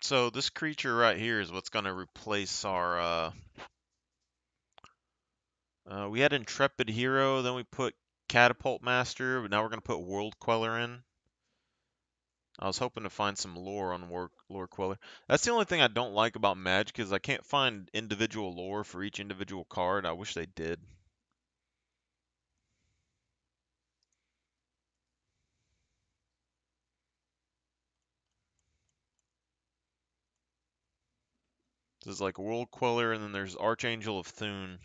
So this creature right here is what's going to replace our, we had Intrepid Hero, then we put Catapult Master, but now we're going to put World Queller in. I was hoping to find some lore on Lore Queller. That's the only thing I don't like about Magic is I can't find individual lore for each individual card. I wish they did. This is like World Queller, and then there's Archangel of Thune.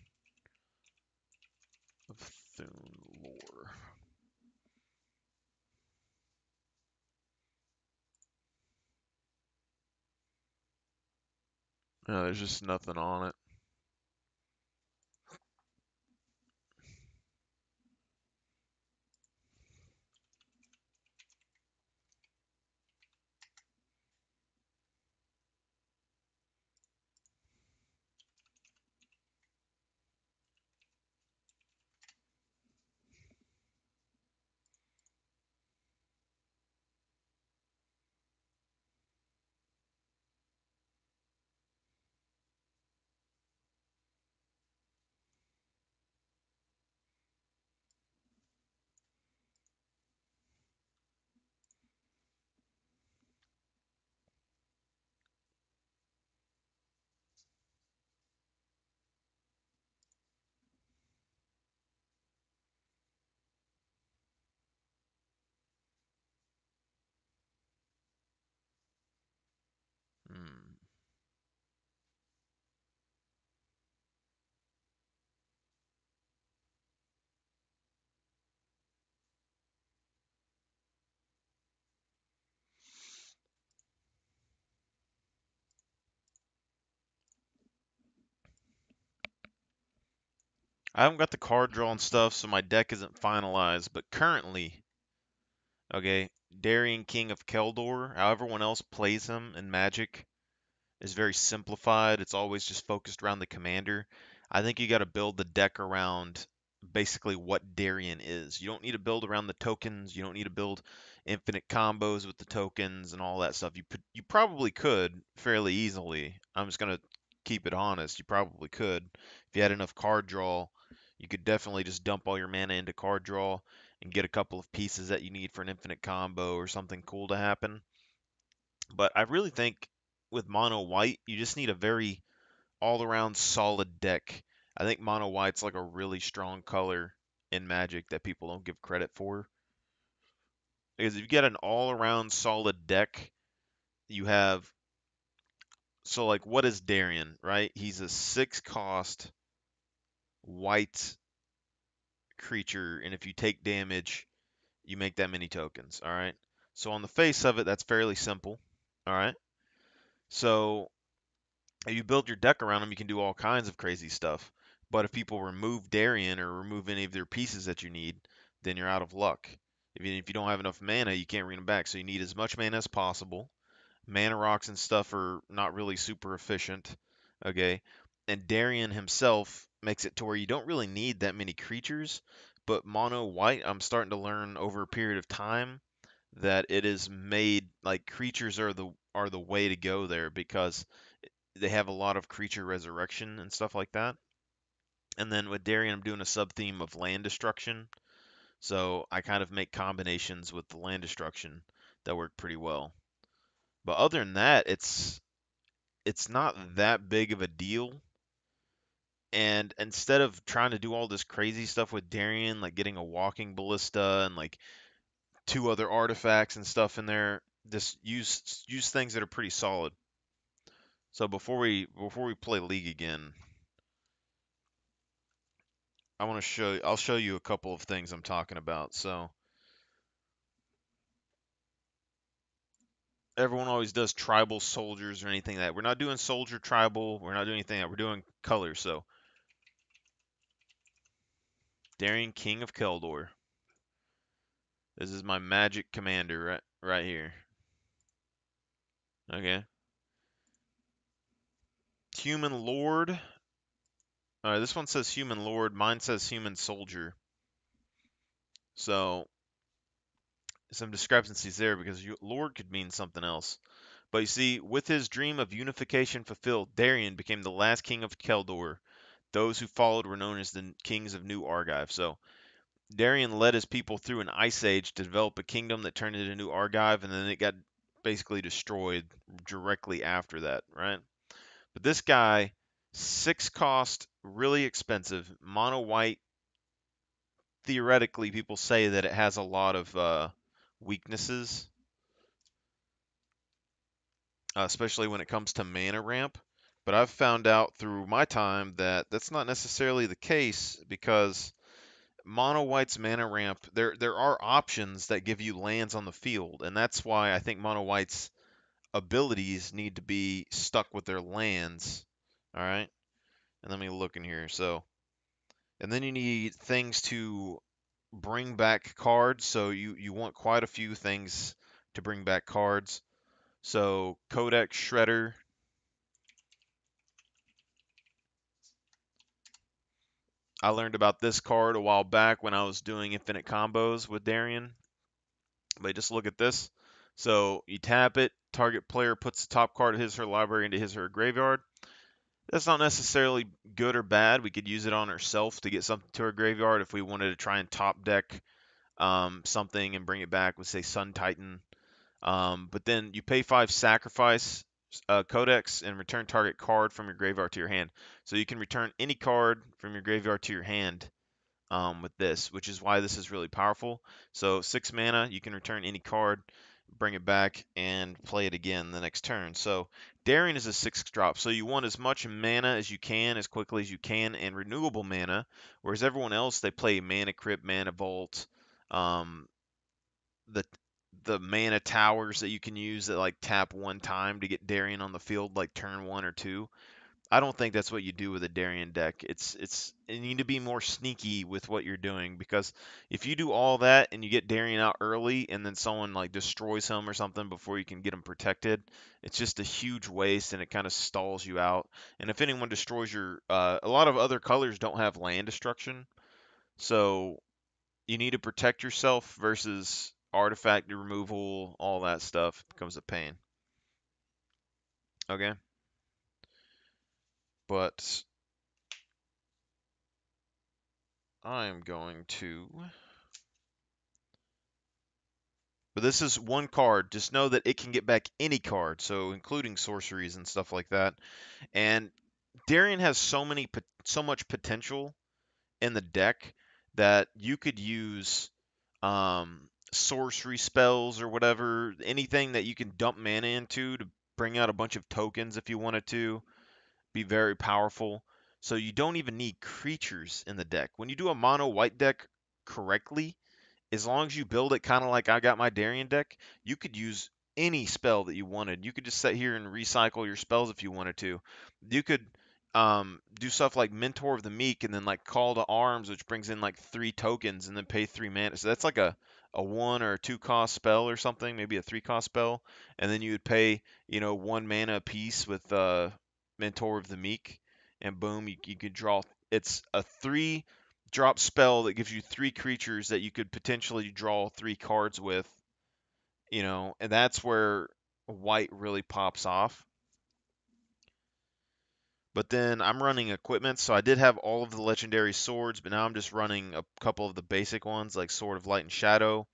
Of Thune lore. No, there's just nothing on it. Hmm. I haven't got the card draw and stuff, so my deck isn't finalized, but currently, okay, Darien King of Keldor, how everyone else plays him in Magic, is very simplified. It's always just focused around the commander. I think you got to build the deck around basically what Darien is. You don't need to build around the tokens. You don't need to build infinite combos with the tokens and all that stuff. You probably could fairly easily. I'm just gonna keep it honest. You probably could if you had enough card draw. You could definitely just dump all your mana into card draw and get a couple of pieces that you need for an infinite combo or something cool to happen. But I really think with mono white, you just need a very all around solid deck. I think mono white's like a really strong color in Magic that people don't give credit for. Because if you get an all around solid deck, you have. So, like, what is Darien, right? He's a 6 cost white creature, and if you take damage, you make that many tokens, alright? So, on the face of it, that's fairly simple, alright? So, if you build your deck around them, you can do all kinds of crazy stuff. But if people remove Darien or remove any of their pieces that you need, then you're out of luck. If you don't have enough mana, you can't read them back. So you need as much mana as possible. Mana rocks and stuff are not really super efficient. Okay. And Darien himself makes it to where you don't really need that many creatures. But mono white, I'm starting to learn over a period of time that it is made like creatures are the way to go there because they have a lot of creature resurrection and stuff like that. And then with Darien, I'm doing a sub theme of land destruction. So I kind of make combinations with the land destruction that work pretty well. But other than that, it's not that big of a deal. And instead of trying to do all this crazy stuff with Darien, like getting a walking ballista and like 2 other artifacts and stuff in there, just use things that are pretty solid. So before we play League again, I'll show you a couple of things I'm talking about. So everyone always does tribal soldiers or anything like that. We're not doing soldier tribal. We're not doing anything that. We're doing color. So Darien King of Keldor. This is my magic commander right here. Okay. Human Lord. This one says Human Lord. Mine says Human Soldier. So some discrepancies there because Lord could mean something else. But you see, with his dream of unification fulfilled, Darien became the last king of Keldor. Those who followed were known as the kings of New Argive. So Darien led his people through an ice age to develop a kingdom that turned into New Argive, and then it got basically destroyed directly after that, right? But this guy, 6 cost, really expensive, mono white. Theoretically, people say that it has a lot of weaknesses, especially when it comes to mana ramp. But I've found out through my time that that's not necessarily the case because Mono White's mana ramp, there are options that give you lands on the field, and that's why I think Mono White's abilities need to be stuck with their lands. All right, and let me look in here. So, and then you need things to bring back cards. So you want quite a few things to bring back cards. So Codex Shredder. I learned about this card a while back when I was doing infinite combos with Darien. But just look at this. So you tap it, target player puts the top card of his or her library into his or her graveyard. That's not necessarily good or bad. We could use it on ourselves to get something to our graveyard if we wanted to try and top deck something and bring it back with, say, Sun Titan. But then you pay 5 sacrifice codex and return target card from your graveyard to your hand. So you can return any card from your graveyard to your hand with this, which is why this is really powerful. So 6 mana, you can return any card, bring it back, and play it again the next turn. So Daring is a 6 drop, so you want as much mana as you can, as quickly as you can, and renewable mana, whereas everyone else, they play Mana Crypt, Mana Vault, um, the the mana towers that you can use that like tap one time to get Darien on the field like turn 1 or 2. I don't think that's what you do with a Darien deck. It's you need to be more sneaky with what you're doing because if you do all that and you get Darien out early and then someone like destroys him or something before you can get him protected, it's just a huge waste and it kind of stalls you out. And if anyone destroys your, a lot of other colors don't have land destruction, so you need to protect yourself versus artifact removal, all that stuff becomes a pain. Okay, but I'm going to. But this is one card. Just know that it can get back any card, so including sorceries and stuff like that. And Darien has so much potential in the deck that you could use sorcery spells or whatever, anything that you can dump mana into to bring out a bunch of tokens if you wanted to, be very powerful. So you don't even need creatures in the deck. When you do a mono white deck correctly, as long as you build it kind of like I got my Darien deck, you could use any spell that you wanted. You could just sit here and recycle your spells if you wanted to. You could do stuff like Mentor of the Meek and then like Call to Arms, which brings in like 3 tokens and then pay 3 mana. So that's like a 1 or 2 cost spell or something, maybe a 3 cost spell. And then you would pay, 1 mana a piece with Mentor of the Meek, and boom, you could draw. It's a 3 drop spell that gives you 3 creatures that you could potentially draw 3 cards with, and that's where white really pops off. But then I'm running equipment, so I did have all of the legendary swords, but now I'm just running a couple of the basic ones like Sword of Light and Shadow.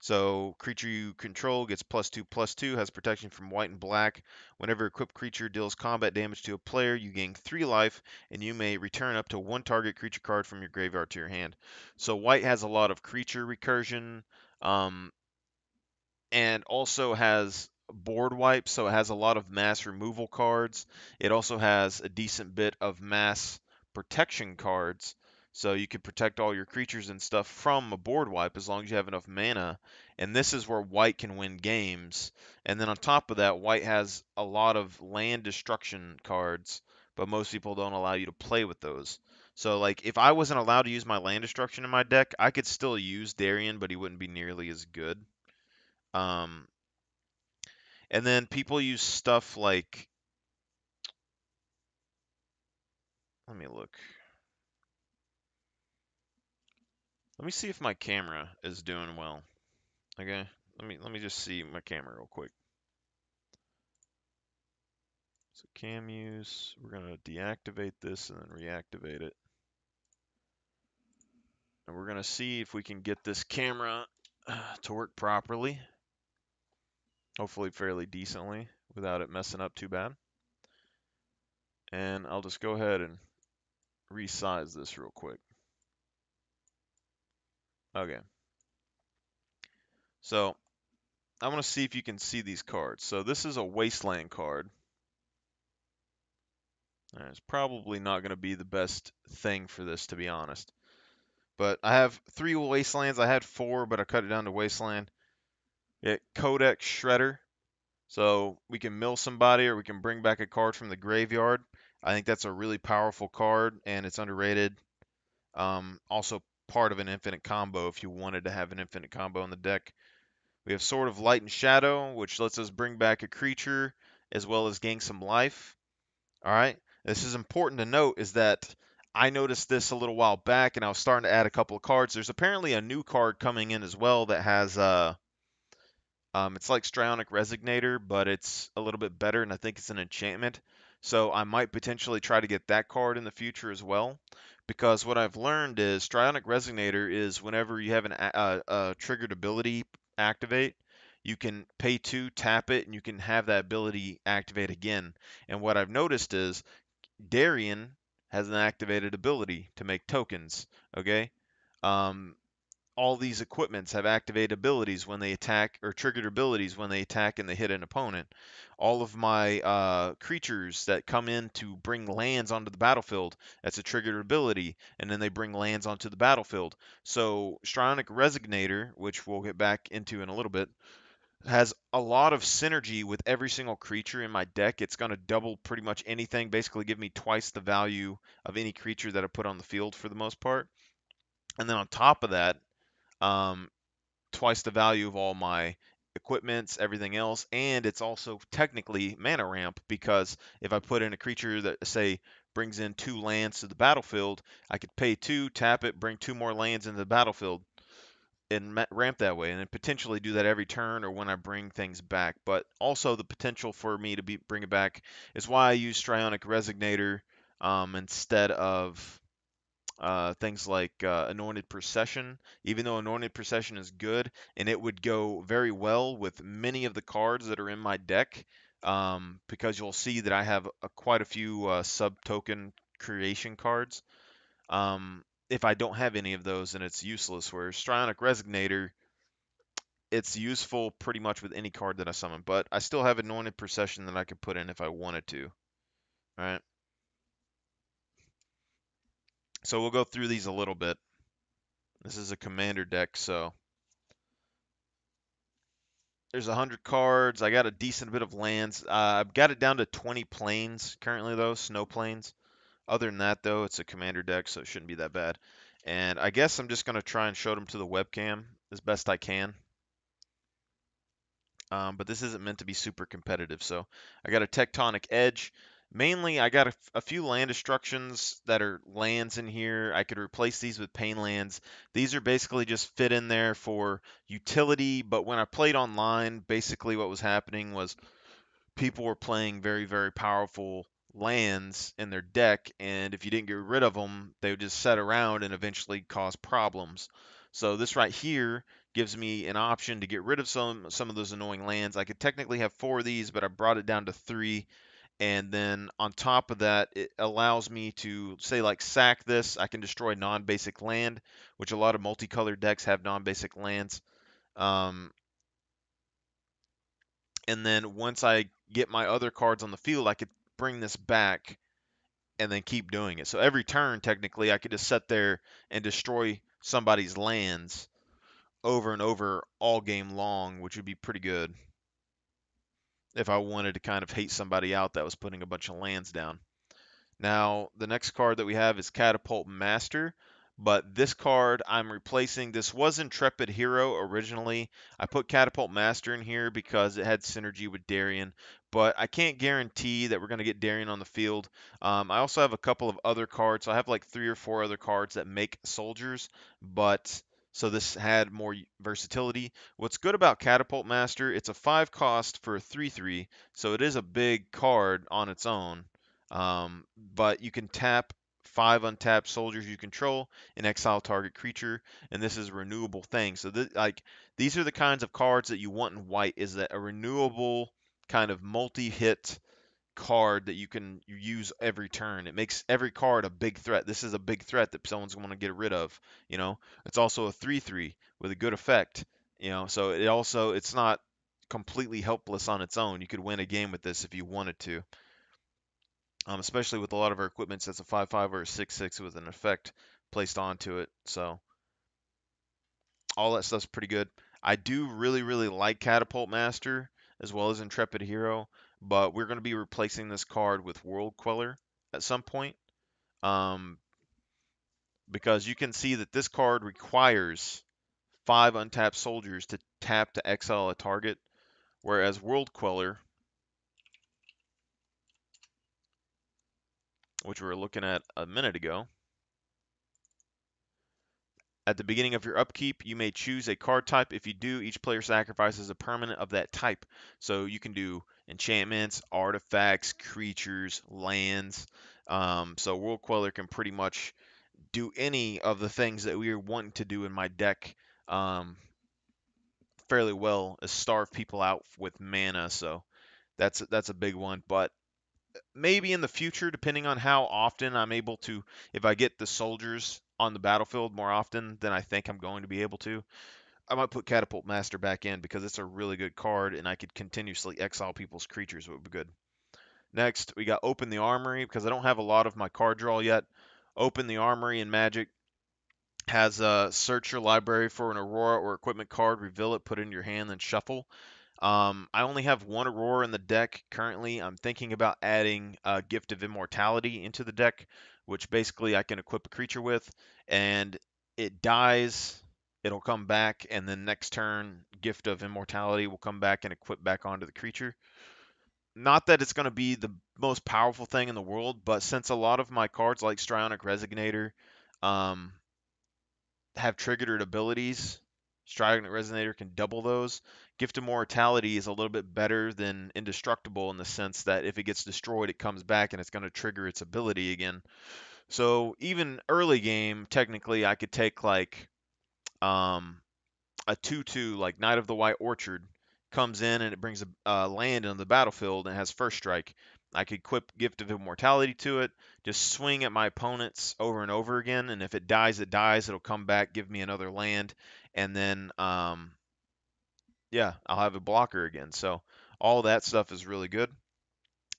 So creature you control gets +2/+2, has protection from white and black. Whenever equipped creature deals combat damage to a player, you gain 3 life, and you may return up to 1 target creature card from your graveyard to your hand. So white has a lot of creature recursion, um, and also has board wipe, so it has a lot of mass removal cards. It also has a decent bit of mass protection cards, so you can protect all your creatures and stuff from a board wipe as long as you have enough mana. And this is where white can win games. And then on top of that, white has a lot of land destruction cards, but most people don't allow you to play with those. So, like, if I wasn't allowed to use my land destruction in my deck, I could still use Darien, but he wouldn't be nearly as good. Um, and then people use stuff like, let me look. Let me see if my camera is doing well. Okay? Let me just see my camera real quick. So cam use, we're going to deactivate this and then reactivate it. And we're going to see if we can get this camera to work properly. Hopefully fairly decently without it messing up too bad. And I'll just go ahead and resize this real quick. Okay. So I want to see if you can see these cards. So this is a Wasteland card. It's probably not going to be the best thing for this, to be honest. But I have 3 Wastelands. I had 4, but I cut it down to Wasteland. Codex Shredder. So we can mill somebody or we can bring back a card from the graveyard. I think that's a really powerful card, and it's underrated. Also part of an infinite combo if you wanted to have an infinite combo in the deck. We have Sword of Light and Shadow, which lets us bring back a creature as well as gain some life. All right. This is important to note is that I noticed this a little while back and I was starting to add a couple of cards. There's apparently a new card coming in as well that has it's like Strionic Resignator, but it's a little bit better and I think it's an enchantment. So I might potentially try to get that card in the future as well. Because what I've learned is Strionic Resignator is whenever you have a triggered ability activate, you can pay 2, tap it, and you can have that ability activate again. And what I've noticed is Darien has an activated ability to make tokens. Okay, um, all these equipments have activated abilities when they attack, or triggered abilities when they attack and they hit an opponent. All of my creatures that come in to bring lands onto the battlefield, that's a triggered ability, and then they bring lands onto the battlefield. So Strionic Resignator, which we'll get back into in a little bit, has a lot of synergy with every single creature in my deck. It's going to double pretty much anything, basically give me twice the value of any creature that I put on the field for the most part. And then on top of that, um, twice the value of all my equipments, everything else, and it's also technically mana ramp because if I put in a creature that, say, brings in 2 lands to the battlefield, I could pay 2, tap it, bring 2 more lands into the battlefield, and ramp that way, and then potentially do that every turn or when I bring things back. But also the potential for me to bring it back is why I use Strionic Resignator instead of things like Anointed Procession. Even though Anointed Procession is good and it would go very well with many of the cards that are in my deck, because you'll see that I have quite a few sub-token creation cards. If I don't have any of those, then it's useless. Whereas Strionic Resignator, it's useful pretty much with any card that I summon. But I still have Anointed Procession that I could put in if I wanted to. All right. So we'll go through these a little bit. This is a commander deck, so there's 100 cards. I got a decent bit of lands. I've got it down to 20 planes currently, though, snow planes. Other than that, though, it's a commander deck, so it shouldn't be that bad. And I guess I'm just going to try and show them to the webcam as best I can. But this isn't meant to be super competitive. So I got a Tectonic Edge. Mainly, I got a few land destructions that are lands in here. I could replace these with pain lands. These are basically just fit in there for utility, but when I played online, basically what was happening was people were playing very, very powerful lands in their deck, and if you didn't get rid of them, they would just set around and eventually cause problems. So this right here gives me an option to get rid of some of those annoying lands. I could technically have 4 of these, but I brought it down to 3. And then on top of that, it allows me to say like sack this. I can destroy non-basic land, which a lot of multicolored decks have non-basic lands. Um, and then once I get my other cards on the field, I could bring this back and then keep doing it. So every turn, technically, I could just sit there and destroy somebody's lands over and over all game long, which would be pretty good if I wanted to kind of hate somebody out that was putting a bunch of lands down. Now, the next card that we have is Catapult Master, but this card I'm replacing. This was Intrepid Hero originally. I put Catapult Master in here because it had synergy with Darien, but I can't guarantee that we're going to get Darien on the field. I also have a couple of other cards. So I have like 3 or 4 other cards that make soldiers, but so this had more versatility. What's good about Catapult Master, it's a 5 cost for a 3/3, so it is a big card on its own. But you can tap 5 untapped soldiers you control and exile target creature, and this is a renewable thing. So these are the kinds of cards that you want in white, is that a renewable kind of multi-hit card that you can use every turn. It makes every card a big threat. This is a big threat that someone's going to get rid of. It's also a 3/3 with a good effect. So it's not completely helpless on its own. You could win a game with this if you wanted to. Especially with a lot of our equipment that's a 5/5 or a 6/6 with an effect placed onto it. So all that stuff's pretty good. I do really, really like Catapult Master as well as Intrepid Hero, but we're going to be replacing this card with World Queller at some point, um, because you can see that this card requires 5 untapped soldiers to tap to exile a target, whereas World Queller, which we were looking at a minute ago, at the beginning of your upkeep, you may choose a card type. If you do, each player sacrifices a permanent of that type. So you can do enchantments, artifacts, creatures, lands. So World Queller can pretty much do any of the things that we are wanting to do in my deck fairly well, as starve people out with mana. So that's a big one. But maybe in the future, depending on how often I'm able to, if I get the soldiers on the battlefield more often than I think I'm going to be able to, I might put Catapult Master back in because it's a really good card and I could continuously exile people's creatures. It would be good. Next, we got Open the Armory because I don't have a lot of my card draw yet. Open the Armory in Magic has a search your library for an Aurora or equipment card, reveal it, put it in your hand, then shuffle. I only have one Aurora in the deck currently. I'm thinking about adding a Gift of Immortality into the deck, which basically I can equip a creature with, and it dies, it'll come back, and then next turn, Gift of Immortality will come back and equip back onto the creature. Not that it's going to be the most powerful thing in the world, but since a lot of my cards, like Strionic Resonator, um, have triggered abilities. Strident Resonator can double those. Gift of Mortality is a little bit better than Indestructible in the sense that if it gets destroyed, it comes back and it's going to trigger its ability again. So even early game, technically, I could take like um, a 2/2, like Knight of the White Orchard, comes in and it brings a land on the battlefield and has first strike. I could equip Gift of Immortality to it, just swing at my opponents over and over again, and if it dies, it dies. It'll come back, give me another land, and then yeah, I'll have a blocker again. So all that stuff is really good.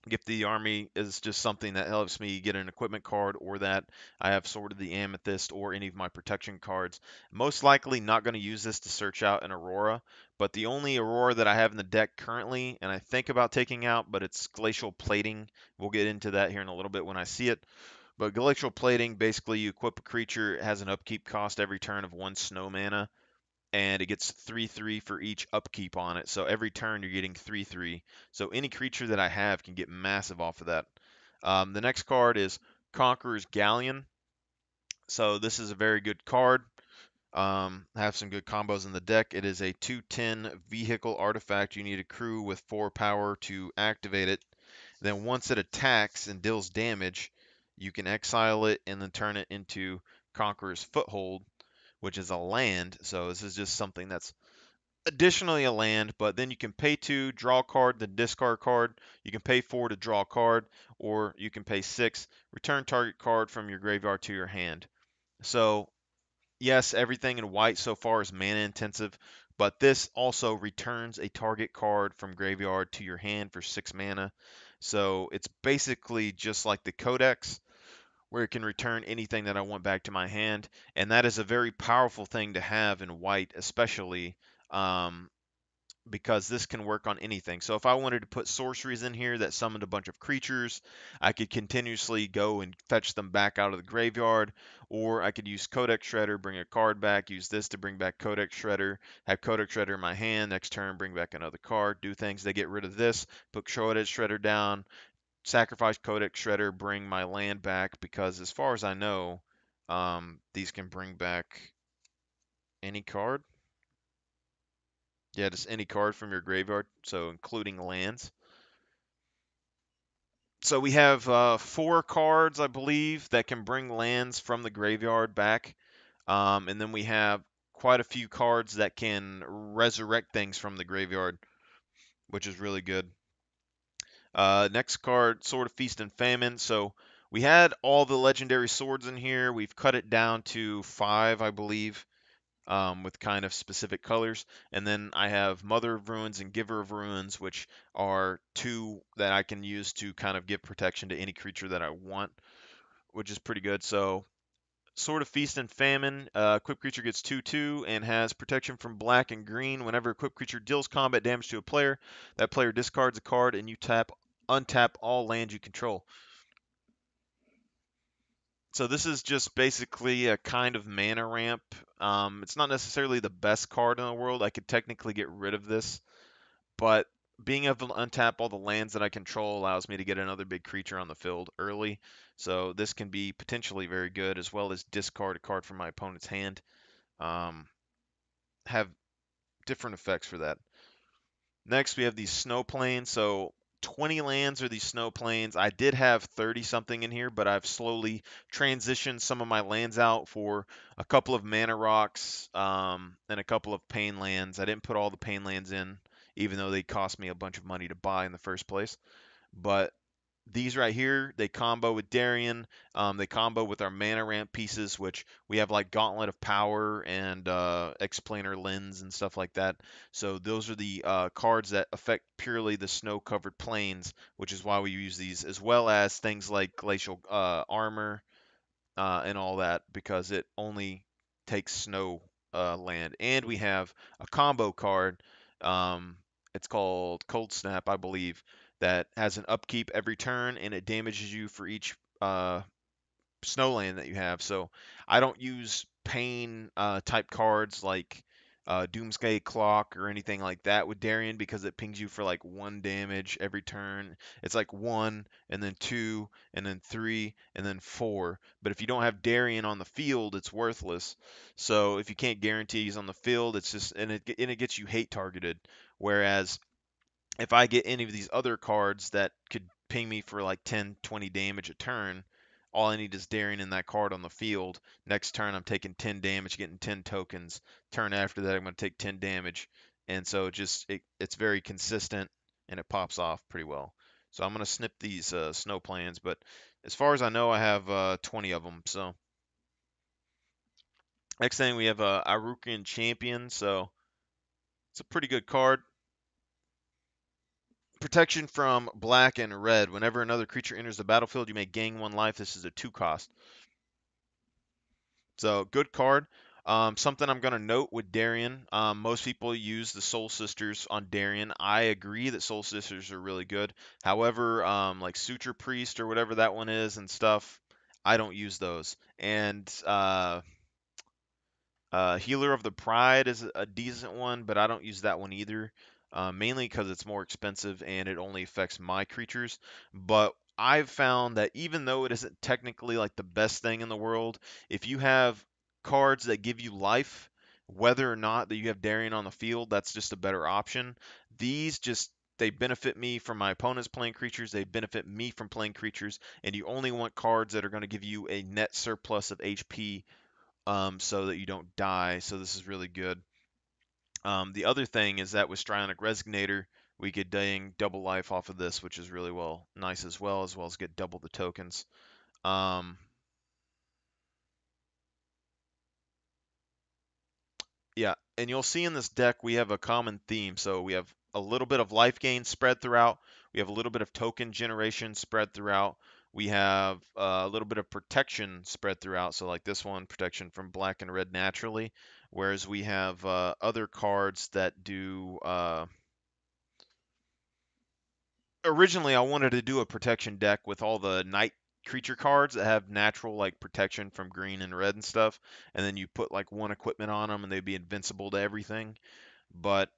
Gift the Army is just something that helps me get an equipment card, or that I have Sword of the Amethyst or any of my protection cards. Most likely not going to use this to search out an Aurora, but the only Aurora that I have in the deck currently, and I think about taking out, but it's Glacial Plating. We'll get into that here in a little bit when I see it. But Glacial Plating, basically you equip a creature, it has an upkeep cost every turn of 1 snow mana, and it gets 3/3 for each upkeep on it. So every turn you're getting 3/3. So any creature that I have can get massive off of that. The next card is Conqueror's Galleon. So this is a very good card. Have some good combos in the deck. It is a 2/10 vehicle artifact. You need a crew with 4 power to activate it. Then once it attacks and deals damage, you can exile it and then turn it into Conqueror's Foothold, which is a land. So this is just something that's additionally a land, but then you can pay 2, draw a card, then discard card. You can pay 4 to draw a card, or you can pay 6, return target card from your graveyard to your hand. So yes, everything in white so far is mana intensive, but this also returns a target card from graveyard to your hand for 6 mana. So it's basically just like the Codex, where it can return anything that I want back to my hand, and that is a very powerful thing to have in white, especially um, because this can work on anything. So if I wanted to put sorceries in here that summoned a bunch of creatures, I could continuously go and fetch them back out of the graveyard, or I could use Codex Shredder, bring a card back, use this to bring back Codex Shredder, have Codex Shredder in my hand, next turn bring back another card, do things. They get rid of this, put Codex Shredder down, sacrifice Codex Shredder, bring my land back, because as far as I know, these can bring back. Any card? Yeah, just any card from your graveyard, so including lands. So we have 4 cards, I believe, that can bring lands from the graveyard back. And then we have quite a few cards that can resurrect things from the graveyard, which is really good. Next card, Sword of Feast and Famine. So we had all the legendary swords in here. We've cut it down to 5, I believe, with kind of specific colors. And then I have Mother of Ruins and Giver of Ruins, which are 2 that I can use to kind of give protection to any creature that I want, which is pretty good. So Sword of Feast and Famine. Equipped creature gets 2/2 and has protection from black and green. Whenever equipped creature deals combat damage to a player, that player discards a card and you untap all lands you control. So this is just basically a kind of mana ramp. It's not necessarily the best card in the world. I could technically get rid of this, but being able to untap all the lands that I control allows me to get another big creature on the field early. So this can be potentially very good, as well as discard a card from my opponent's hand. Um, have different effects for that. Next, we have these snow plains. So 20 lands are these snow plains. I did have 30 something in here, but I've slowly transitioned some of my lands out for a couple of mana rocks and a couple of pain lands. I didn't put all the pain lands in, even though they cost me a bunch of money to buy in the first place. But these right here, they combo with Darien. They combo with our mana ramp pieces, which we have like Gauntlet of Power and Explainer Lens and stuff like that. So those are the cards that affect purely the snow-covered plains, which is why we use these, as well as things like Glacial Armor and all that, because it only takes snow land. And we have a combo card. Um, it's called Cold Snap, I believe, that has an upkeep every turn, and it damages you for each snowland that you have. So I don't use pain type cards like Doomsday Clock or anything like that with Darien because it pings you for like 1 damage every turn. It's like 1 and then 2 and then 3 and then 4. But if you don't have Darien on the field, it's worthless. So if you can't guarantee he's on the field, it's just and it gets you hate targeted. Whereas if I get any of these other cards that could ping me for like 10, 20 damage a turn, all I need is Darien in that card on the field. Next turn, I'm taking 10 damage, getting 10 tokens. Turn after that, I'm going to take 10 damage. And so it's very consistent and it pops off pretty well. So I'm going to snip these snow plans, but as far as I know, I have 20 of them. So next thing we have Irukian Champion. So it's a pretty good card. Protection from black and red. Whenever another creature enters the battlefield, you may gain 1 life. This is a 2 cost. So good card. Something I'm going to note with Darien. Most people use the Soul Sisters on Darien. I agree that Soul Sisters are really good. However, like Suture Priest or whatever that one is and stuff, I don't use those. And Healer of the Pride is a decent one, but I don't use that one either, mainly because it's more expensive and it only affects my creatures. But I've found that even though it isn't technically like the best thing in the world, if you have cards that give you life, whether or not that you have Darien on the field, that's just a better option. These just they benefit me from my opponents playing creatures. They benefit me from playing creatures, and you only want cards that are going to give you a net surplus of HP so that you don't die. So this is really good. The other thing is that with Strionic Resonator, we get dang double life off of this, which is really nice as well as get double the tokens. Um, yeah, and you'll see in this deck we have a common theme. So we have a little bit of life gain spread throughout. We have a little bit of token generation spread throughout. We have a little bit of protection spread throughout. So like this one, protection from black and red naturally. Whereas we have other cards that do. Originally, I wanted to do a protection deck with all the night creature cards that have natural like protection from green and red and stuff, and then you put like 1 equipment on them and they'd be invincible to everything. But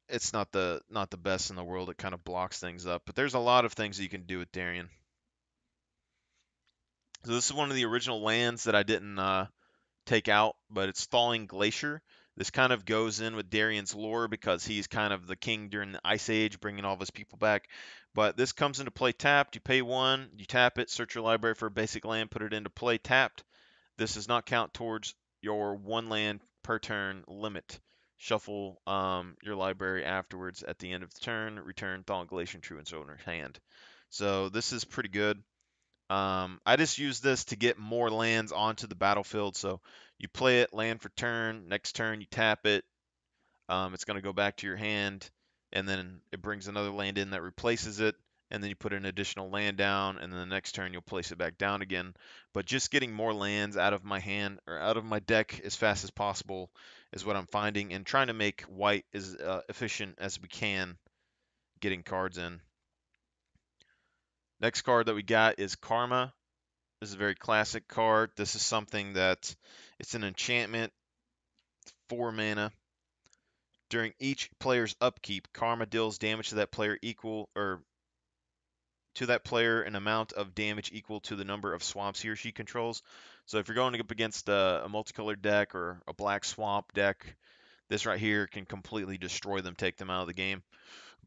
it's not the best in the world. It kind of blocks things up. But there's a lot of things that you can do with Darien. So this is one of the original lands that I didn't take out, but it's Thawing Glacier. This kind of goes in with Darien's lore because he's kind of the king during the Ice Age, bringing all of his people back. But this comes into play tapped. You pay 1, you tap it, search your library for a basic land, put it into play tapped. This does not count towards your 1 land per turn limit. Shuffle your library afterwards at the end of the turn. Return Thawing Glacier to its owner's hand. So this is pretty good. I just use this to get more lands onto the battlefield. So you play it, land for turn. Next turn, you tap it. It's going to go back to your hand, and then it brings another land in that replaces it. And then you put an additional land down, and then the next turn you'll place it back down again. But just getting more lands out of my hand or out of my deck as fast as possible is what I'm finding, and trying to make white as efficient as we can getting cards in. Next card that we got is Karma. This is a very classic card. This is something that it's an enchantment, 4 mana. During each player's upkeep, Karma deals damage to that player equal or to that player an amount of damage equal to the number of swamps he or she controls. So if you're going up against a multicolored deck or a black swamp deck, this right here can completely destroy them, take them out of the game.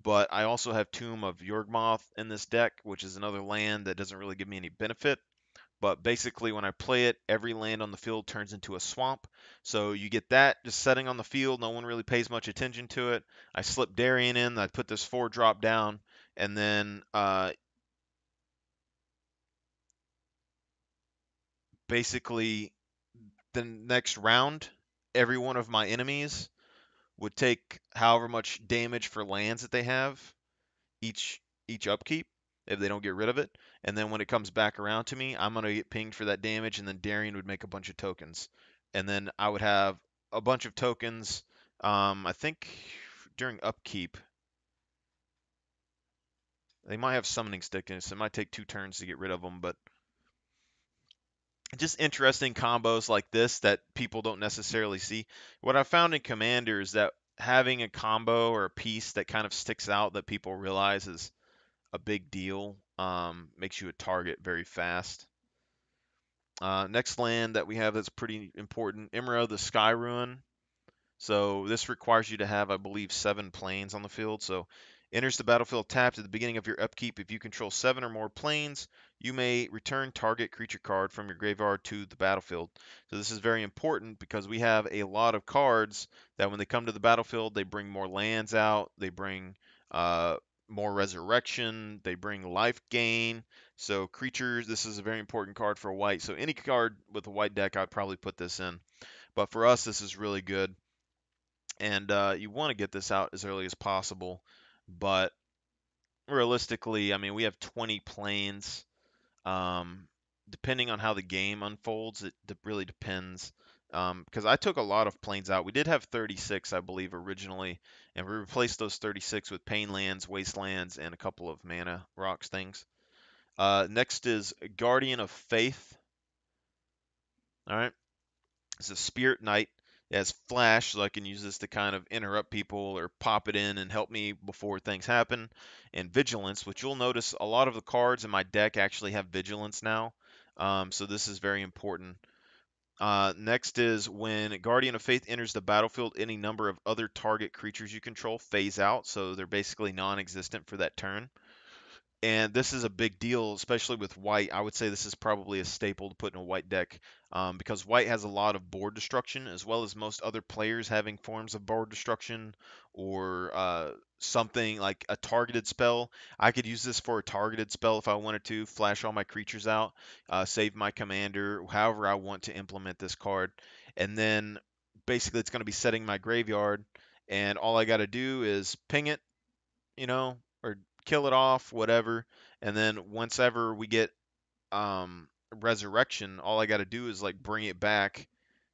But I also have Tomb of Yawgmoth in this deck, which is another land that doesn't really give me any benefit. But basically, when I play it, every land on the field turns into a swamp. So you get that just setting on the field. No one really pays much attention to it. I slip Darien in. I put this 4-drop down. And then basically, the next round, every one of my enemies would take however much damage for lands that they have each upkeep if they don't get rid of it. And then when it comes back around to me, I'm gonna get pinged for that damage, and then Darien would make a bunch of tokens, and then I would have a bunch of tokens. I think during upkeep they might have summoning stickness. So it might take 2 turns to get rid of them, but just interesting combos like this that people don't necessarily see. What I found in Commander is that having a combo or a piece that kind of sticks out that people realize is a big deal. Makes you a target very fast. Next land that we have that's pretty important, Imra the Sky Ruin. So this requires you to have, I believe, 7 planes on the field. So enters the battlefield tapped at the beginning of your upkeep. If you control 7 or more planes, you may return target creature card from your graveyard to the battlefield. So this is very important because we have a lot of cards that when they come to the battlefield, they bring more lands out. They bring uh, more resurrection. They bring life gain. So creatures, this is a very important card for white. So any card with a white deck, I'd probably put this in. But for us, this is really good, and you want to get this out as early as possible. But realistically, I mean, we have 20 planes. Um, Depending on how the game unfolds, it really depends. Because I took a lot of planes out. We did have 36, I believe, originally, and we replaced those 36 with Painlands, Wastelands, and a couple of mana rocks things. Next is Guardian of Faith. All right. It's a Spirit Knight. It has Flash, so I can use this to kind of interrupt people or pop it in and help me before things happen. And Vigilance, which you'll notice a lot of the cards in my deck actually have Vigilance now. So this is very important. Next is when Guardian of Faith enters the battlefield, any number of other target creatures you control phase out, so they're basically non-existent for that turn. And this is a big deal, especially with white. I would say this is probably a staple to put in a white deck, because white has a lot of board destruction, as well as most other players having forms of board destruction or something like a targeted spell. I could use this for a targeted spell if I wanted to, flash all my creatures out, save my commander, however I want to implement this card. And then basically it's going to be setting my graveyard, and all I got to do is ping it, or kill it off, whatever. And then once ever we get resurrection, all I got to do is like bring it back.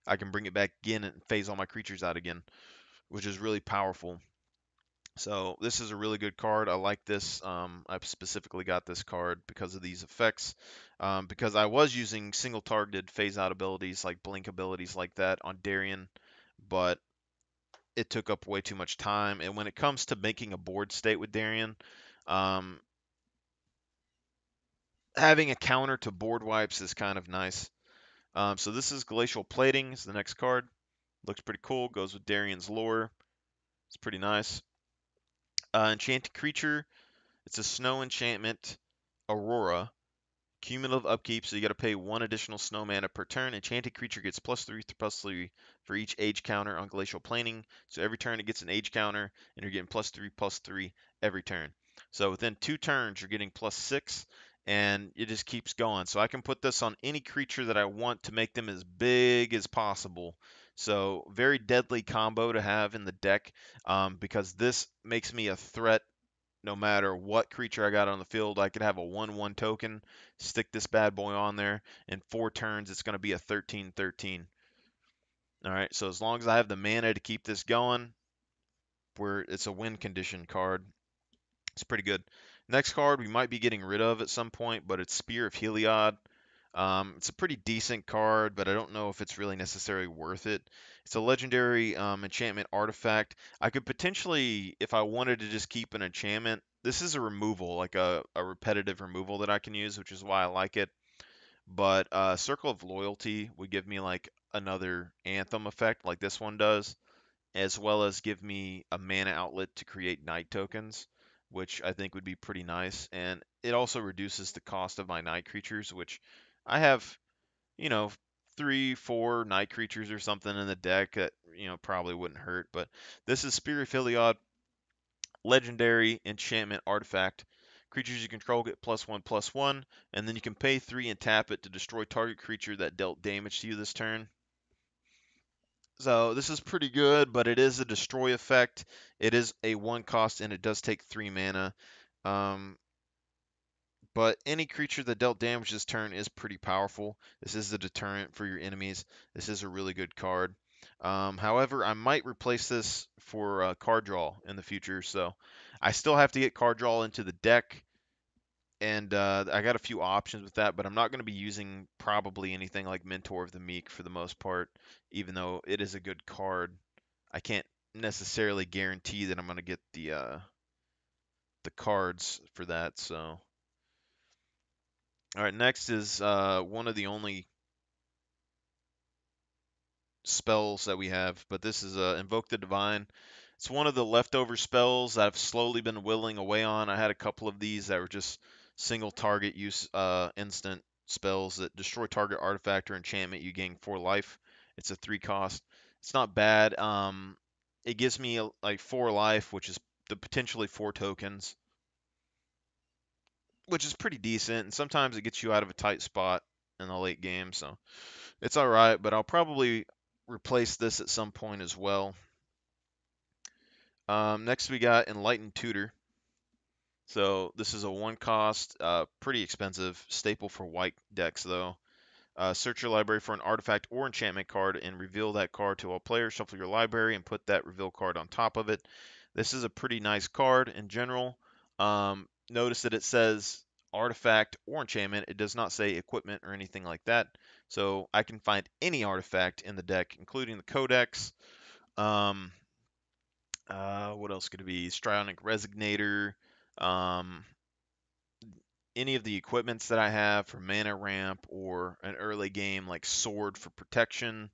I can bring it back again and phase all my creatures out again, which is really powerful. So this is a really good card. I like this. I've specifically got this card because of these effects. Because I was using single targeted phase out abilities like blink abilities like that on Darien, but it took up way too much time. And when it comes to making a board state with Darien, um, having a counter to board wipes is kind of nice. So this is Glacial Plating. Is the next card. Looks pretty cool. Goes with Darian's lore. It's pretty nice. Enchanted creature. It's a snow enchantment. Aurora. Cumulative upkeep, so you got to pay one additional snow mana per turn. Enchanted creature gets +3/+3 for each age counter on Glacial Planing. So every turn it gets an age counter, and you're getting +3/+3 every turn. So within 2 turns, you're getting +6, and it just keeps going. So I can put this on any creature that I want to make them as big as possible. So very deadly combo to have in the deck, because this makes me a threat no matter what creature I got on the field. I could have a 1/1 token, stick this bad boy on there. In 4 turns, it's going to be a 13/13. All right, so as long as I have the mana to keep this going, it's a win condition card. It's pretty good. Next card we might be getting rid of at some point, but it's Spear of Heliod. It's a pretty decent card, but I don't know if it's really necessarily worth it. It's a legendary enchantment artifact. I could potentially, if I wanted to just keep an enchantment, this is a removal, like a repetitive removal that I can use, which is why I like it. But Circle of Loyalty would give me like another Anthem effect, like this one does, as well as give me a mana outlet to create night tokens, which I think would be pretty nice. And it also reduces the cost of my night creatures, which I have, you know, 3, 4 night creatures or something in the deck that, probably wouldn't hurt. But this is Spirit Filiad, legendary enchantment artifact. Creatures you control get +1/+1, and then you can pay 3 and tap it to destroy target creature that dealt damage to you this turn. So this is pretty good, but it is a destroy effect. It is a 1 cost, and it does take 3 mana. Um, but any creature that dealt damage this turn is pretty powerful. This is a deterrent for your enemies. This is a really good card. However, I might replace this for card draw in the future. So I still have to get card draw into the deck, and I got a few options with that, but I'm not going to be using probably anything like Mentor of the Meek for the most part, even though it is a good card. I can't necessarily guarantee that I'm going to get the cards for that. So, all right, next is one of the only spells that we have, but this is Invoke the Divine. It's one of the leftover spells that I've slowly been willing away on. I had a couple of these that were just single target use instant spells that destroy target artifact or enchantment. You gain 4 life. It's a 3 cost. It's not bad. It gives me like 4 life, which is the potentially 4 tokens, which is pretty decent. And sometimes it gets you out of a tight spot in the late game, so it's all right. But I'll probably replace this at some point as well. Next we got Enlightened Tutor. So this is a 1 cost, pretty expensive staple for white decks though. Search your library for an artifact or enchantment card and reveal that card to all players. Shuffle your library and put that reveal card on top of it. This is a pretty nice card in general. Notice that it says artifact or enchantment. It does not say equipment or anything like that. So I can find any artifact in the deck, including the Codex. Um, what else could it be? Strionic Resignator. Um, any of the equipments that I have for mana ramp or an early game like sword for protection.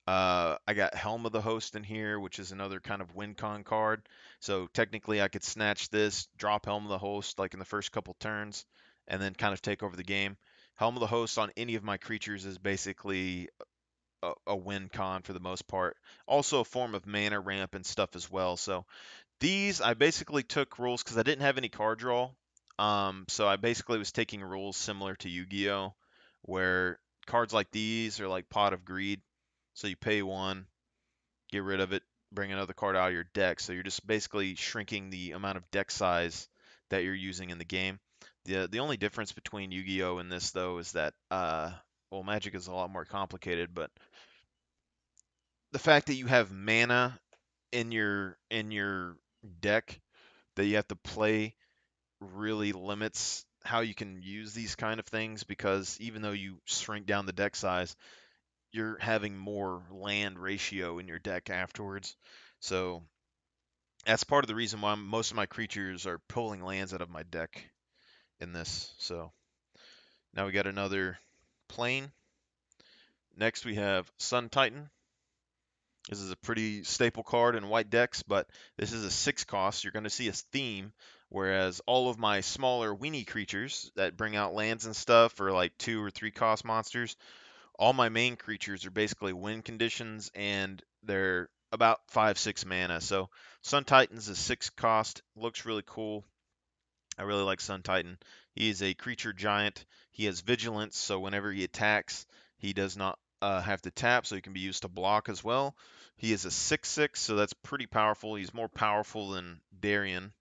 I got Helm of the Host in here, which is another kind of win con card. So technically, I could snatch this, drop Helm of the Host like in the first couple turns, and then kind of take over the game. Helm of the Host on any of my creatures is basically a win con for the most part. Also a form of mana ramp and stuff as well. So these, I basically took rules because I didn't have any card draw. So I basically was taking rules similar to Yu-Gi-Oh, where cards like these are like Pot of Greed. So you pay 1, get rid of it, bring another card out of your deck. So you're just basically shrinking the amount of deck size that you're using in the game. The only difference between Yu-Gi-Oh and this though is that well, Magic is a lot more complicated, but the fact that you have mana in your deck that you have to play really limits how you can use these kind of things, because even though you shrink down the deck size, you're having more land ratio in your deck afterwards. So that's part of the reason why most of my creatures are pulling lands out of my deck in this. So now we got another plane. Next we have Sun Titan. This is a pretty staple card in white decks, but this is a 6 cost. You're going to see a theme, whereas all of my smaller weenie creatures that bring out lands and stuff are like 2 or 3 cost monsters. All my main creatures are basically win conditions, and they're about 5-6 mana. So Sun Titan's a 6 cost, looks really cool. I really like Sun Titan. He is a creature giant. He has vigilance, so whenever he attacks, he does not have to tap, so he can be used to block as well. He is a 6/6, so that's pretty powerful. He's more powerful than Darien,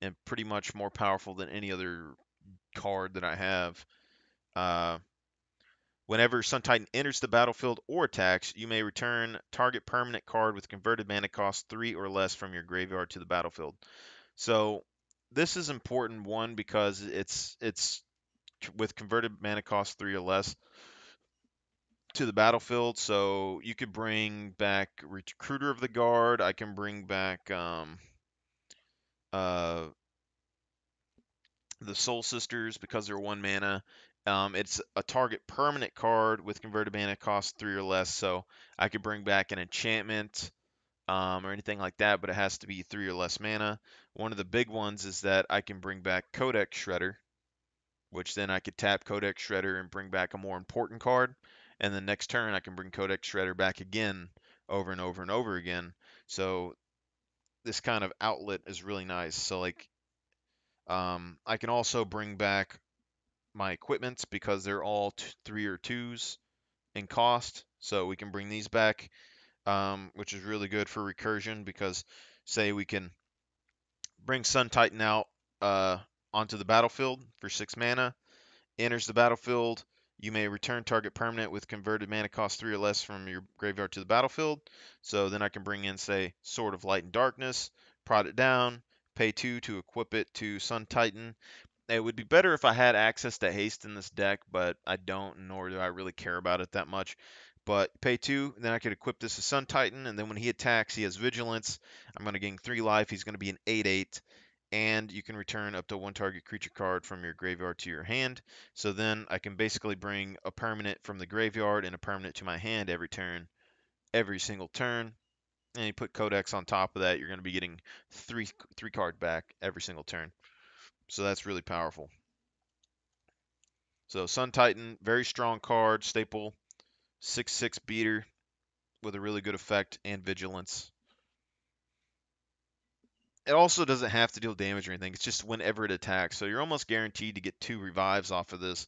and pretty much more powerful than any other card that I have. Uh, Whenever Sun Titan enters the battlefield or attacks, you may return target permanent card with converted mana cost 3 or less from your graveyard to the battlefield. So this is important, one, because it's with converted mana cost 3 or less to the battlefield. So you could bring back Recruiter of the Guard. I can bring back uh, the Soul Sisters because they're 1 mana. It's a target permanent card with converted mana cost 3 or less. So I could bring back an enchantment or anything like that, but it has to be 3 or less mana. One of the big ones is that I can bring back Codex Shredder, which then I could tap Codex Shredder and bring back a more important card. And then next turn I can bring Codex Shredder back again over and over and over again. So this kind of outlet is really nice. So like I can also bring back my equipments because they're all 3 or 2s in cost. So we can bring these back, which is really good for recursion because say we can bring Sun Titan out onto the battlefield for 6 mana. Enters the battlefield, you may return target permanent with converted mana cost 3 or less from your graveyard to the battlefield. So then I can bring in, say, Sword of Light and Darkness, prod it down, pay 2 to equip it to Sun Titan. It would be better if I had access to haste in this deck, but I don't, nor do I really care about it that much. But pay 2, then I could equip this to Sun Titan, and then when he attacks, he has Vigilance. I'm going to gain 3 life. He's going to be an 8/8, and you can return up to 1 target creature card from your graveyard to your hand. So then I can basically bring a permanent from the graveyard and a permanent to my hand every turn, every single turn. And you put Codex on top of that, you're going to be getting three card back every single turn. So that's really powerful. So Sun Titan, very strong card, staple, 6/6 beater with a really good effect and vigilance. It also doesn't have to deal damage or anything. It's just whenever it attacks. So you're almost guaranteed to get 2 revives off of this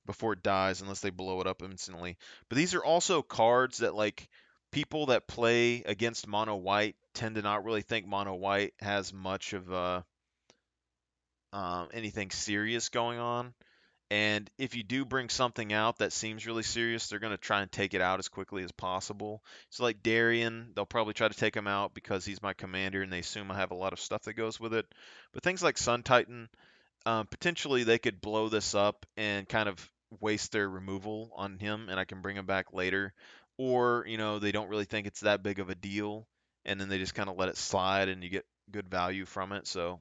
before it dies unless they blow it up instantly. But these are also cards that like people that play against mono white tend to not really think mono white has much of anything serious going on. And if you do bring something out that seems really serious, they're going to try and take it out as quickly as possible. So, like Darien, they'll probably try to take him out because he's my commander and they assume I have a lot of stuff that goes with it. But things like Sun Titan, potentially they could blow this up and kind of waste their removal on him, and I can bring him back later. Or, they don't really think it's that big of a deal, and then they just kind of let it slide and you get good value from it. So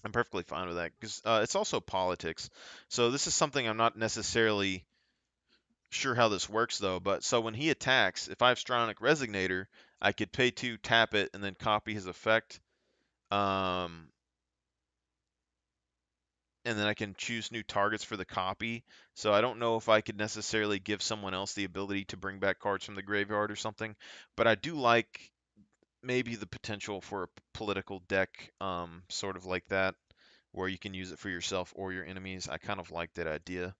I'm perfectly fine with that because it's also politics. So this is something I'm not necessarily sure how this works though. But so when he attacks, if I have Stronic Resignator, I could pay 2, tap it, and then copy his effect. Um, and then I can choose new targets for the copy. So I don't know if I could necessarily give someone else the ability to bring back cards from the graveyard or something. But I do like maybe the potential for a political deck, sort of like that, where you can use it for yourself or your enemies. I kind of like that idea.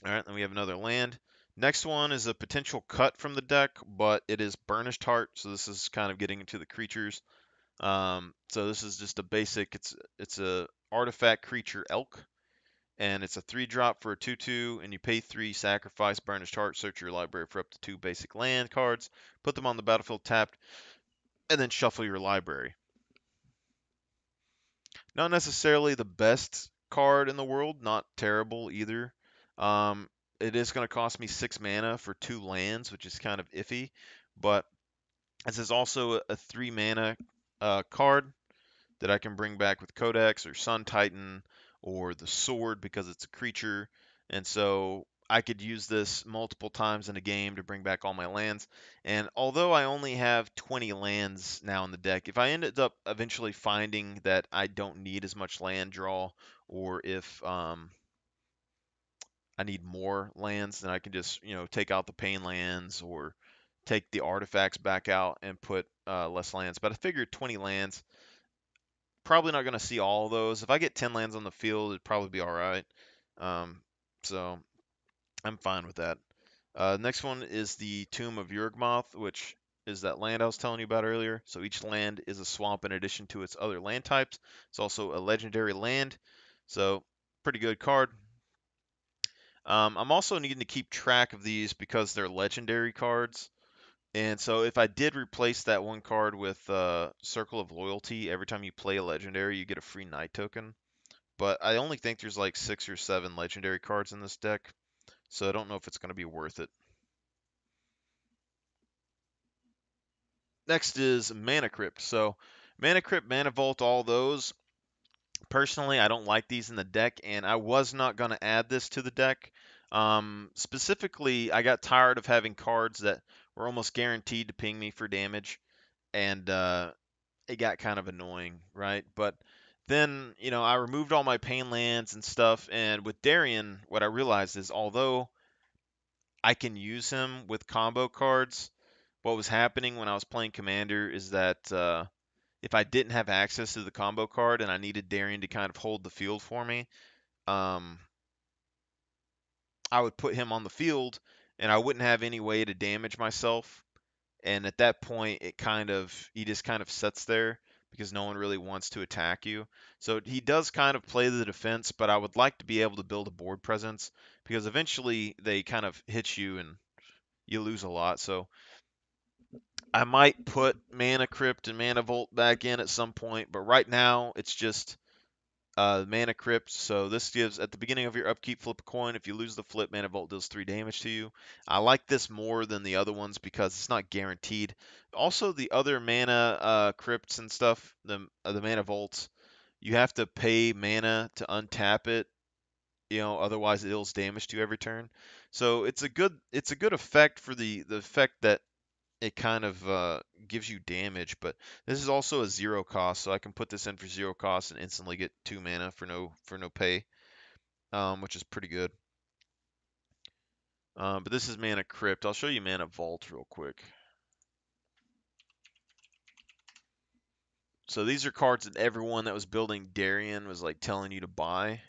All right, then we have another land. Next one is a potential cut from the deck, but it is Burnished Heart, so this is kind of getting into the creatures. So this is just a basic. It's a artifact creature elk, and it's a 3-drop for a 2/2, and you pay 3, sacrifice Burnished Heart, search your library for up to 2 basic land cards, put them on the battlefield tapped, and then shuffle your library. Not necessarily the best card in the world, not terrible either. Um, it is going to cost me 6 mana for 2 lands, which is kind of iffy, but this is also a 3 mana card that I can bring back with Codex or Sun Titan or the Sword because it's a creature. And so I could use this multiple times in a game to bring back all my lands. And although I only have 20 lands now in the deck, if I ended up eventually finding that I don't need as much land draw, or if I need more lands, then I can just, take out the pain lands or take the artifacts back out and put less lands. But I figured 20 lands, probably not going to see all of those. If I get 10 lands on the field, it'd probably be all right. So I'm fine with that. Next one is the Tomb of Yurgmoth, which is that land I was telling you about earlier. So each land is a swamp in addition to its other land types. It's also a legendary land, so pretty good card. I'm also needing to keep track of these because they're legendary cards. And so if I did replace that one card with Circle of Loyalty, every time you play a legendary, you get a free Knight token. But I only think there's like 6 or 7 legendary cards in this deck, so I don't know if it's going to be worth it. Next is Mana Crypt. So Mana Crypt, Mana Vault, all those. Personally, I don't like these in the deck, and I was not going to add this to the deck. Specifically, I got tired of having cards that were almost guaranteed to ping me for damage, and it got kind of annoying, right? But then, I removed all my pain lands and stuff, and with Darien, what I realized is although I can use him with combo cards, what was happening when I was playing Commander is that if I didn't have access to the combo card and I needed Darien to kind of hold the field for me, um, I would put him on the field and I wouldn't have any way to damage myself. And at that point, he just kind of sits there because no one really wants to attack you. So he does kind of play the defense, but I would like to be able to build a board presence because eventually they kind of hit you and you lose a lot. So I might put Mana Crypt and Mana Vault back in at some point, but right now it's just Mana Crypt. So this gives, at the beginning of your upkeep, flip a coin. If you lose the flip, Mana Vault deals 3 damage to you. I like this more than the other ones because it's not guaranteed. Also, the other Mana Crypts and stuff, the Mana Vaults, you have to pay mana to untap it. Otherwise it deals damage to you every turn. So it's a good effect for the effect that it kind of gives you damage, but this is also a 0 cost, so I can put this in for 0 cost and instantly get 2 mana for no pay, which is pretty good. But this is Mana Crypt. I'll show you Mana Vault real quick. So these are cards that everyone that was building Darien was like telling you to buy,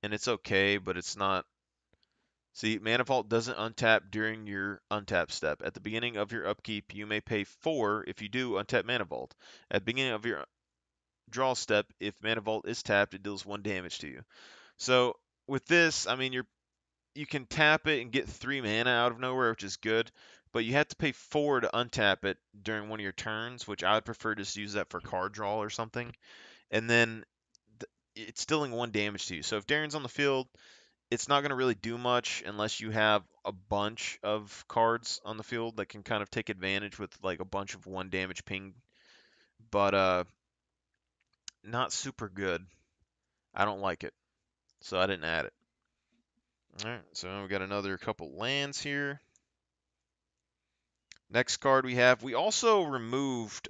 and it's okay, but it's not. See, Mana Vault doesn't untap during your untap step. At the beginning of your upkeep, you may pay 4 if you do untap Mana Vault. At the beginning of your draw step, if Mana Vault is tapped, it deals 1 damage to you. So with this, I mean, you can tap it and get 3 mana out of nowhere, which is good, but you have to pay 4 to untap it during one of your turns, which I would prefer just use that for card draw or something. And then it's dealing 1 damage to you. So if Darien's on the field, it's not going to really do much unless you have a bunch of cards on the field that can kind of take advantage with like a bunch of 1 damage ping, but not super good. I don't like it, so I didn't add it. All right, so we got another couple lands here. Next card we also removed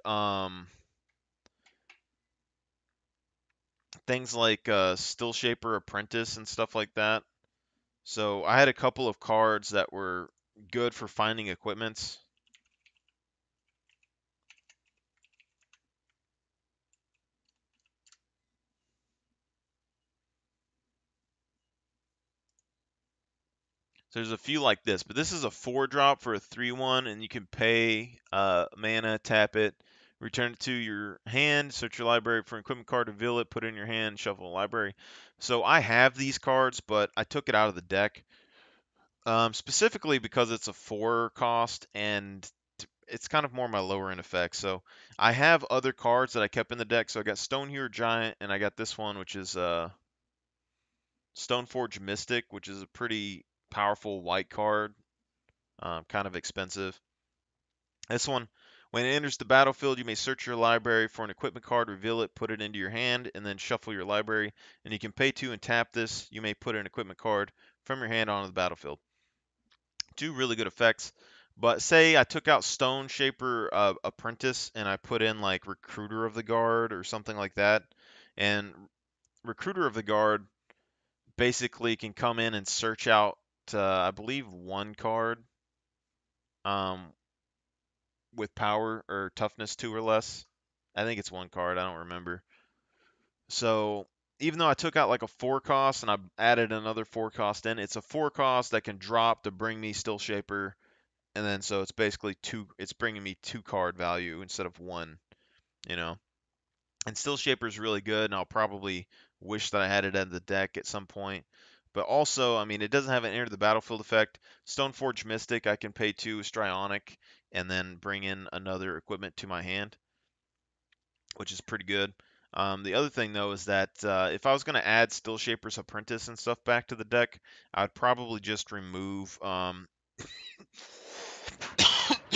things like Still Shaper Apprentice and stuff like that. So I had a couple of cards that were good for finding equipments. So there's a few like this, but this is a 4-drop for a 3/1, and you can pay mana, tap it, return it to your hand, search your library for an equipment card, reveal it, put it in your hand, shuffle the library. So I have these cards, but I took it out of the deck, specifically because it's a 4 cost, and it's kind of more my lower end effect. So I have other cards that I kept in the deck. So I got Stonehewer Giant, and I got this one, which is Stoneforge Mystic, which is a pretty powerful white card. Kind of expensive. This one, when it enters the battlefield, you may search your library for an equipment card, reveal it, put it into your hand, and then shuffle your library. And you can pay 2 and tap this. You may put an equipment card from your hand onto the battlefield. Two really good effects. But say I took out Stone Shaper Apprentice and I put in like Recruiter of the Guard or something like that, and Recruiter of the Guard basically can come in and search out, I believe, one card um, with power or toughness 2 or less. I think it's one card. I don't remember. So even though I took out like a 4 cost and I added another 4 cost in, it's a 4 cost that can drop to bring me Still Shaper, and then so it's basically two. It's bringing me 2 card value instead of 1. You know. And Still Shaper is really good, and I'll probably wish that I had it in the deck at some point. But also, I mean, it doesn't have an enter the battlefield effect. Stoneforge Mystic, I can pay 2 Strionic and then bring in another equipment to my hand, which is pretty good. The other thing, though, is that if I was going to add Still Shaper's Apprentice and stuff back to the deck, I'd probably just remove,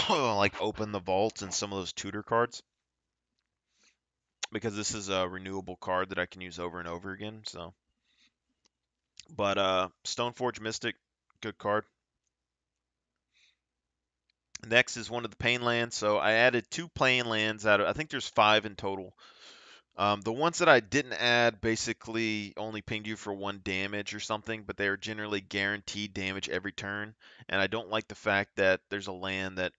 like, Open the Vault and some of those tutor cards, because this is a renewable card that I can use over and over again. So, but Stoneforge Mystic, good card. Next is one of the pain lands. So I added 2 pain lands out of, I think there's 5 in total. The ones that I didn't add basically only pinged you for 1 damage or something, but they are generally guaranteed damage every turn. And I don't like the fact that there's a land that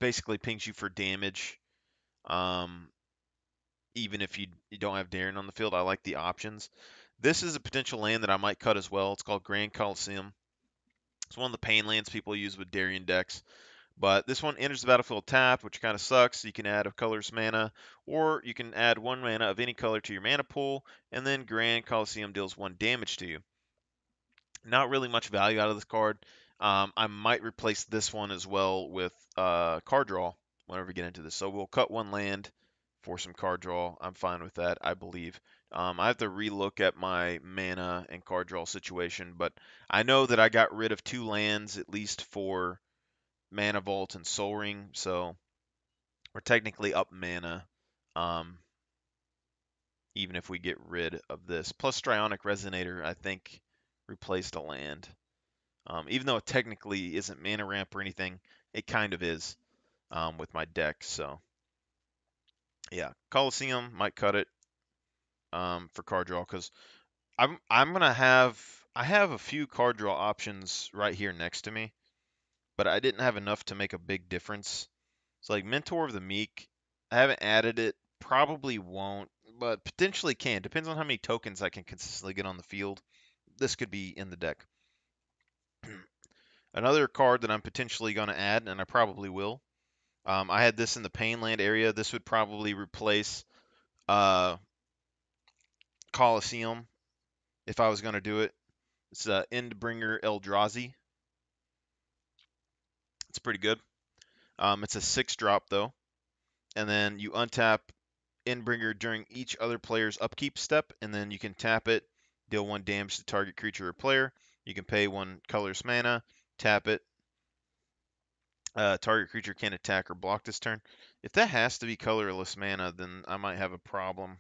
basically pings you for damage, um, even if you don't have Darren on the field. I like the options. This is a potential land that I might cut as well. It's called Grand Coliseum. It's one of the pain lands people use with Darien decks. But this one enters the battlefield tapped, which kind of sucks. You can add a colorless mana, or you can add 1 mana of any color to your mana pool, and then Grand Coliseum deals 1 damage to you. Not really much value out of this card. I might replace this one as well with card draw whenever we get into this. So we'll cut 1 land for some card draw. I'm fine with that, I believe. I have to relook at my mana and card draw situation, but I know that I got rid of 2 lands at least for Mana Vault and Soul Ring, so we're technically up mana, um, even if we get rid of this. Plus Strionic Resonator, I think, replaced a land. Even though it technically isn't mana ramp or anything, it kind of is with my deck. So yeah, Coliseum might cut it for card draw, because I'm gonna I have a few card draw options right here next to me, but I didn't have enough to make a big difference. So like Mentor of the Meek, I haven't added it, probably won't, but potentially can. Depends on how many tokens I can consistently get on the field. This could be in the deck. Another card that I'm potentially going to add, and I probably will. I had this in the Painland area. This would probably replace uh, Coliseum if I was going to do it. It's Endbringer Eldrazi. It's pretty good. It's a 6-drop though, and then you untap Endbringer during each other player's upkeep step, and then you can tap it, deal 1 damage to target creature or player. You can pay 1 colorless mana, tap it. Target creature can't attack or block this turn. If that has to be colorless mana, then I might have a problem.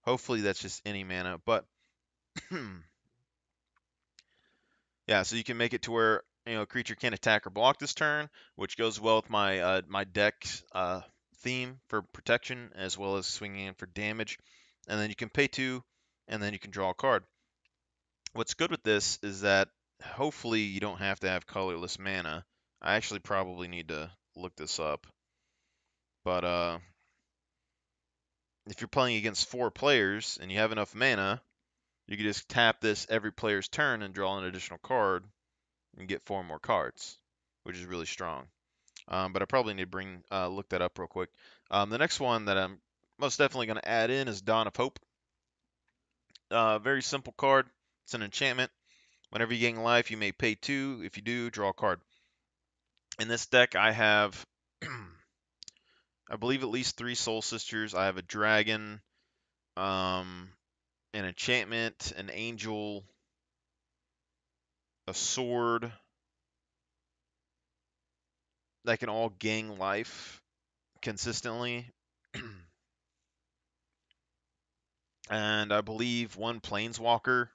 Hopefully that's just any mana, but yeah, so you can make it to where a creature can't attack or block this turn, which goes well with my my deck's theme for protection as well as swinging in for damage. And then you can pay 2, and then you can draw a card. What's good with this is that hopefully you don't have to have colorless mana. I actually probably need to look this up. But if you're playing against 4 players and you have enough mana, you can just tap this every player's turn and draw an additional card and get 4 more cards, which is really strong. But I probably need to look that up real quick. The next one that I'm most definitely going to add in is Dawn of Hope. Very simple card. It's an enchantment. Whenever you gain life, you may pay 2. If you do, draw a card. In this deck, I have, I believe, at least 3 Soul Sisters. I have a dragon, an enchantment, an angel, a sword that can all gain life consistently. And I believe 1 planeswalker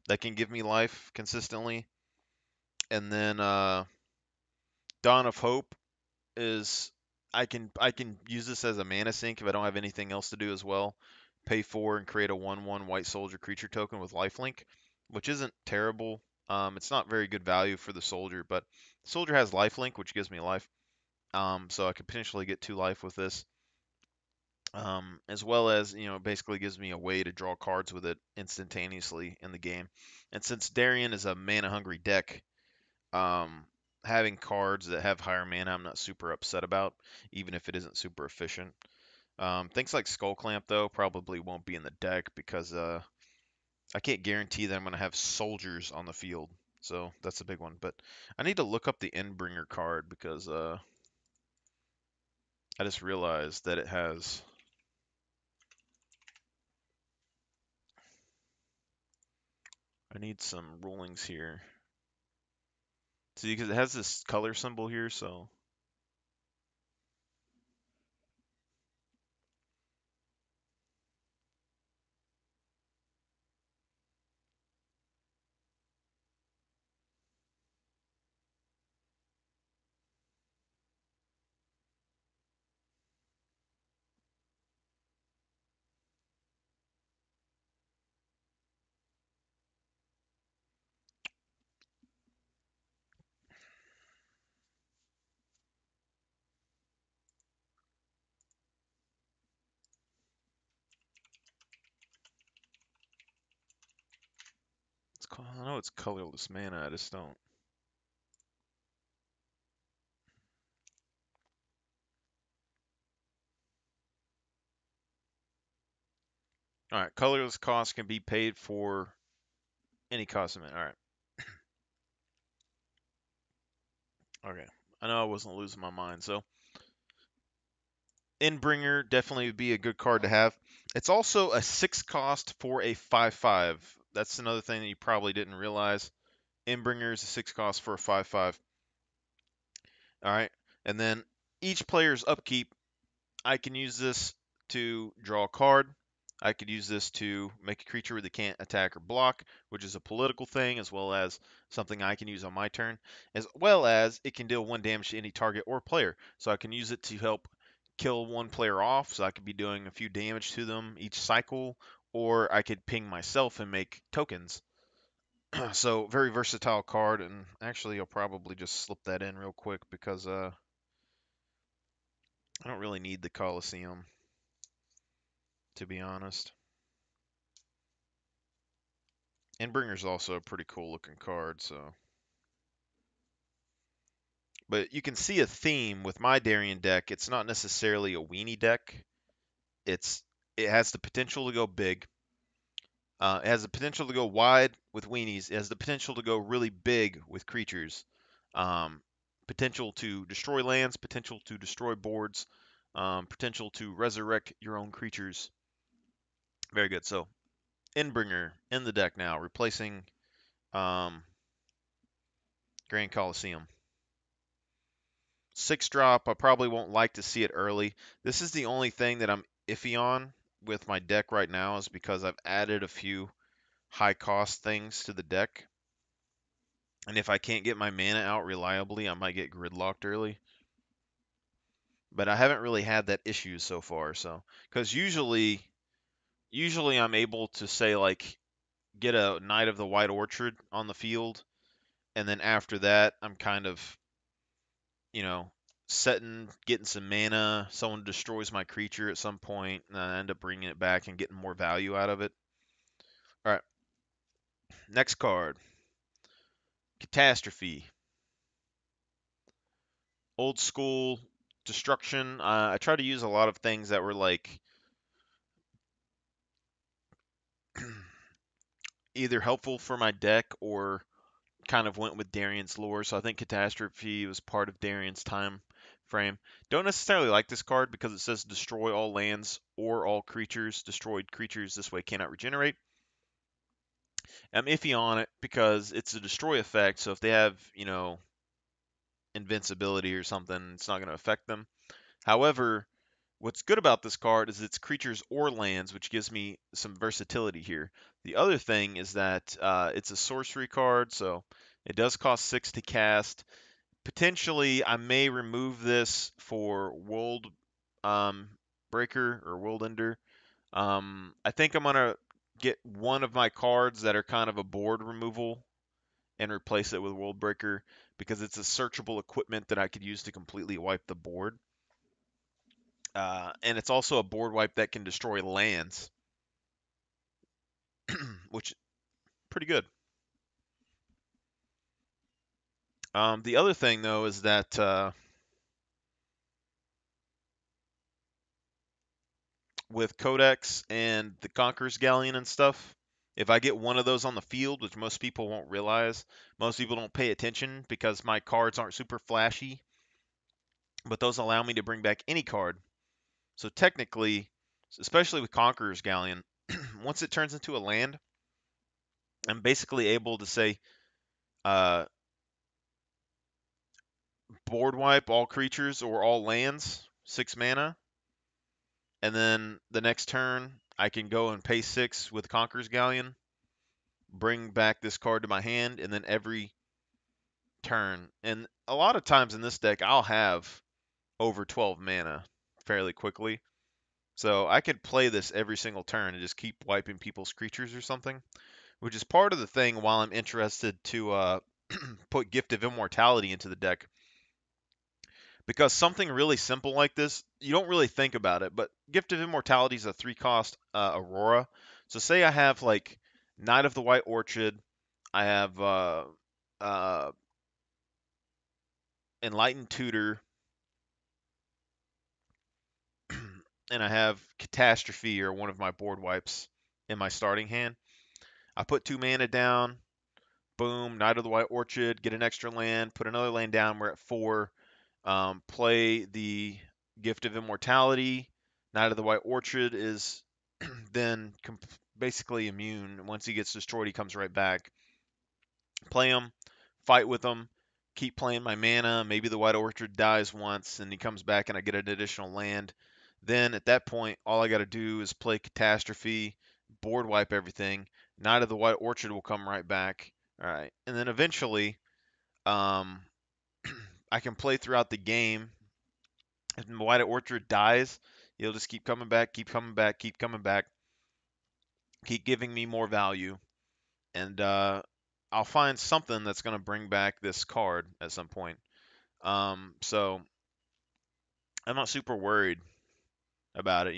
that can give me life consistently. And then Dawn of Hope is I can use this as a mana sink if I don't have anything else to do as well. Pay 4 and create a 1/1 white soldier creature token with lifelink, which isn't terrible. It's not very good value for the soldier, but the soldier has lifelink, which gives me life. So I could potentially get 2 life with this. As well as, basically gives me a way to draw cards with it instantaneously in the game. And since Darien is a mana hungry deck, um, having cards that have higher mana, I'm not super upset about, even if it isn't super efficient. Things like Skull Clamp, though, probably won't be in the deck because I can't guarantee that I'm going to have soldiers on the field. So that's a big one. But I need to look up the Endbringer card because I just realized that it has. I need some rulings here. See, because it has this color symbol here, so. I know it's colorless mana, I just don't. Alright, colorless cost can be paid for any cost of mana. Alright, okay. I know I wasn't losing my mind, so. Endbringer definitely would be a good card to have. It's also a 6 cost for a 5/5. That's another thing that you probably didn't realize. Endbringer is a 6 cost for a 5/5. Alright, and then each player's upkeep, I can use this to draw a card. I could use this to make a creature that can't attack or block, which is a political thing, as well as something I can use on my turn, as well as it can deal 1 damage to any target or player. So I can use it to help kill one player off, so I could be doing a few damage to them each cycle, or I could ping myself and make tokens. So very versatile card, and actually I'll probably just slip that in real quick because I don't really need the Coliseum, to be honest. Endbringer's also a pretty cool looking card, so. But you can see a theme with my Darien deck. It's not necessarily a weenie deck. It has the potential to go big. It has the potential to go wide with weenies. It has the potential to go really big with creatures. Um, Potential to destroy lands, potential to destroy boards, potential to resurrect your own creatures. Very good. So, Endbringer in the deck now, replacing um, Grand Coliseum. 6 drop, I probably won't like to see it early. This is the only thing that I'm iffy on with my deck right now is because I've added a few high cost things to the deck. And if I can't get my mana out reliably, I might get gridlocked early. But I haven't really had that issue so far, so because usually I'm able to say like get a Knight of the White Orchard on the field, and then after that I'm kind of, you know, getting some mana. Someone destroys my creature at some point, and I end up bringing it back and getting more value out of it. All right, next card, Catastrophe. Old school destruction. I try to use a lot of things that were like either helpful for my deck or kind of went with Darien's lore. So I think Catastrophe was part of Darien's time frame. Don't necessarily like this card because it says destroy all lands or all creatures. Destroyed creatures this way cannot regenerate. I'm iffy on it because it's a destroy effect. So if they have, invincibility or something, it's not going to affect them. However, What's good about this card is it's creatures or lands, which gives me some versatility here. The other thing is that it's a sorcery card, so it does cost 6 to cast. Potentially, I may remove this for World um, Breaker or World Ender. I think I'm gonna get one of my cards that are kind of a board removal and replace it with World Breaker because it's a searchable equipment that I could use to completely wipe the board. And it's also a board wipe that can destroy lands, which is pretty good. The other thing though is that with Codex and the Conqueror's Galleon and stuff, if I get one of those on the field, which most people won't realize, most people don't pay attention because my cards aren't super flashy, but those allow me to bring back any card. So technically, especially with Conqueror's Galleon, once it turns into a land, I'm basically able to say, uh, board wipe all creatures or all lands, 6 mana, and then the next turn I can go and pay 6 with Conqueror's Galleon, bring back this card to my hand, and then every turn, and a lot of times in this deck I'll have over 12 mana fairly quickly. So I could play this every single turn and just keep wiping people's creatures or something, which is part of the thing while I'm interested to put Gift of Immortality into the deck. Because something really simple like this, you don't really think about it, but Gift of Immortality is a 3-cost Aurora. So say I have like Knight of the White Orchid, I have uh, Enlightened Tutor, and I have Catastrophe or one of my board wipes in my starting hand. I put 2 mana down, boom, Knight of the White Orchid, get an extra land, put another land down, we're at 4. Play the Gift of Immortality. Knight of the White Orchid is then basically immune. Once he gets destroyed, he comes right back. Play him, fight with him, keep playing my mana. Maybe the White Orchid dies once, and he comes back, and I get an additional land. Then at that point, all I got to do is play Catastrophe, board wipe everything. Knight of the White Orchid will come right back. All right, and then eventually, um, I can play throughout the game. If the White Orchid dies, he'll just keep coming back, keep coming back, keep coming back, keep giving me more value, and I'll find something that's going to bring back this card at some point. So I'm not super worried about it.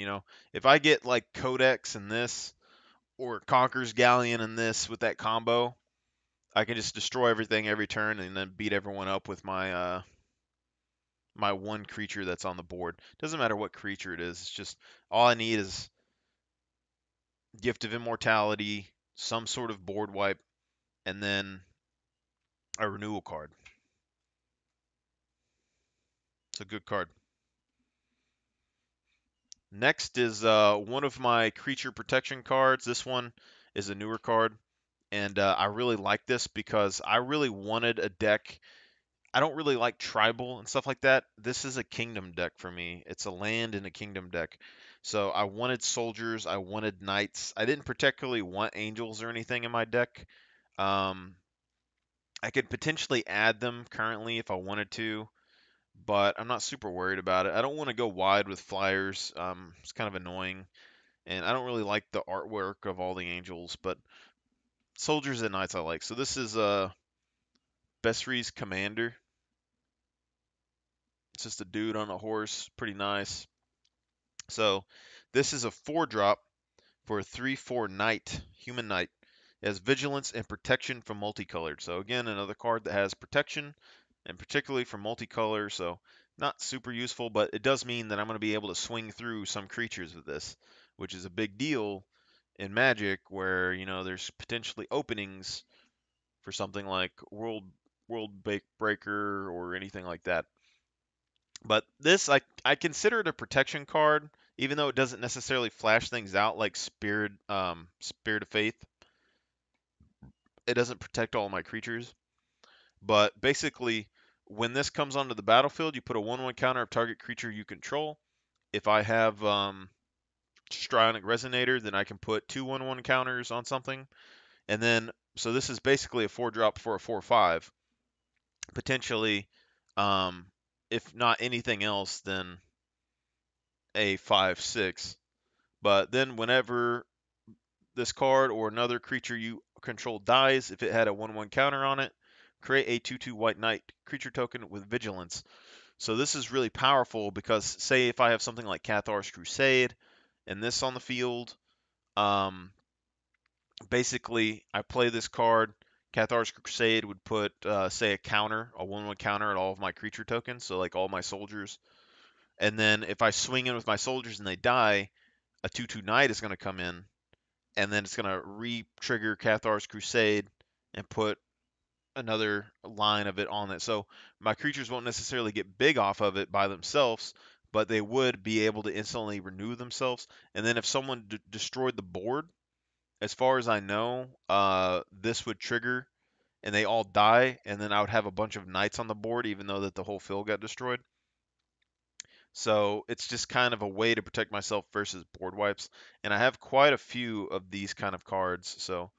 If I get like Codex in this or Conqueror's Galleon in this with that combo, I can just destroy everything every turn and then beat everyone up with my one creature that's on the board. Doesn't matter what creature it is. It's just all I need is Gift of Immortality, some sort of board wipe, and then a renewal card. It's a good card. Next is one of my creature protection cards. This one is a newer card, and I really like this because I really wanted a deck. I don't really like tribal and stuff like that. This is a kingdom deck for me. It's a land and a kingdom deck. So I wanted soldiers, I wanted knights. I didn't particularly want angels or anything in my deck. Um, I could potentially add them currently if I wanted to, but I'm not super worried about it. I don't want to go wide with flyers. It's kind of annoying, and I don't really like the artwork of all the angels, but soldiers and knights I like. So this is Besri's Commander. It's just a dude on a horse, pretty nice. So this is a 4-drop for a 3/4 knight, human knight. It has vigilance and protection from multicolored. So again, another card that has protection, and particularly from multicolor. So not super useful, but it does mean that I'm going to be able to swing through some creatures with this, which is a big deal in Magic, where there's potentially openings for something like World Breaker or anything like that. But this, I consider it a protection card, even though it doesn't necessarily flash things out like Spirit of Faith. It doesn't protect all my creatures. But basically, when this comes onto the battlefield, you put a 1/1 counter of target creature you control. if I have Strionic Resonator, then I can put 2/1/1 counters on something. And then, so this is basically a 4-drop for a 4/5. Potentially, um, if not anything else, then a 5/6. But then whenever this card or another creature you control dies, if it had a 1/1 counter on it, create a 2/2 White Knight creature token with Vigilance. So this is really powerful because, say, if I have something like Cathar's Crusade and this on the field, um, basically I play this card. Cathar's Crusade would put, say, a counter, a 1/1 counter at all of my creature tokens, so like all my soldiers. And then if I swing in with my soldiers and they die, a 2/2 Knight is going to come in, and then it's going to re-trigger Cathar's Crusade and put another line of it on it. So my creatures won't necessarily get big off of it by themselves, but they would be able to instantly renew themselves. And then if someone destroyed the board, as far as I know, this would trigger and they all die, and then I would have a bunch of knights on the board, even though that the whole field got destroyed. So it's just kind of a way to protect myself versus board wipes. And I have quite a few of these kind of cards, so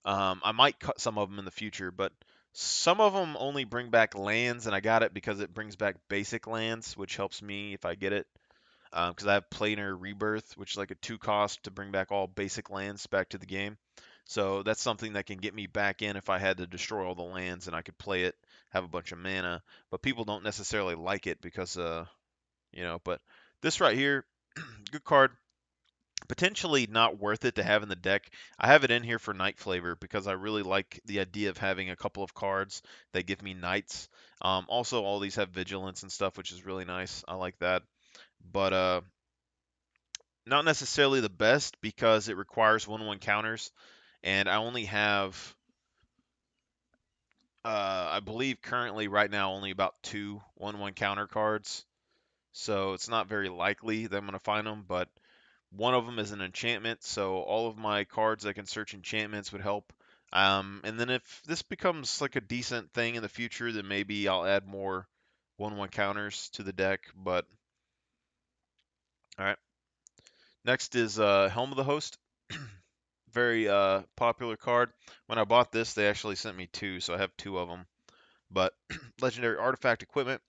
I might cut some of them in the future, but some of them only bring back lands, and I got it because it brings back basic lands, which helps me if I get it. Because I have Planar Rebirth, which is like a 2 cost to bring back all basic lands back to the game. So that's something that can get me back in if I had to destroy all the lands and I could play it, have a bunch of mana. But people don't necessarily like it because, but this right here, good card. Potentially not worth it to have in the deck. I have it in here for Night Flavor because I really like the idea of having a couple of cards that give me knights. Also, all these have vigilance and stuff, which is really nice. I like that. But not necessarily the best because it requires 1/1 counters, and I only have, I believe currently right now only about 2 1/1 counter cards. So it's not very likely that I'm going to find them, but one of them is an enchantment, so all of my cards that can search enchantments would help. And then if this becomes like a decent thing in the future, then maybe I'll add more 1/1 counters to the deck. But all right, next is Helm of the Host. Very popular card. When I bought this, they actually sent me 2, so I have 2 of them. But legendary artifact equipment.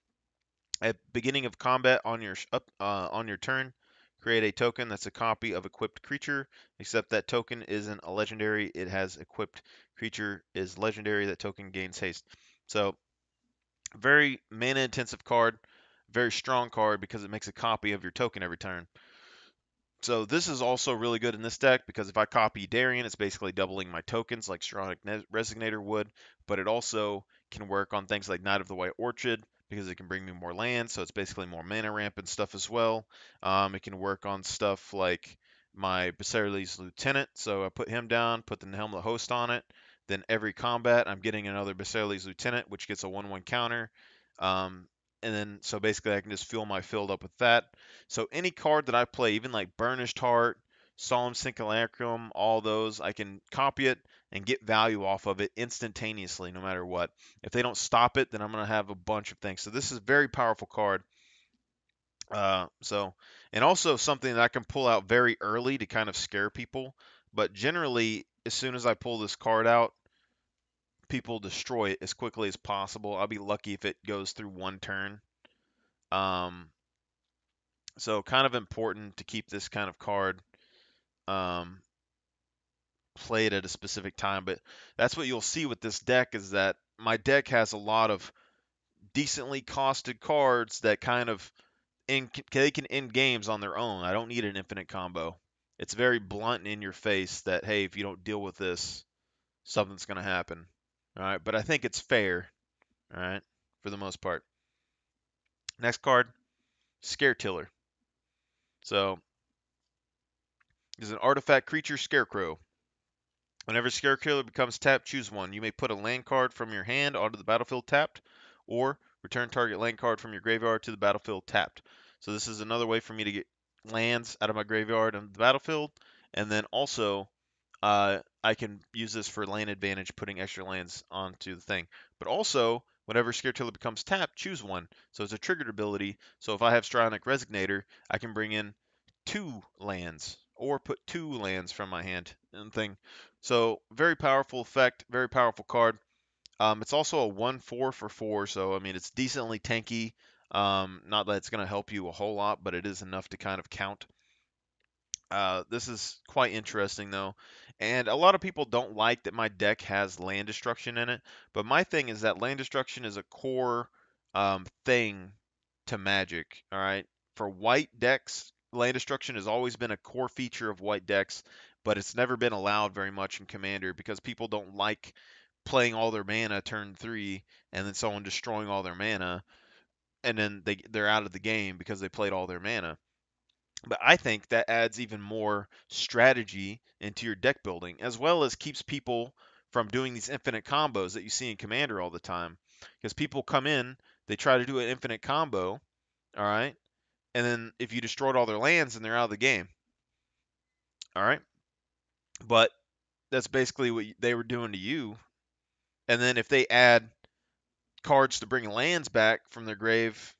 At beginning of combat on your turn, create a token that's a copy of equipped creature, except that token isn't a legendary. It has equipped creature is legendary. That token gains haste. So very mana intensive card, very strong card because it makes a copy of your token every turn. So this is also really good in this deck because if I copy Darien, it's basically doubling my tokens like Stronic Resonator would, but it also can work on things like Knight of the White Orchid because it can bring me more land, so it's basically more mana ramp and stuff as well. It can work on stuff like my Basili's Lieutenant, so I put him down, put the Helm of the Host on it, then every combat I'm getting another Basili's Lieutenant, which gets a 1/1 counter. Um, and then so basically I can just fill my field up with that. So any card that I play, even like Burnished Heart, Solemn Simulacrum, all those, I can copy it and get value off of it instantaneously, no matter what. If they don't stop it, then I'm going to have a bunch of things. So this is a very powerful card. And also something that I can pull out very early to kind of scare people. But generally, as soon as I pull this card out, people destroy it as quickly as possible. I'll be lucky if it goes through one turn. Um, so kind of important to keep this kind of card um, played at a specific time. But that's what you'll see with this deck is that my deck has a lot of decently costed cards that kind of they can end games on their own. I don't need an infinite combo. It's very blunt in your face that hey, if you don't deal with this, something's gonna happen. All right, but I think it's fair. All right, for the most part. Next card, Scare Tiller. So, is an artifact creature Scarecrow. Whenever Scarecrow becomes tapped, choose one. You may put a land card from your hand onto the battlefield tapped, or return target land card from your graveyard to the battlefield tapped. So this is another way for me to get lands out of my graveyard and the battlefield, and then also I can use this for land advantage, putting extra lands onto the thing. But also, Whenever Scare Tiller becomes tapped, choose one. So it's a triggered ability. So if I have Strionic Resignator, I can bring in 2 lands or put 2 lands from my hand and thing. So very powerful effect, very powerful card. It's also a 1/4 for 4, so I mean it's decently tanky. Not that it's going to help you a whole lot, but it is enough to kind of count. This is quite interesting though, and a lot of people don't like that my deck has land destruction in it. But my thing is that land destruction is a core thing to Magic. All right, for white decks, land destruction has always been a core feature of white decks, but it's never been allowed very much in Commander because people don't like playing all their mana turn 3 and then someone destroying all their mana and then they're out of the game because they played all their mana. But I think that adds even more strategy into your deck building, as well as keeps people from doing these infinite combos that you see in Commander all the time. Because people come in, they try to do an infinite combo, all right, and then if you destroyed all their lands, and they're out of the game, all right. But that's basically what they were doing to you. And then if they add cards to bring lands back from their grave,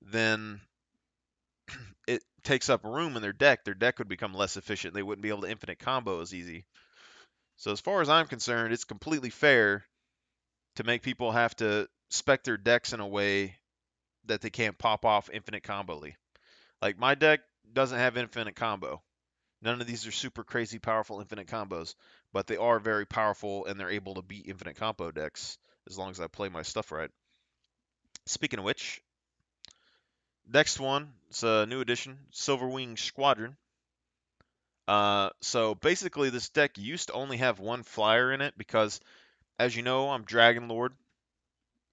then it takes up room in their deck. Their deck would become less efficient. They wouldn't be able to infinite combo as easy. So as far as I'm concerned, it's completely fair to make people have to spec their decks in a way that they can't pop off infinite combo-ly. Like my deck doesn't have infinite combo. None of these are super crazy powerful infinite combos, but they are very powerful and they're able to beat infinite combo decks as long as I play my stuff right. Speaking of which, next one, it's a new addition, Silverwing Squadron. So basically this deck used to only have one flyer in it because, as you know, I'm Dragon Lord.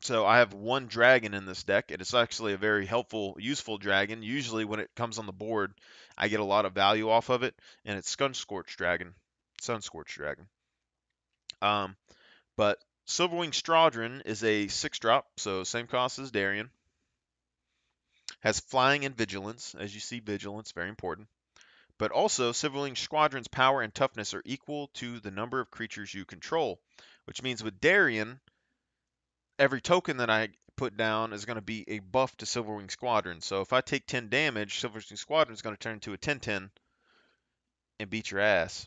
So I have one dragon in this deck, and it's actually a very helpful, useful dragon. Usually when it comes on the board, I get a lot of value off of it, and it's Sunscorched Dragon. Sunscorched Dragon. Um, but Silverwing Squadron is a 6-drop, so same cost as Darien. Has flying and vigilance. As you see, vigilance, very important. But also, Silverwing Squadron's power and toughness are equal to the number of creatures you control, which means with Darien, every token that I put down is going to be a buff to Silverwing Squadron. So if I take 10 damage, Silverwing Squadron is going to turn into a 10/10 and beat your ass.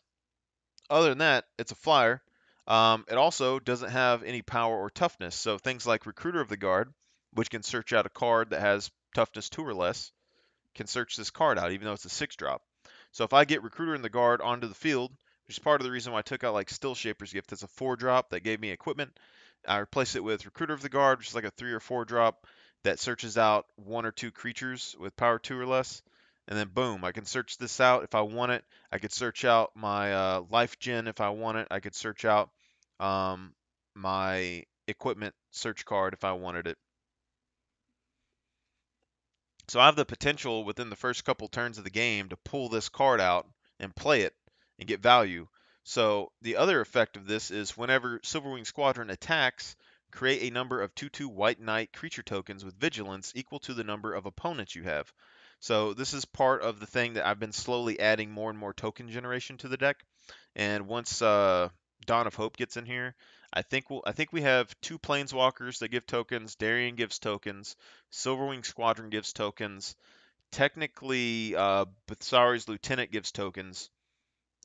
Other than that, it's a flyer. It also doesn't have any power or toughness. So things like Recruiter of the Guard, which can search out a card that has toughness 2 or less, can search this card out, even though it's a 6-drop. So if I get Recruiter in the Guard onto the field, which is part of the reason why I took out like Still Shaper's Gift, that's a 4-drop that gave me equipment. I replace it with Recruiter of the Guard, which is like a 3 or 4-drop that searches out 1 or 2 creatures with power 2 or less. And then boom, I can search this out if I want it. I could search out my life gen if I want it. I could search out um, my equipment search card if I wanted it. So I have the potential within the first couple turns of the game to pull this card out and play it and get value. So the other effect of this is whenever Silverwing Squadron attacks, create a number of 2/2 White Knight creature tokens with vigilance equal to the number of opponents you have. So this is part of the thing that I've been slowly adding more and more token generation to the deck. And once Dawn of Hope gets in here, I think we have 2 planeswalkers that give tokens. Darien gives tokens. Silverwing Squadron gives tokens. Technically, Bathari's Lieutenant gives tokens.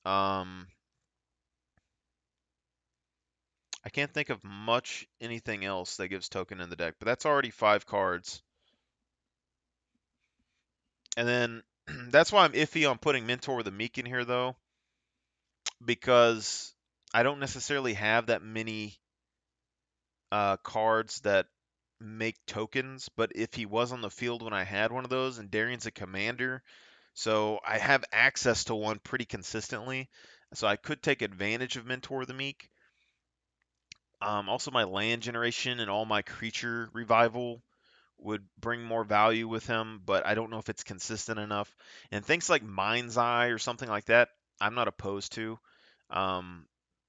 Um, I can't think of much anything else that gives token in the deck, but that's already 5 cards. And then that's why I'm iffy on putting Mentor with a Meek in here, though, because I don't necessarily have that many cards that make tokens, but if he was on the field when I had one of those, and Darian's a commander, so I have access to one pretty consistently, so I could take advantage of Mentor the Meek. Also, my land generation and all my creature revival would bring more value with him, but I don't know if it's consistent enough. And things like Mind's Eye or something like that, I'm not opposed to. Um,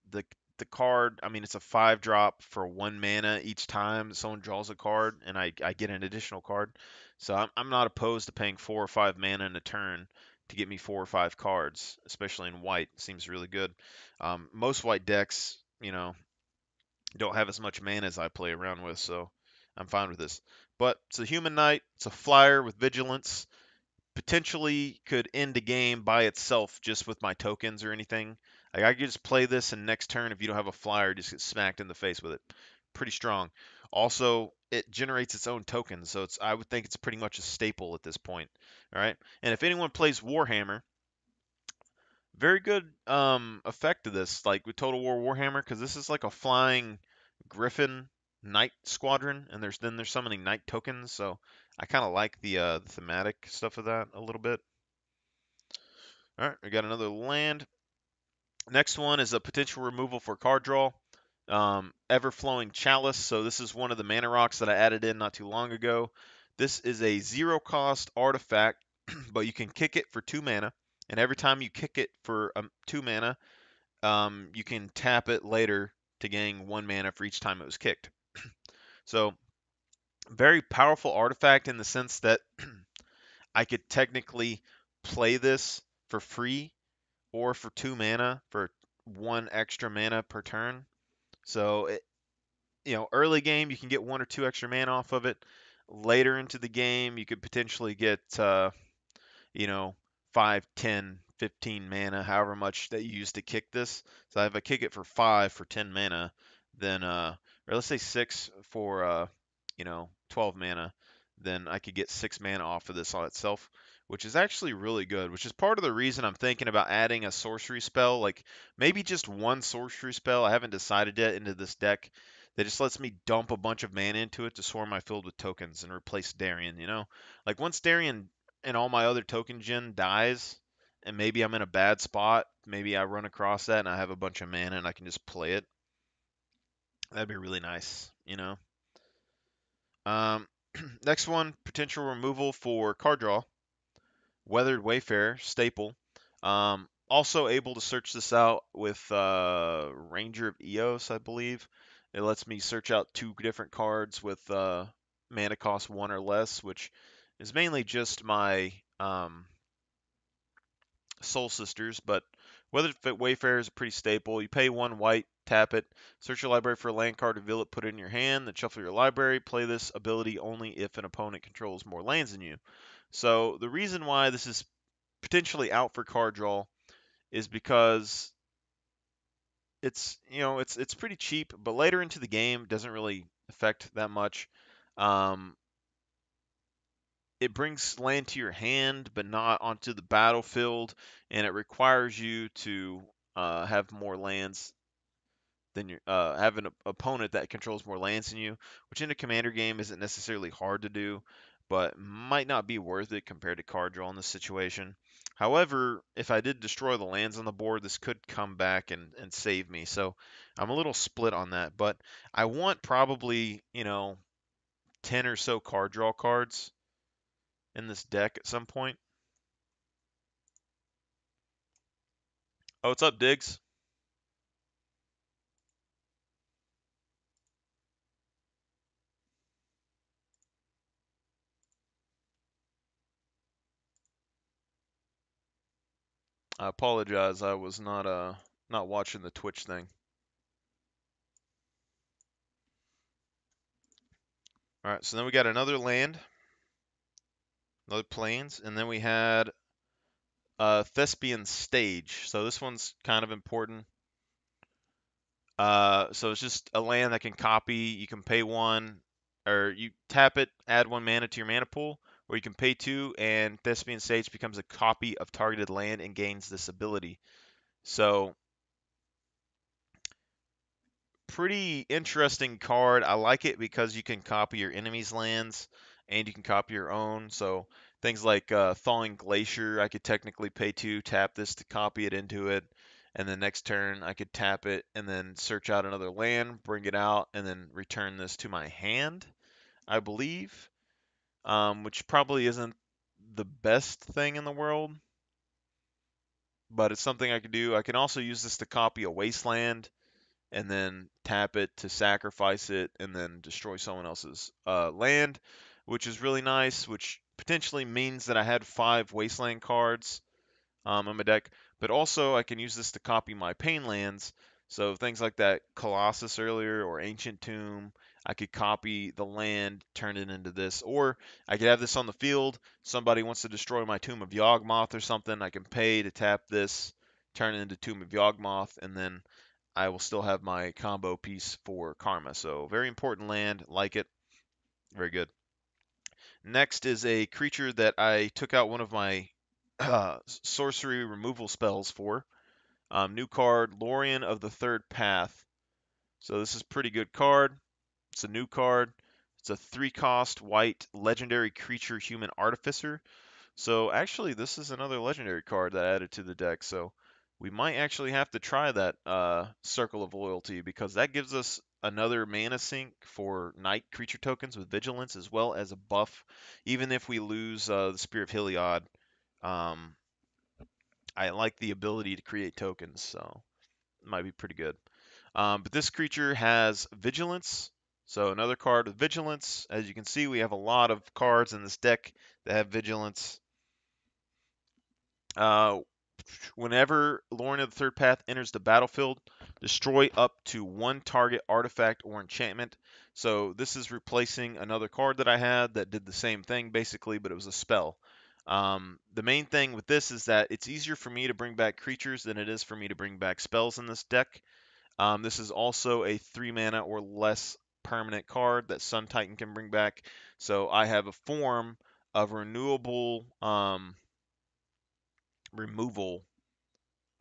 the the card, I mean, it's a 5-drop for 1 mana each time someone draws a card, and I get an additional card. So I'm not opposed to paying 4 or 5 mana in a turn to get me 4 or 5 cards, especially in white. Seems really good. Most white decks, you know, Don't have as much mana as I play around with, so I'm fine with this. But it's a human knight. It's a flyer with vigilance. Potentially could end the game by itself just with my tokens or anything. Like I could just play this and next turn if you don't have a flyer, just get smacked in the face with it. Pretty strong. Also, it generates its own tokens, so I would think it's pretty much a staple at this point. All right. And if anyone plays Warhammer, very good effect to this, like with Total War Warhammer, because this is like a flying Griffin Knight squadron, and there's summoning Knight tokens, so I kind of like the thematic stuff of that a little bit. All right, we got another land. Next one is a potential removal for card draw. Ever-flowing Chalice. So this is one of the mana rocks that I added in not too long ago. This is a zero-cost artifact, but you can kick it for 2 mana, and every time you kick it for 2 mana, you can tap it later to gain 1 mana for each time it was kicked. So very powerful artifact in the sense that I could technically play this for free or for 2 mana for 1 extra mana per turn. So, early game you can get 1 or 2 extra mana off of it. Later into the game, you could potentially get, you know, 5, 10, 15 mana, however much that you use to kick this. So if I kick it for 5 for 10 mana, then, or let's say 6 for, 12 mana, then I could get 6 mana off of this on itself, which is actually really good, which is part of the reason I'm thinking about adding a sorcery spell, like maybe just 1 sorcery spell, I haven't decided yet, into this deck that just lets me dump a bunch of mana into it to swarm my field with tokens and replace Darien. Like once Darien and all my other token gen dies, and maybe I'm in a bad spot, maybe I run across that and I have a bunch of mana and I can just play it. That'd be really nice. Um, Next one, potential removal for card draw. Weathered Wayfarer, staple. Also able to search this out with Ranger of Eos, I believe. It lets me search out 2 different cards with mana cost 1 or less, which is mainly just my Soul Sisters, but Weathered Wayfarer is a pretty staple. You pay 1 white, tap it, search your library for a land card, reveal it, put it in your hand, then shuffle your library. Play this ability only if an opponent controls more lands than you. So the reason why this is potentially out for card draw is because it's pretty cheap, but later into the game doesn't really affect that much. Um, it brings land to your hand, but not onto the battlefield, and it requires you to have more lands than you have an opponent that controls more lands than you, which in a commander game isn't necessarily hard to do, but might not be worth it compared to card draw in this situation. However, if I did destroy the lands on the board, this could come back and save me. So I'm a little split on that, but I want probably 10 or so card draw cards in this deck at some point. Oh, what's up, Diggs? I apologize. I was not watching the Twitch thing. All right, so then we got another land, another plains, and then we had Thespian Stage. So this one's kind of important. So it's just a land that can copy. You can pay 1, or you tap it, add 1 mana to your mana pool, or you can pay 2, and Thespian Stage becomes a copy of targeted land and gains this ability. So pretty interesting card. I like it because you can copy your enemy's lands and you can copy your own. So things like Thawing Glacier, I could technically pay 2, tap this to copy it into it, and then next turn I could tap it and then search out another land, bring it out, and then return this to my hand, I believe, which probably isn't the best thing in the world, but it's something I could do. I can also use this to copy a wasteland and then tap it to sacrifice it and then destroy someone else's land, which is really nice, which potentially means that I had 5 wasteland cards on my deck, but also I can use this to copy my pain lands. So things like that Colossus earlier or Ancient Tomb, I could copy the land, turn it into this, or I could have this on the field. Somebody wants to destroy my Tomb of Yawgmoth or something, I can pay to tap this, turn it into Tomb of Yawgmoth, and then I will still have my combo piece for Karma. So very important land, like it, very good. Next is a creature that I took out one of my sorcery removal spells for. New card, Lorien of the Third Path. So this is a pretty good card. It's a new card. It's a 3-cost white legendary creature human artificer. So actually, this is another legendary card that I added to the deck. So we might actually have to try that Circle of Loyalty because that gives us another mana sink for night creature tokens with vigilance as well as a buff. Even if we lose the Spear of Heliod, um, I like the ability to create tokens, so it might be pretty good. But this creature has vigilance. So another card with vigilance. As you can see, we have a lot of cards in this deck that have vigilance. Uh, Whenever Lorien of the Third Path enters the battlefield, destroy up to one target artifact or enchantment. So this is replacing another card that I had that did the same thing basically, but it was a spell. The main thing with this is that it's easier for me to bring back creatures than it is for me to bring back spells in this deck. This is also a 3 mana or less permanent card that Sun Titan can bring back. So I have a form of renewable removal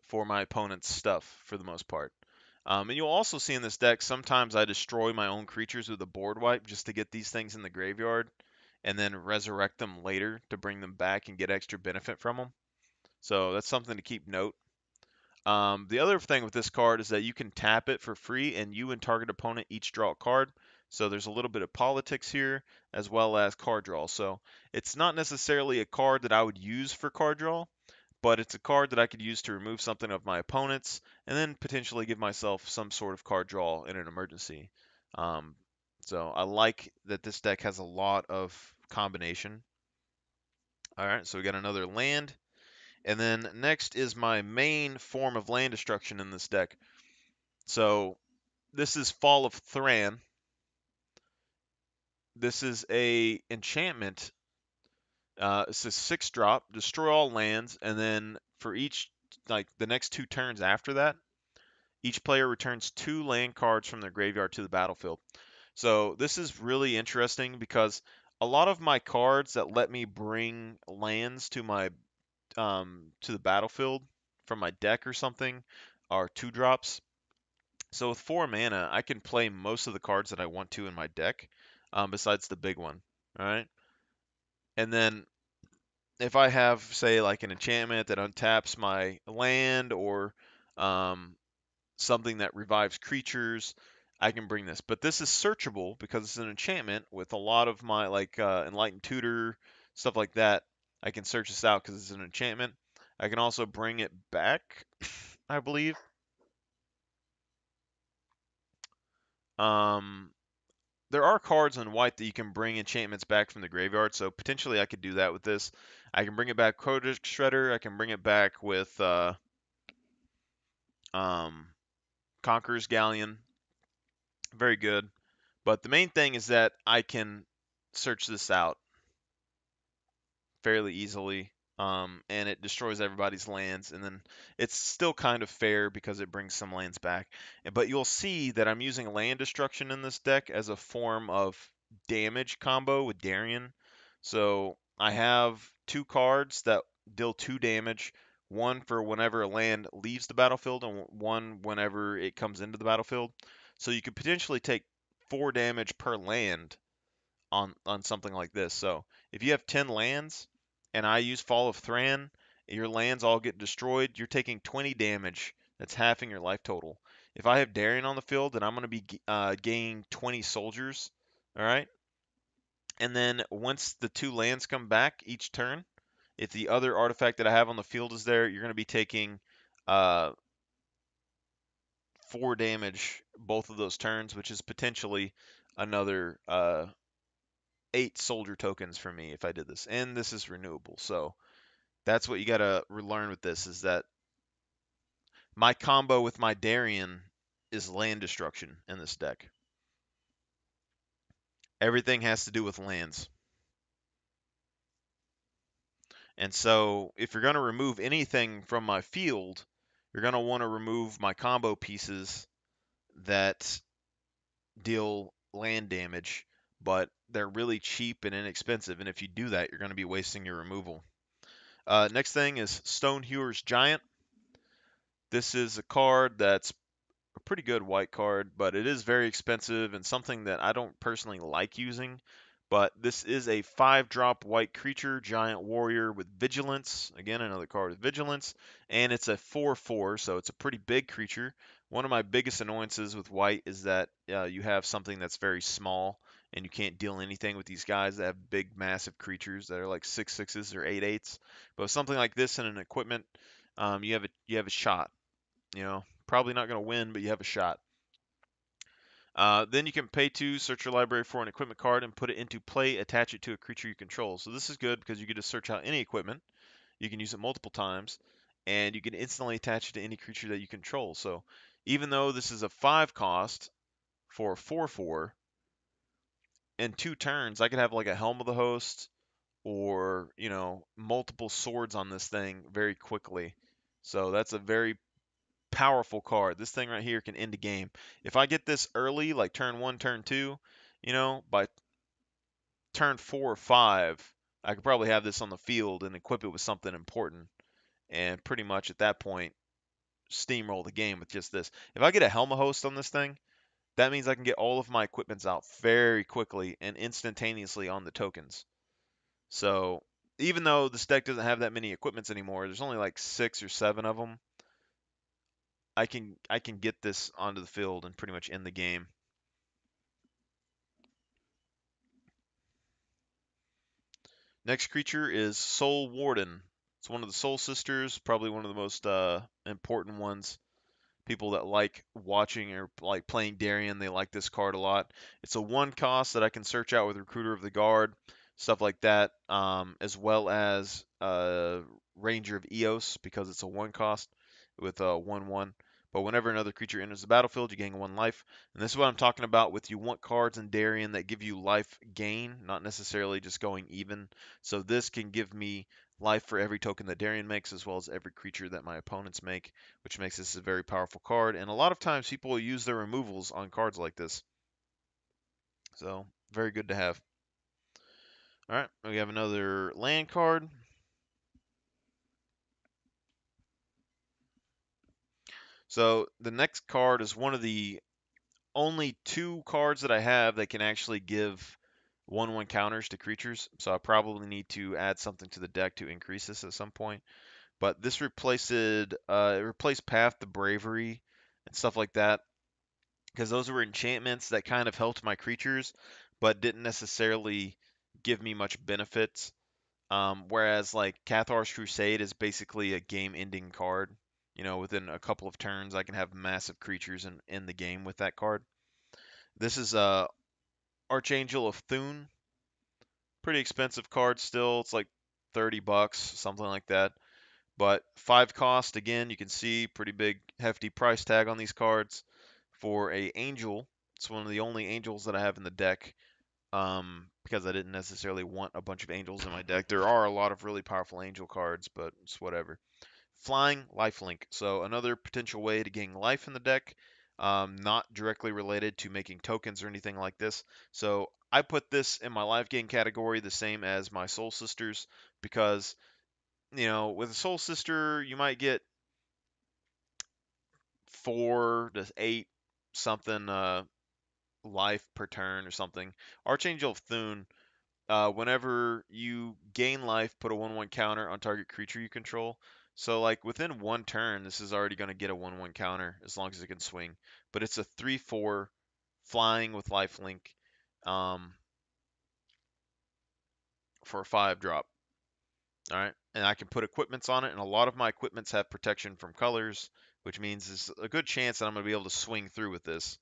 for my opponent's stuff for the most part. And you'll also see in this deck, sometimes I destroy my own creatures with a board wipe just to get these things in the graveyard and then resurrect them later to bring them back and get extra benefit from them. So that's something to keep note. The other thing with this card is that you can tap it for free and you and target opponent each draw a card. So there's a little bit of politics here as well as card draw. So it's not necessarily a card that I would use for card draw, but it's a card that I could use to remove something of my opponent's and then potentially give myself some sort of card draw in an emergency. Um, so I like that this deck has a lot of combination. All right, so we got another land. And then next is my main form of land destruction in this deck. So this is Fall of Thran. This is a enchantment. It's a 6-drop, destroy all lands, and then for each, like the next 2 turns after that, each player returns 2 land cards from their graveyard to the battlefield. So this is really interesting because a lot of my cards that let me bring lands to my to the battlefield from my deck or something are 2-drops. So with 4 mana, I can play most of the cards that I want to in my deck, besides the big one. All right, and then if I have, say, like an enchantment that untaps my land or um, something that revives creatures, I can bring this. But this is searchable because it's an enchantment with a lot of my like Enlightened Tutor, stuff like that. I can search this out because it's an enchantment. I can also bring it back, I believe. Um, there are cards in white that you can bring enchantments back from the graveyard, so potentially I could do that with this. I can bring it back Kodesh Shredder. I can bring it back with um, Conqueror's Galleon. Very good. But the main thing is that I can search this out fairly easily, and it destroys everybody's lands, and then it's still kind of fair because it brings some lands back. But you'll see that I'm using land destruction in this deck as a form of damage combo with Darien. So I have 2 cards that deal 2 damage, one for whenever a land leaves the battlefield, and one whenever it comes into the battlefield. So you could potentially take 4 damage per land on something like this. So if you have 10 lands and I use Fall of Thran, your lands all get destroyed. You're taking 20 damage. That's halving your life total. If I have Darien on the field, then I'm going to be gaining 20 soldiers. All right. And then once the 2 lands come back each turn, if the other artifact that I have on the field is there, you're going to be taking uh, 4 damage both of those turns, which is potentially another 8 soldier tokens for me if I did this. And this is renewable. So that's what you got to learn with this is that my combo with my Darien is land destruction in this deck. Everything has to do with lands. And so if you're going to remove anything from my field, you're going to want to remove my combo pieces that deal land damage, but they're really cheap and inexpensive. And if you do that, you're going to be wasting your removal. Next thing is Stonehewer's Giant. This is a card that's a pretty good white card, but it is very expensive and something that I don't personally like using. But this is a 5-drop white creature, giant warrior with vigilance. Again, another card with vigilance. And it's a 4/4, so it's a pretty big creature. One of my biggest annoyances with white is that you have something that's very small and you can't deal anything with these guys that have big, massive creatures that are like 6/6s or 8/8s. But with something like this in an equipment, you have a shot. Probably not going to win, but you have a shot. Then you can pay 2, search your library for an equipment card, and put it into play, attach it to a creature you control. So this is good because you get to search out any equipment. You can use it multiple times, and you can instantly attach it to any creature that you control. So even though this is a 5 cost for a 4/4, in 2 turns, I could have like a Helm of the Host or, multiple swords on this thing very quickly. So that's a very powerful card. This thing right here can end a game. If I get this early, like turn 1, turn 2, by turn 4 or 5, I could probably have this on the field and equip it with something important. And pretty much at that point, steamroll the game with just this. If I get a Helma Host on this thing, that means I can get all of my equipments out very quickly and instantaneously on the tokens. So even though this deck doesn't have that many equipments anymore, there's only like 6 or 7 of them. I can get this onto the field and pretty much end the game. Next creature is Soul Warden. It's one of the Soul Sisters, probably one of the most important ones. People that like watching or like playing Darien, they like this card a lot. It's a 1 cost that I can search out with Recruiter of the Guard, stuff like that, as well as Ranger of Eos because it's a 1 cost with a 1/1. But whenever another creature enters the battlefield, you gain 1 life. And this is what I'm talking about with you want cards in Darien that give you life gain, not necessarily just going even. So this can give me life for every token that Darien makes, as well as every creature that my opponents make, which makes this a very powerful card. And a lot of times people will use their removals on cards like this. So, very good to have. All right, we have another land card. So, the next card is one of the only 2 cards that I have that can actually give 1/1 counters to creatures. So, I probably need to add something to the deck to increase this at some point. But this replaced Path to Bravery and stuff like that, because those were enchantments that kind of helped my creatures, but didn't necessarily give me much benefits. Whereas like Cathar's Crusade is basically a game-ending card. Within a couple of turns, I can have massive creatures in the game with that card. This is Archangel of Thune. Pretty expensive card still. It's like $30, something like that. But 5 cost, again, you can see pretty big, hefty price tag on these cards. For a angel, it's one of the only angels that I have in the deck, because I didn't necessarily want a bunch of angels in my deck. There are a lot of really powerful angel cards, but it's whatever. Flying Lifelink. So another potential way to gain life in the deck, not directly related to making tokens or anything like this. So I put this in my life gain category, the same as my Soul Sisters, because with a Soul Sister, you might get 4 to 8 something life per turn or something. Archangel of Thune, whenever you gain life, put a 1/1 counter on target creature you control. So, like, within 1 turn, this is already going to get a 1/1 counter as long as it can swing. But it's a 3/4 flying with lifelink, um, for a 5-drop. All right, and I can put equipments on it, and a lot of my equipments have protection from colors, which means there's a good chance that I'm going to be able to swing through with this,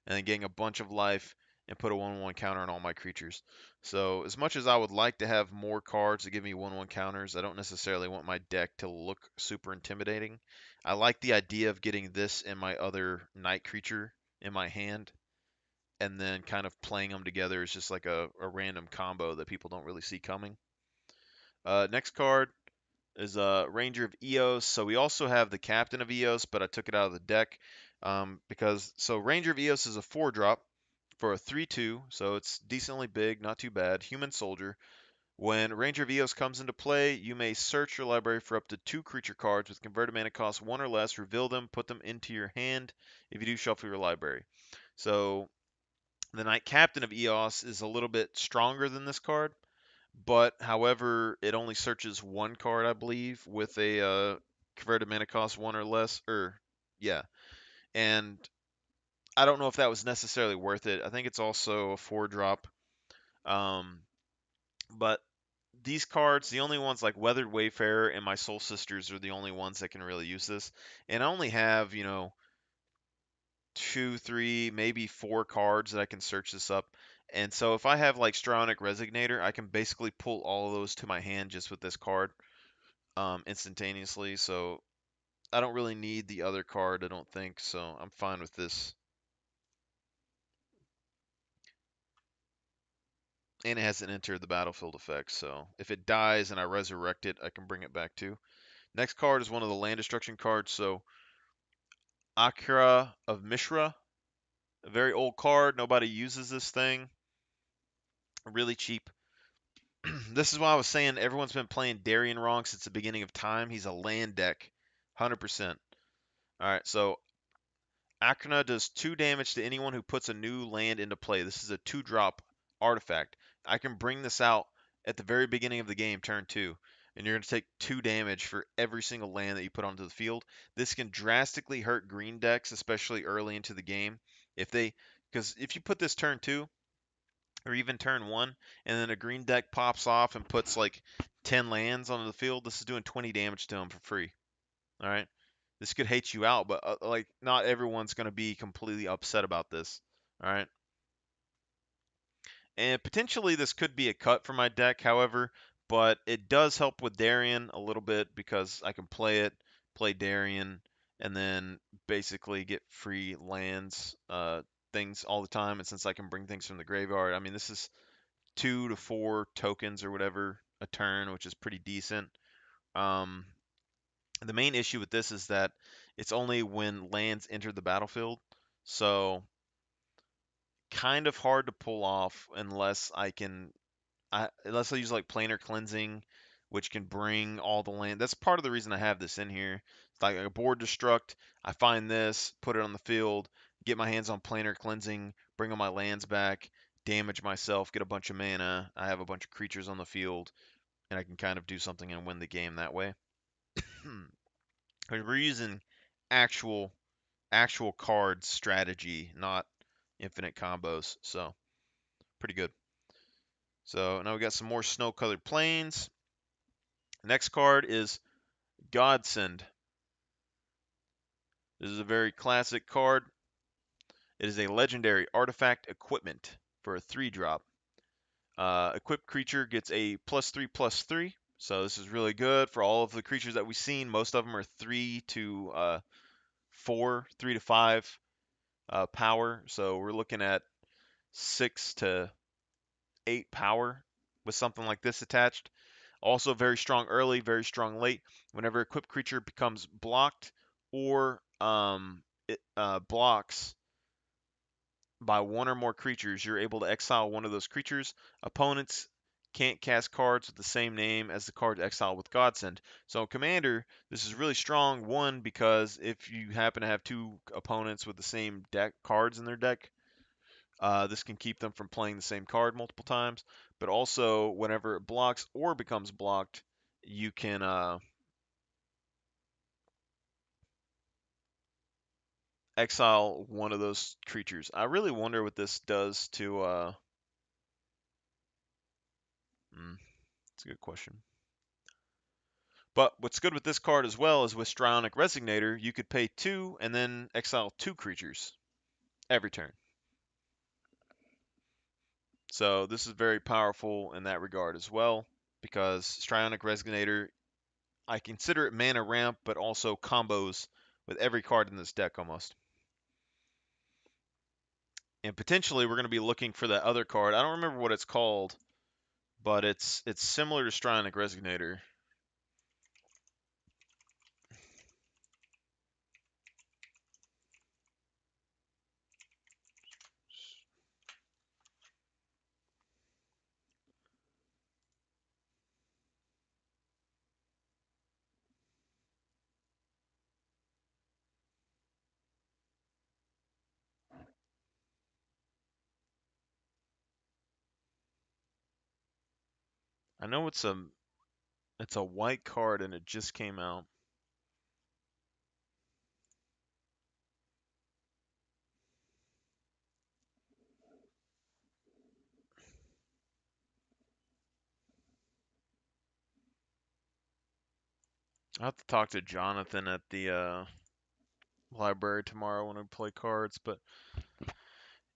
and then getting a bunch of life and put a 1/1 counter on all my creatures. So as much as I would like to have more cards to give me 1/1 counters, I don't necessarily want my deck to look super intimidating. I like the idea of getting this and my other night creature in my hand, and then kind of playing them together is just like a random combo that people don't really see coming. Next card is Ranger of Eos. So we also have the Captain of Eos, but I took it out of the deck because so Ranger of Eos is a 4-drop for a 3/2, so it's decently big, not too bad. Human Soldier. When Ranger of Eos comes into play, you may search your library for up to 2 creature cards with converted mana cost 1 or less, reveal them, put them into your hand. If you do, shuffle your library. So the Knight Captain of Eos is a little bit stronger than this card, but however, it only searches 1 card, I believe, with a converted mana cost 1 or less. Or yeah, and I don't know if that was necessarily worth it. I think it's also a 4-drop. Um, but these cards, the only ones like Weathered Wayfarer and my Soul Sisters are the only ones that can really use this. And I only have, 2, 3, maybe 4 cards that I can search this up. And so if I have like Stryonic Resignator, I can basically pull all of those to my hand just with this card instantaneously. So I don't really need the other card, I don't think. So I'm fine with this. And it hasn't entered the battlefield effect. So if it dies and I resurrect it, I can bring it back too. Next card is one of the land destruction cards. So Akira of Mishra, a very old card. Nobody uses this thing. Really cheap. This is why I was saying everyone's been playing Darien wrong since the beginning of time. He's a land deck, 100%. All right, so Akira does 2 damage to anyone who puts a new land into play. This is a 2-drop artifact. I can bring this out at the very beginning of the game, turn 2, and you're going to take 2 damage for every single land that you put onto the field. This can drastically hurt green decks, especially early into the game. Because if you put this turn 2, or even turn 1, and then a green deck pops off and puts like 10 lands onto the field, this is doing 20 damage to them for free. All right. This could hate you out, but like not everyone's going to be completely upset about this. All right. And potentially this could be a cut for my deck, however, but it does help with Darien a little bit because I can play it, play Darien, and then basically get free lands, things all the time. And since I can bring things from the graveyard, I mean, this is 2 to 4 tokens or whatever a turn, which is pretty decent. Um, the main issue with this is that it's only when lands enter the battlefield, so kind of hard to pull off unless I use like planar cleansing, which can bring all the land. That's part of the reason I have this in here. It's like a board destruct. I find this, put it on the field, get my hands on planar cleansing, bring all my lands back, damage myself, get a bunch of mana. I have a bunch of creatures on the field, and I can kind of do something and win the game that way. We're using actual actual card strategy, not infinite combos. So pretty good. So now we got some more snow-colored plains. Next card is Godsend. This is a very classic card. It is a legendary artifact equipment for a 3-drop. Equipped creature gets a +3/+3. So this is really good for all of the creatures that we've seen. Most of them are 3 to 4, 3 to 5 power. So we're looking at 6 to 8 power with something like this attached. Also very strong early, very strong late. Whenever equipped creature becomes blocked or it blocks by 1 or more creatures, you're able to exile one of those creatures. Opponents can't cast cards with the same name as the card exiled with Godsend. So Commander, this is really strong. One, because if you happen to have 2 opponents with the same deck cards in their deck, this can keep them from playing the same card multiple times. But also, whenever it blocks or becomes blocked, you can exile one of those creatures. I really wonder what this does to. That's a good question. But what's good with this card as well is with Stryonic Resignator, you could pay 2 and then exile 2 creatures every turn. So this is very powerful in that regard as well, because Stryonic Resignator, I consider it mana ramp, but also combos with every card in this deck almost. And potentially we're going to be looking for that other card. I don't remember what it's called, but it's similar to Strionic Resonator. I know it's a white card and it just came out. I'll have to talk to Jonathan at the library tomorrow when we play cards, but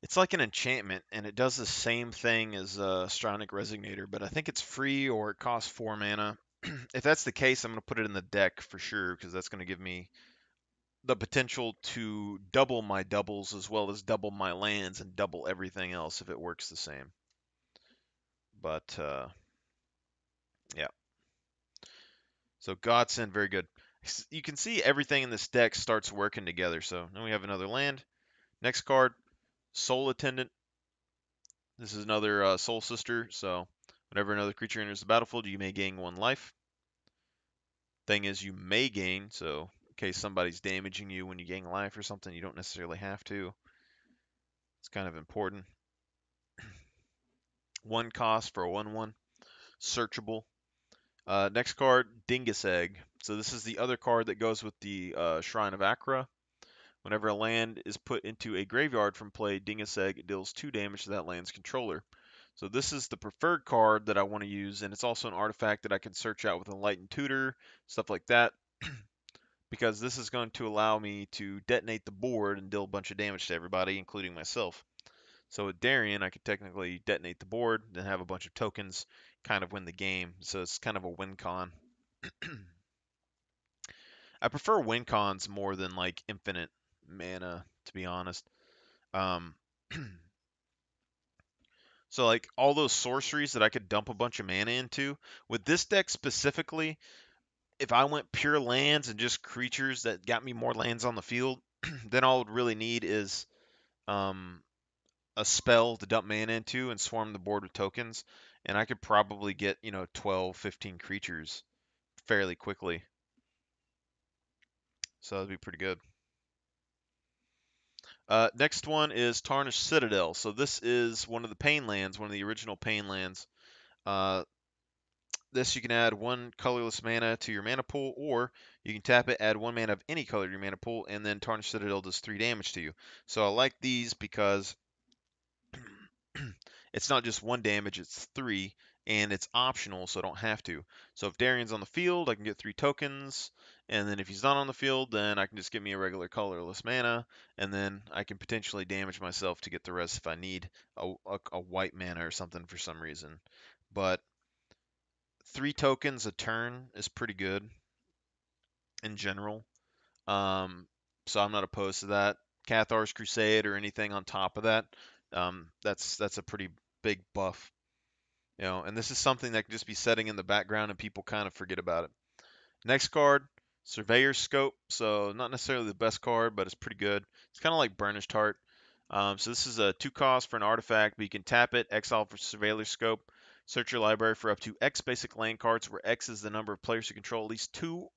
it's like an enchantment, and it does the same thing as Strionic Resonator, but I think it's free or it costs 4 mana. If that's the case, I'm going to put it in the deck for sure, because that's going to give me the potential to double my doubles as well as double my lands and double everything else if it works the same. But, yeah. So Godsend, very good. You can see everything in this deck starts working together. So now we have another land. Next card, Soul Attendant. This is another Soul Sister, so whenever another creature enters the battlefield, you may gain 1 life. Thing is, you may gain, so in case somebody's damaging you when you gain life or something, you don't necessarily have to. It's kind of important. 1 cost for a 1/1, searchable. Next card, Dingus Egg. So this is the other card that goes with the Shrine of Akra. Whenever a land is put into a graveyard from play, Dingus Egg deals 2 damage to that land's controller. So this is the preferred card that I want to use, and it's also an artifact that I can search out with Enlightened Tutor, stuff like that, because this is going to allow me to detonate the board and deal a bunch of damage to everybody, including myself. So with Darien, I could technically detonate the board, then have a bunch of tokens, kind of win the game. So it's kind of a win con. I prefer win cons more than like infinite mana, to be honest. Um, so like all those sorceries that I could dump a bunch of mana into, with this deck specifically, if I went pure lands and just creatures that got me more lands on the field, then all I would really need is um, a spell to dump mana into and swarm the board with tokens, and I could probably get 12, 15 creatures fairly quickly. So that'd be pretty good. Next one is Tarnished Citadel. So this is one of the Pain lands, one of the original Pain lands. Uh, this you can add 1 colorless mana to your mana pool, or you can tap it, add 1 mana of any color to your mana pool, and then Tarnished Citadel does 3 damage to you. So I like these because it's not just 1 damage, it's 3, and it's optional, so I don't have to. So if Darian's on the field, I can get 3 tokens, and then if he's not on the field, then I can just give me a regular colorless mana, and then I can potentially damage myself to get the rest if I need a white mana or something for some reason. But 3 tokens a turn is pretty good in general. Um, so I'm not opposed to that. Cathar's Crusade or anything on top of that, that's a pretty big buff. And this is something that can just be setting in the background and people kind of forget about it. Next card, Surveyor's Scope. So not necessarily the best card, but it's pretty good. It's kind of like Burnished Heart. So this is a 2 cost for an artifact, but you can tap it, exile for Surveyor's Scope, search your library for up to X basic land cards, where X is the number of players who control at least 2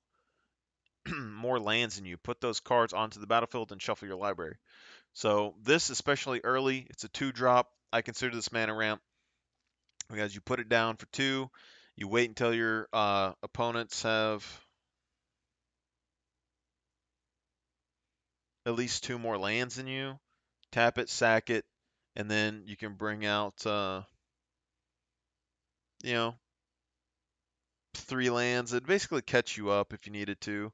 more lands than you. Put those cards onto the battlefield and shuffle your library. So this, especially early, it's a 2-drop. I consider this mana ramp because you put it down for 2, you wait until your opponents have at least 2 more lands than you, tap it, sack it, and then you can bring out, you know, 3 lands. It'd basically catch you up if you needed to.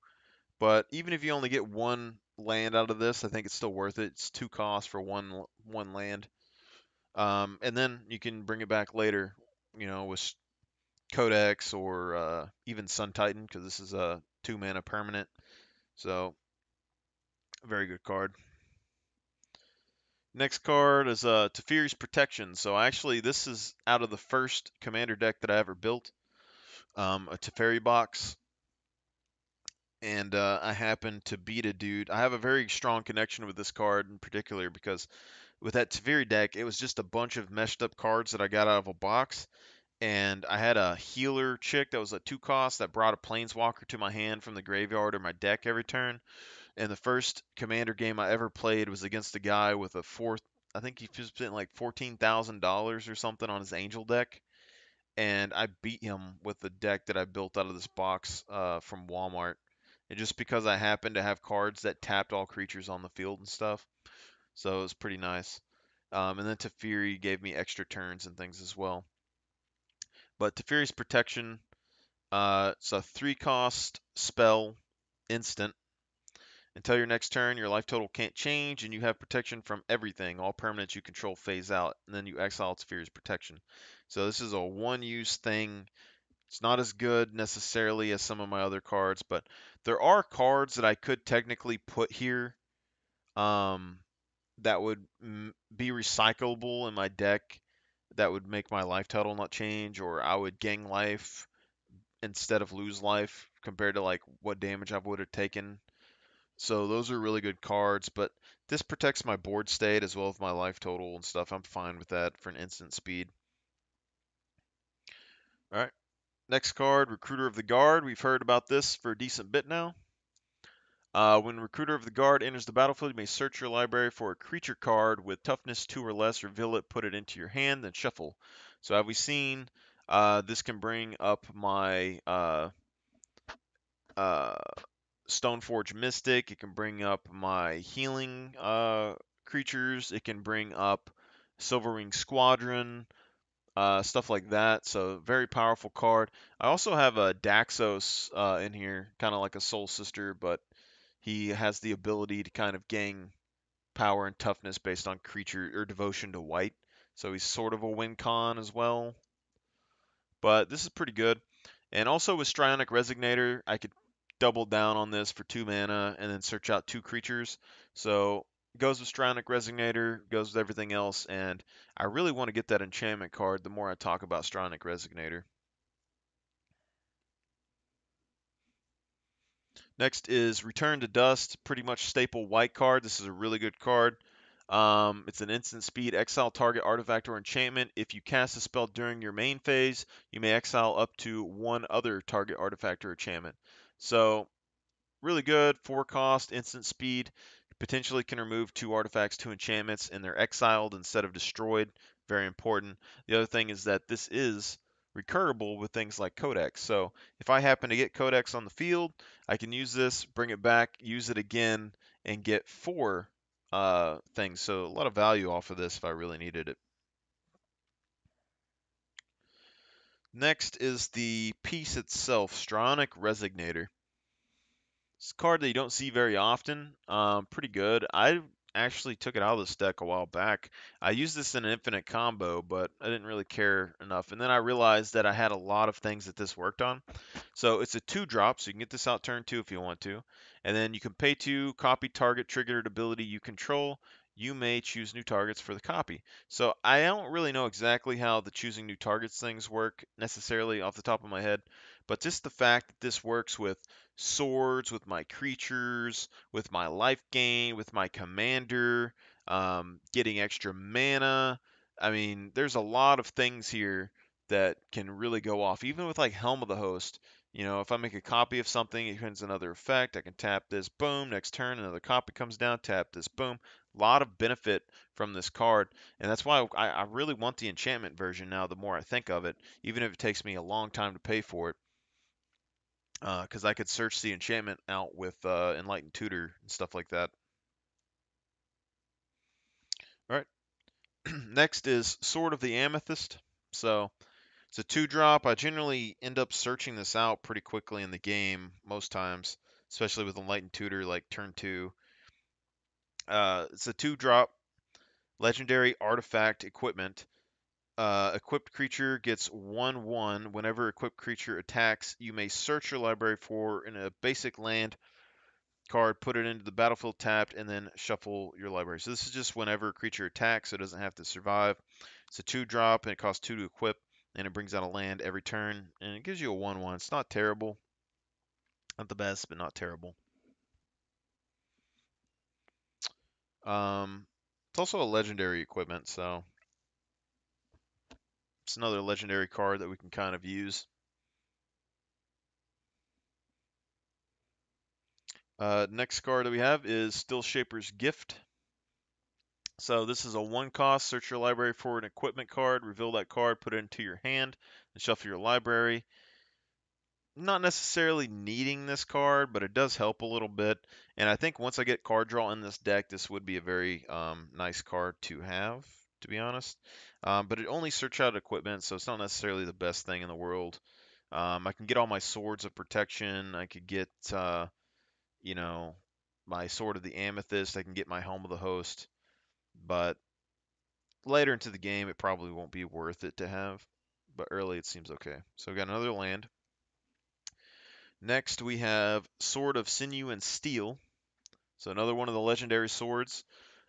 But even if you only get 1 land out of this, I think it's still worth it. It's 2 costs for one land. And then you can bring it back later, with Codex or even Sun Titan, because this is a 2 mana permanent. So Very good card. Next card is Teferi's Protection. So actually, this is out of the first commander deck that I ever built, a Teferi box, and I happened to beat a dude. I have a very strong connection with this card in particular because with that Teferi deck, it was just a bunch of meshed up cards that I got out of a box, and I had a healer chick that was a 2 cost that brought a planeswalker to my hand from the graveyard or my deck every turn. And the first commander game I ever played was against a guy with a fourth. I think he spent like $14,000 or something on his angel deck, and I beat him with the deck that I built out of this box from Walmart. And just because I happened to have cards that tapped all creatures on the field and stuff, so it was pretty nice. And then Teferi gave me extra turns and things as well. But Teferi's Protection, it's a 3 cost spell, instant. Until your next turn, your life total can't change, and you have protection from everything. All permanents you control phase out, and then you exile Teferi's Protection. So this is a one-use thing. It's not as good necessarily as some of my other cards, but there are cards that I could technically put here um, that would be recyclable in my deck that would make my life total not change, or I would gain life instead of lose life compared to like what damage I would have taken. So those are really good cards, but this protects my board state as well as my life total and stuff. I'm fine with that for an instant speed. All right. Next card, Recruiter of the Guard. We've heard about this for a decent bit now. When Recruiter of the Guard enters the battlefield, you may search your library for a creature card with toughness 2 or less, reveal it, put it into your hand, then shuffle. So have we seen this can bring up my uh, Stoneforge Mystic. It can bring up my healing creatures. It can bring up Silverwing Squadron, stuff like that. So very powerful card. I also have a Daxos in here, kind of like a Soul Sister, but he has the ability to kind of gain power and toughness based on creature or devotion to white. So he's sort of a win con as well. But this is pretty good. And also with Strionic Resignator, I could double down on this for 2 mana and then search out 2 creatures. So goes with Strionic Resignator, goes with everything else, and I really want to get that enchantment card the more I talk about Strionic Resignator. Next is Return to Dust, pretty much staple white card. This is a really good card. It's an instant speed, exile target artifact or enchantment. If you cast a spell during your main phase, you may exile up to 1 other target artifact or enchantment. So really good, 4 cost, instant speed. Potentially can remove 2 artifacts, 2 enchantments, and they're exiled instead of destroyed. Very important. The other thing is that this is recurable with things like Codex. So if I happen to get Codex on the field, I can use this, bring it back, use it again, and get 4 things. So a lot of value off of this if I really needed it. Next is the piece itself, Stronic Resignator. It's a card that you don't see very often. Pretty good. I actually took it out of this deck a while back. I used this in an infinite combo, but I didn't really care enough. And then I realized that I had a lot of things that this worked on. So it's a 2-drop, so you can get this out turn 2 if you want to. And then you can pay 2, copy target triggered ability you control. You may choose new targets for the copy. So I don't really know exactly how the choosing new targets things work necessarily off the top of my head, but just the fact that this works with swords, with my creatures, with my life gain, with my commander, getting extra mana. I mean, there's a lot of things here that can really go off. Even with like Helm of the Host, if I make a copy of something, it has another effect. I can tap this, boom, next turn, another copy comes down, tap this, boom. A lot of benefit from this card, and that's why I really want the enchantment version now, the more I think of it, even if it takes me a long time to pay for it, because I could search the enchantment out with Enlightened Tutor and stuff like that. All right, next is Sword of the Amethyst. So it's a 2-drop. I generally end up searching this out pretty quickly in the game most times, especially with Enlightened Tutor like turn 2. It's a 2-drop legendary artifact equipment. Equipped creature gets 1/1. Whenever equipped creature attacks, you may search your library for in a basic land card, put it into the battlefield tapped, and then shuffle your library. So this is just whenever a creature attacks, so it doesn't have to survive. It's a 2-drop, and it costs 2 to equip, and it brings out a land every turn, and it gives you a 1/1. It's not terrible. Not the best, but not terrible. It's also a legendary equipment, so it's another legendary card that we can kind of use. Next card that we have is Still Shaper's Gift. So this is a 1-cost. Search your library for an equipment card, reveal that card, put it into your hand, and shuffle your library. Not necessarily needing this card, but it does help a little bit. And I think once I get card draw in this deck, this would be a very nice card to have, to be honest. But it only search out equipment, so it's not necessarily the best thing in the world. I can get all my swords of protection. I could get, you know, my sword of the amethyst. I can get my helm of the host. But later into the game, it probably won't be worth it to have. But early, it seems okay. So we got another land. Next, we have Sword of Sinew and Steel. So another one of the legendary swords.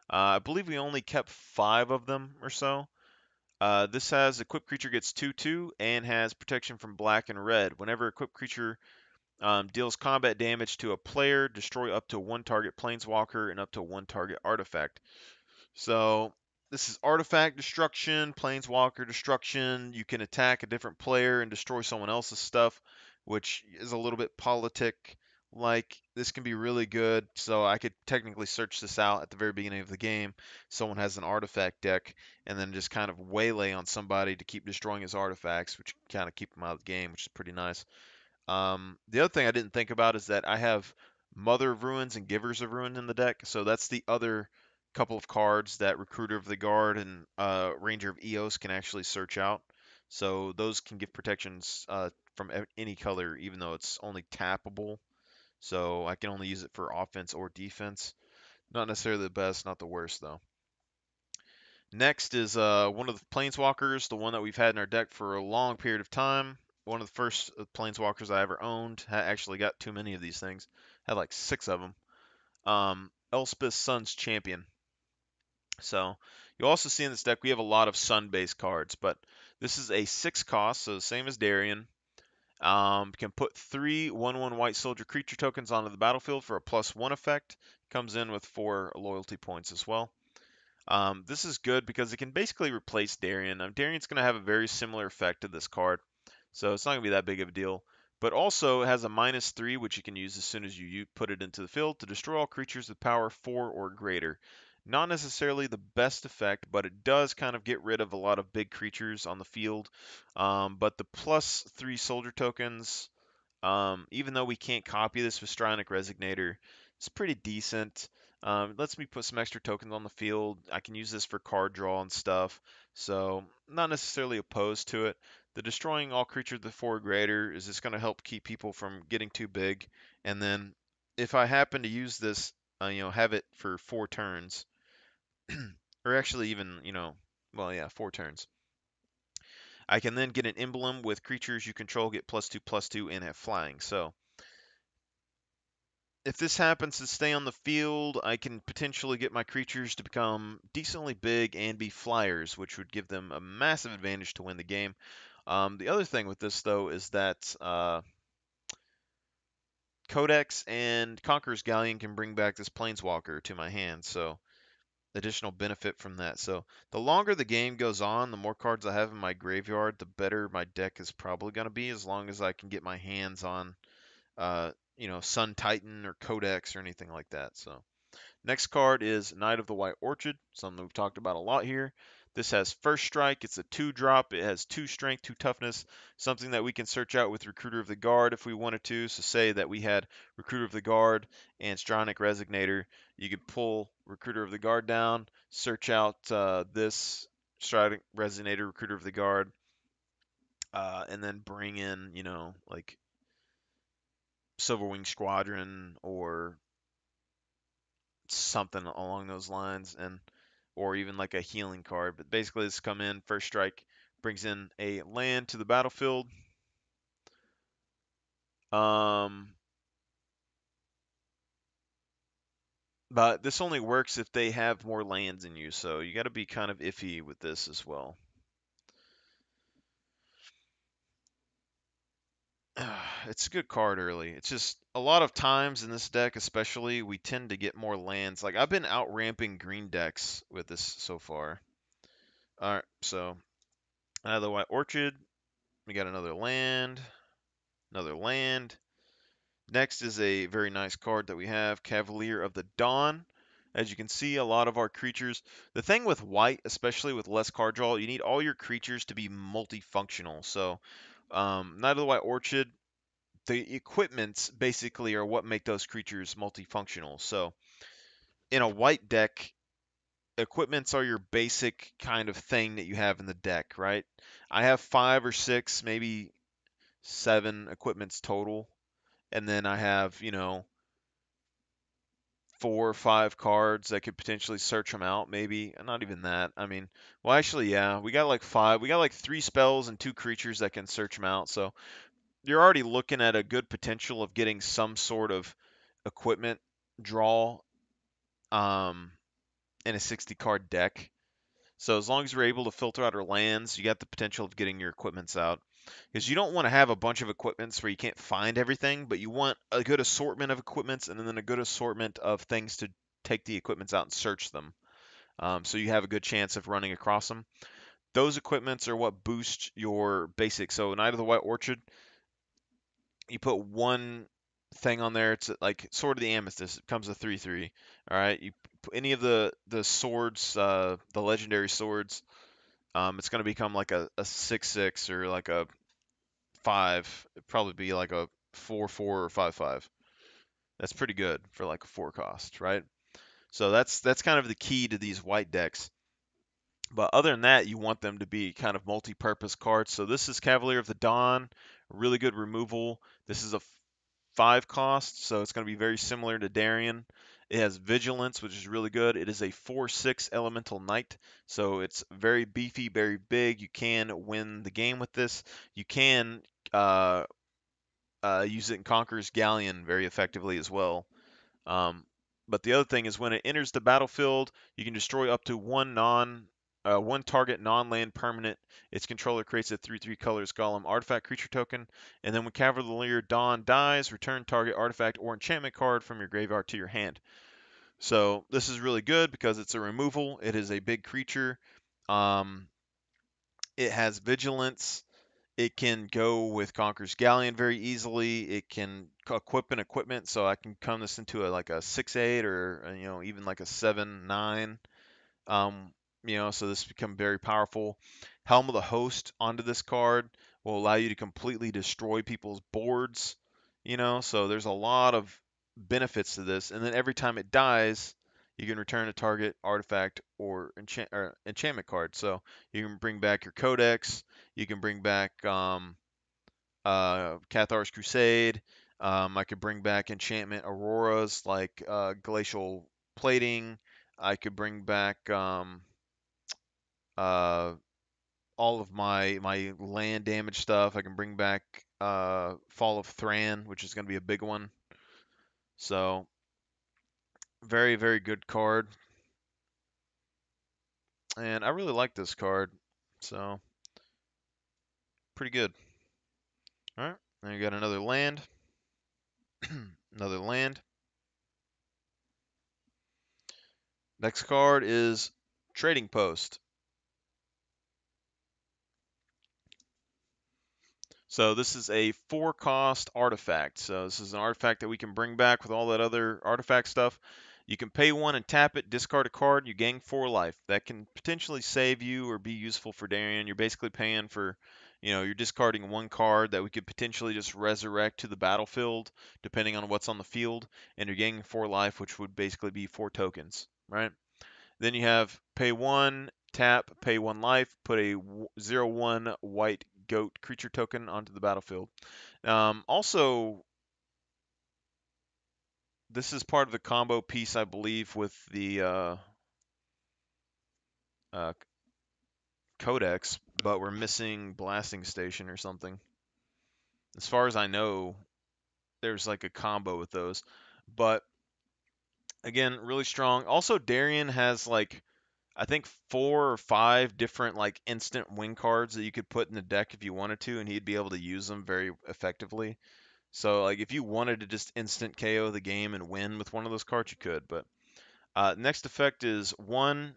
I believe we only kept 5 of them or so. This has equipped creature gets 2/2 and has protection from black and red. Whenever equipped creature deals combat damage to a player, destroy up to 1 target planeswalker and up to 1 target artifact. So this is artifact destruction, planeswalker destruction. You can attack a different player and destroy someone else's stuff, which is a little bit politic. Like this can be really good. So I could technically search this out at the very beginning of the game. Someone has an artifact deck, and then just kind of waylay on somebody to keep destroying his artifacts, which kind of keep them out of the game, which is pretty nice. The other thing I didn't think about is that I have Mother of Ruins and Givers of Ruin in the deck, so that's the other couple of cards that Recruiter of the Guard and Ranger of Eos can actually search out. So those can give protections from any color, even though it's only tappable. So I can only use it for offense or defense. Not necessarily the best, not the worst though. Next is one of the Planeswalkers, the one that we've had in our deck for a long period of time. One of the first Planeswalkers I ever owned. Actually got too many of these things. Had like 6 of them. Elspeth's Sun's Champion. So you'll also see in this deck we have a lot of Sun-based cards, but this is a 6 cost, so the same as Darien. Can put 3 1/1 White Soldier creature tokens onto the battlefield for a +1 effect. Comes in with 4 loyalty points as well. This is good because it can basically replace Darien. Darien's going to have a very similar effect to this card, so it's not going to be that big of a deal. But also it has a -3, which you can use as soon as you put it into the field to destroy all creatures with power 4 or greater. Not necessarily the best effect, but it does kind of get rid of a lot of big creatures on the field. But the +3 soldier tokens, even though we can't copy this with Stryonic Resignator, it's pretty decent. It lets me put some extra tokens on the field. I can use this for card draw and stuff, so not necessarily opposed to it. The destroying all creatures with 4 or greater is just going to help keep people from getting too big. And then if I happen to use this, have it for 4 turns, or actually even, well, yeah, 4 turns. I can then get an emblem with creatures you control get +2/+2 and have flying. So if this happens to stay on the field, I can potentially get my creatures to become decently big and be flyers, which would give them a massive advantage to win the game. The other thing with this, though, is that Codex and Conqueror's Galleon can bring back this Planeswalker to my hand, so additional benefit from that. So the longer the game goes on, the more cards I have in my graveyard, the better my deck is probably going to be, as long as I can get my hands on, Sun Titan or Codex or anything like that. So next card is Knight of the White Orchid, something we've talked about a lot here. This has first strike. It's a 2-drop. It has 2 strength, 2 toughness, something that we can search out with Recruiter of the Guard if we wanted to. So say that we had Recruiter of the Guard and Stryonic Resignator. You could pull Recruiter of the Guard down, search out this Stryonic Resignator, Recruiter of the Guard, and then bring in, like Silverwing Squadron or something along those lines, and or even like a healing card. But basically, this come in first strike, brings in a land to the battlefield. Um, But this only works if they have more lands than you, so you got to be kind of iffy with this as well. It's a good card early. It's just a lot of times in this deck, especially, we tend to get more lands. Like I've been out ramping green decks with this so far. All right, so another White Orchid. We got another land, another land. Next is a very nice card that we have, Cavalier of the Dawn. As you can see, a lot of our creatures. The thing with white, especially with less card draw, you need all your creatures to be multifunctional. So, Knight of the White Orchid, the equipments basically are what make those creatures multifunctional. So, in a white deck, equipments are your basic kind of thing that you have in the deck, right? I have 5 or 6, maybe 7 equipments total, and then I have, 4 or 5 cards that could potentially search them out. Maybe not even that. I mean, well, actually, yeah, we got like 5. We got like 3 spells and 2 creatures that can search them out. So you're already looking at a good potential of getting some sort of equipment draw um, in a 60 card deck. So as long as you're able to filter out our lands, you got the potential of getting your equipments out. Because you don't want to have a bunch of equipments where you can't find everything, but you want a good assortment of equipments and then a good assortment of things to take the equipments out and search them. So you have a good chance of running across them. Those equipments are what boost your basic. So Knight of the White Orchid, you put one thing on there. It's like Sword of the Amethyst. It becomes a 3/3. All right. You put any of the swords, the legendary swords. It's going to become like a 6/6 or like a 5. It'd probably be like a 4/4 or 5/5. That's pretty good for like a 4 cost, right? So that's kind of the key to these white decks. But other than that, you want them to be kind of multi-purpose cards. So this is Cavalier of the Dawn, really good removal. This is a 5 cost, so it's going to be very similar to Darien. It has Vigilance, which is really good. It is a 4/6 Elemental Knight, so it's very beefy, very big. You can win the game with this. You can uh, use it in Conqueror's Galleon very effectively as well. Um, but the other thing is when it enters the battlefield, you can destroy up to one target non-land permanent. Its controller creates a 3/3 colors golem artifact creature token, and then when Cavalier Dawn dies, return target artifact or enchantment card from your graveyard to your hand. So this is really good because it's a removal. It is a big creature. Um, it has vigilance. It can go with Conqueror's Galleon very easily. It can equip an equipment, so I can come this into like a 6/8 or even like a 7/9. Um, so this become very powerful. Helm of the Host onto this card will allow you to completely destroy people's boards. So there's a lot of benefits to this. And then every time it dies, you can return a target artifact or enchantment card. So you can bring back your Codex. You can bring back Cathar's Crusade. I could bring back enchantment auroras like Glacial Plating. I could bring back uh, all of my land damage stuff. I can bring back Fall of Thran, which is going to be a big one. So very very good card, and I really like this card. So pretty good. All right, then you got another land, another land. Next card is Trading Post. So this is a 4 cost artifact. So this is an artifact that we can bring back with all that other artifact stuff. You can pay 1 and tap it, discard a card, you gain 4 life. That can potentially save you or be useful for Darien. You're basically paying for, you're discarding 1 card that we could potentially just resurrect to the battlefield, depending on what's on the field, and you're gaining 4 life, which would basically be 4 tokens, right? Then you have pay 1, tap, pay 1 life, put a 0/1 white goat creature token onto the battlefield. Also, this is part of the combo piece, I believe, with the uh, Codex, but we're missing Blasting Station or something. As far as I know, there's like a combo with those. But Again, really strong. Also, Darien has like I think 4 or 5 different like instant win cards that you could put in the deck if you wanted to, and he'd be able to use them very effectively. So like if you wanted to just instant KO the game and win with one of those cards, you could. But next effect is one,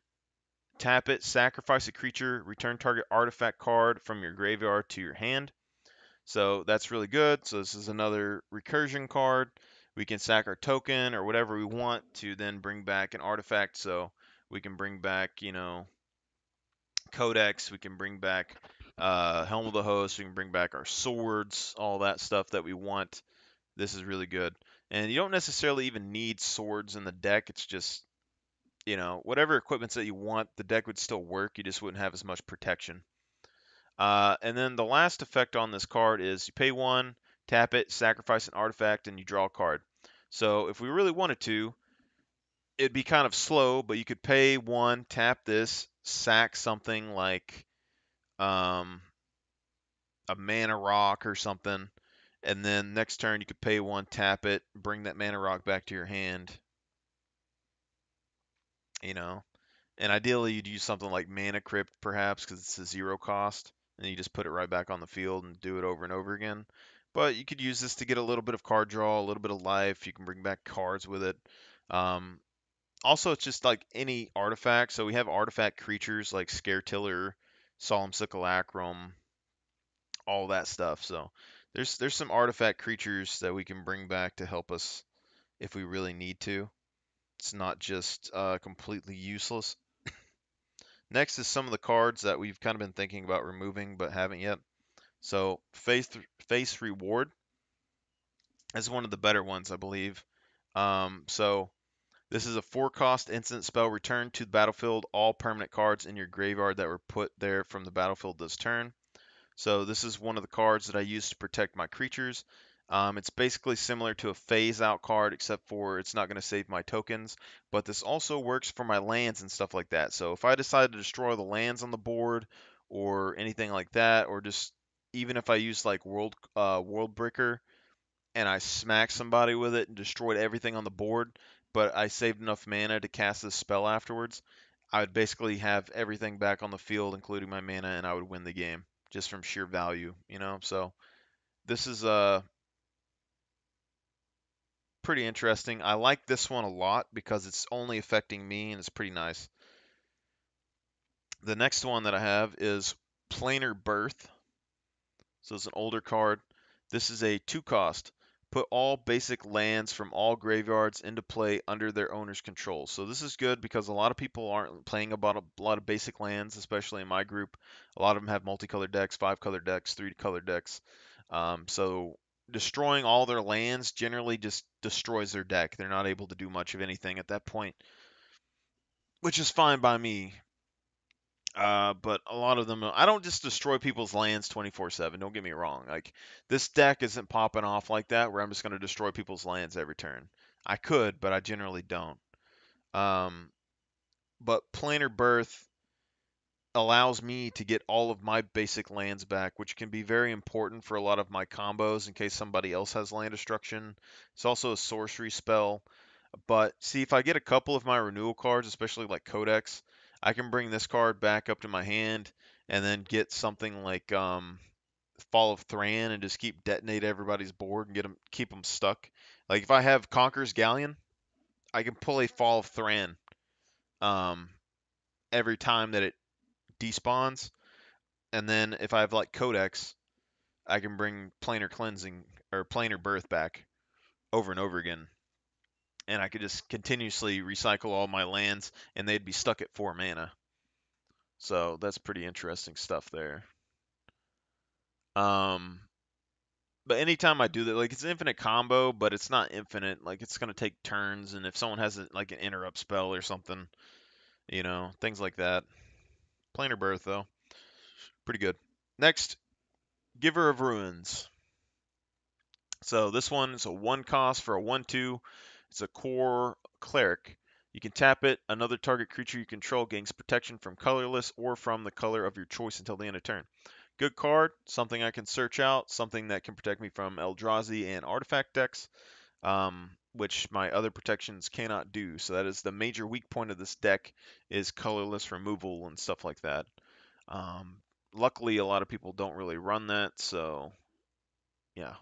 tap it, sacrifice a creature, return target artifact card from your graveyard to your hand. So that's really good. So this is another recursion card. We can sack our token or whatever we want to then bring back an artifact. So we can bring back, Codex. We can bring back Helm of the Host. We can bring back our swords, all that stuff that we want. This is really good. And you don't necessarily even need swords in the deck. It's just, whatever equipments that you want, the deck would still work. You just wouldn't have as much protection. And then the last effect on this card is you pay 1, tap it, sacrifice an artifact, and you draw a card. So if we really wanted to, it'd be kind of slow, but you could pay 1, tap this, sack something like um, a mana rock or something, and then next turn you could pay 1, tap it, bring that mana rock back to your hand, you know. And ideally you'd use something like Mana Crypt perhaps because it's a 0 cost, and you just put it right back on the field and do it over and over again. But you could use this to get a little bit of card draw, a little bit of life. You can bring back cards with it. Um, Also, it's just like any artifact. So we have artifact creatures like Scaretiller, Solemn Simulacrum, all that stuff. So there's some artifact creatures that we can bring back to help us if we really need to. It's not just completely useless. Next is some of the cards that we've kind of been thinking about removing but haven't yet. So face reward is one of the better ones, I believe. So this is a 4 cost instant spell. Return to the battlefield all permanent cards in your graveyard that were put there from the battlefield this turn. So this is one of the cards that I use to protect my creatures. It's basically similar to a phase out card, except for it's not going to save my tokens. But this also works for my lands and stuff like that. So if I decide to destroy the lands on the board or anything like that, or just even if I use like World Breaker and I smack somebody with it and destroyed everything on the board, but I saved enough mana to cast this spell afterwards, I would basically have everything back on the field, including my mana, and I would win the game just from sheer value. So this is pretty interesting. I like this one a lot because it's only affecting me and it's pretty nice. The next one that I have is Planar Birth. So it's an older card. This is a 2 cost. Put all basic lands from all graveyards into play under their owner's control. So this is good because a lot of people aren't playing about a lot of basic lands, especially in my group. A lot of them have multicolored decks, 5-color decks, 3-color decks. So destroying all their lands generally just destroys their deck. They're not able to do much of anything at that point, which is fine by me. But a lot of them, I don't just destroy people's lands 24/7. Don't get me wrong. Like this deck isn't popping off like that, where I'm just going to destroy people's lands every turn. I could, but I generally don't. Um, but Planar Birth allows me to get all of my basic lands back, which can be very important for a lot of my combos in case somebody else has land destruction. It's also a sorcery spell. But see, if I get a couple of my renewal cards, especially like Codex, I can bring this card back up to my hand and then get something like Fall of Thran and just keep detonate everybody's board and keep them stuck. Like if I have Conqueror's Galleon, I can pull a Fall of Thran um, every time that it despawns, and then if I have like Codex, I can bring Planar Cleansing or Planar Birth back over and over again, and I could just continuously recycle all my lands, and they'd be stuck at 4 mana. So that's pretty interesting stuff there. Um, but anytime I do that, like it's infinite combo, but it's not infinite. Like it's gonna take turns, and if someone has like an interrupt spell or something, things like that. Planar Birth though, pretty good. Next, Giver of Ruins. So this one is a 1 cost for a 1/2. It's a core cleric. You can tap it. Another target creature you control gains protection from colorless or from the color of your choice until the end of turn. Good card. Something I can search out. Something that can protect me from Eldrazi and artifact decks. which my other protections cannot do. So that is the major weak point of this deck, is colorless removal and stuff like that. Um, Luckily, a lot of people don't really run that, so yeah.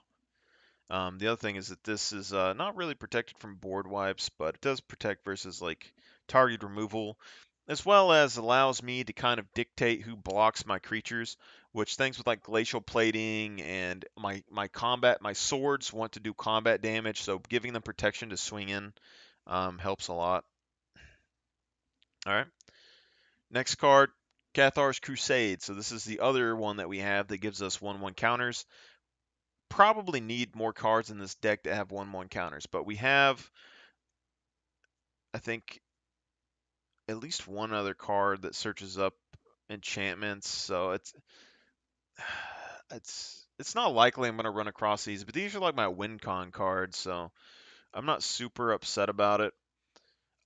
The other thing is that this is not really protected from board wipes, but it does protect versus like target removal, as well as allows me to kind of dictate who blocks my creatures, which things with like glacial plating and my swords want to do combat damage, so giving them protection to swing in helps a lot. All right, next card, Cathar's Crusade. So this is the other one that we have that gives us 1/1 counters. Probably need more cards in this deck to have 1/1 counters, but we have, I think, at least one other card that searches up enchantments. So it's not likely I'm going to run across these, but these are like my win con cards, so I'm not super upset about it.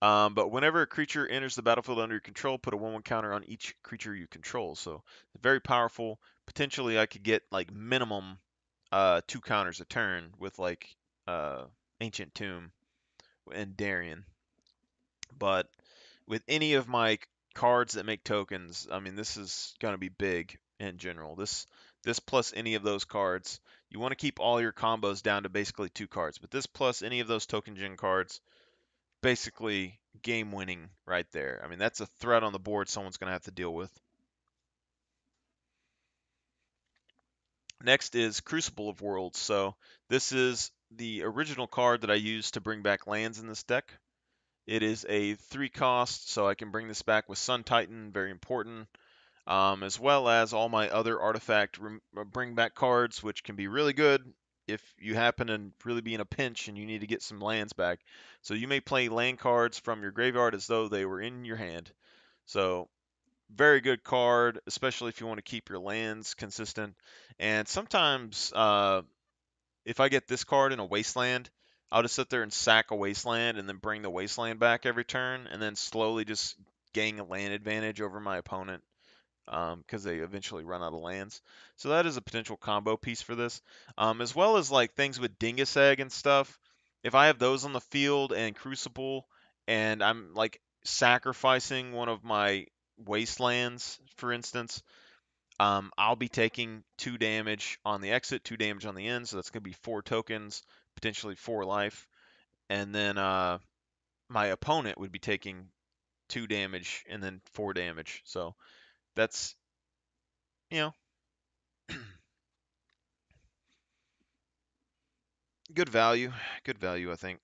But whenever a creature enters the battlefield under your control, put a 1/1 counter on each creature you control. So very powerful. Potentially, I could get like minimum 2 counters a turn with like uh, Ancient Tomb and Darien. But with any of my cards that make tokens, I mean, this is going to be big in general. This plus any of those cards, you want to keep all your combos down to basically 2 cards. But this plus any of those token gen cards, basically game winning right there. I mean, that's a threat on the board someone's going to have to deal with. Next is Crucible of Worlds. So this is the original card that I used to bring back lands in this deck. It is a 3 cost, so I can bring this back with Sun Titan, very important, as well as all my other artifact bring back cards, which can be really good if you happen to really be in a pinch and you need to get some lands back. So you may play land cards from your graveyard as though they were in your hand. So very good card, especially if you want to keep your lands consistent. And sometimes if I get this card in a wasteland, I'll just sit there and sack a wasteland and then bring the wasteland back every turn, and then slowly just gain a land advantage over my opponent because they eventually run out of lands. So that is a potential combo piece for this, as well as like things with Dingus Egg and stuff. If I have those on the field and Crucible, and I'm like sacrificing one of my wastelands, for instance, I'll be taking 2 damage on the exit, 2 damage on the end, so that's going to be 4 tokens, potentially 4 life. And then my opponent would be taking 2 damage and then 4 damage. So that's, you know, good value. Good value, I think.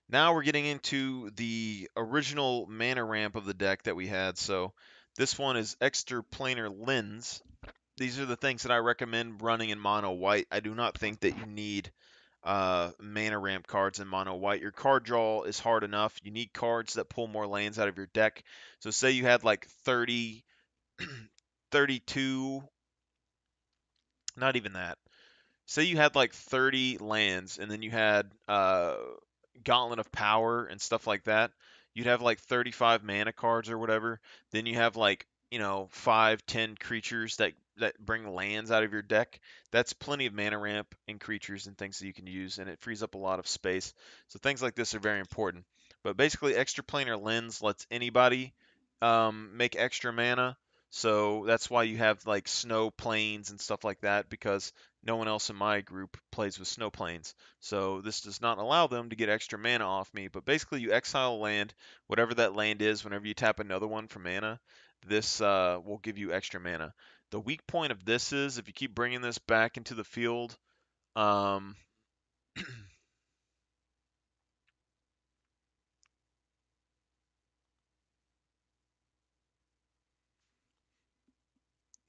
Now we're getting into the original mana ramp of the deck that we had. So this one is Extraplanar Lens. These are the things that I recommend running in mono white. I do not think that you need mana ramp cards in mono white. Your card draw is hard enough. You need cards that pull more lands out of your deck. So say you had like 30, 32, not even that. Say you had like 30 lands and then you had Gauntlet of Power and stuff like that. You'd have like 35 mana cards or whatever. Then you have like, 5, 10 creatures that bring lands out of your deck. That's plenty of mana ramp and creatures and things that you can use, and it frees up a lot of space. So things like this are very important. But basically, Extraplanar Lens lets anybody make extra mana. So that's why you have like snow plains and stuff like that, because no one else in my group plays with snow plains. So this does not allow them to get extra mana off me. But basically, you exile a land, whatever that land is, whenever you tap another one for mana, this will give you extra mana. The weak point of this is if you keep bringing this back into the field, um,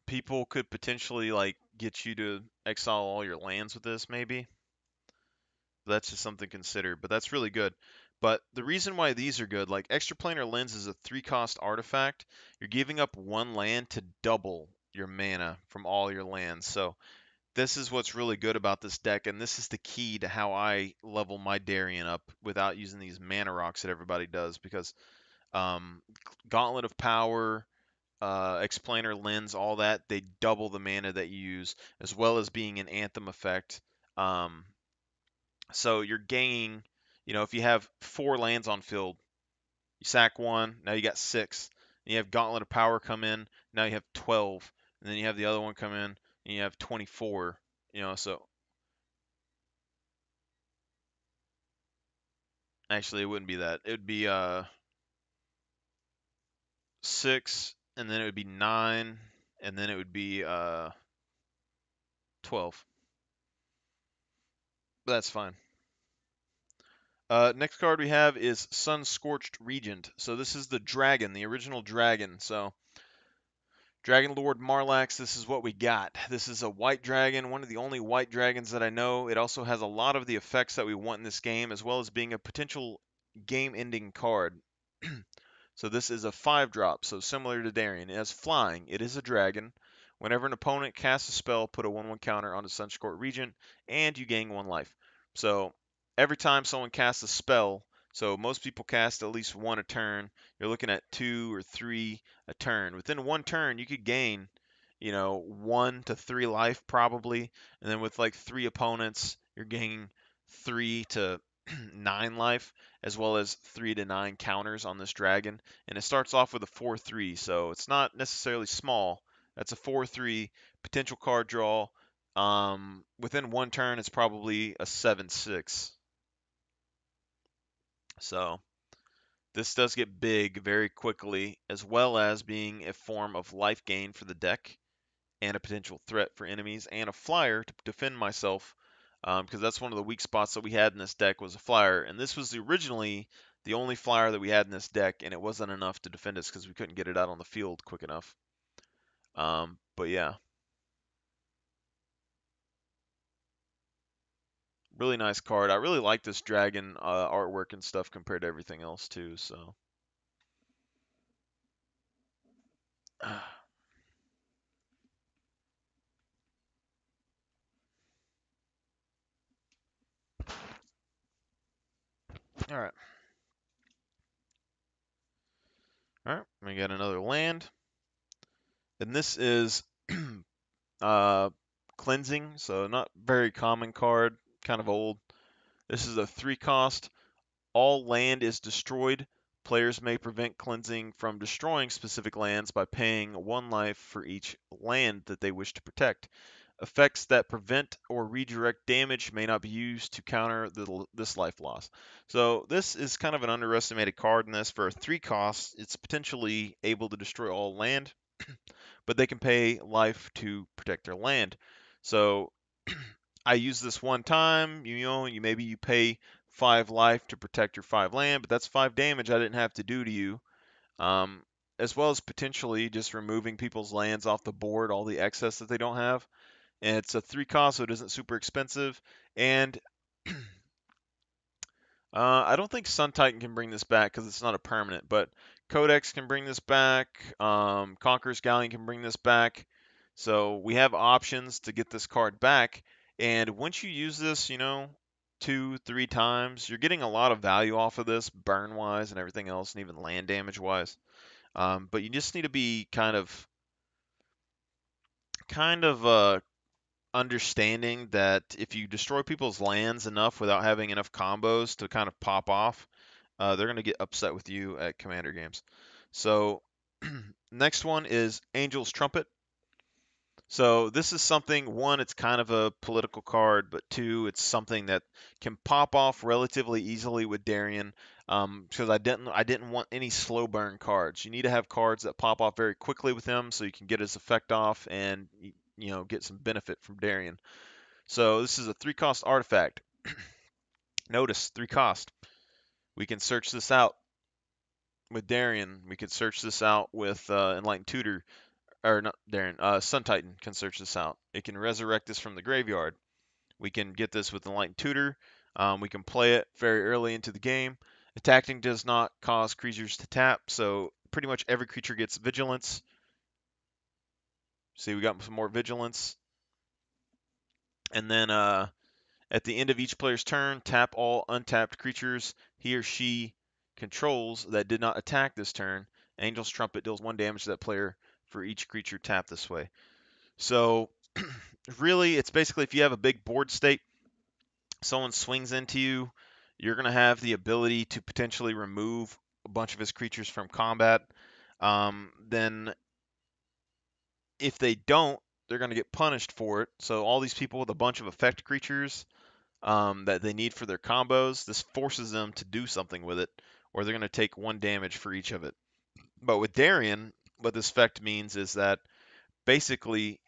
people could potentially like get you to exile all your lands with this, maybe. That's just something to consider, but that's really good. But the reason why these are good, like Extraplanar Lens is a 3 cost artifact. You're giving up 1 land to double your mana from all your lands. So this is what's really good about this deck, and this is the key to how I level my Darien up without using these mana rocks that everybody does, because um, Gauntlet of Power, Explainer Lens, all that, they double the mana that you use, as well as being an Anthem effect. Um, So you're gaining, if you have 4 lands on field, you sack one, now you got 6. And you have Gauntlet of Power come in, now you have 12. And then you have the other one come in, and you have 24. So actually it wouldn't be that. It would be 6, and then it would be 9, and then it would be 12. But that's fine. Next card we have is Sun Scorched Regent. So this is the dragon, the original dragon. So Dragon Lord Marlax, this is what we got. This is a white dragon, one of the only white dragons that I know. It also has a lot of the effects that we want in this game, as well as being a potential game-ending card. So this is a 5-drop, so similar to Darien. It has flying. It is a dragon. Whenever an opponent casts a spell, put a 1/1 counter on the Sunscorched Regent, and you gain 1 life. So every time someone casts a spell, so most people cast at least 1 a turn, you're looking at 2 or 3 a turn. Within 1 turn, you could gain, 1 to 3 life probably, and then with like 3 opponents, you're gaining 3 to 9 life, as well as 3 to 9 counters on this dragon. And it starts off with a 4/3, so it's not necessarily small. That's a 4/3 potential card draw. Within 1 turn, it's probably a 7/6. So this does get big very quickly, as well as being a form of life gain for the deck and a potential threat for enemies, and a flyer to defend myself, because that's one of the weak spots that we had in this deck was a flyer, and this was originally the only flyer that we had in this deck, and it wasn't enough to defend us because we couldn't get it out on the field quick enough. But yeah, really nice card. I really like this dragon artwork and stuff compared to everything else too. So, all right, all right. We got another land, and this is uh, cleansing. So not very common card, kind of old. This is a 3 cost. All land is destroyed. Players may prevent cleansing from destroying specific lands by paying 1 life for each land that they wish to protect. Effects that prevent or redirect damage may not be used to counter this life loss. So this is kind of an underestimated card in this. For a 3 cost, it's potentially able to destroy all land, but they can pay life to protect their land. So I use this 1 time, maybe you pay 5 life to protect your 5 land, but that's 5 damage I didn't have to do to you. Um, as well as potentially just removing people's lands off the board, all the excess that they don't have. And it's a 3 cost, so it isn't super expensive. And I don't think Sun Titan can bring this back because it's not a permanent, but Codex can bring this back. Conqueror's Galleon can bring this back. So we have options to get this card back. And once you use this, 2, 3 times, you're getting a lot of value off of this, burn-wise and everything else, and even land damage-wise. But you just need to be kind of understanding that if you destroy people's lands enough without having enough combos to kind of pop off, they're going to get upset with you at Commander games. So next one is Angel's Trumpet. So this is something, one, it's kind of a political card, but two, it's something that can pop off relatively easily with Darien, because I didn't want any slow burn cards. You need to have cards that pop off very quickly with him so you can get his effect off and get some benefit from Darien. So this is a 3 cost artifact. Notice 3 cost. We can search this out with Darien. We could search this out with Enlightened Tutor, or not Darien. Sun Titan can search this out. It can resurrect this from the graveyard. We can get this with Enlightened Tutor. We can play it very early into the game. Attacking does not cause creatures to tap, so pretty much every creature gets vigilance. See, we got some more vigilance. And then at the end of each player's turn, tap all untapped creatures he or she controls that did not attack this turn. Angel's Trumpet deals 1 damage to that player for each creature tapped this way. So, really, it's basically if you have a big board state, someone swings into you, you're going to have the ability to potentially remove a bunch of his creatures from combat. Then if they don't, they're going to get punished for it. So all these people with a bunch of effect creatures that they need for their combos, this forces them to do something with it, or they're going to take 1 damage for each of it. But with Darien, what this effect means is that basically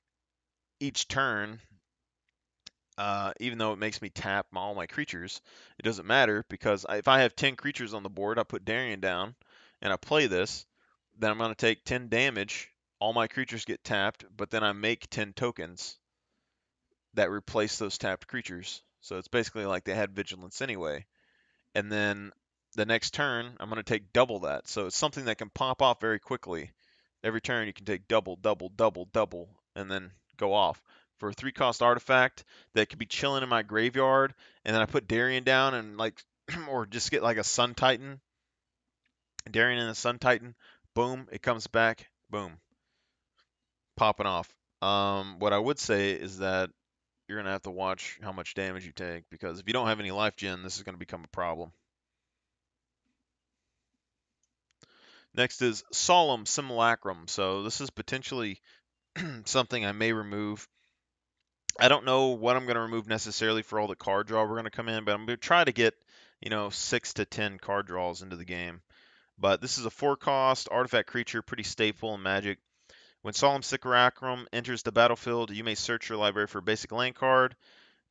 each turn, even though it makes me tap all my creatures, it doesn't matter because if I have 10 creatures on the board, I put Darien down and I play this, then I'm going to take 10 damage. All my creatures get tapped, but then I make 10 tokens that replace those tapped creatures. So it's basically like they had vigilance anyway. And then the next turn, I'm going to take double that. So it's something that can pop off very quickly. Every turn you can take double, double, double, double, and then go off. For a 3-cost artifact that could be chilling in my graveyard, and then I put Darien down and like, or just get like a Sun Titan, Darien and a Sun Titan, boom, it comes back, boom, popping off. What I would say is that you're gonna have to watch how much damage you take because if you don't have any life gen, this is gonna become a problem. Next is Solemn Simulacrum. So this is potentially something I may remove. I don't know what I'm going to remove necessarily for all the card draw we're going to come in, but I'm going to try to get, 6 to 10 card draws into the game. But this is a 4-cost artifact creature, pretty staple in Magic. When Solemn Simulacrum enters the battlefield, you may search your library for a basic land card.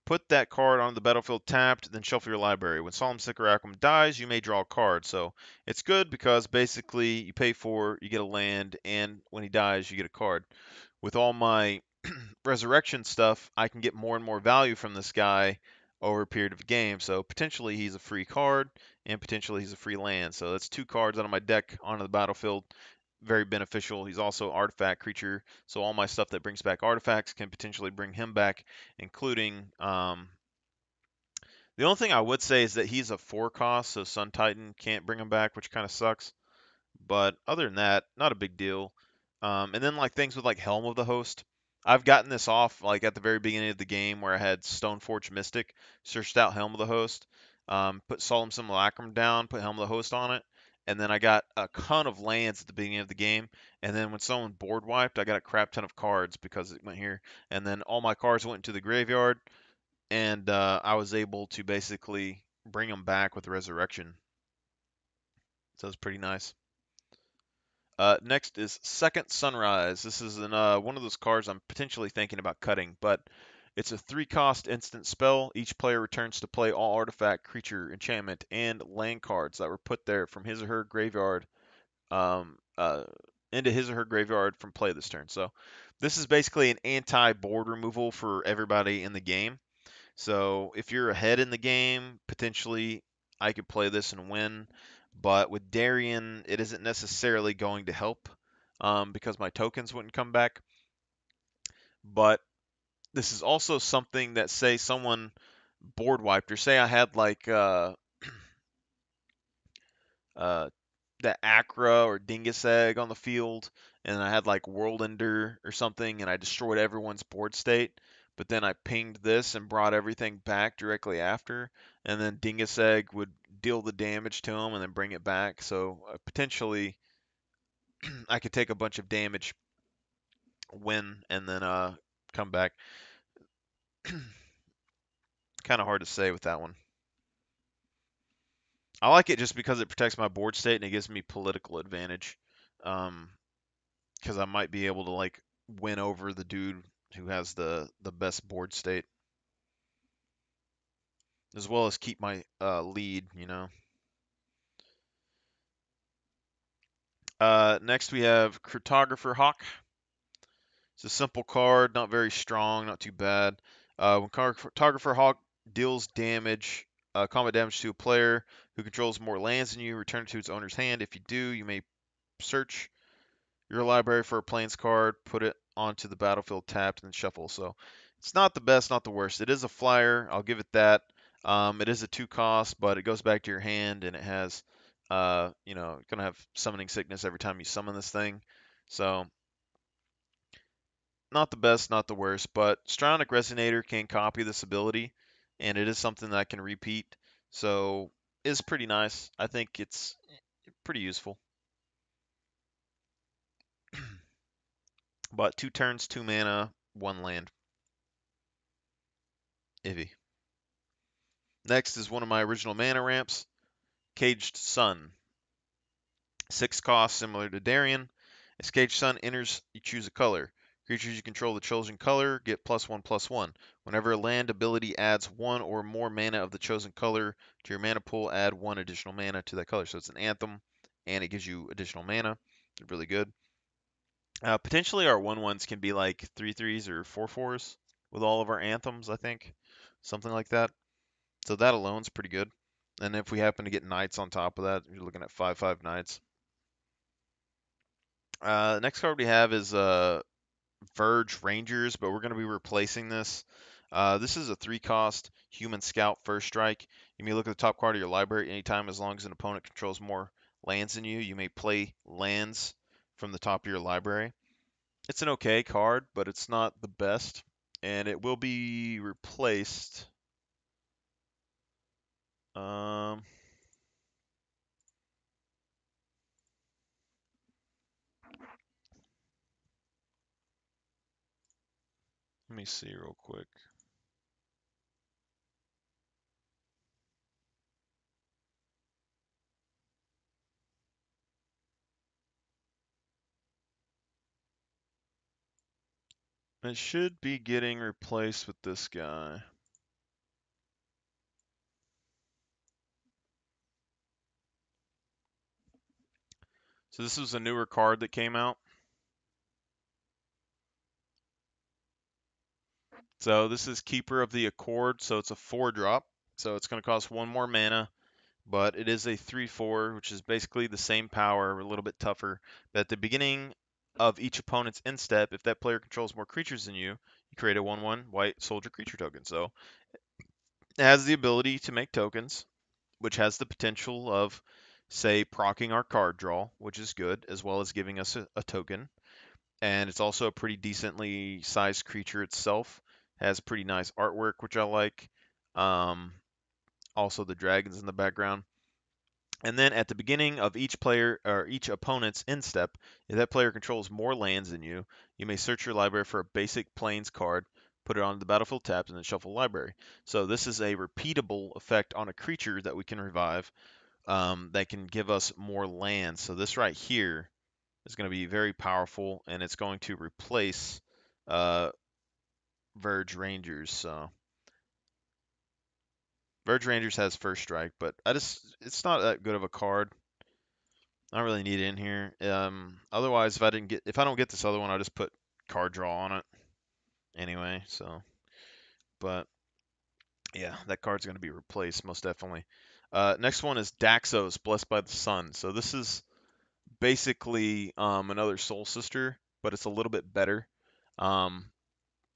Put that card on the battlefield tapped, then shuffle your library. When Solemn Sycorakum dies, you may draw a card. So it's good because basically you pay for, you get a land, and when he dies, you get a card. With all my resurrection stuff, I can get more and more value from this guy over a period of a game. So potentially he's a free card, and potentially he's a free land. So that's 2 cards out of my deck onto the battlefield. Very beneficial. He's also an artifact creature, so all my stuff that brings back artifacts can potentially bring him back, including the only thing I would say is that he's a 4-cost, so Sun Titan can't bring him back, which kind of sucks. But other than that, not a big deal. And then like things with like Helm of the Host, I've gotten this off like at the very beginning of the game where I had Stoneforge Mystic, searched out Helm of the Host, put Solemn Simulacrum down, put Helm of the Host on it, and then I got a ton of lands at the beginning of the game. And then when someone board wiped, I got a crap ton of cards because it went here. And then all my cards went into the graveyard, and I was able to basically bring them back with Resurrection. So it's pretty nice. Next is Second Sunrise. This is one of those cards I'm potentially thinking about cutting, but it's a 3-cost instant spell. Each player returns to play all artifact, creature, enchantment, and land cards that were put there from his or her graveyard um, uh, into his or her graveyard from play this turn. So this is basically an anti-board removal for everybody in the game. So if you're ahead in the game, potentially I could play this and win. But with Darien, it isn't necessarily going to help because my tokens wouldn't come back. But this is also something that, say, someone board wiped, or say I had like uh, that Acra or Dingus Egg on the field, and I had like Whirlender or something, and I destroyed everyone's board state. But then I pinged this and brought everything back directly after, and then Dingus Egg would deal the damage to him and then bring it back. So potentially, I could take a bunch of damage, win, and then come back. Kind of hard to say with that one. I like it just because it protects my board state and it gives me political advantage. Um, because I might be able to like win over the dude who has the best board state, as well as keep my lead. Next we have Cartographer Hawk. It's a simple card, not very strong, not too bad. When Cartographer Hawk deals damage, combat damage to a player who controls more lands than you, return it to its owner's hand. If you do, you may search your library for a plains card, put it onto the battlefield tapped, and then shuffle. So it's not the best, not the worst. It is a flyer. I'll give it that. It is a 2-cost, but it goes back to your hand, and it has, gonna have summoning sickness every time you summon this thing. So not the best, not the worst. But Stronic Resonator can copy this ability, and it is something that I can repeat. So it's pretty nice. I think it's pretty useful. But 2 turns, 2 mana, 1 land. Ivy. Next is one of my original mana ramps, Caged Sun. 6 cost, similar to Darien. As Caged Sun enters, you choose a color. Creatures you control the chosen color get +1/+1. Whenever a land ability adds 1 or more mana of the chosen color to your mana pool, add 1 additional mana to that color. So it's an anthem, and it gives you additional mana. Really good. Potentially our 1/1s can be like 3/3s or 4/4s with all of our anthems, I think. Something like that. So that alone's pretty good. And if we happen to get knights on top of that, you're looking at 5/5 knights. The next card we have is Verge Rangers, but we're going to be replacing this. This is a 3 cost Human Scout First Strike. You may look at the top card of your library anytime as long as an opponent controls more lands than you. You may play lands from the top of your library. It's an okay card, but it's not the best, and it will be replaced. Um, Let me see real quick. It should be getting replaced with this guy. So this was a newer card that came out. So this is Keeper of the Accord, so it's a 4-drop. So it's going to cost 1 more mana, but it is a 3/4, which is basically the same power, a little bit tougher. But at the beginning of each opponent's end step, if that player controls more creatures than you, you create a 1/1 white soldier creature token. So it has the ability to make tokens, which has the potential of, say, proccing our card draw, which is good, as well as giving us a token. And it's also a pretty decently sized creature itself. Has pretty nice artwork, which I like. Um, Also, the dragons in the background. And then at the beginning of each player or each opponent's end step, if that player controls more lands than you, you may search your library for a basic plains card, put it onto the battlefield tapped, and then shuffle library. So this is a repeatable effect on a creature that we can revive, that can give us more lands. So this right here is going to be very powerful, and it's going to replace uh, Verge Rangers. So Verge Rangers has first strike, but it's not that good of a card. I don't really need it in here. Otherwise, if I don't get this other one, I'll just put card draw on it anyway. So, but yeah, that card's going to be replaced most definitely. Next one is Daxos, Blessed by the Sun. So this is basically another Soul Sister, but it's a little bit better. Um,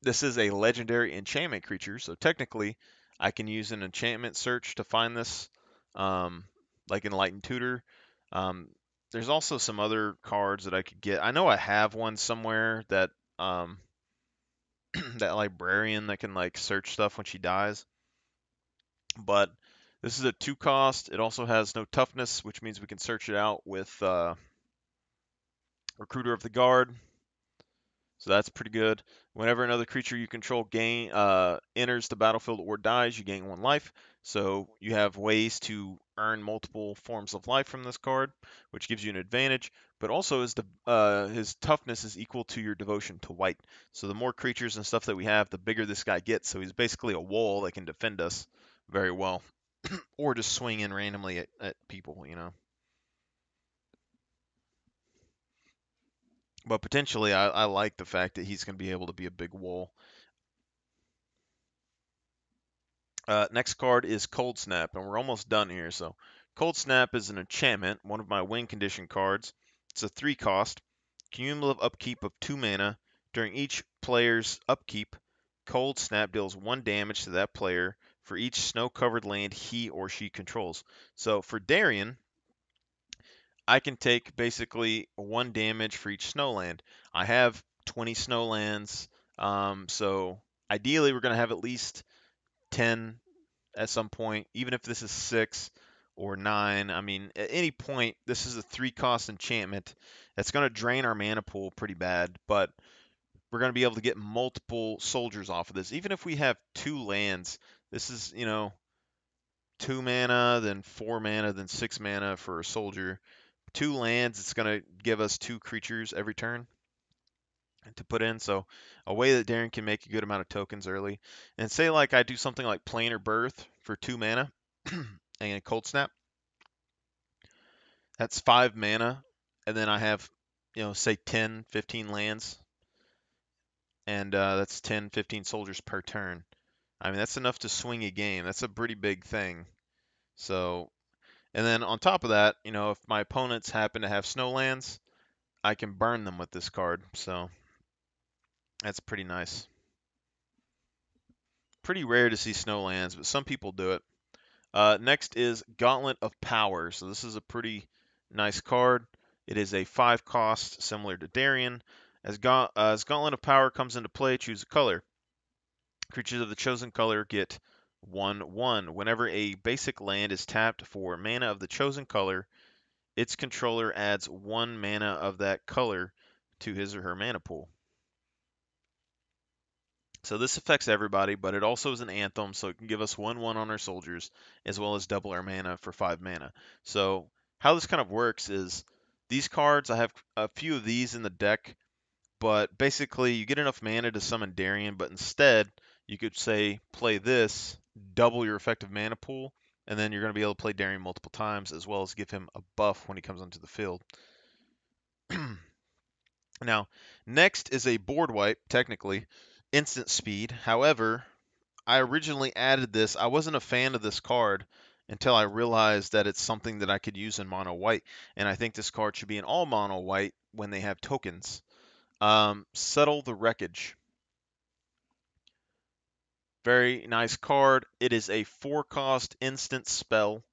this is a legendary enchantment creature, so technically I can use an enchantment search to find this, um, like Enlightened Tutor. Um, there's also some other cards that I could get. I know I have one somewhere that um, that librarian that can like search stuff when she dies. But this is a 2 cost. It also has no toughness, which means we can search it out with Recruiter of the Guard. So that's pretty good. Whenever another creature you control enters the battlefield or dies, you gain 1 life. So you have ways to earn multiple forms of life from this card, which gives you an advantage. But also his toughness is equal to your devotion to white. So the more creatures and stuff that we have, the bigger this guy gets. So he's basically a wall that can defend us very well, or just swing in randomly at people, you know. But potentially, I like the fact that he's going to be able to be a big wall. Next card is Cold Snap, and we're almost done here. So, Cold Snap is an enchantment, one of my win condition cards. It's a 3 cost, cumulative upkeep of 2 mana. During each player's upkeep, Cold Snap deals 1 damage to that player for each snow-covered land he or she controls. So for Darien, I can take basically 1 damage for each snow land. I have 20 snow lands, so ideally we're going to have at least 10 at some point, even if this is 6 or 9. I mean, at any point, this is a 3-cost enchantment that's going to drain our mana pool pretty bad, but we're going to be able to get multiple soldiers off of this. Even if we have 2 lands, this is, 2 mana, then 4 mana, then 6 mana for a soldier. 2 lands, it's going to give us 2 creatures every turn to put in. So a way that Darren can make a good amount of tokens early. And say like I do something like Planar Birth for 2 mana and Cold Snap. That's 5 mana. And then I have, say 10, 15 lands. And that's 10, 15 soldiers per turn. I mean, that's enough to swing a game. That's a pretty big thing. So, and then on top of that, if my opponents happen to have snowlands, I can burn them with this card. So that's pretty nice. Pretty rare to see snowlands, but some people do it. Next is Gauntlet of Power. So this is a pretty nice card. It is a 5-cost, similar to Darien. As Gauntlet of Power comes into play, choose a color. Creatures of the chosen color get 1/1. Whenever a basic land is tapped for mana of the chosen color, its controller adds 1 mana of that color to his or her mana pool. So this affects everybody, but it also is an anthem, so it can give us 1/1 on our soldiers, as well as double our mana for 5 mana. So how this kind of works is these cards, I have a few of these in the deck, but basically you get enough mana to summon Darien, but instead you could say play this, double your effective mana pool, and then you're going to be able to play Darien multiple times, as well as give him a buff when he comes onto the field. Now, next is a board wipe, technically, instant speed. However, I originally added this. I wasn't a fan of this card until I realized that it's something that I could use in mono white, and I think this card should be in all mono white when they have tokens. Settle the Wreckage. Very nice card. It is a 4-cost instant spell.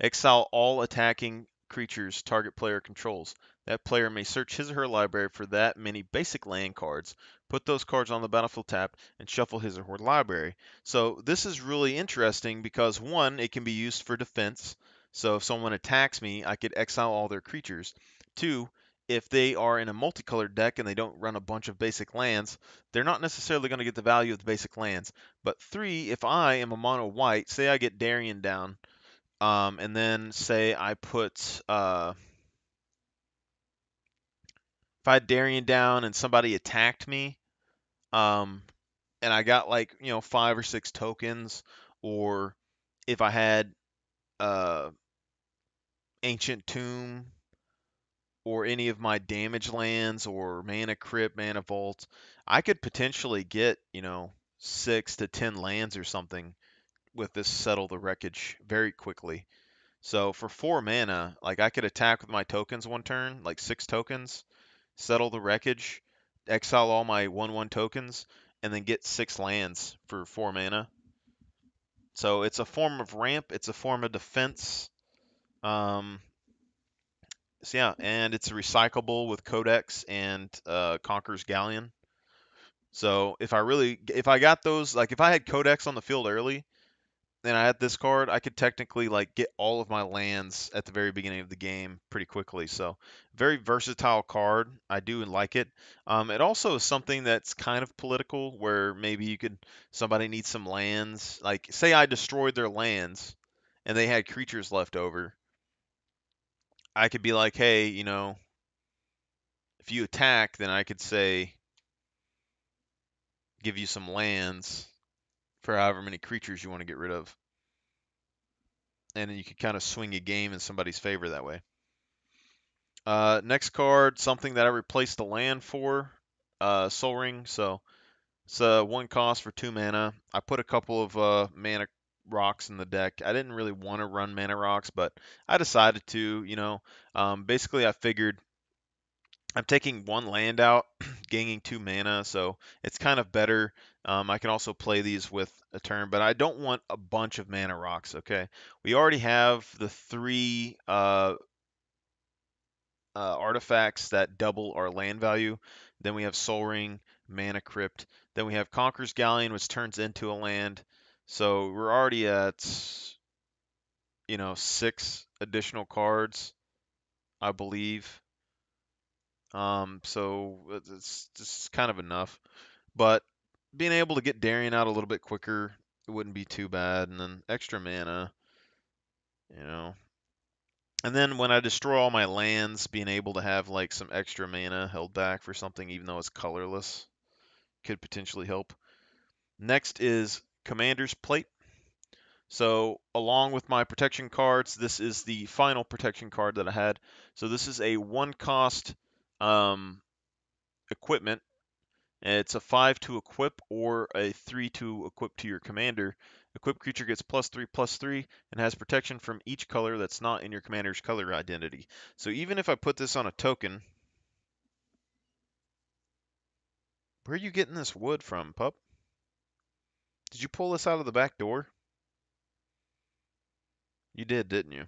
Exile all attacking creatures target player controls. That player may search his or her library for that many basic land cards, put those cards on the battlefield tap, and shuffle his or her library. So this is really interesting because, one, it can be used for defense. So if someone attacks me, I could exile all their creatures. Two, if they are in a multicolored deck and they don't run a bunch of basic lands, they're not necessarily going to get the value of the basic lands. But three, if I am a mono white, say I get Darien down, and then say I put if I had Darien down and somebody attacked me, um, and I got like 5 or 6 tokens, or if I had uh, Ancient Tomb or any of my damage lands or Mana Crypt, Mana Vault, I could potentially get 6 to 10 lands or something with this Settle the Wreckage very quickly. So for 4 mana, like I could attack with my tokens one turn, like 6 tokens, settle the wreckage, exile all my 1/1 tokens, and then get 6 lands for 4 mana. So it's a form of ramp, it's a form of defense. Um, so yeah, and it's recyclable with Codex and Conqueror's Galleon. So if I got those, like if I had Codex on the field early, and I had this card, I could technically like get all of my lands at the very beginning of the game pretty quickly. So very versatile card. I do like it. It also is something that's kind of political, where maybe somebody needs some lands. Like say I destroyed their lands, and they had creatures left over. I could be like, hey, if you attack, then I could say give you some lands for however many creatures you want to get rid of, and then you could kind of swing a game in somebody's favor that way. Next card, something that I replaced the land for, Soul Ring. So it's 1 cost for 2 mana. I put a couple of mana rocks in the deck. I didn't really want to run mana rocks, but I decided to. Basically, I figured I'm taking 1 land out, gaining 2 mana, so it's kind of better. I can also play these with a turn, but I don't want a bunch of mana rocks. Okay, we already have the 3 artifacts that double our land value. Then we have Soul Ring, Mana Crypt. Then we have Conqueror's Galleon, which turns into a land. So we're already at, 6 additional cards, I believe. So it's just kind of enough. But being able to get Darien out a little bit quicker, it wouldn't be too bad. And then extra mana, you know. And then when I destroy all my lands, being able to have like some extra mana held back for something, even though it's colorless, could potentially help. Next is Commander's Plate. So along with my protection cards, this is the final protection card that I had. So this is a 1 cost equipment. It's a 5 to equip or a 3 to equip to your commander. Equipped creature gets +3/+3 and has protection from each color that's not in your commander's color identity. So even if I put this on a token, where are you getting this wood from, pup? Did you pull this out of the back door? You did, didn't you?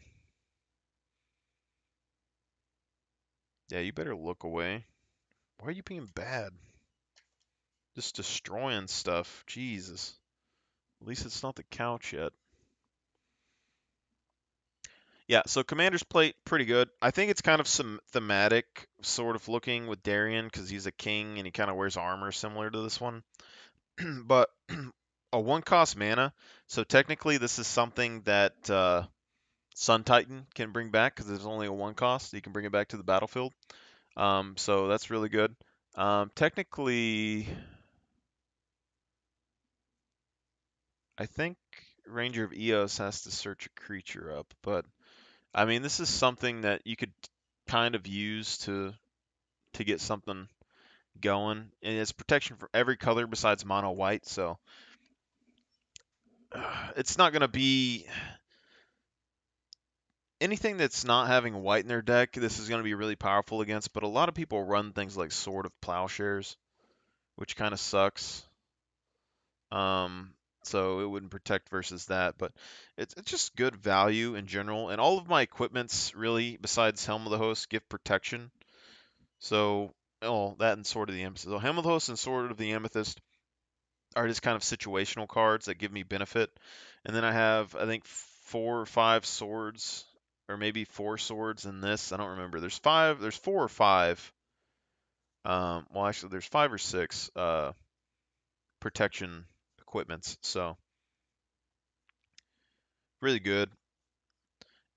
Yeah, you better look away. Why are you being bad? Just destroying stuff. Jesus. At least it's not the couch yet. Yeah, so Commander's Plate, pretty good. I think it's kind of some thematic sort of looking with Darien because he's a king and he kind of wears armor similar to this one. But a 1 cost mana, so technically this is something that Sun Titan can bring back because there's only a 1 cost. You can bring it back to the battlefield. So that's really good. Technically, I think Ranger of Eos has to search a creature up, but I mean, this is something that you could kind of use to get something going. And it's protection for every color besides mono white, so it's not going to be anything that's not having white in their deck. This is going to be really powerful against, but a lot of people run things like Sword of Plowshares, which kind of sucks. Um, so it wouldn't protect versus that, but it's just good value in general. And all of my equipments really, besides Helm of the Host, give protection. So, oh, that and Sword of the Amethyst. So Helm of the Host and Sword of the Amethyst are just kind of situational cards that give me benefit. And then I have, I think, 4 or 5 swords, or maybe 4 swords in this. I don't remember. There's 4 or 5. Well, actually, there's 5 or 6 protection equipments. So really good.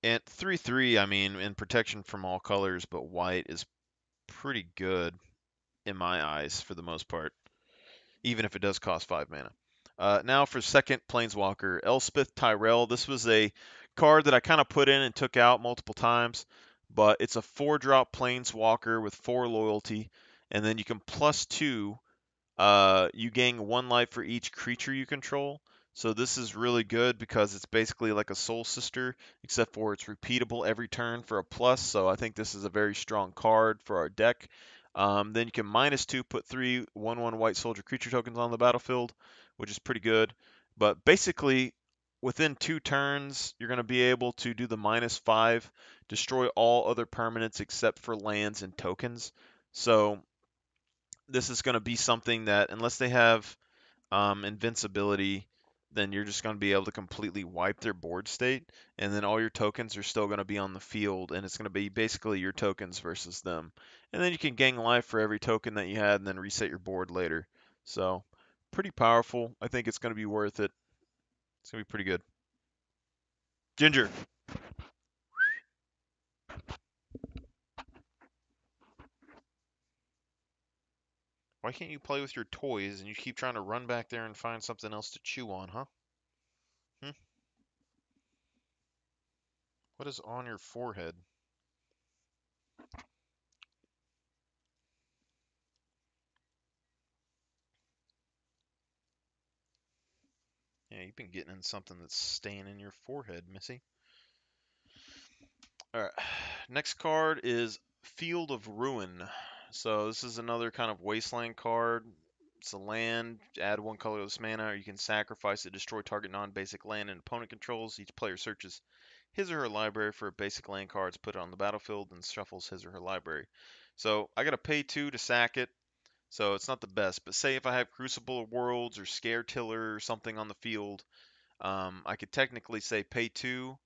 And 3/3, I mean, in protection from all colors but white is pretty good in my eyes for the most part, even if it does cost 5 mana. Now for second Planeswalker, Elspeth Tyrell. This was a card that I kind of put in and took out multiple times, but it's a 4-drop Planeswalker with 4 loyalty, and then you can +2. You gain 1 life for each creature you control. So this is really good because it's basically like a Soul Sister, except for it's repeatable every turn for a plus. So I think this is a very strong card for our deck. Then you can -2, put 3 1/1 white soldier creature tokens on the battlefield, which is pretty good. But basically, within 2 turns, you're going to be able to do the -5, destroy all other permanents except for lands and tokens. So this is going to be something that, unless they have invincibility, then you're just going to be able to completely wipe their board state, and then all your tokens are still going to be on the field, and it's going to be basically your tokens versus them. And then you can gain life for every token that you had, and then reset your board later. So, pretty powerful. I think it's going to be worth it. It's going to be pretty good. Ginger, why can't you play with your toys and you keep trying to run back there and find something else to chew on, huh? Hmm? What is on your forehead? Yeah, you've been getting in something that's staying in your forehead, Missy. All right. Next card is Field of Ruin. So this is another kind of wasteland card. It's a land, add 1 colorless mana, or you can sacrifice it, destroy target non-basic land and opponent controls. Each player searches his or her library for basic land cards, put it on the battlefield, and shuffles his or her library. So I gotta pay 2 to sack it, so it's not the best. But say if I have Crucible of Worlds or Scare Tiller or something on the field, I could technically say pay 2,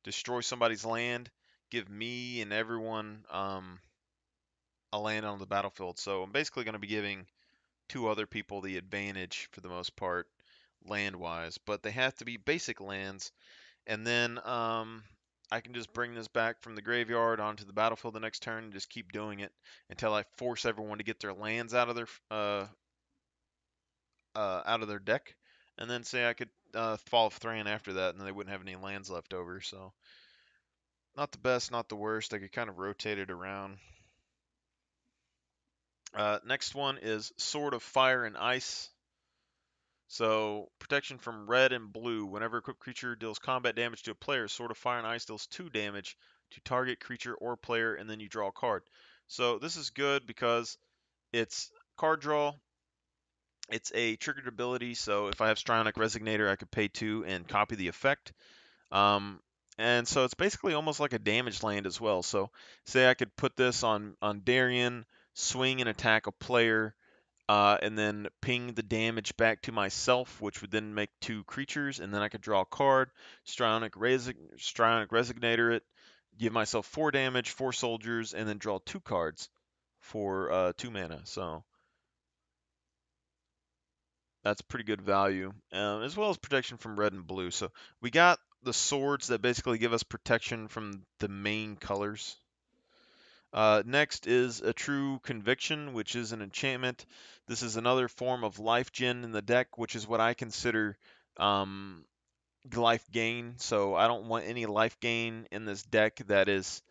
destroy somebody's land, give me and everyone a land on the battlefield. So I'm basically going to be giving 2 other people the advantage for the most part, land-wise. But they have to be basic lands, and then I can just bring this back from the graveyard onto the battlefield the next turn and just keep doing it until I force everyone to get their lands out of their deck, and then say I could fall of Thran after that, and then they wouldn't have any lands left over. So not the best, not the worst. I could kind of rotate it around. Next one is Sword of Fire and Ice. So protection from red and blue. Whenever equipped creature deals combat damage to a player, Sword of Fire and Ice deals 2 damage to target creature or player, and then you draw a card. So this is good because it's card draw. It's a triggered ability, so if I have Strionic Resignator, I could pay 2 and copy the effect. And so it's basically almost like a damage land as well. So say I could put this on Darien, swing and attack a player, and then ping the damage back to myself, which would then make 2 creatures, and then I could draw a card, Strionic Resignator it, give myself 4 damage, 4 soldiers, and then draw 2 cards for 2 mana. So that's pretty good value, as well as protection from red and blue. So we got the swords that basically give us protection from the main colors. Next is a True Conviction, which is an enchantment. This is another form of life gen in the deck, which is what I consider um, life gain. So I don't want any life gain in this deck that is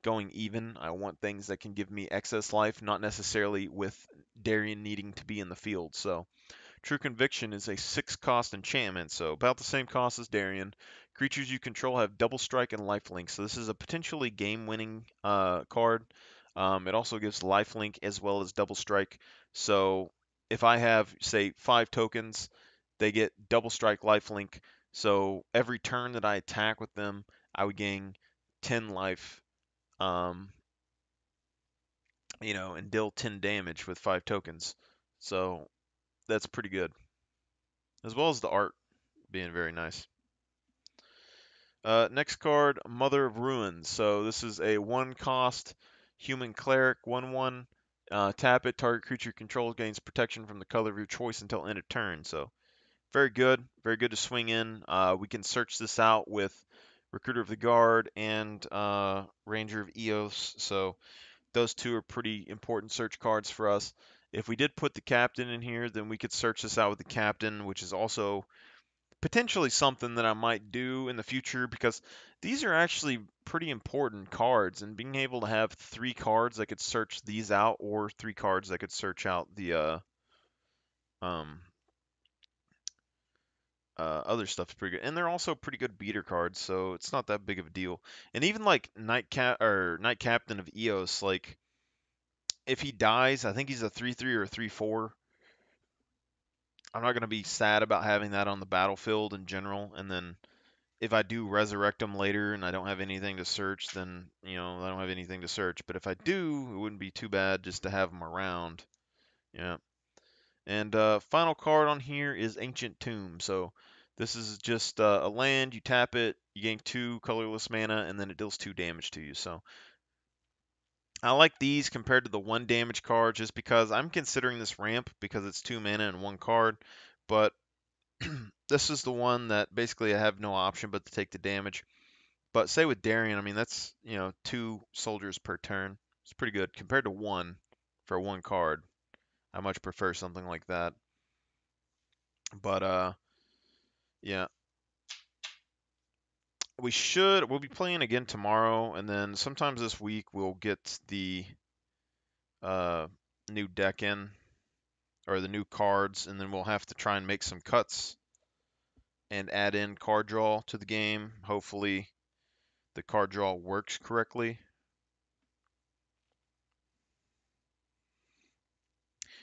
going even. I want things that can give me excess life, not necessarily with Darien needing to be in the field. So True Conviction is a 6-cost enchantment, so about the same cost as Darien. Creatures you control have double strike and lifelink, so this is a potentially game-winning card. It also gives lifelink as well as double strike. So if I have, say, 5 tokens, they get double strike, lifelink. So every turn that I attack with them, I would gain 10 life, um, and deal 10 damage with 5 tokens. So that's pretty good, as well as the art being very nice. Next card, Mother of Ruins. So this is a 1-cost human cleric, 1/1. Tap it, target creature controls gains protection from the color of your choice until end of turn. So very good to swing in. We can search this out with Recruiter of the Guard and Ranger of Eos. So those 2 are pretty important search cards for us. If we did put the Captain in here, then we could search this out with the Captain, which is also potentially something that I might do in the future, because these are actually pretty important cards, and being able to have 3 cards that could search these out, or 3 cards that could search out the um, other stuff is pretty good. And they're also pretty good beater cards, so it's not that big of a deal. And even like Knight Captain of Eos, like if he dies, I think he's a 3/3 or a 3/4. I'm not gonna be sad about having that on the battlefield in general, and then if I do resurrect them later and I don't have anything to search, then, I don't have anything to search. But if I do, it wouldn't be too bad just to have them around. Yeah. And final card on here is Ancient Tomb. So this is just a land. You tap it, you gain 2 colorless mana, and then it deals 2 damage to you. So I like these compared to the 1 damage card just because I'm considering this ramp because it's 2 mana and 1 card. But this is the one that basically I have no option but to take the damage. But say with Darien, I mean, that's, 2 soldiers per turn. It's pretty good compared to 1 for 1 card. I much prefer something like that. But yeah, we'll be playing again tomorrow, and then sometimes this week we'll get the uh new deck in, or the new cards, and then we'll have to try and make some cuts and add in card draw to the game. Hopefully the card draw works correctly.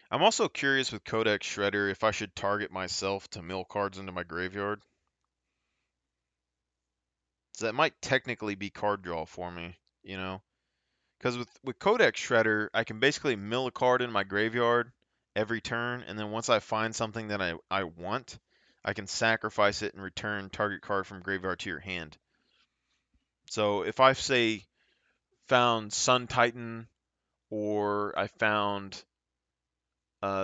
I'm also curious with Codex Shredder if I should target myself to mill cards into my graveyard. So that might technically be card draw for me, you know? Because with Codex Shredder, I can basically mill a card in my graveyard every turn, and then once I find something that I want, I can sacrifice it and return target card from graveyard to your hand. So if I say found Sun Titan or I found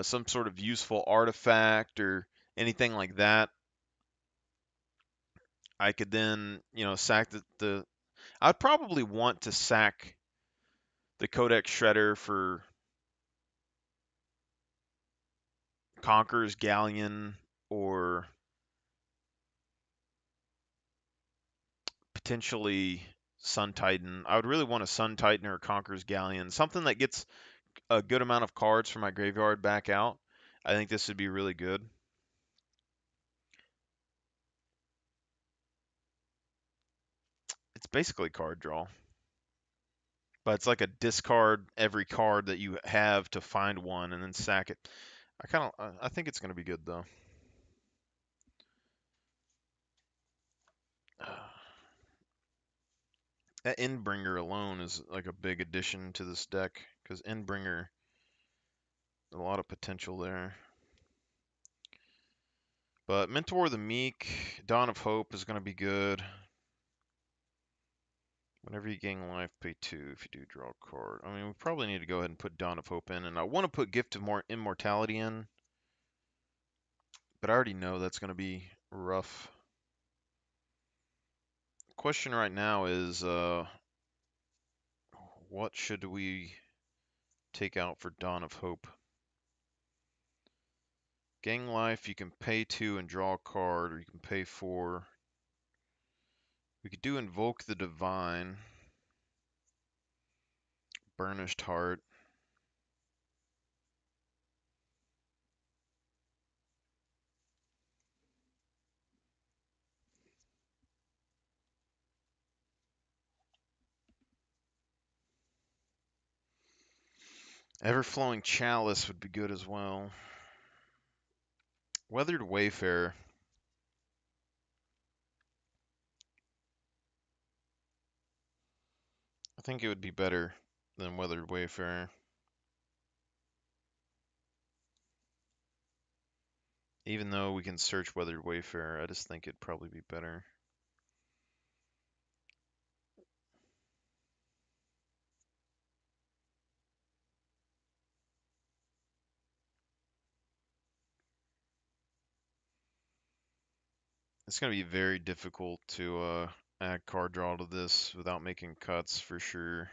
some sort of useful artifact or anything like that, I could then, sack the I'd probably want to sack the Codex Shredder for Conqueror's Galleon or potentially Sun Titan. I would really want a Sun Titan or a Conqueror's Galleon, something that gets a good amount of cards from my graveyard back out. I think this would be really good. It's basically card draw, but it's like a discard every card that you have to find one and then sack it. I think it's going to be good though. That Endbringer alone is like a big addition to this deck because Endbringer, a lot of potential there. But Mentor the Meek, Dawn of Hope is going to be good. Whenever you gain life, pay 2 if you do draw a card. I mean, we probably need to go ahead and put Dawn of Hope in, and I want to put Gift of Immortality in, but I already know that's going to be rough. Question right now is, what should we take out for Dawn of Hope? Gain life, you can pay 2 and draw a card, or you can pay 4. We could do Invoke the Divine. Burnished Heart. Everflowing Chalice would be good as well. Weathered Wayfarer. I think it would be better than Weathered Wayfarer. Even though we can search Weathered Wayfarer, I just think it'd probably be better. It's going to be very difficult to add card draw to this without making cuts for sure.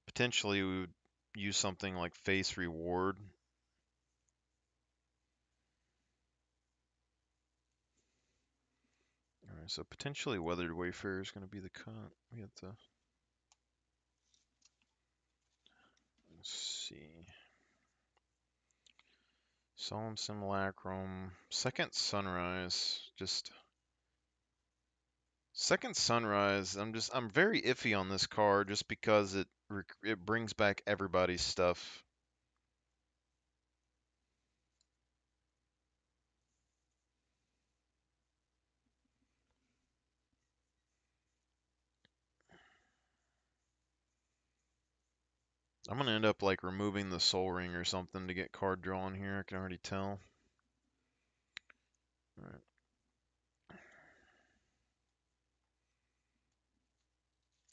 Potentially we would use something like Face Reward. Alright, so potentially Weathered Wayfarer is going to be the cut. We have to... Let's see. Solemn Simulacrum. Second Sunrise. Second Sunrise. I'm very iffy on this card just because it brings back everybody's stuff. I'm gonna end up like removing the Soul Ring or something to get card drawn here. I can already tell. All right.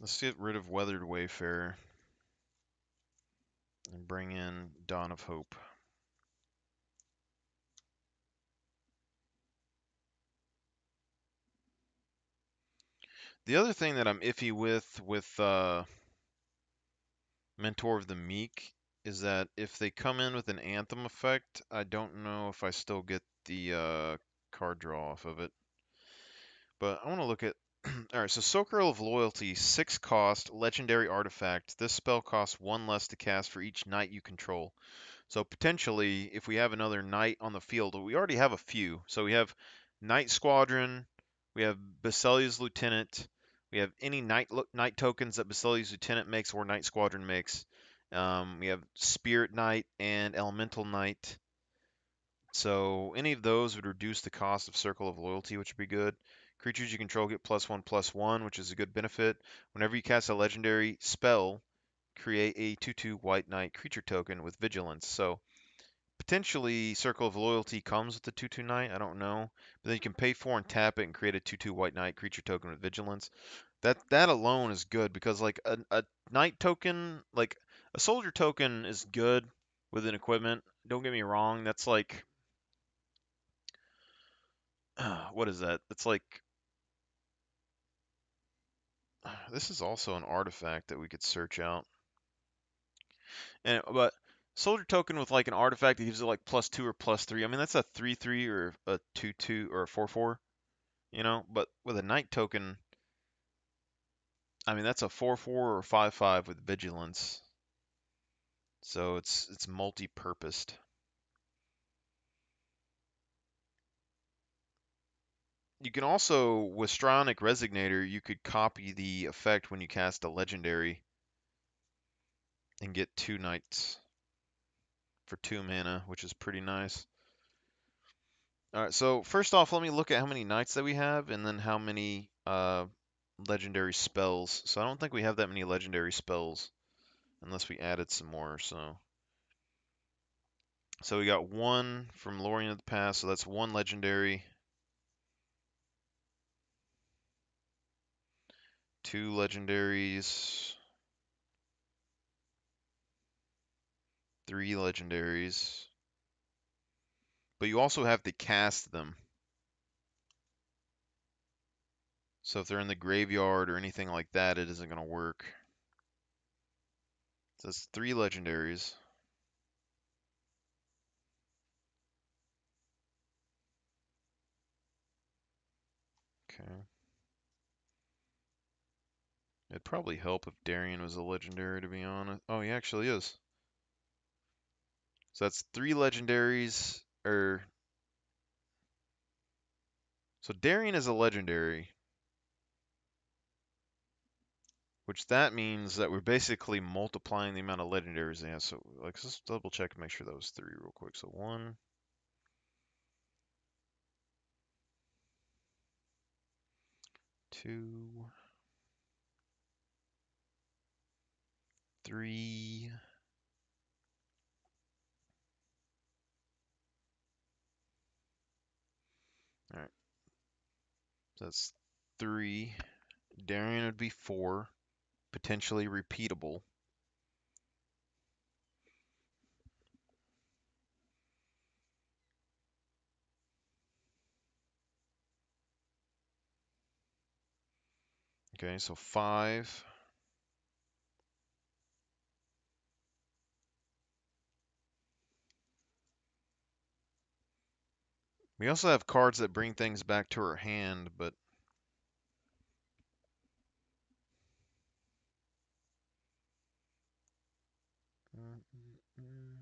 Let's get rid of Weathered Wayfarer and bring in Dawn of Hope. The other thing that I'm iffy with Mentor of the Meek is that if they come in with an Anthem effect, I don't know if I still get the card draw off of it. But I want to look at... Alright, so Soaker of Loyalty, 6 cost, legendary artifact. This spell costs 1 less to cast for each knight you control. So potentially, if we have another knight on the field, we already have a few. So we have Knight Squadron, we have Basilia's Lieutenant, we have any knight tokens that Basilia's Lieutenant makes or Knight Squadron makes. We have Spirit Knight and Elemental Knight. So any of those would reduce the cost of Circle of Loyalty, which would be good. Creatures you control get +1/+1, which is a good benefit. Whenever you cast a legendary spell, create a 2/2 White Knight creature token with Vigilance. So Potentially, Circle of Loyalty comes with the 2/2 Knight. I don't know. But then you can pay 4 and tap it and create a 2/2 White Knight creature token with Vigilance. That alone is good because like a Knight token, like a Soldier token is good with an equipment. Don't get me wrong. That's like what is that? It's like this is also an artifact that we could search out. But soldier token with like an artifact that gives it like +2 or +3. I mean that's a 3/3 or a 2/2 or a 4/4, you know. But with a knight token, I mean that's a 4/4 or 5/5 with vigilance. So it's multi-purposed. You can also with Strionic Resignator, you could copy the effect when you cast a legendary and get 2 knights for 2 mana, which is pretty nice. All right, so first off, let me look at how many knights that we have, and then how many legendary spells. So I don't think we have that many legendary spells, unless we added some more. So we got 1 from Lorien of the Past, so that's 1 legendary, 2 legendaries, 3 legendaries. But you also have to cast them. So if they're in the graveyard or anything like that, it isn't going to work. So that's 3 legendaries. Okay. It'd probably help if Darien was a legendary, to be honest. Oh, he actually is. So that's 3 legendaries, so Darien is a legendary, which that means that we're basically multiplying the amount of legendaries they have. So like, let's double check and make sure that was 3 real quick. So 1, 2, 3. All right, so that's 3. Darien would be 4, potentially repeatable. Okay, so 5. We also have cards that bring things back to our hand, but mm, mm,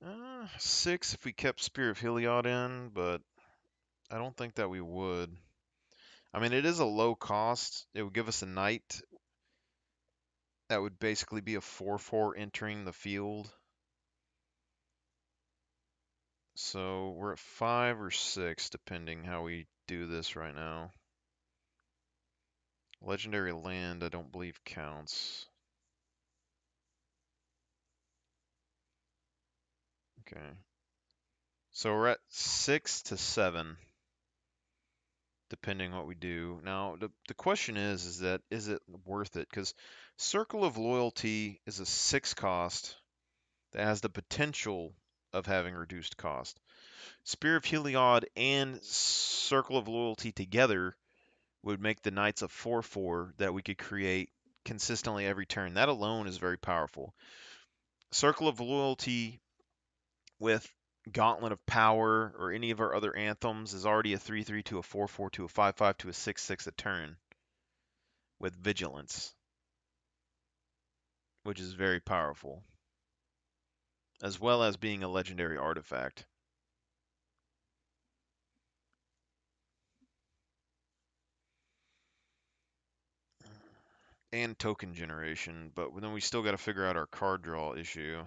mm, 6 if we kept Spear of Heliod in, but I don't think that we would. I mean, it is a low cost. It would give us a knight that would basically be a 4/4 entering the field. So we're at 5 or 6, depending how we do this right now. Legendary land, I don't believe counts. Okay. So we're at 6 to 7, depending what we do. Now, the question is that is it worth it? Because Circle of Loyalty is a 6 cost that has the potential of having reduced cost. Spear of Heliod and Circle of Loyalty together would make the Knights a 4/4 that we could create consistently every turn. That alone is very powerful. Circle of Loyalty with Gauntlet of Power or any of our other anthems is already a 3/3 to a 4/4 to a 5/5 to a 6/6 a turn with Vigilance, which is very powerful, as well as being a legendary artifact. And token generation, but then we still got to figure out our card draw issue,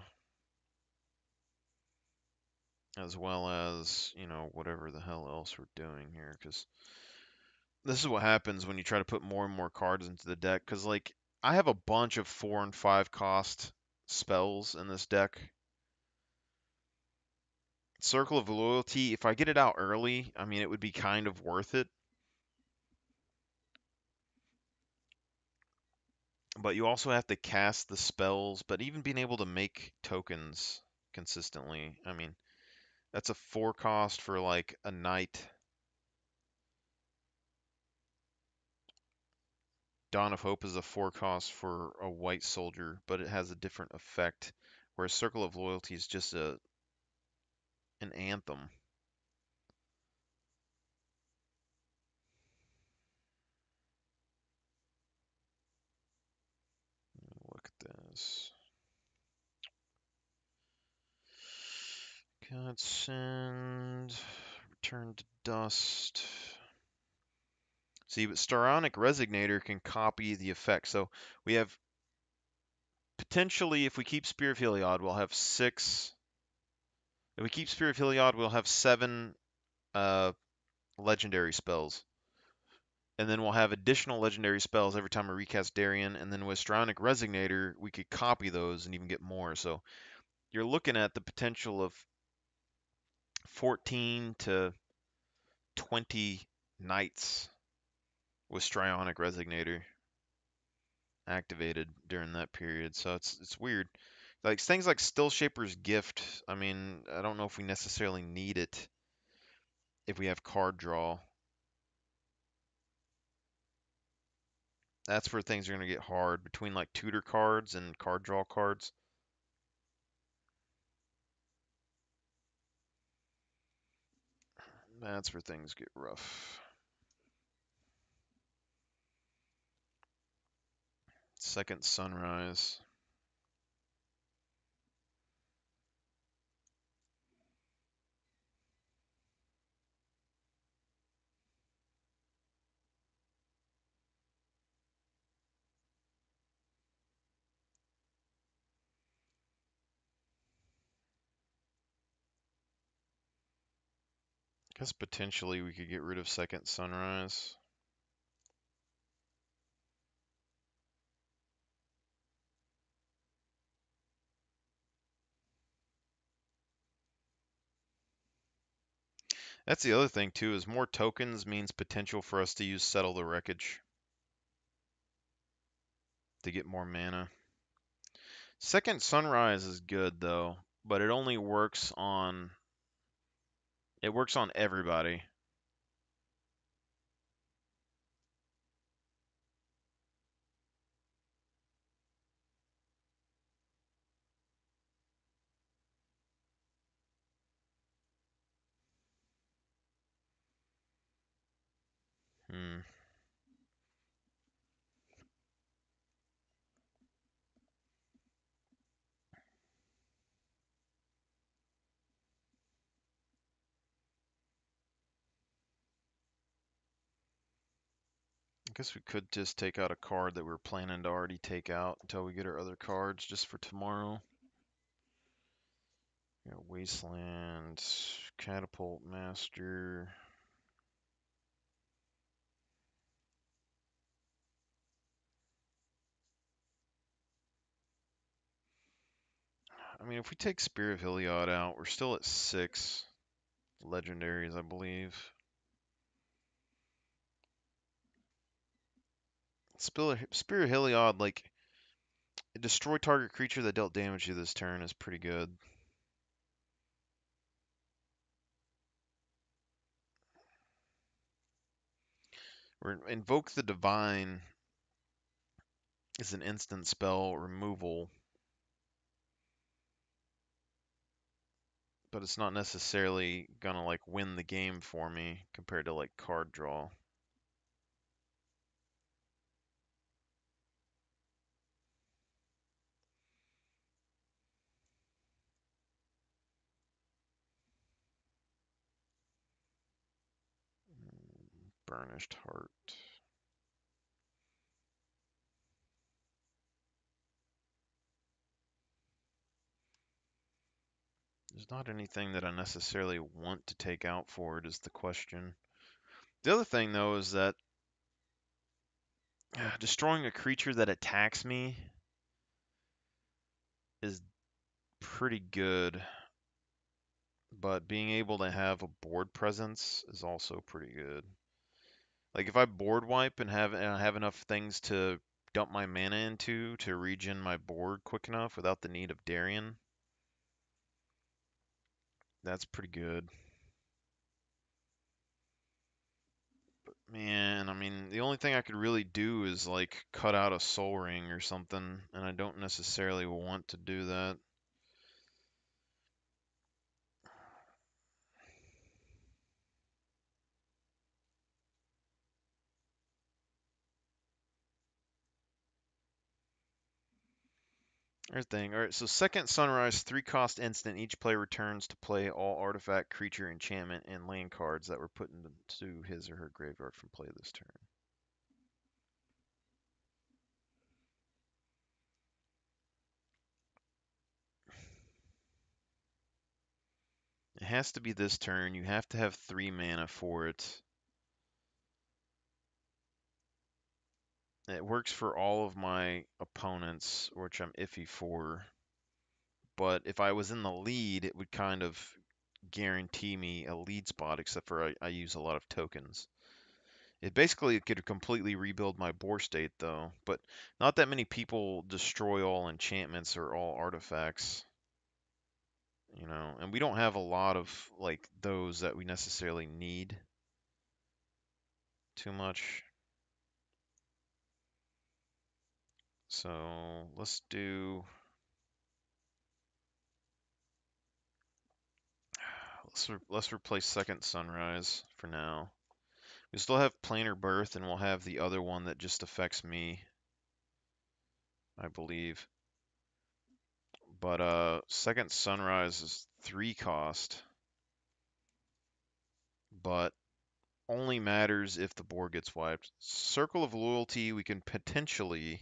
as well as, you know, whatever the hell else we're doing here, because This is what happens when you try to put more and more cards into the deck, because like I have a bunch of 4 and 5 cost spells in this deck. Circle of Loyalty, if I get it out early, I mean it would be kind of worth it. But you also have to cast the spells, but even being able to make tokens consistently, I mean, that's a 4 cost for like a knight. Dawn of Hope is a 4 cost for a white soldier, but it has a different effect. Whereas Circle of Loyalty is just an anthem. Look at this. Godsend. Return to dust. See, but Staronic Resignator can copy the effect. So we have potentially, if we keep Spear of Heliod, we'll have 6. If we keep Spear of Heliod, we'll have 7 uh, legendary spells. And then we'll have additional legendary spells every time we recast Darien. And then with Staronic Resignator, we could copy those and even get more. So you're looking at the potential of 14 to 20 knights with Strionic Resignator activated during that period. So it's weird. Like things like Still Shaper's Gift, I mean, I don't know if we necessarily need it if we have card draw. That's where things are going to get hard between like tutor cards and card draw cards. That's where things get rough. Second Sunrise. I guess potentially we could get rid of Second Sunrise. That's the other thing too, is more tokens means potential for us to use Settle the Wreckage to get more mana. Second Sunrise is good though, but it only works on everybody. Hmm. I guess we could just take out a card that we're planning to already take out until we get our other cards just for tomorrow. Wasteland, Catapult Master. I mean, if we take Spear of Heliod out, we're still at 6 legendaries, I believe. Spear of Heliod, like, destroy target creature that dealt damage to this turn is pretty good. Invoke the Divine is an instant spell removal, but it's not necessarily gonna like win the game for me compared to like card draw. Burnished Heart. There's not anything that I necessarily want to take out for it is the question. The other thing though is that Destroying a creature that attacks me is pretty good, but being able to have a board presence is also pretty good. Like if I board wipe and I have enough things to dump my mana into to regen my board quick enough without the need of Darien, that's pretty good. Man, I mean, the only thing I could really do is like cut out a soul ring or something, and I don't necessarily want to do that. Alright, so second sunrise, 3 cost instant. Each player returns to play all artifact, creature, enchantment, and land cards that were put into his or her graveyard from play this turn. It has to be this turn. You have to have 3 mana for it. It works for all of my opponents, which I'm iffy for. But if I was in the lead, it would kind of guarantee me a lead spot, except for I use a lot of tokens. It basically could completely rebuild my board state, though. But not that many people destroy all enchantments or all artifacts, you know. And we don't have a lot of like those that we necessarily need too much. So let's replace Second Sunrise for now. We still have Planar Birth, and we'll have the other one that just affects me, I believe. But Second Sunrise is 3 cost, but only matters if the board gets wiped. Circle of Loyalty, we can potentially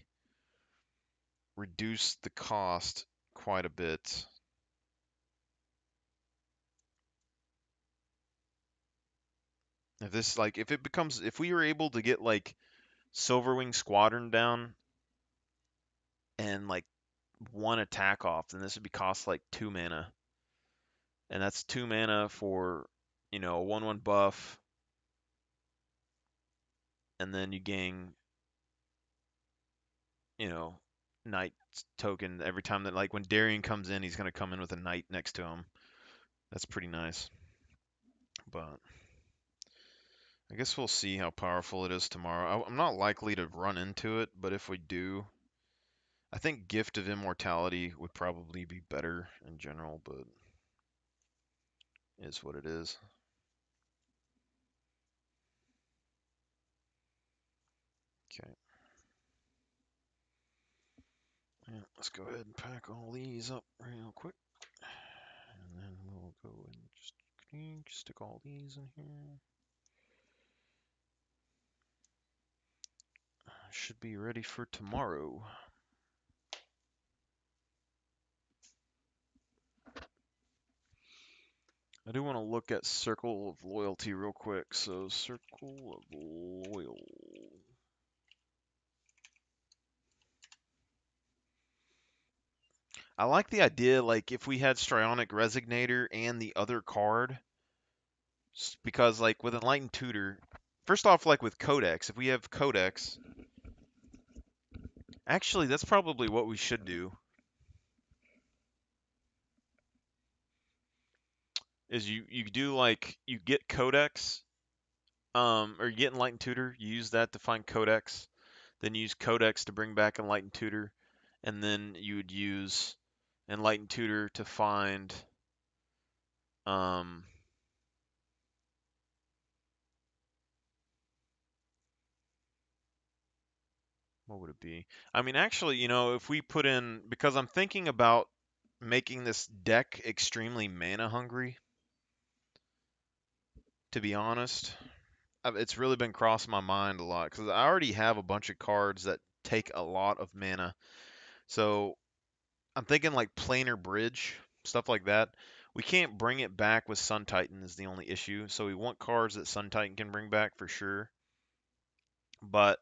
reduce the cost quite a bit. If we were able to get like Silverwing Squadron down and like 1 attack off, then this would be cost like 2 mana. And that's 2 mana for, a 1/1 buff, and then you gain, you know, Knight token every time that, like, when Darien comes in, he's going to come in with a Knight next to him. That's pretty nice. But I guess we'll see how powerful it is tomorrow. I'm not likely to run into it, but if we do, I think Gift of Immortality would probably be better in general, but it is what it is. Okay. Yeah, let's go ahead and pack all these up real quick. And then we'll go and just stick all these in here. Should be ready for tomorrow. I do want to look at Circle of Loyalty real quick. So Circle of Loyal. I like the idea, like, if we had Strionic Resignator and the other card, because, like, with Enlightened Tutor, first off, like, with Codex, if we have Codex, actually, that's probably what we should do, is you do, like, you get Codex, or you get Enlightened Tutor, you use that to find Codex, then you use Codex to bring back Enlightened Tutor, and then you would use Enlightened Tutor to find, um, what would it be? I mean, actually, if we put in, because I'm thinking about making this deck extremely mana hungry, to be honest. It's really been crossing my mind a lot because I already have a bunch of cards that take a lot of mana. So I'm thinking like Planar Bridge, stuff like that. We can't bring it back with Sun Titan is the only issue. So we want cards that Sun Titan can bring back for sure. But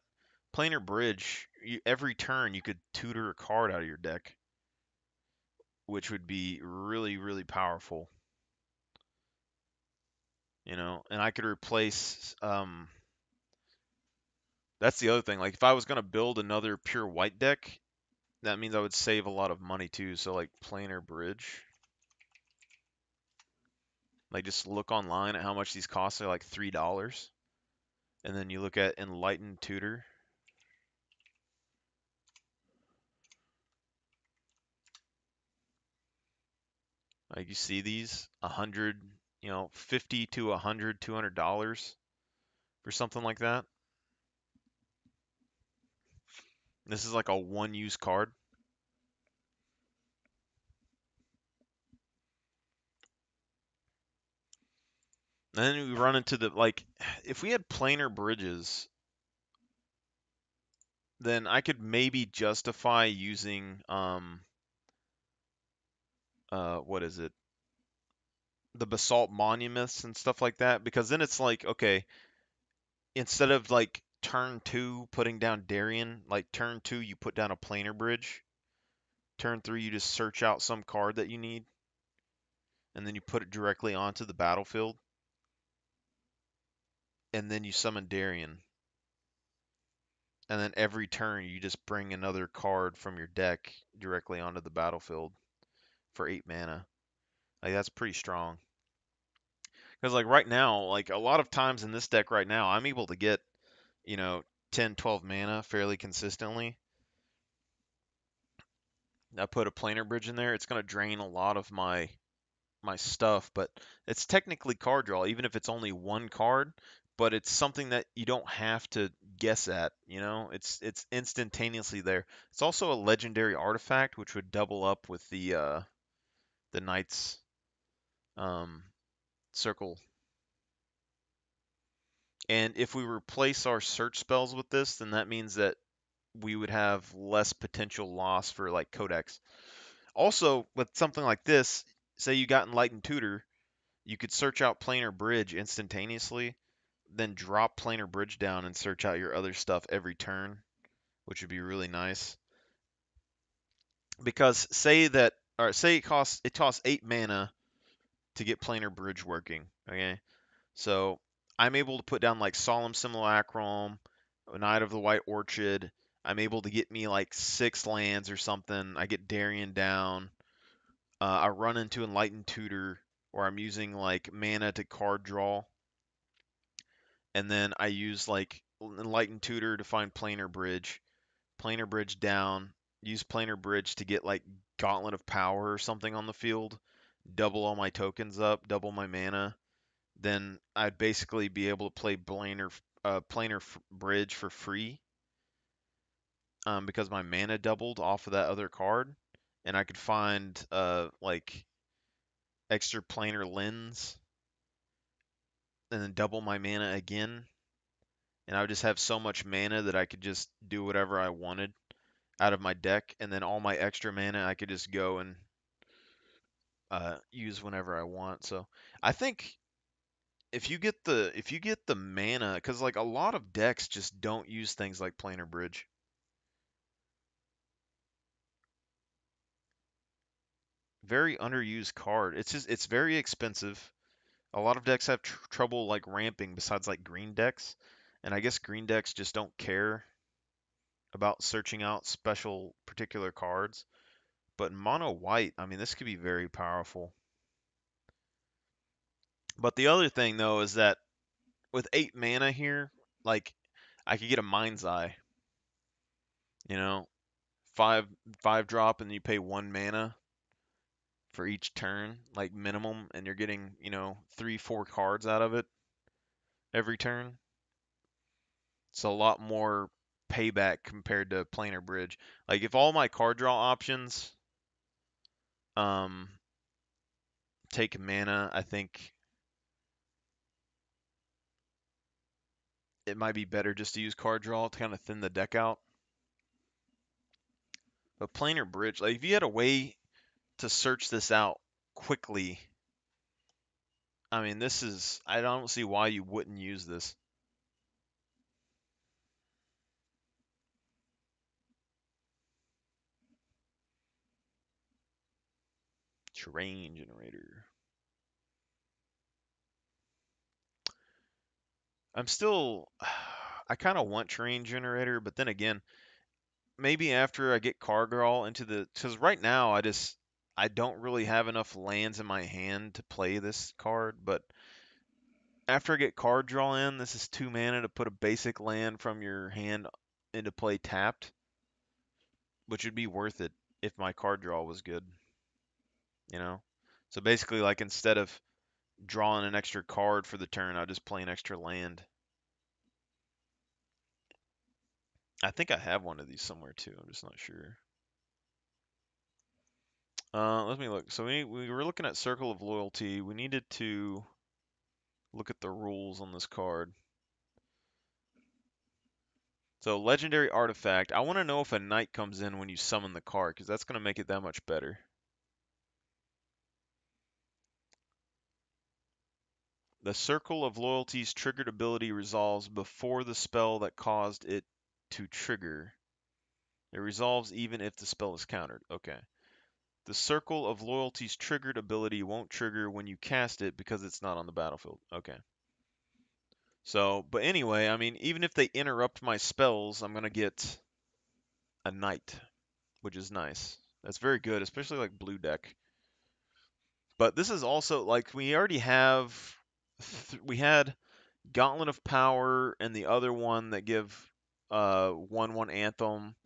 Planar Bridge, every turn you could tutor a card out of your deck, which would be really, really powerful. And I could replace. That's the other thing. Like if I was gonna build another pure white deck, that means I would save a lot of money too. So like Planar Bridge, like just look online at how much these cost. They're like $3, and then you look at Enlightened Tutor. Like you see these 100, 50 to 100, $200 for something like that. This is like a one-use card. And then we run into if we had planar bridges, then I could maybe justify using, what is it? The basalt monuments and stuff like that, because then it's like, okay, instead of like turn 2 putting down Darien, like turn 2 you put down a planar bridge, turn 3 you just search out some card that you need, and then you put it directly onto the battlefield, and then you summon Darien, and then every turn you just bring another card from your deck directly onto the battlefield for 8 mana. Like that's pretty strong. Because like right now, like a lot of times in this deck right now, I'm able to get, you know, 10, 12 mana fairly consistently. I put a planar bridge in there. It's going to drain a lot of my stuff, but it's technically card draw, even if it's only one card. But it's something that you don't have to guess at. It's instantaneously there. It's also a legendary artifact, which would double up with the Knight's um, circle. And if we replace our search spells with this, then that means that we would have less potential loss for like Codex. Also, with something like this, say you got Enlightened Tutor, you could search out Planar Bridge instantaneously, then drop Planar Bridge down and search out your other stuff every turn, which would be really nice. Because say it costs 8 mana to get Planar Bridge working. Okay, so I'm able to put down like Solemn Simulacrum, Knight of the White Orchid. I'm able to get me like 6 lands or something. I get Darien down. I run into Enlightened Tutor, or I'm using like mana to card draw, and then I use like Enlightened Tutor to find Planar Bridge down, use Planar Bridge to get like Gauntlet of Power or something on the field, double all my tokens up, double my mana, then I'd basically be able to play Planar Bridge for free, because my mana doubled off of that other card, and I could find like extra Planar Lens, and then double my mana again, and I would just have so much mana that I could just do whatever I wanted out of my deck, and then all my extra mana I could just go and use whenever I want. So I think if you get the mana, because like a lot of decks just don't use things like Planar Bridge. Very underused card. It's very expensive. A lot of decks have trouble like ramping besides like green decks, and I guess green decks just don't care about searching out special particular cards. But mono white, I mean, this could be very powerful. But the other thing though is that with 8 mana here, like I could get a Mind's Eye, you know, five drop, and you pay 1 mana for each turn, like minimum, and you're getting, 3, 4 cards out of it every turn. It's a lot more payback compared to Planar Bridge. Like if all my card draw options um take mana, I think it might be better just to use card draw to kind of thin the deck out. But Planar Bridge, like if you had a way to search this out quickly, I mean, I don't see why you wouldn't use this. Terrain generator. I'm still, I kind of want terrain generator, but then again, maybe after I get card draw into the, because right now I don't really have enough lands in my hand to play this card, but after I get card draw in, this is 2 mana to put a basic land from your hand into play tapped, which would be worth it if my card draw was good, you know? So basically, like, instead of drawing an extra card for the turn, I just play an extra land. I think I have one of these somewhere too. I'm just not sure. Let me look. So we were looking at Circle of Loyalty. We needed to look at the rules on this card. So Legendary Artifact. I want to know if a Knight comes in when you summon the card, because that's going to make it that much better. The Circle of Loyalty's triggered ability resolves before the spell that caused it to trigger. It resolves even if the spell is countered. Okay. The Circle of Loyalty's triggered ability won't trigger when you cast it because it's not on the battlefield. Okay. So, but anyway, I mean, even if they interrupt my spells, I'm going to get a Knight, which is nice. That's very good, especially like blue deck. But this is also, like, we already have, we had Gauntlet of Power and the other one that give 1/1 Anthem.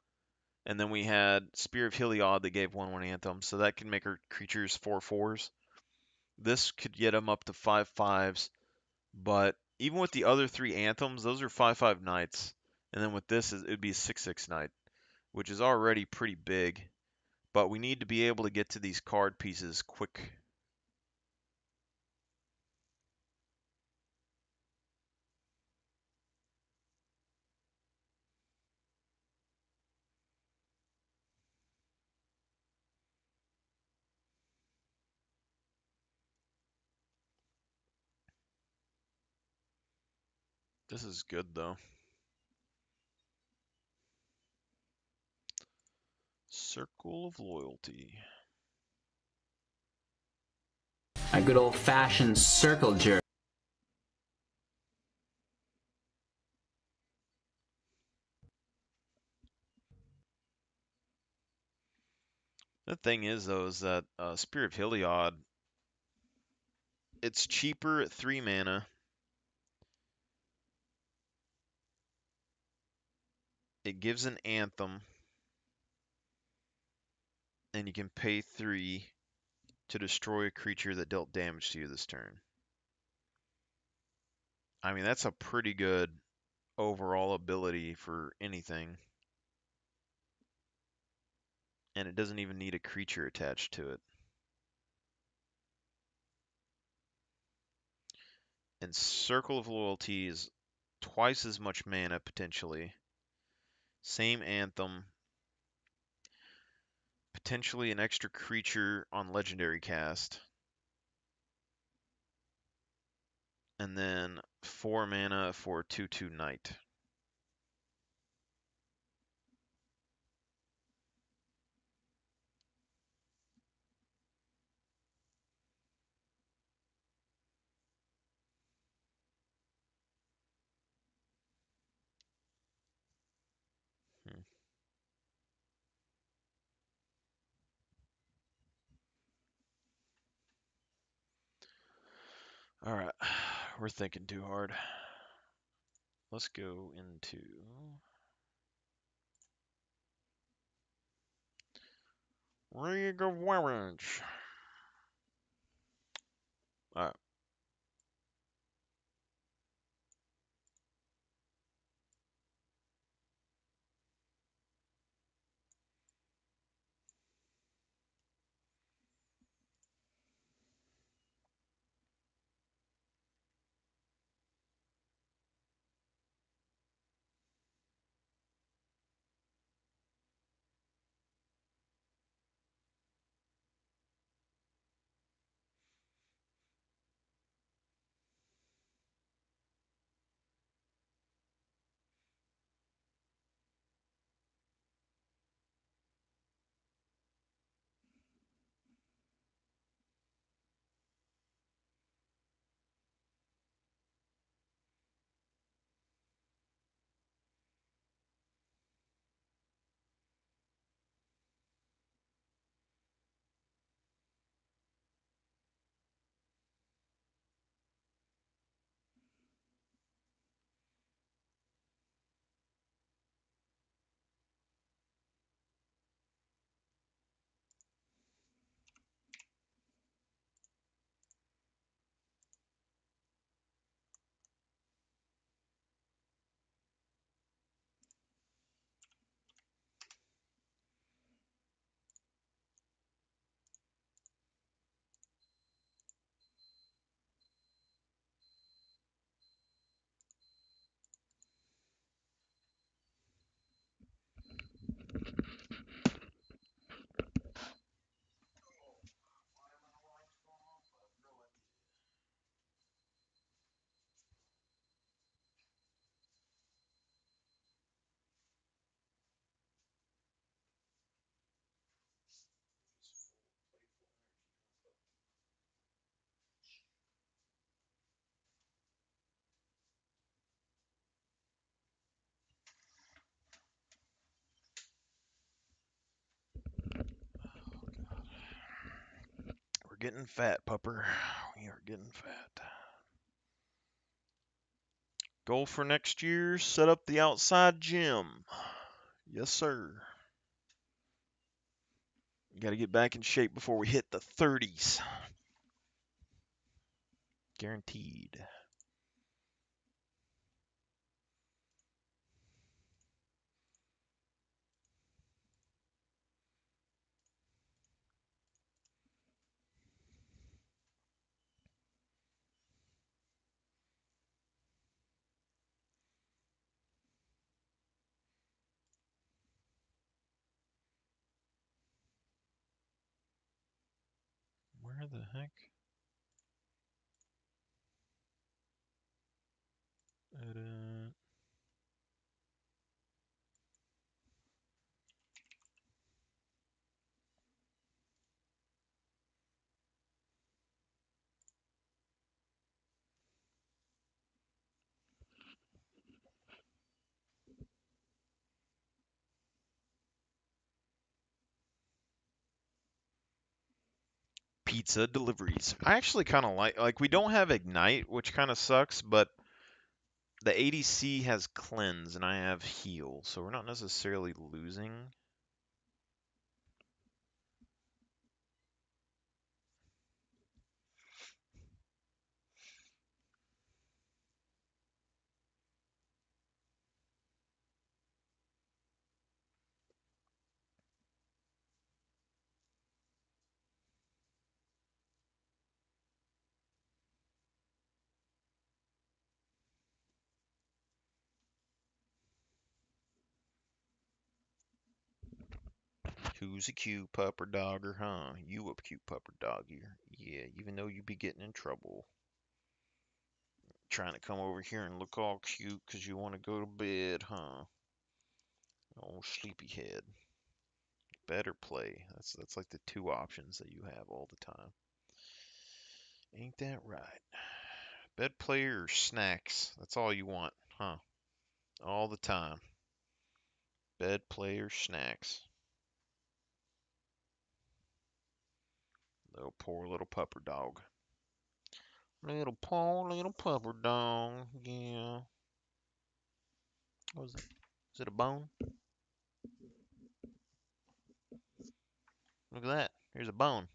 And then we had Spear of Heliod that gave 1/1 Anthem. So that can make our creatures 4/4s. This could get them up to 5/5s. But even with the other 3 Anthems, those are 5/5 Knights. And then with this, it would be a 6/6 Knight, which is already pretty big. But we need to be able to get to these card pieces quick. This is good, though. Circle of Loyalty. A good old-fashioned circle jerk. The thing is, though, is that Spear of Heliod, it's cheaper at 3 mana. It gives an Anthem. And you can pay 3 to destroy a creature that dealt damage to you this turn. I mean, that's a pretty good overall ability for anything. And it doesn't even need a creature attached to it. And Circle of Loyalty is twice as much mana, potentially. Same Anthem. Potentially an extra creature on Legendary cast. And then 4 mana for 2/2 Knight. Hmm. Alright, we're thinking too hard. Let's go into League of Legends. Alright. getting fat, pupper. We are getting fat. Goal for next year, set up the outside gym. Yes, sir. Got to get back in shape before we hit the 30s. Guaranteed. Where the heck? Edit. Pizza deliveries. I actually kind of like we don't have Ignite, which kind of sucks, but the ADC has Cleanse and I have Heal, so we're not necessarily losing. Who's a cute pupper dogger, huh? You a cute pupper doggy. Yeah, even though you be getting in trouble. Trying to come over here and look all cute because you want to go to bed, huh? Oh, sleepyhead. Better play. That's like the two options that you have all the time. Ain't that right? Bed player or snacks? That's all you want, huh? All the time. Bed player snacks. Little poor little pupper dog. Little poor little pupper dog. Yeah. What was it? Is it a bone? Look at that. Here's a bone.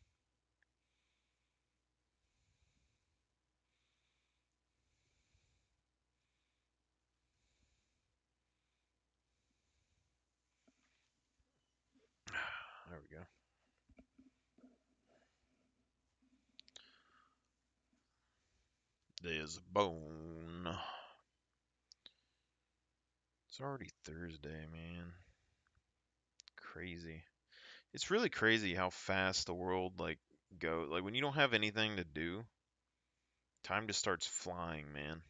There we go. There's a bone. It's already Thursday, man. Crazy. It's really crazy how fast the world like goes. Like when you don't have anything to do, time just starts flying, man.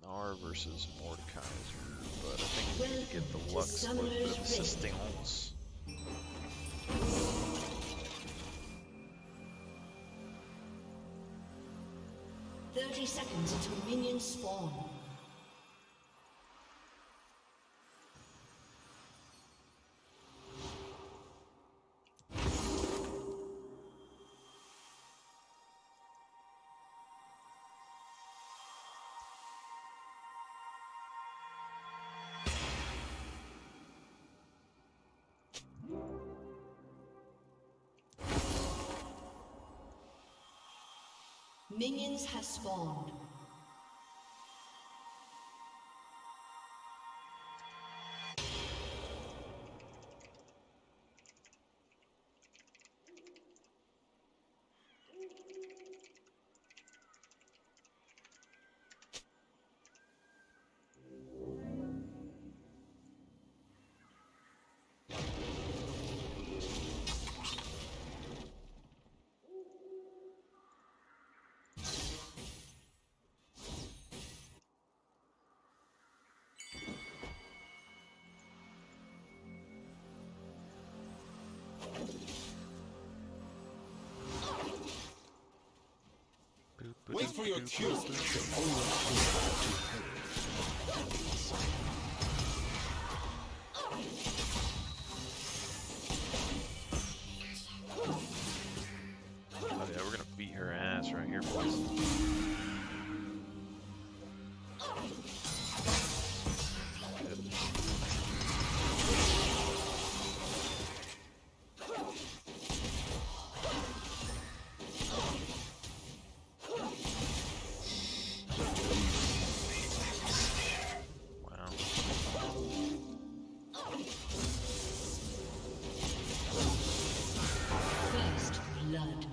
R versus Mordekaiser, but I think we need to get the Lux with the assistance. 30 seconds until minions spawn. Minions have spawned. Wait for your cue. Oh yeah, we're gonna beat her ass right here, boys. First blood.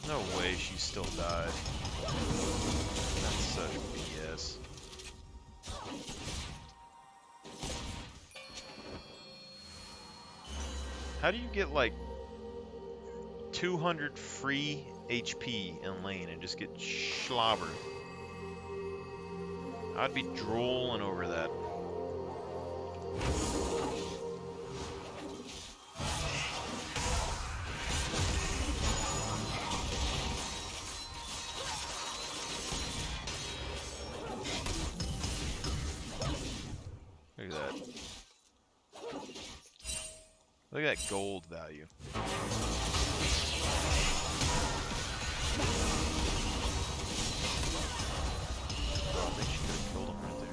No way she still died. That's such BS. How do you get like 200 free HP in lane and just get slobbered? I'd be drooling over that. Look at that. Look at that gold value. Bro, I think she could have killed him right there.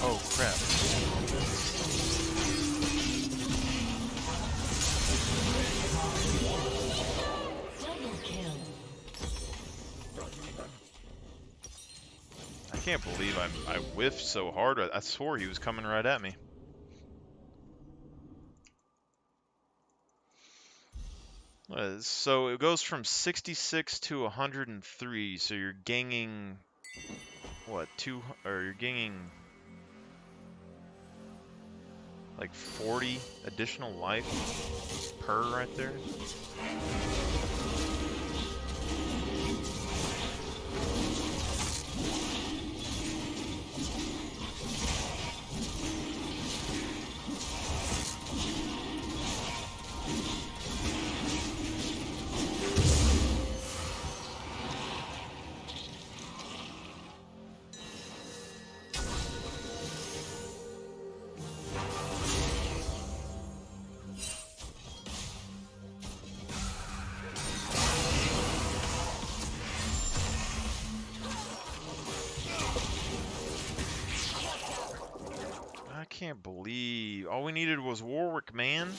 Oh crap. I can't believe I whiffed so hard. I swore he was coming right at me. So it goes from 66 to 103. So you're gaining what, you're gaining like 40 additional life per right there. can't believe all we needed was Warwick, man.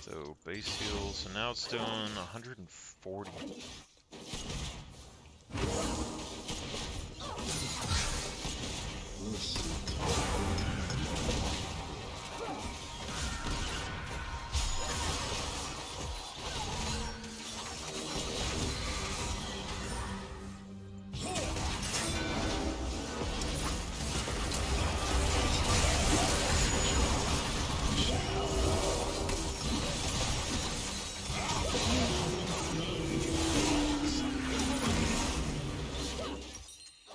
So base heal, so now it's doing 140.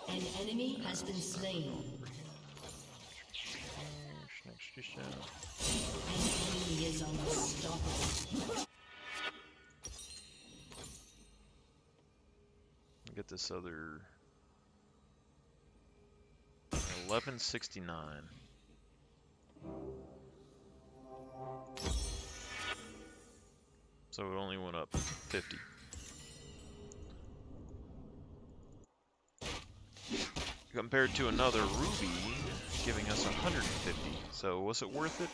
An enemy has been slain. An enemy is unstoppable. Get this other 1169. So it only went up 50. Compared to another ruby giving us 150. So was it worth it?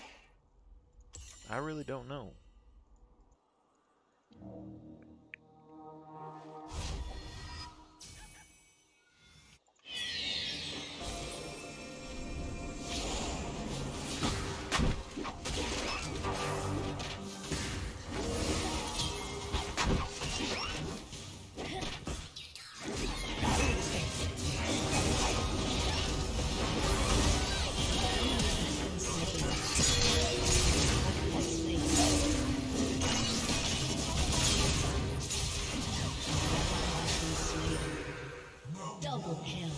I really don't know. Double kill.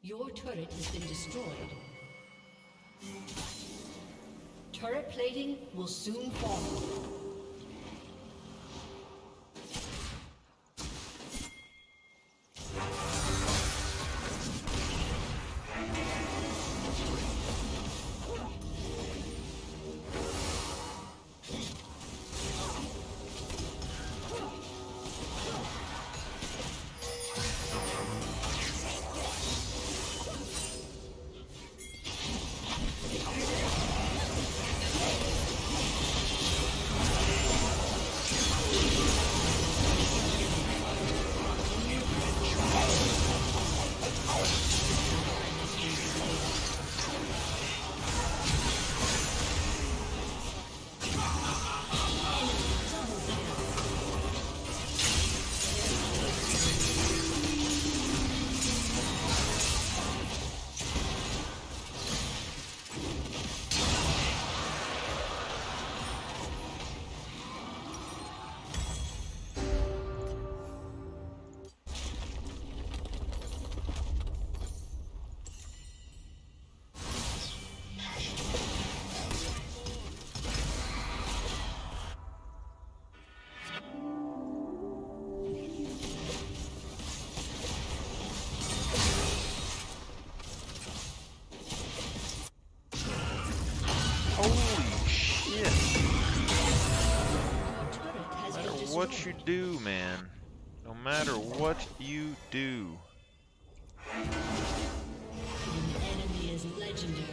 Your turret has been destroyed. Turret plating will soon fall. Holy shit. No matter what you do, man. No matter what you do. An enemy is legendary.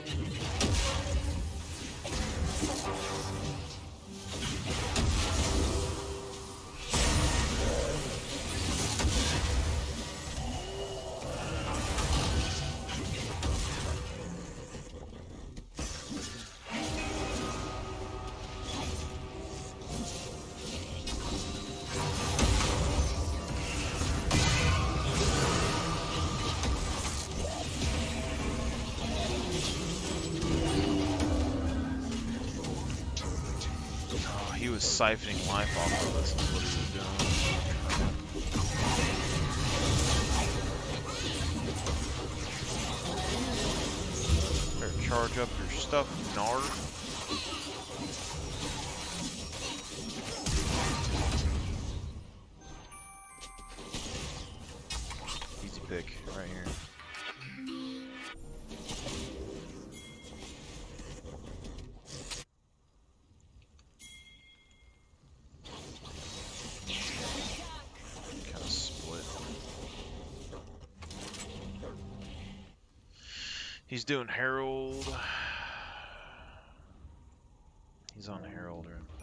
He was siphoning life off of us, is what he was doing. Better charge up your stuff, Nard. Easy pick, right here. He's doing Herald. He's on Herald right now.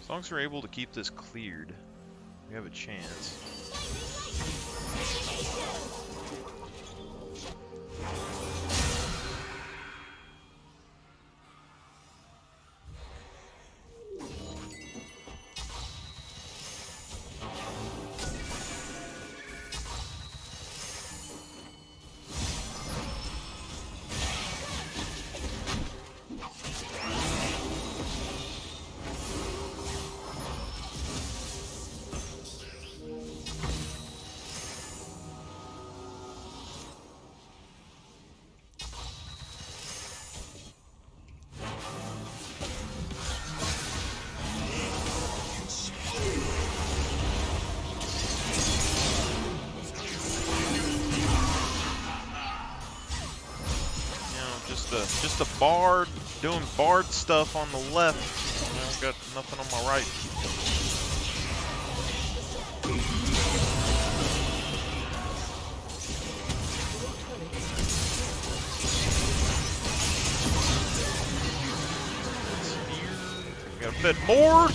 As long as we're able to keep this cleared, we have a chance. Just a bard doing bard stuff on the left. I've got nothing on my right. Got a bit more.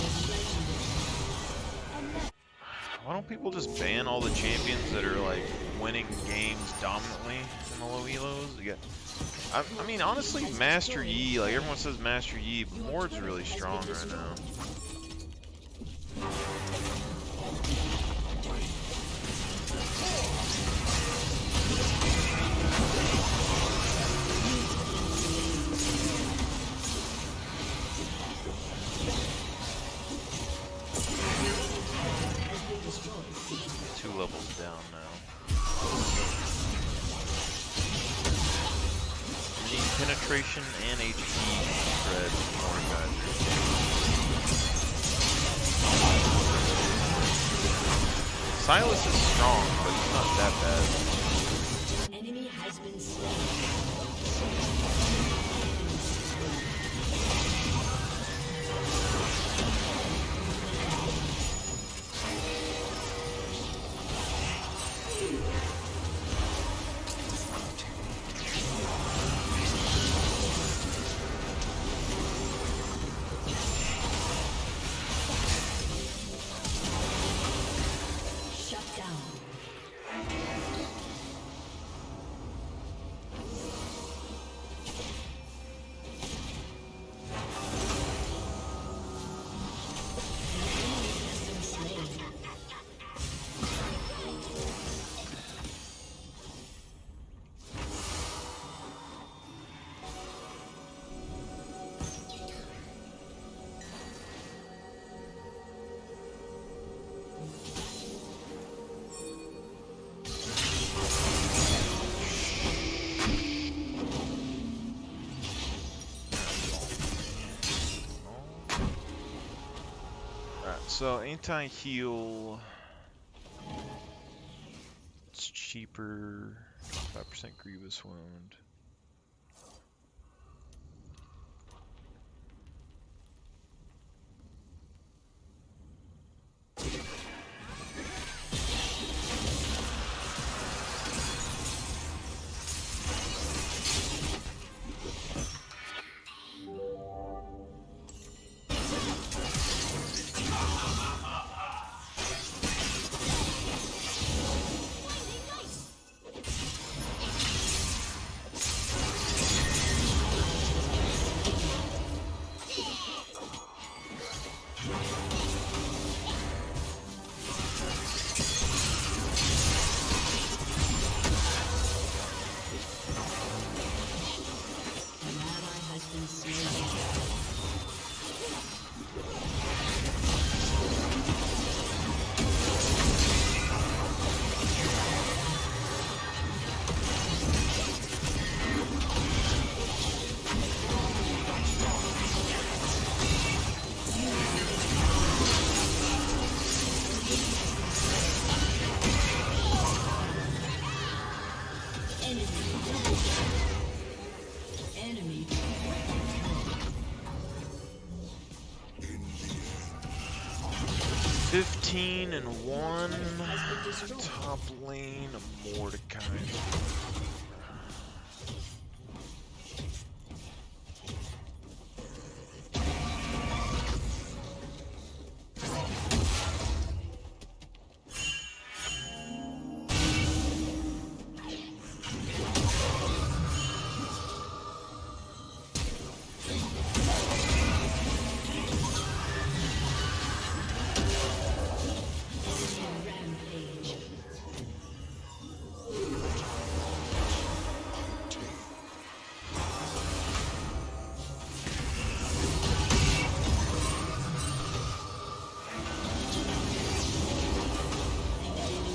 Why don't people just ban all the champions that are like winning games dominantly in the low elos? You got, I mean, honestly, Master Yi, like everyone says Master Yi, but Mord's really strong right now. penetration and HP spread Mordekaiser. Silas is strong, but he's not that bad. An enemy has been slain. So anti-heal, it's cheaper, 5% grievous wound. Enemy 15 and 1, top lane, Mordekaiser.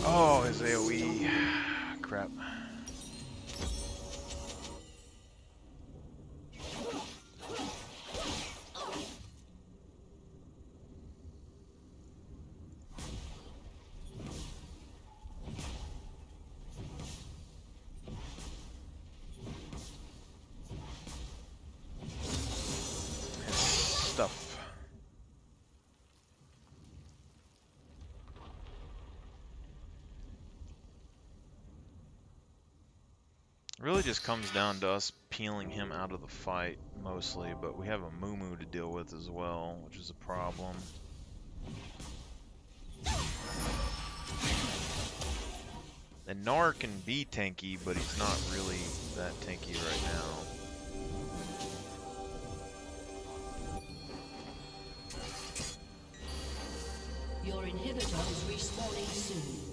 Oh, his AoE. Crap. Stuff. It really just comes down to us peeling him out of the fight, mostly, but we have a Moo to deal with as well, which is a problem. And Gnar can be tanky, but he's not really that tanky right now. Your inhibitor is respawning soon.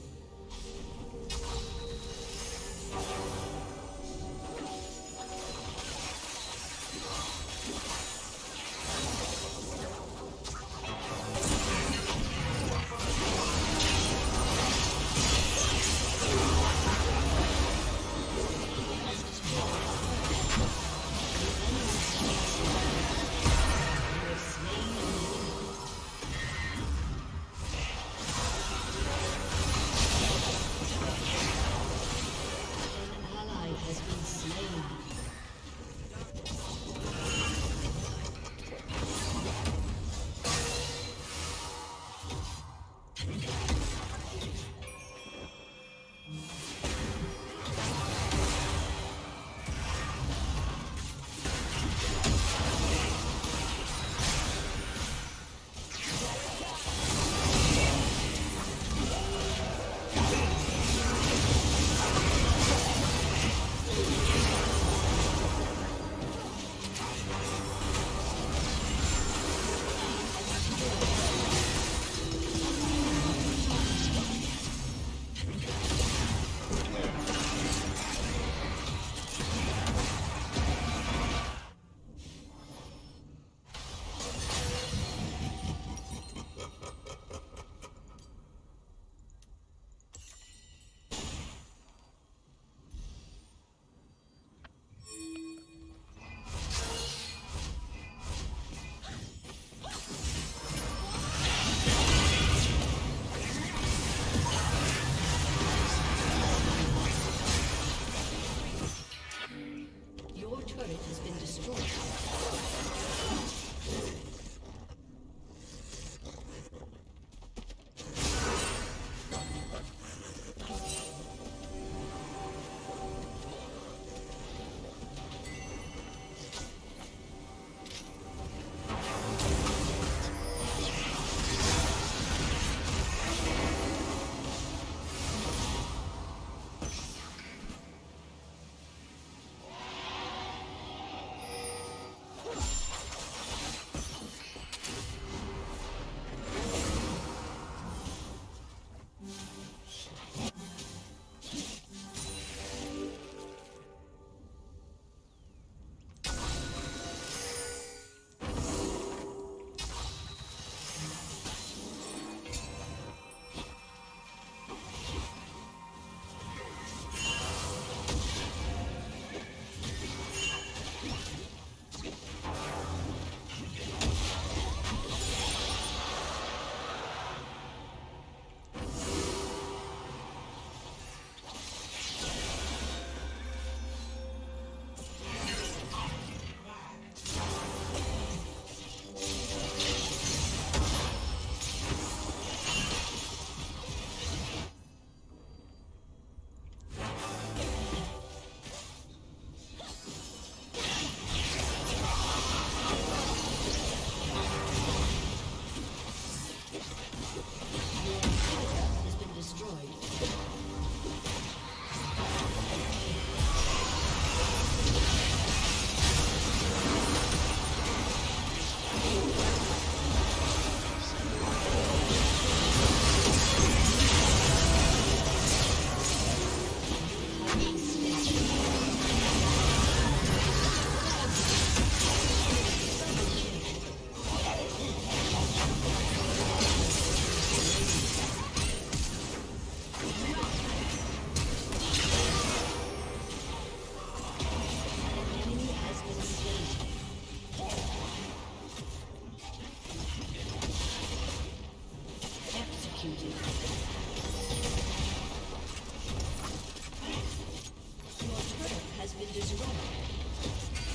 has been destroyed.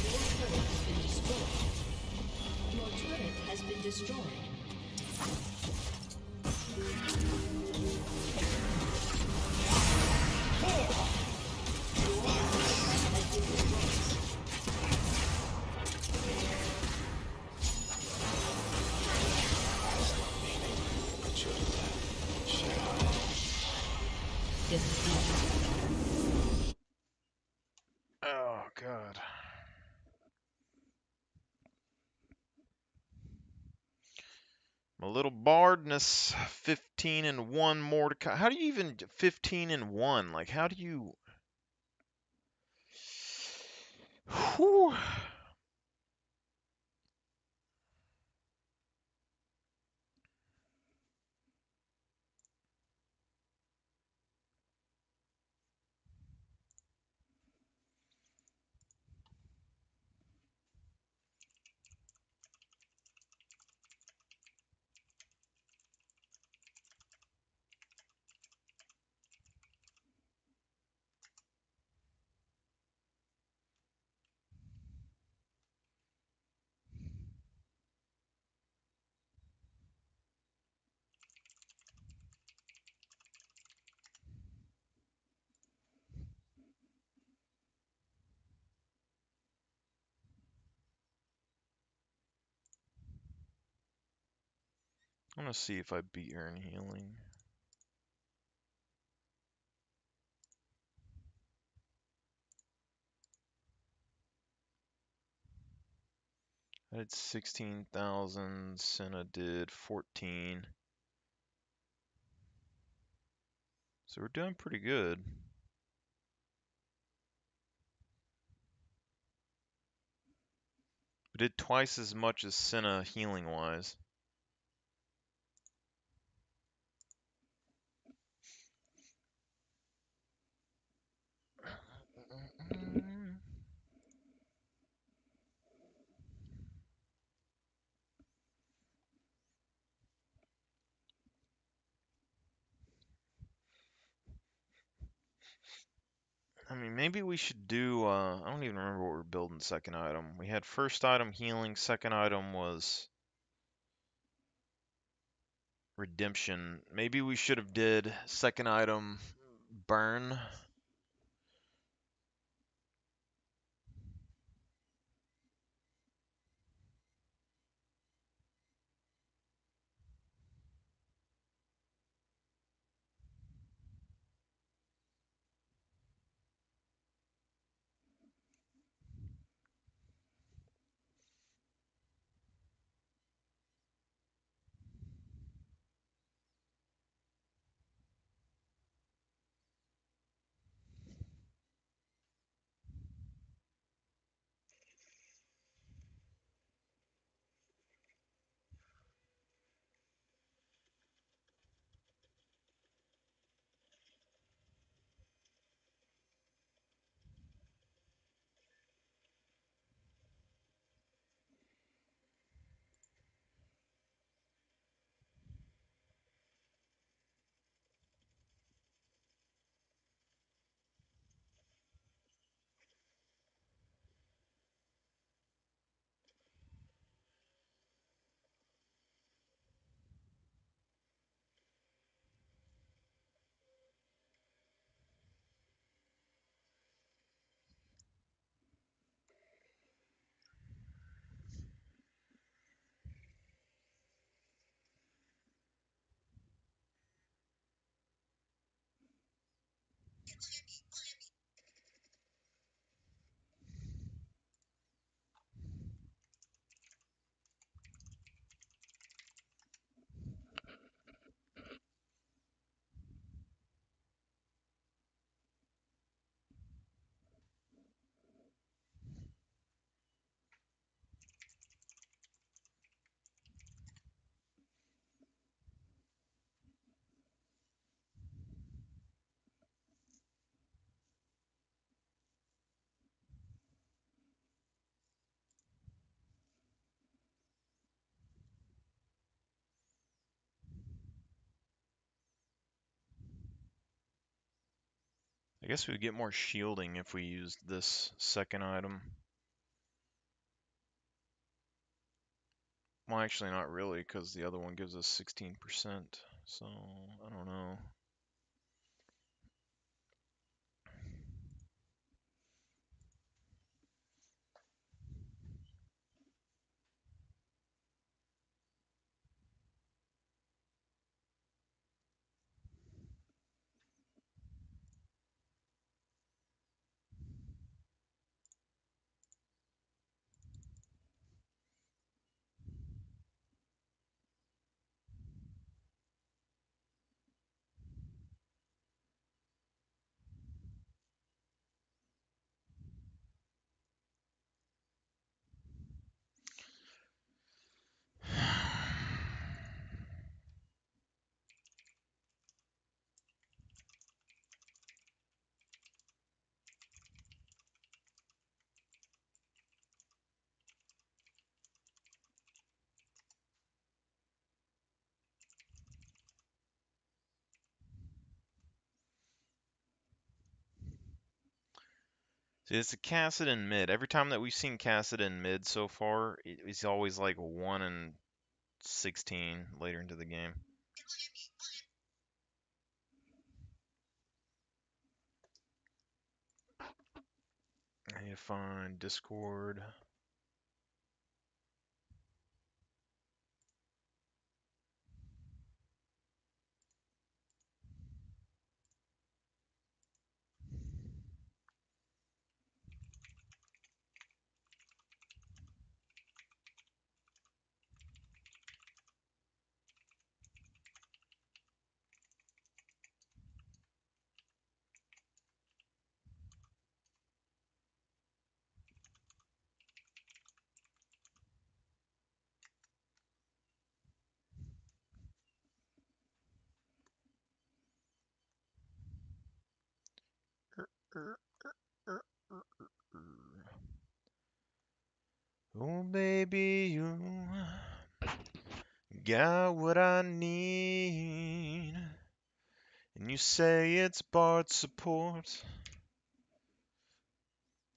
Your turret has been destroyed. Your turret has been destroyed. Oh, God. My little bardness, 15 and 1 Mordecai. How do you even 15 and 1? Like, how do you? Whew. I'm gonna see if I beat her in healing. I did 16,000. Senna did 14. So we're doing pretty good. We did twice as much as Senna healing wise. I mean, maybe we should do, I don't even remember what we were building second item. We had first item healing, second item was redemption. Maybe we should have did second item burn. I guess we would get more shielding if we used this second item. Well, actually, not really, because the other one gives us 16%. So, I don't know. See, it's a Cassidon mid. Every time that we've seen Cassidon mid so far, it's always like 1 and 16 later into the game. I need to find Discord. Oh, baby, you got what I need. And you say it's Bart support.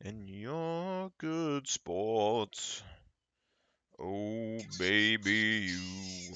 And you're good sports. Oh, baby, you.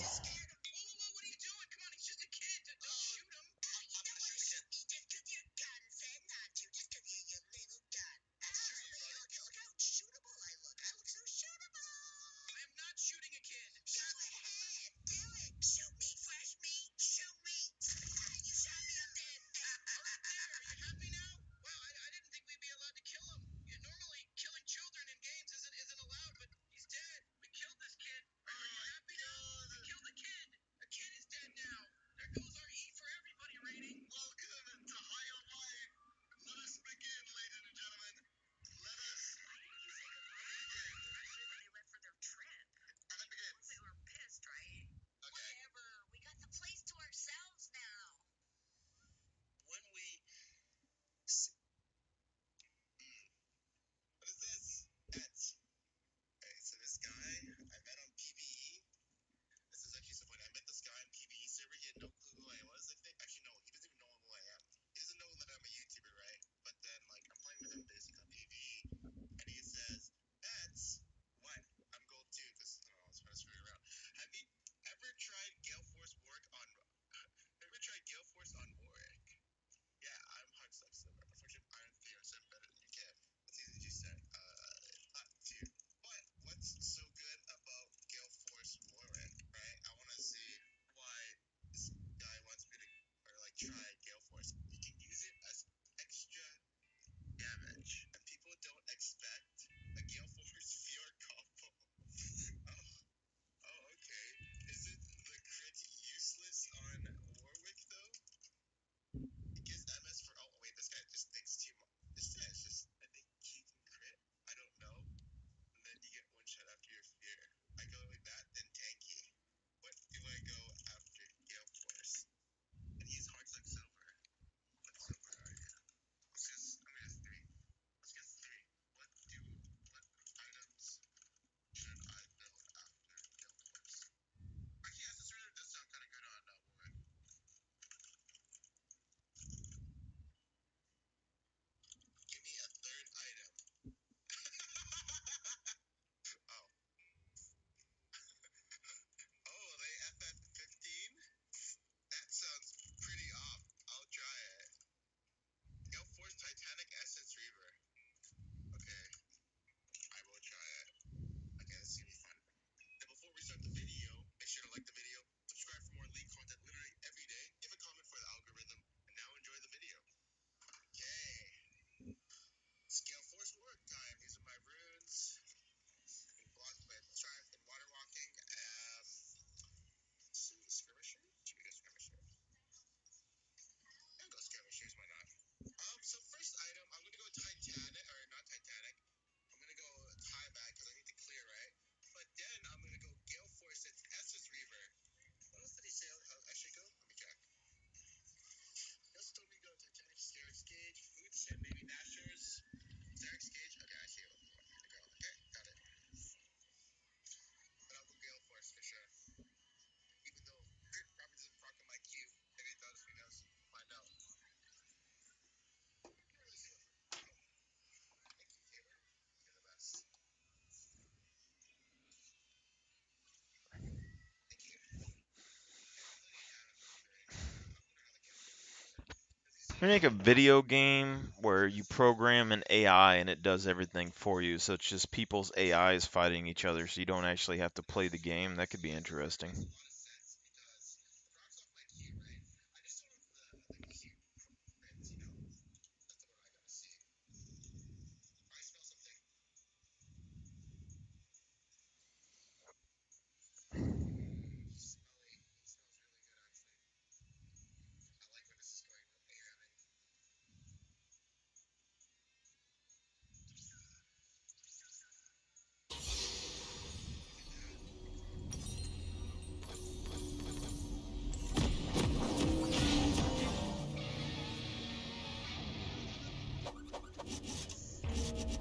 We make a video game where you program an AI and it does everything for you. So it's just people's AIs fighting each other, so you don't actually have to play the game. That could be interesting.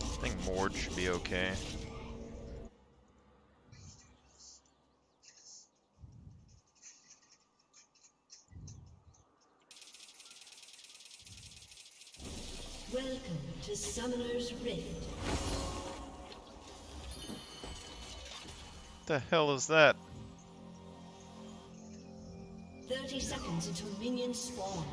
I think Mord should be okay. Welcome to Summoner's Rift. What the hell is that? 30 seconds until minions spawn.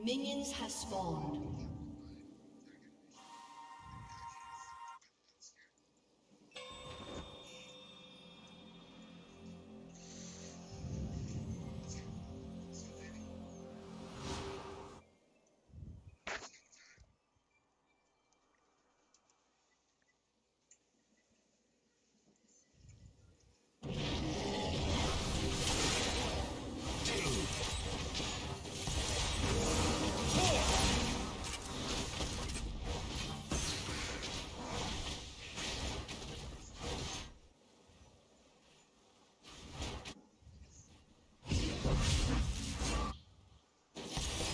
Minions have spawned.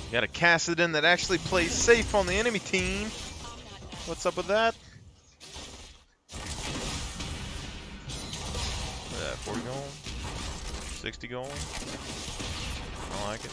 Got a Cassidin that actually plays safe on the enemy team. What's up with that? Look at that, 40 gold, 60 gold. I like it.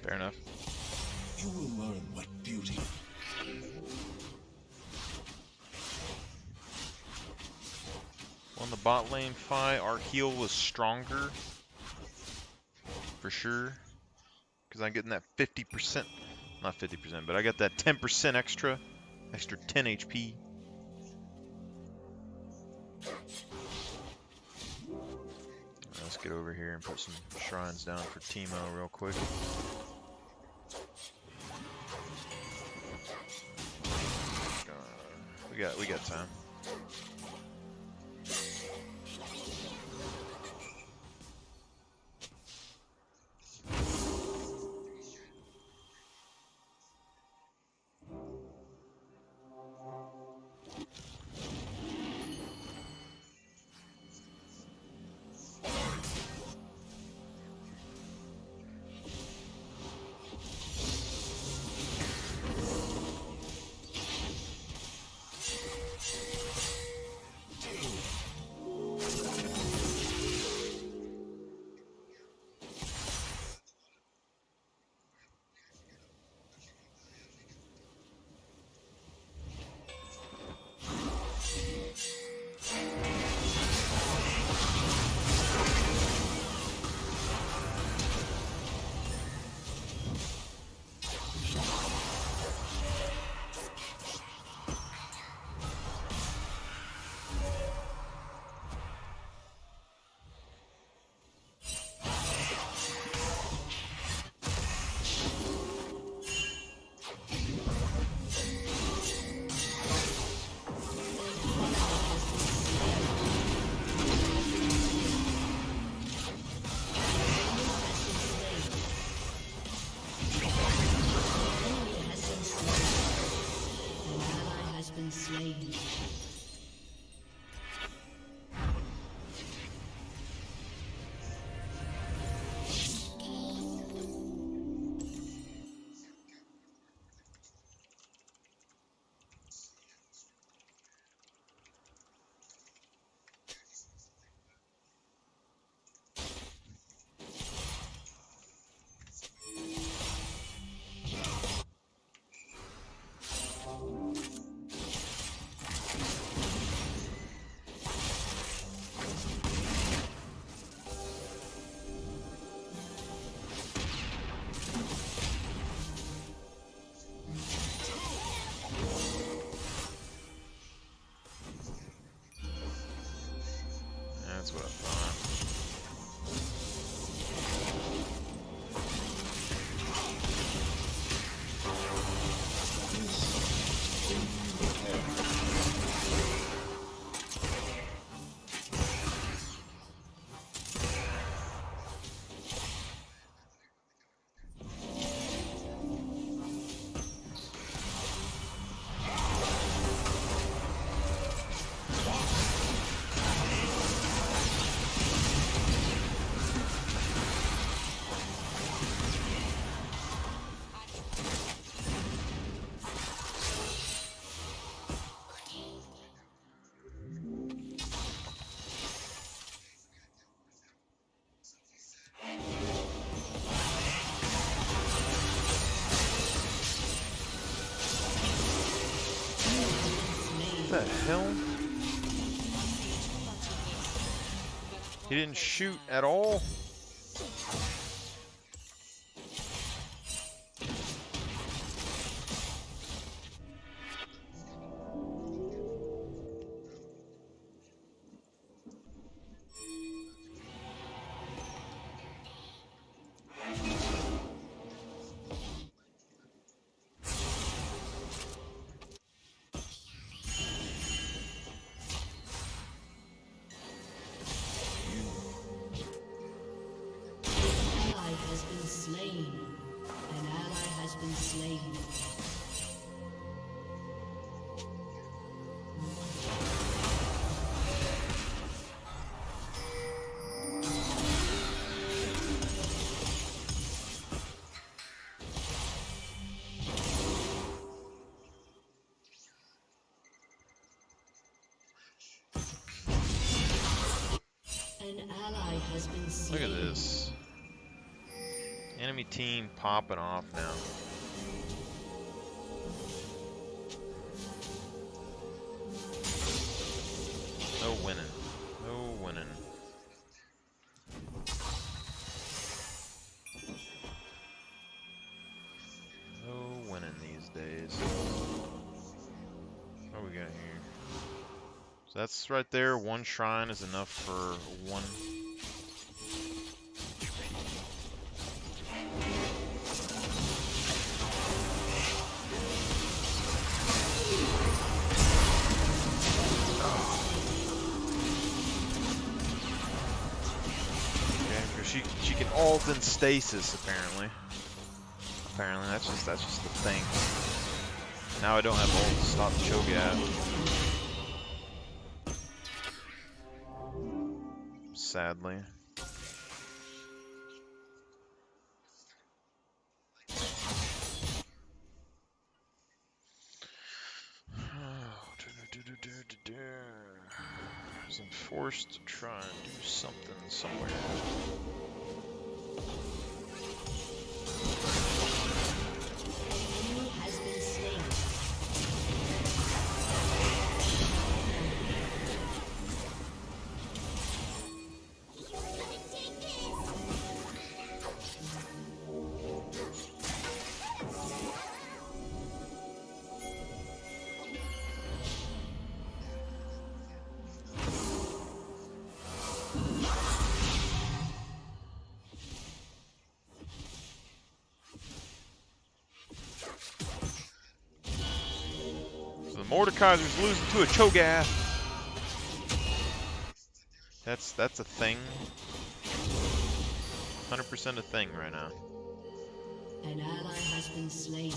Fair enough. You will learn what beauty. On the bot lane fight, our heal was stronger. For sure. Because I'm getting that 50%. Not 50%, but I got that 10% extra. Extra 10 HP. Let's get over here and put some shrines down for Teemo real quick. We got time. That's what I thought. What the hell? He didn't shoot at all? Look at this. Enemy team popping off now. No winning. No winning. No winning these days. What we got here? So that's right there. One shrine is enough for one. She can ult in stasis apparently. Apparently that's just the thing. Now I don't have ult to stop Cho'Gath. Sadly. I'm forced to try and do something somewhere. Has been slain. Mordekaiser's losing to a Cho'Gath. That's a thing. 100% a thing right now. An ally has been slain.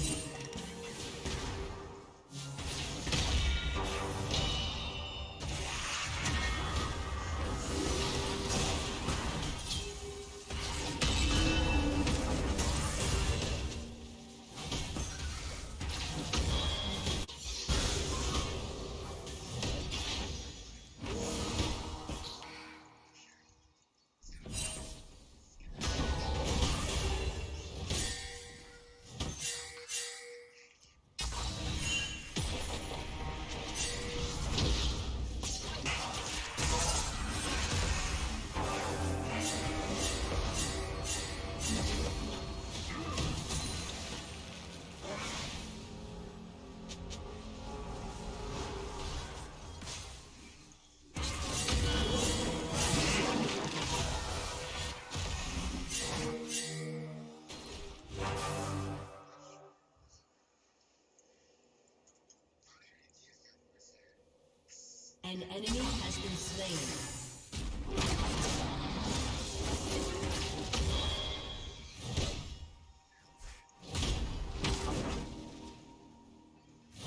An enemy has been slain.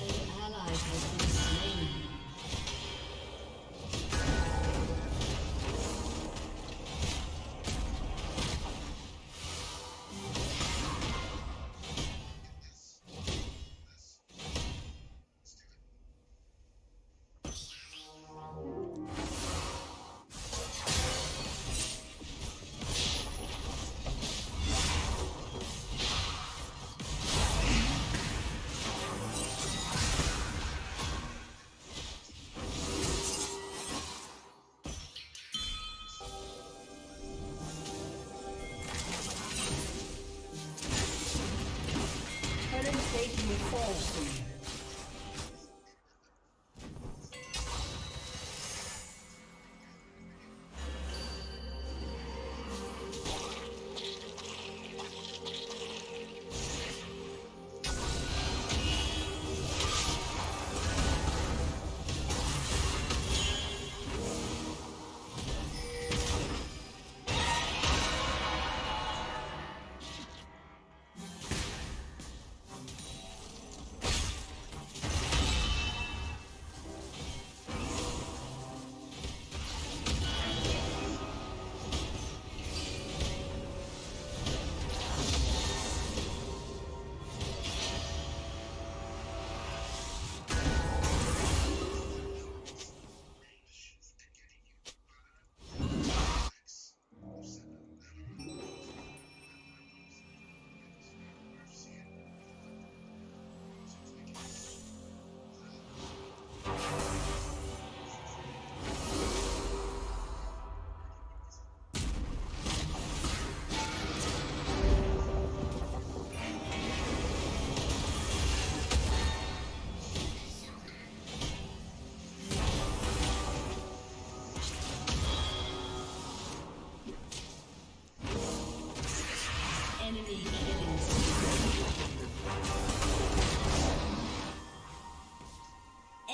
An ally has been slain. Turret station will fall soon.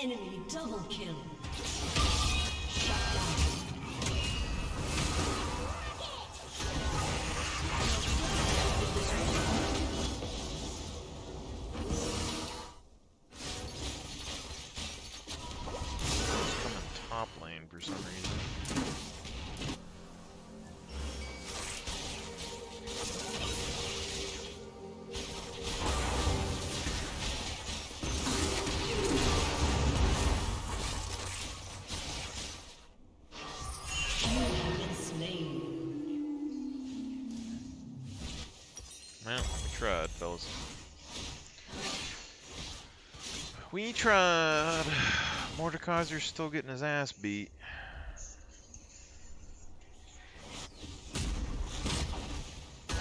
Enemy double kill. Shut down. It's coming top lane for some reason. Well, we tried, fellas. We tried. Mordekaiser's still getting his ass beat. Doesn't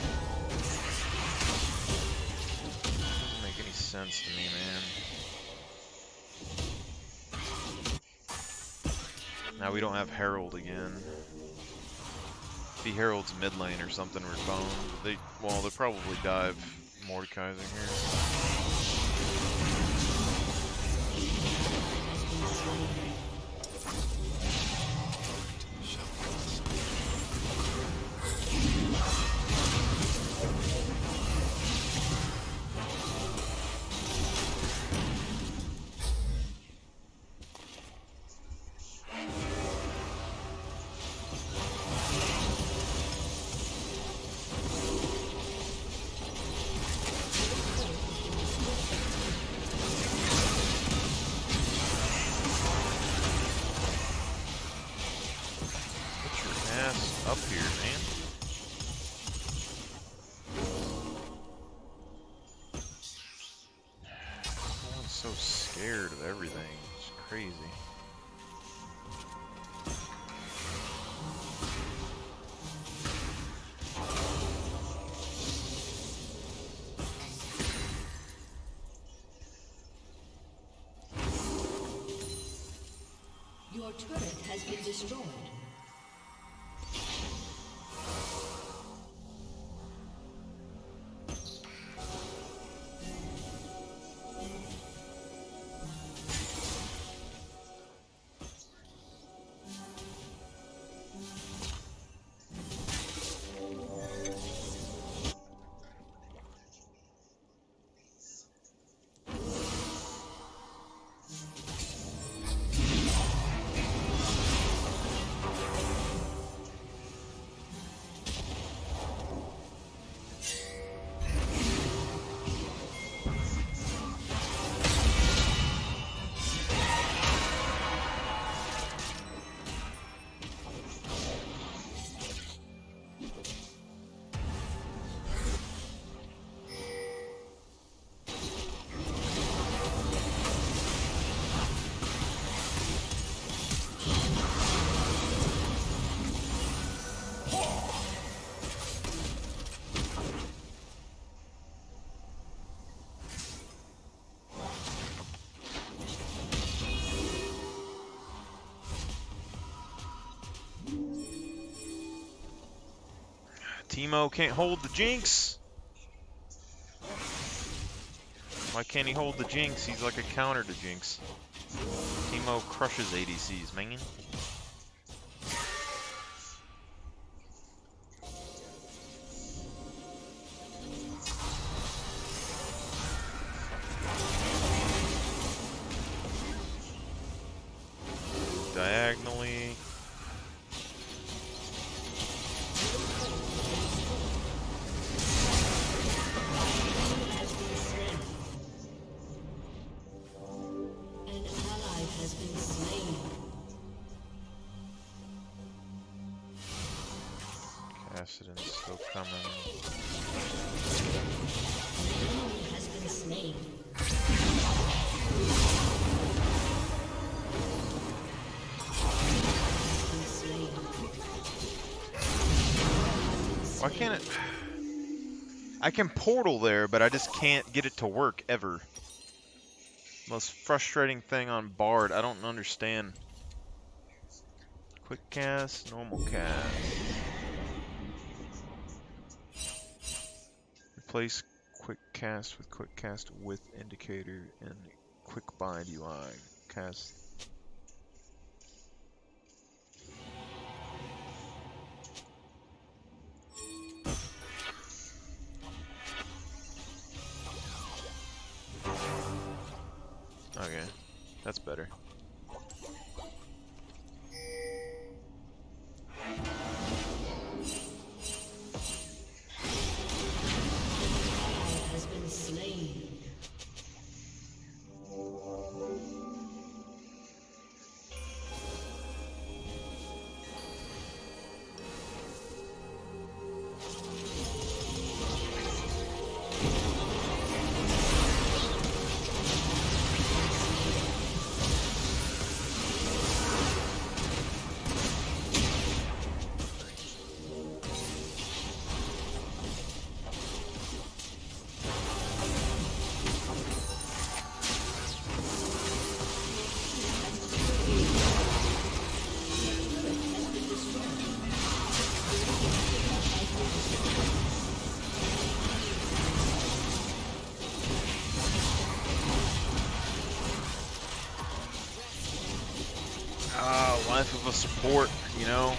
make any sense to me, man. Now we don't have Herald again. If he Herald's mid lane or something, we're boned. They'll probably dive Mordekaiser here. Up here, man. Everyone's so scared of everything. It's crazy. Your turret has been destroyed. Teemo can't hold the Jinx. Why can't he hold the Jinx? He's like a counter to Jinx. Teemo crushes ADCs, man. Diagonally. Accident's still coming. Has been slain. Why can't it? I can portal there, but I just can't get it to work ever. Most frustrating thing on Bard. I don't understand. Quick cast, normal cast. Replace quick cast with indicator and quick bind UI. cast. Okay, that's better. Has been slain. Life of a support, you know,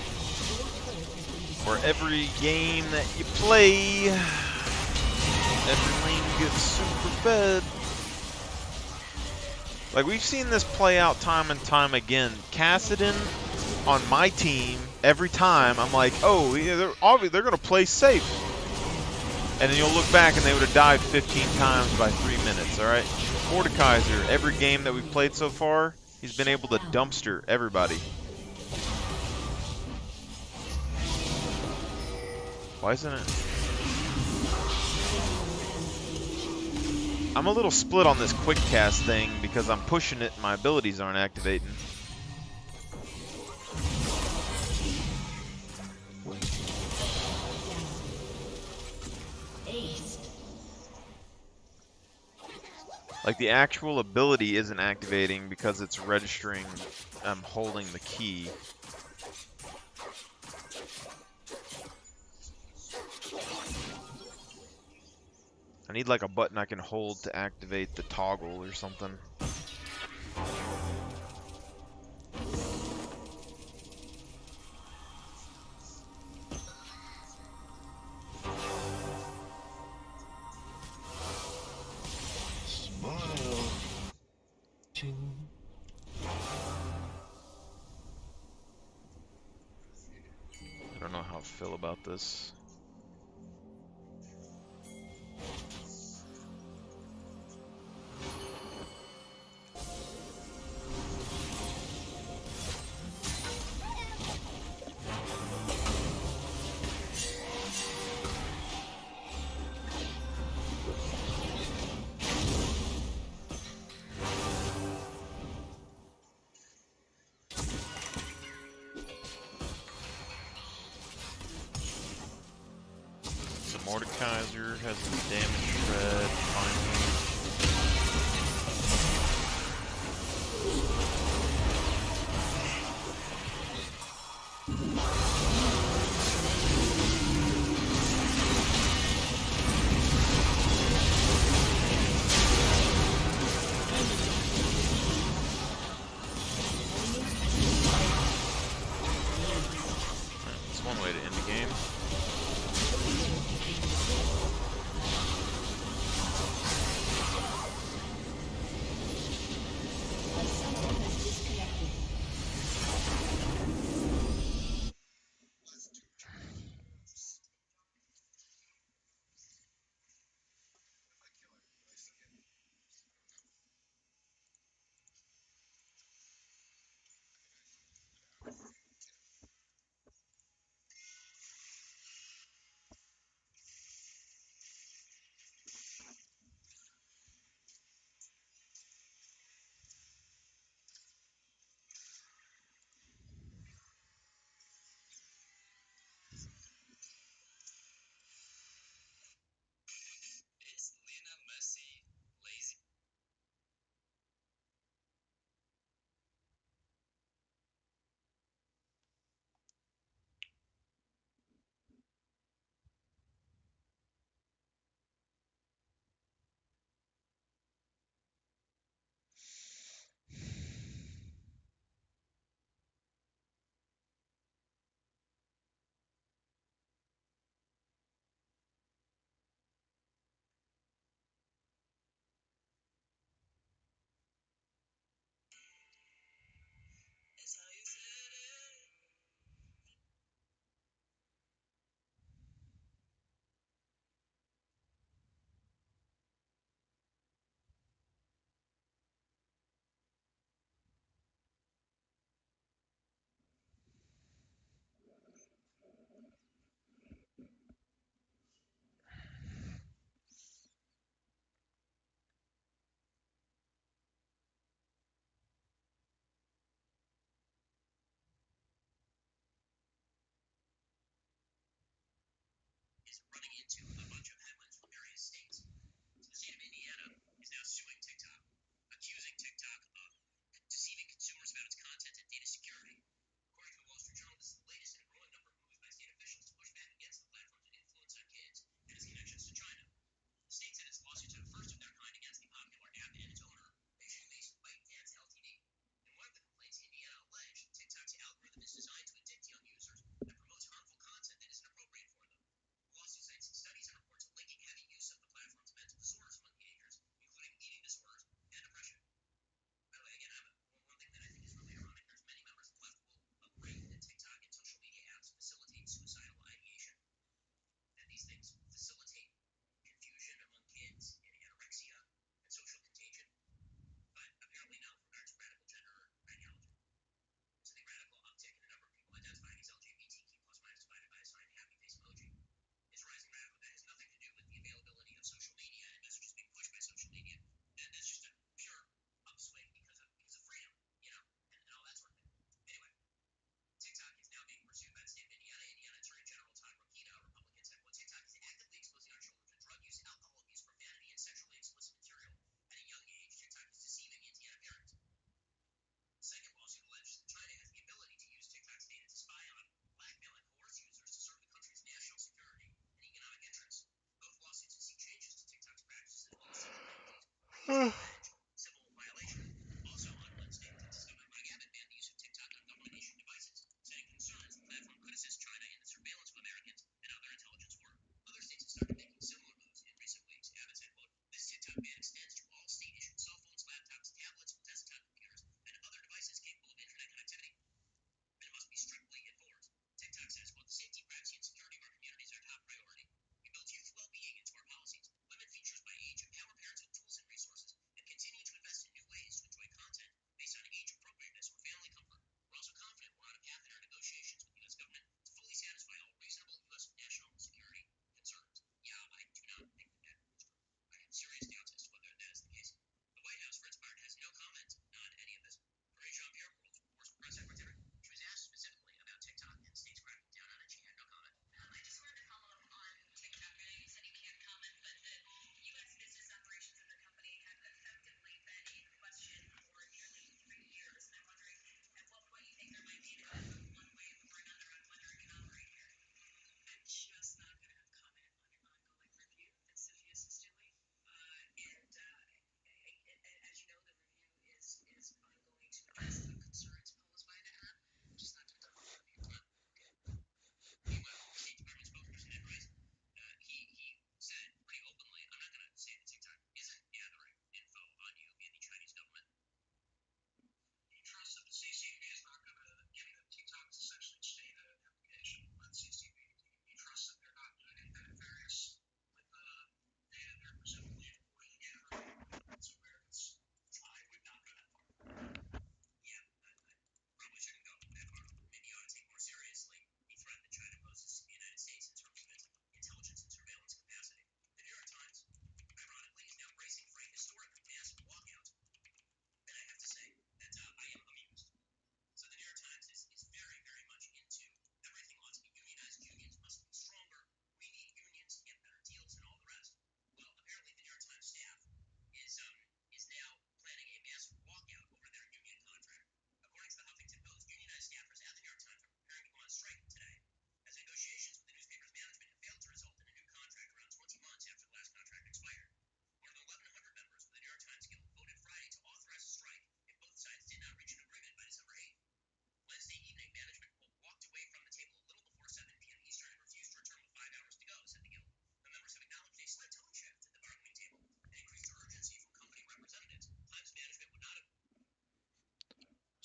where every game that you play, every lane gets super fed. Like, we've seen this play out time and time again. Kassadin on my team, every time, I'm like, oh, yeah, they're going to play safe. And then you'll look back and they would have died 15 times by 3 minutes, alright? Mordekaiser, every game that we've played so far, he's been able to dumpster everybody. Why isn't it? I'm a little split on this quick cast thing because I'm pushing it and my abilities aren't activating. Like, the actual ability isn't activating because it's registering I'm holding the key. I need like a button I can hold to activate the toggle or something. Smile. Ching. I don't know how I feel about this. Mordekaiser has his damage shred, finally. That's one way to end the game.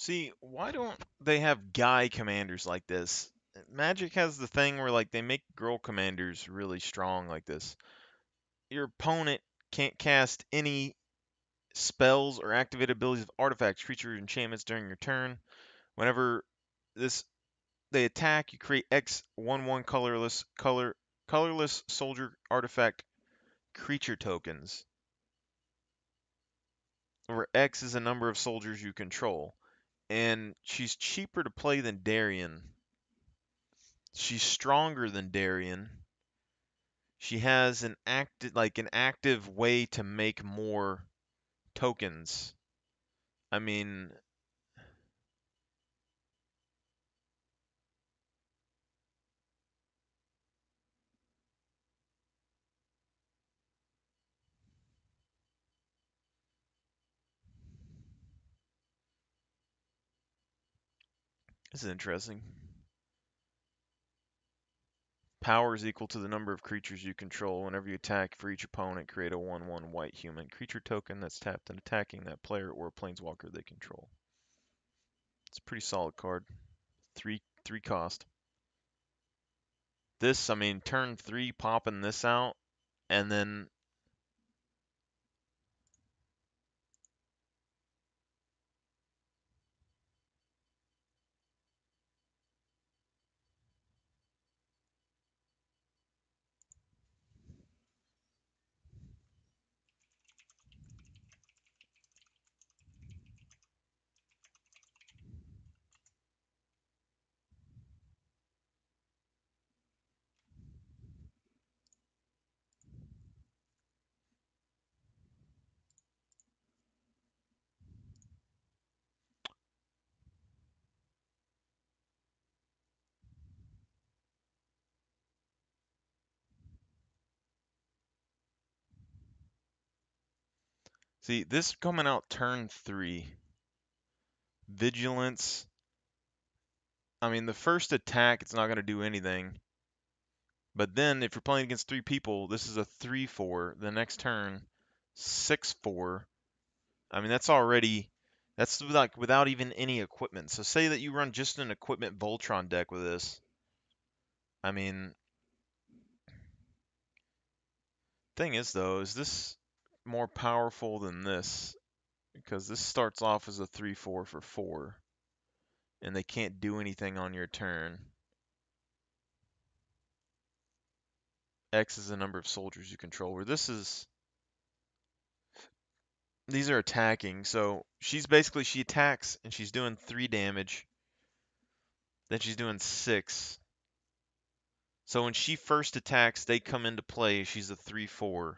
See, why don't they have guy commanders like this? Magic has the thing where like they make girl commanders really strong like this. Your opponent can't cast any spells or activate abilities of artifacts, creatures, enchantments during your turn. Whenever this they attack, you create X 1/1 colorless soldier artifact creature tokens, where X is a number of soldiers you control. And she's cheaper to play than Darien. She's stronger than Darien. She has an active way to make more tokens. I mean, this is interesting. Power is equal to the number of creatures you control. Whenever you attack for each opponent, create a 1/1 white human creature token that's tapped and attacking that player or planeswalker they control. It's a pretty solid card. Three cost. This, I mean, turn 3 popping this out, and then See, this coming out turn 3. Vigilance. I mean, the first attack, it's not going to do anything. But then, if you're playing against 3 people, this is a 3/4. The next turn, 6/4. I mean, that's like without even any equipment. So say that you run just an equipment Voltron deck with this. I mean, thing is though, is this more powerful than this? Because this starts off as a 3/4 for 4, and they can't do anything on your turn. X is the number of soldiers you control. Where these are attacking. So she attacks and she's doing 3 damage. Then she's doing 6. So when she first attacks, they come into play. She's a 3/4.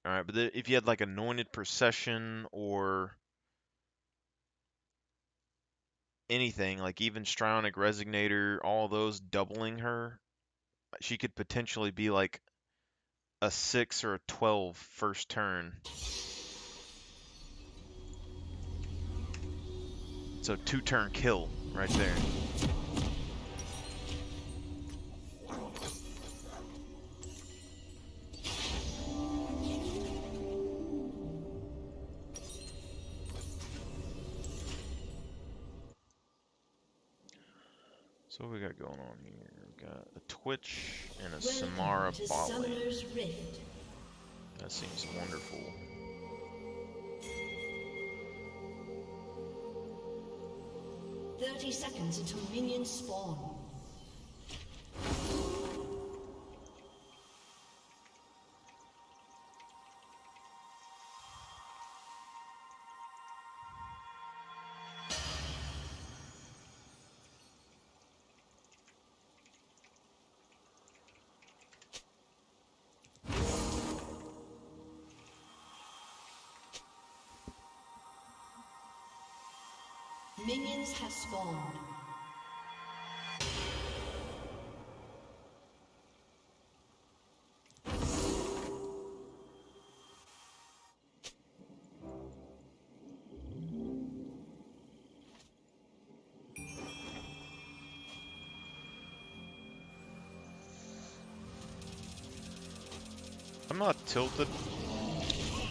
All right, but if you had like Anointed Procession or anything, like even Strionic Resignator, all those doubling her, she could potentially be like a 6 or a 12 first turn. So 2-turn kill right there. So what we got going on here? We got a Twitch and a Samara Welcome to bot lane. Summoner's Rift. That seems wonderful. "30 seconds until minions spawn." Minions have spawned. I'm not tilted,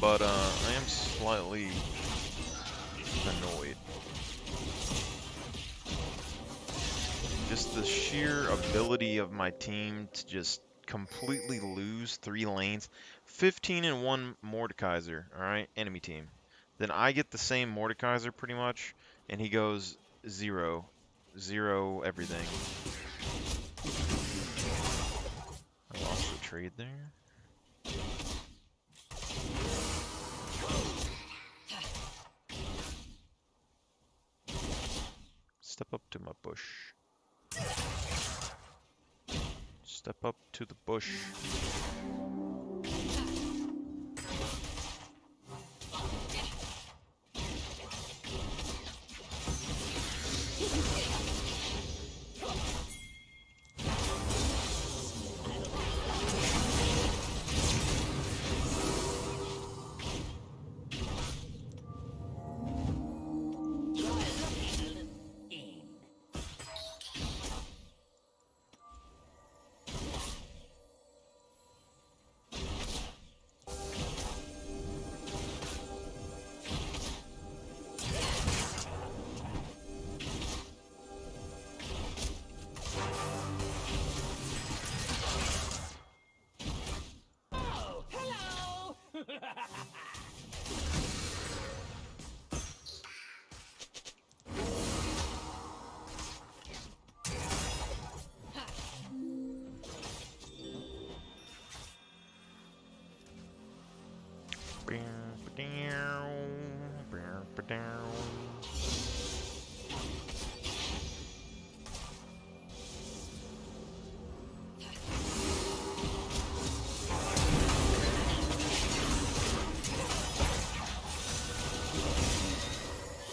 but I am slightly annoyed. Just the sheer ability of my team to just completely lose 3 lanes. 15 and 1 Mordekaiser, alright? Enemy team. Then I get the same Mordekaiser pretty much, and he goes 0. 0 everything. I lost the trade there. Step up to my bush. Step up to the bush.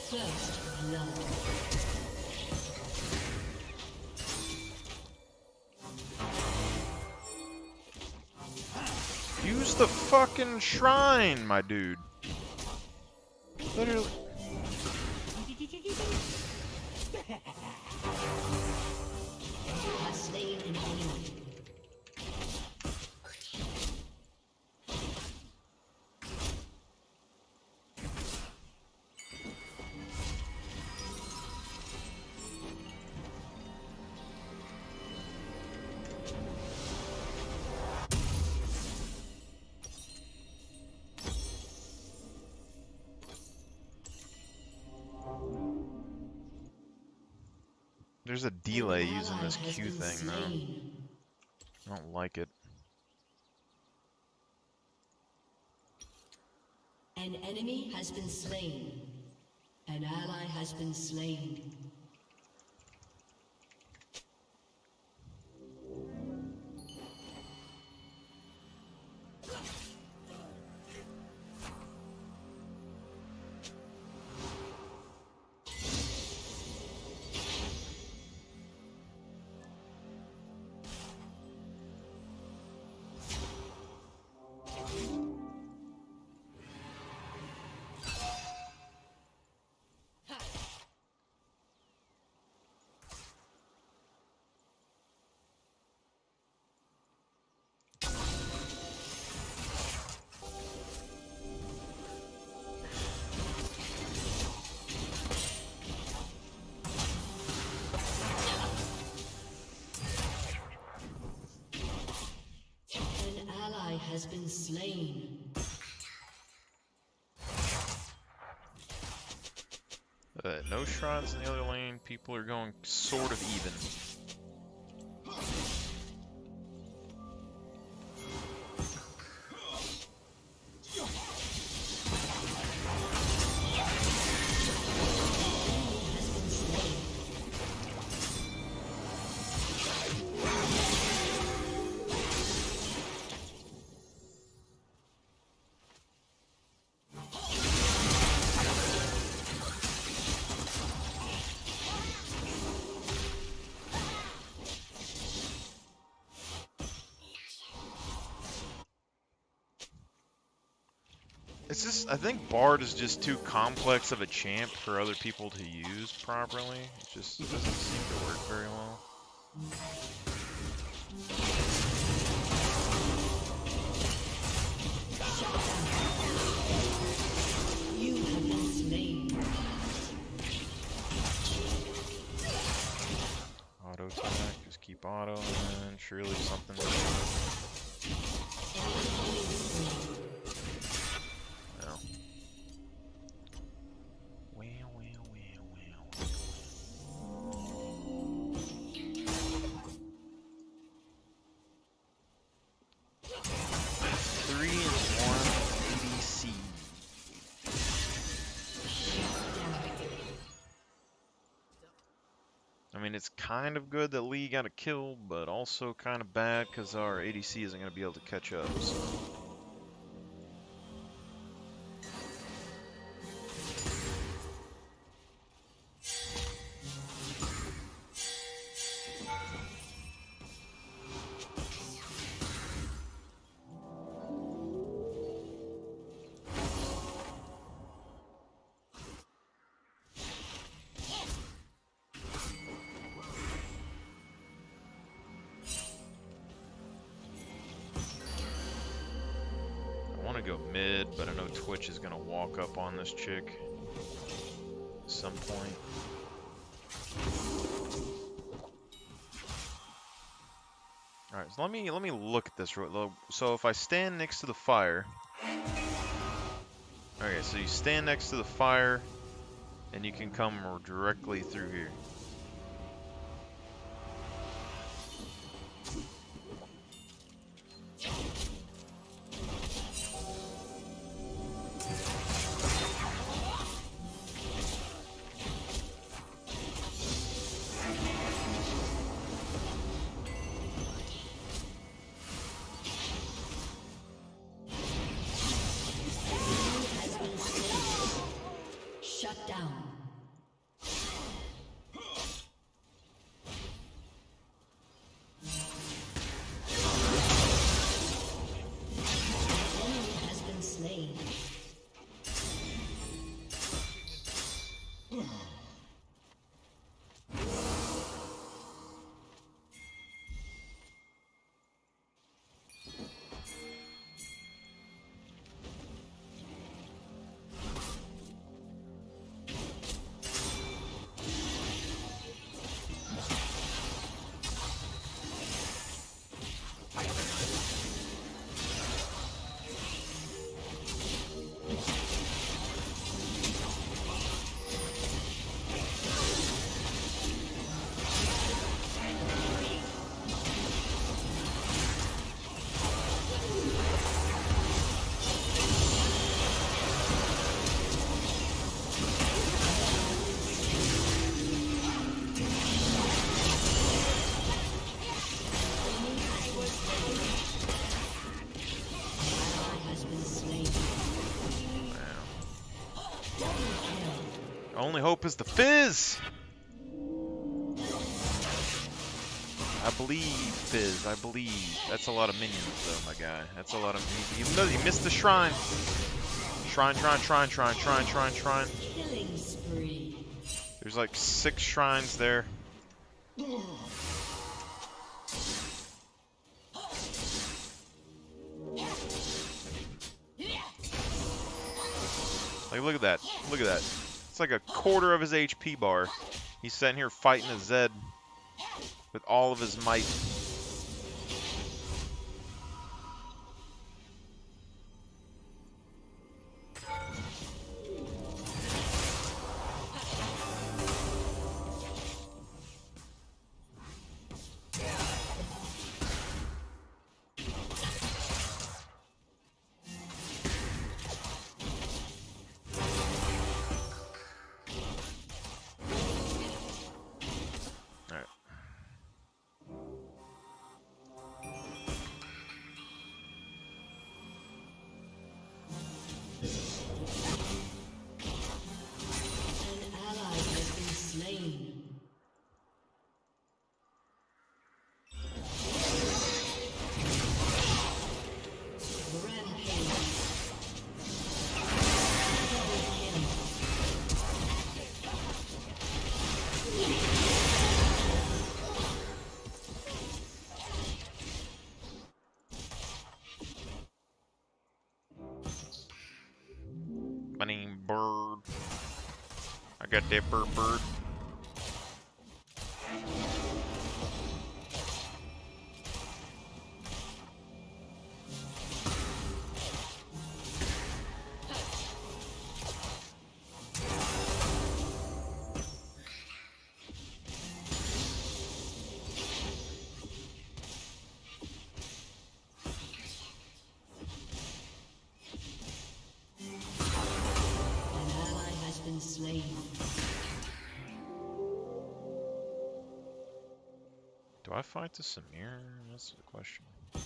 First blood. Where's the fucking shrine, my dude? Literally. Has slain an enemy. There's a delay using this Q thing, though. I don't like it. An enemy has been slain. An ally has been slain. An ally has been slain. No shrines in the other lane. People are going sort of even. It's just, I think Bard is just too complex of a champ for other people to use properly. It just doesn't seem to work very well. You have been slain. Auto attack, just keep auto, and then surely something. No. Three and one ADC. I mean, it's kind of good that Lee got a kill, but also kind of bad because our ADC isn't going to be able to catch up. So. I want to go mid, but I know Twitch is going to walk up on this chick at some point. Alright, so let me look at this real low. So if I stand next to the fire. Okay, so you stand next to the fire and you can come directly through here. Shut down. Only hope is the fizz! I believe, Fizz, I believe. That's a lot of minions, though, my guy. That's a lot of... Even though you missed the shrine. Shrine. Killing spree. There's like 6 shrines there. Like, look at that. Look at that. It's like a quarter of his HP bar. He's sitting here fighting a Zed with all of his might. Alright. An ally has been slain. Rampage. Double kill. My name Bird. I got that bird. An ally has been slain. Do I fight the Samir? That's the question. An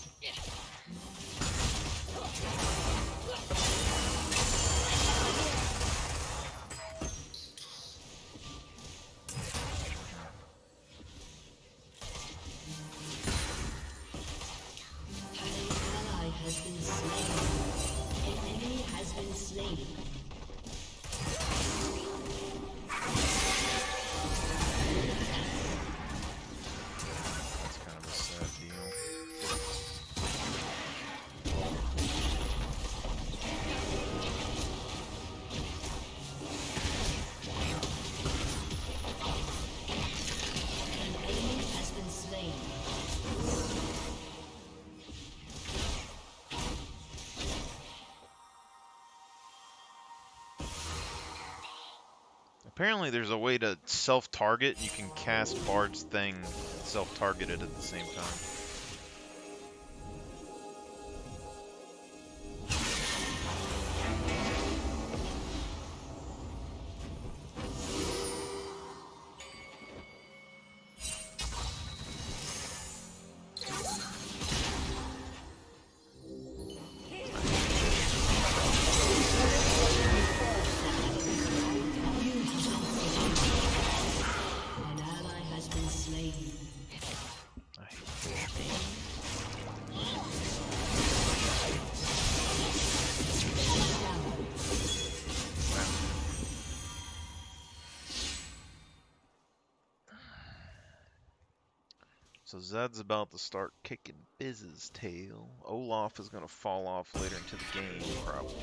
ally has been slain. An enemy has been slain. That's kind of a sad deal. An enemy has been slain. Apparently there's a way to self-target. You can cast Bard's thing and self-target it at the same time. An ally has been slain. I hate fish. So Zed's about to start kicking Biz's tail. Olaf is going to fall off later into the game, probably.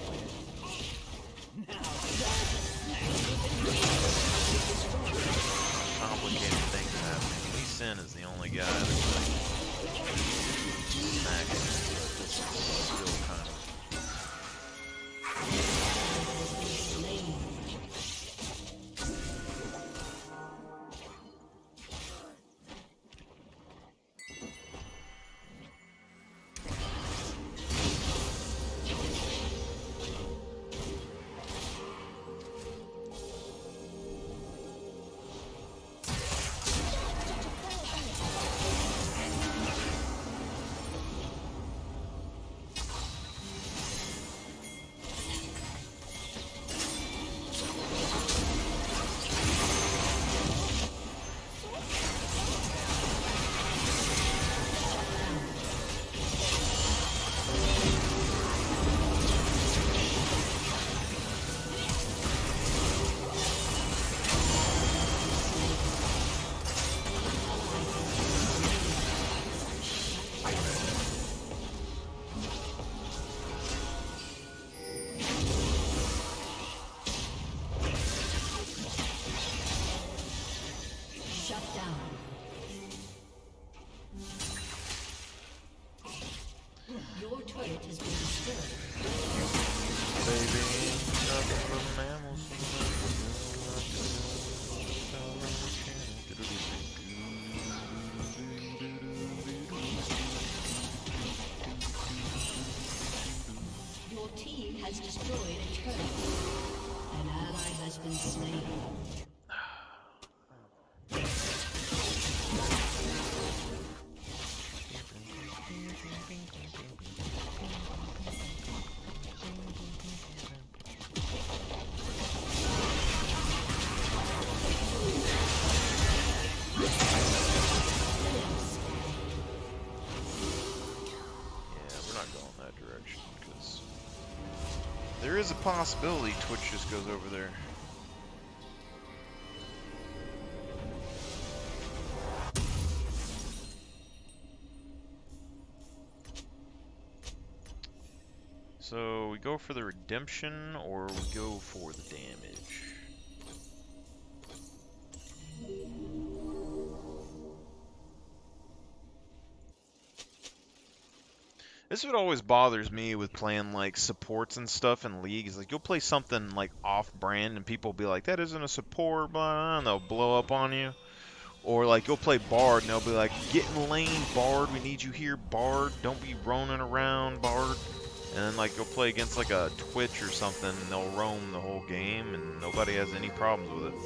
Complicated things happening. Lee Sin is the only guy that's like smacking. This is still kind of... Has been slain. Your turret has been destroyed. Baby, nothing but mammals. Your team has destroyed a turret. An ally has been slain. There is a possibility Twitch just goes over there. So we go for the redemption or we go for the damage? This is what always bothers me with playing like supports and stuff in League. Is like you'll play something like off-brand and people will be like, "That isn't a support," blah, blah, and they'll blow up on you. Or like you'll play Bard and they'll be like, "Get in lane, Bard. We need you here, Bard. Don't be roaming around, Bard." And then like you'll play against like a Twitch or something and they'll roam the whole game and nobody has any problems with it.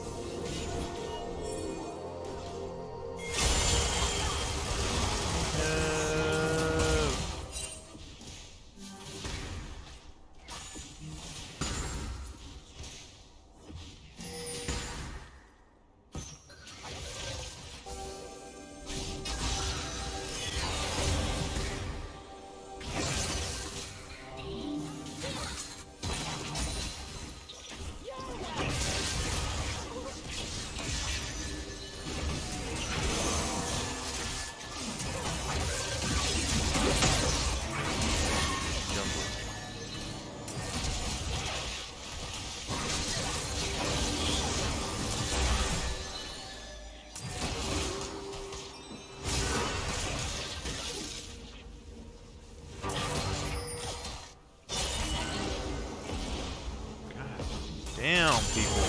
Damn, people.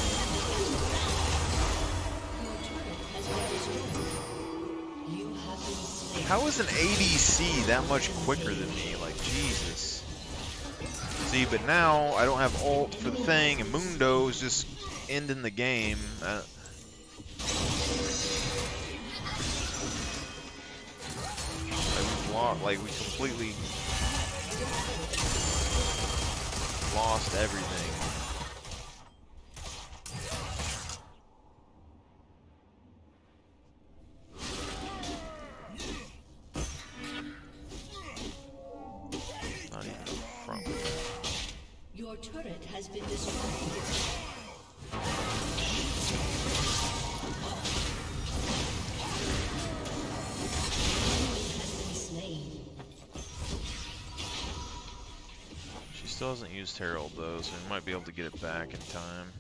How is an ADC that much quicker than me? Like, Jesus. See, but now I don't have ult for the thing, and Mundo is just ending the game. Like we completely lost everything. Not even from. Your turret has been destroyed. Still hasn't used Herald though, so we might be able to get it back in time.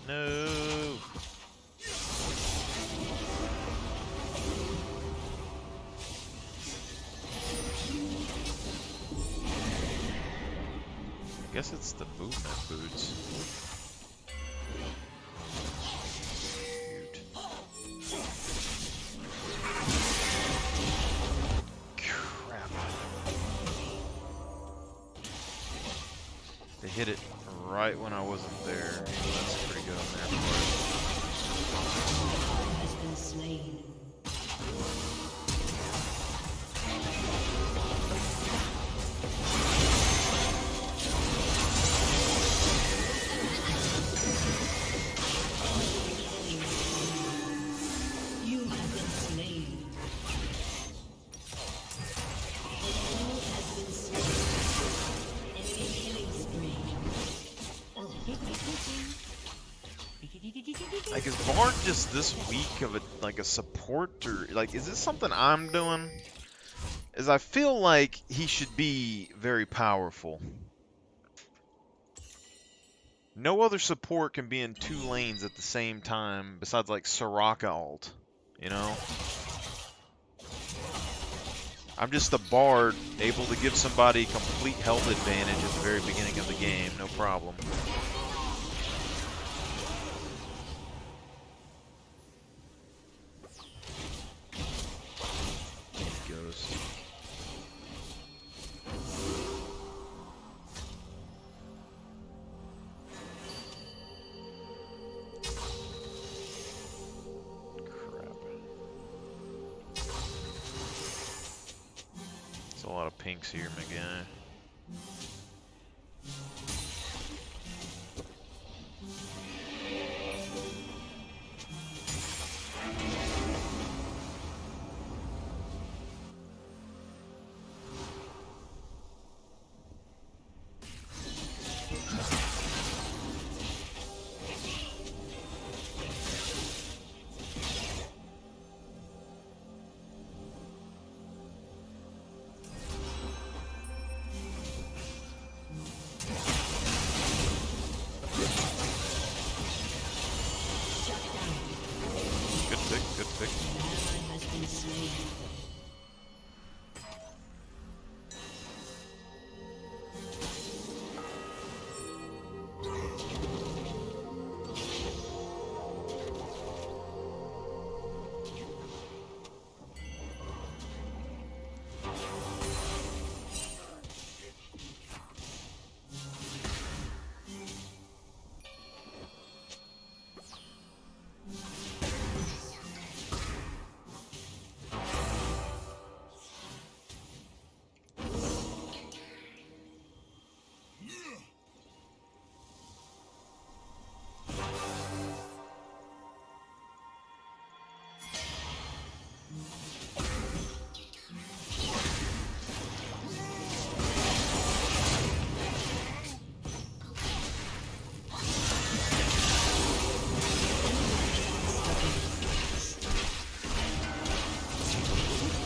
No. I guess it's the movement boots. Crap. They hit it right when I wasn't there. That's pretty good on their part. Has been slain. You have been slain. An enemy has been slain. Like, is Bard just this weak of a support, or like, is this something I'm doing? Is I feel like he should be very powerful. No other support can be in 2 lanes at the same time besides like Soraka ult, you know? I'm just a Bard able to give somebody complete health advantage at the very beginning of the game, no problem. Goes. Crap. There's a lot of pinks here, my guy. Good pick, good pick. Has been slain. Has been slain.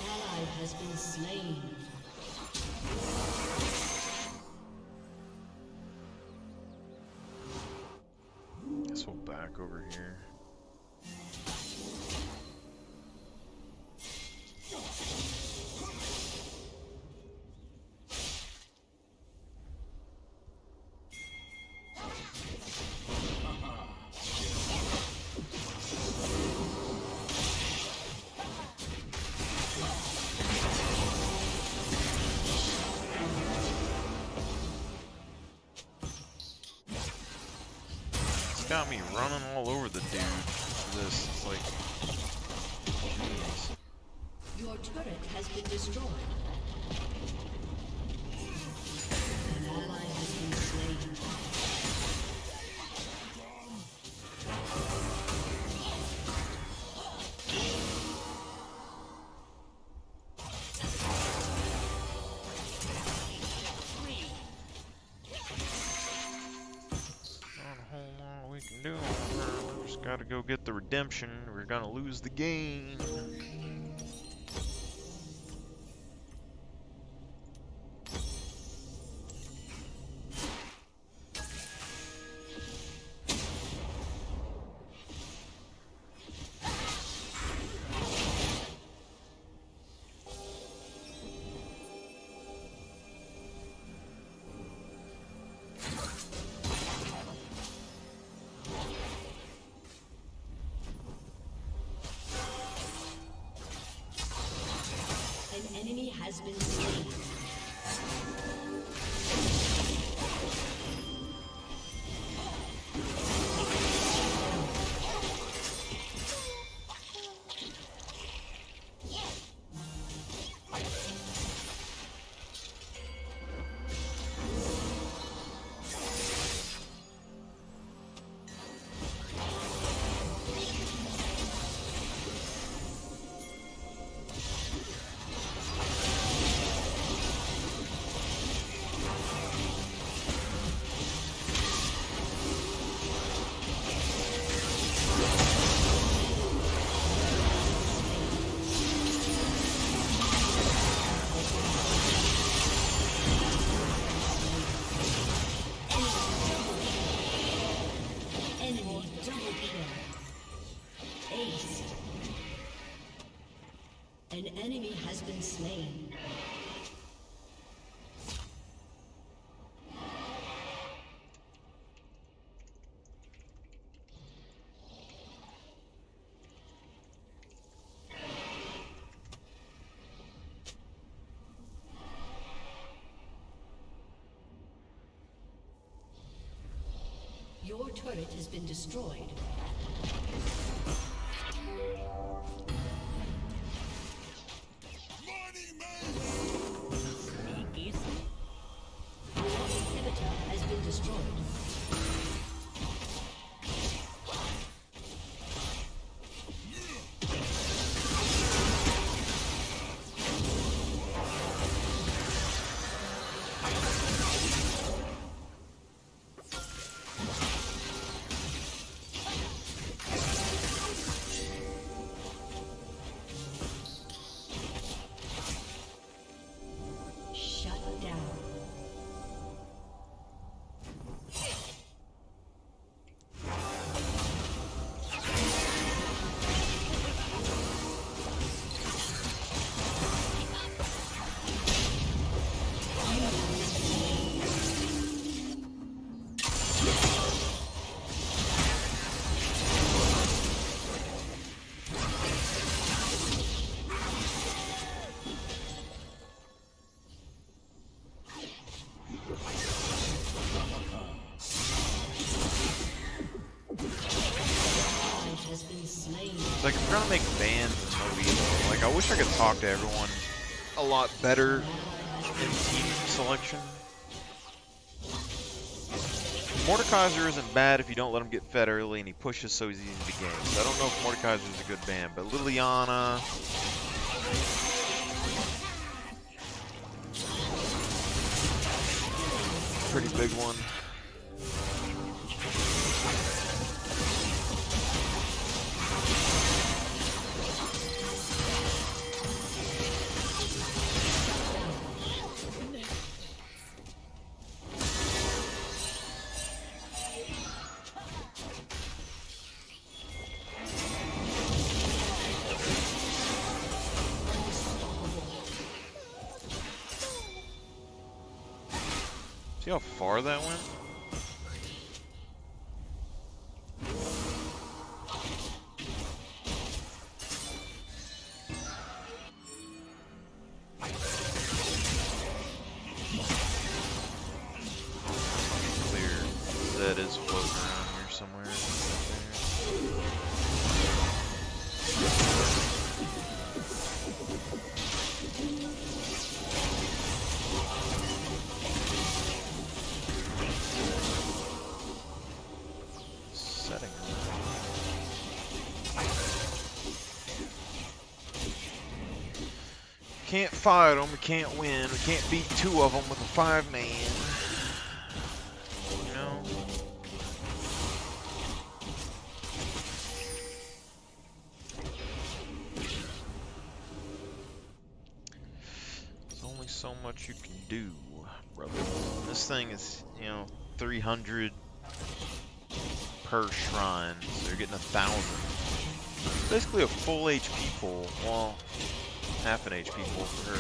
Ally has been slain. Guess we'll back over here. It's got me running all over the dude for this. It's like, jeez. Your turret has been destroyed. An ally has been slain. Not a whole lot we can do. We just gotta go get the redemption. We're gonna lose the game. has been slain. An enemy has been slain. Your turret has been destroyed. Like, I'm trying to make bans in Moby. Like, I wish I could talk to everyone a lot better in team selection. Mordekaiser isn't bad if you don't let him get fed early and he pushes so he's easy to game. So I don't know if Mordekaiser is a good ban, but Liliana... pretty big one. See how far that went? Clear. Zed is floating around here somewhere. Can't fight them, we can't win, we can't beat two of them with a 5-man. You know? There's only so much you can do, brother. This thing is, you know, 300 per shrine, so you're getting 1,000. Basically a full HP pull. Well, half an HP pull for her.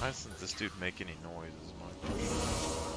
Why doesn't this dude make any noise is my question.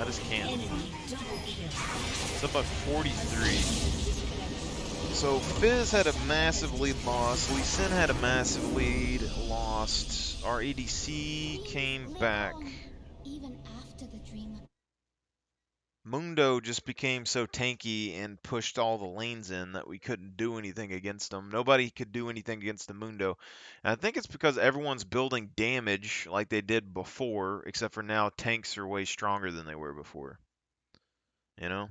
I just can't. It's up by 43. So Fizz had a massive lead lost. Lee Sin had a massive lead lost. Our ADC came back. Even after the dream. Mundo just became so tanky and pushed all the lanes in that we couldn't do anything against him. Nobody could do anything against the Mundo. And I think it's because everyone's building damage like they did before, except for now tanks are way stronger than they were before. You know?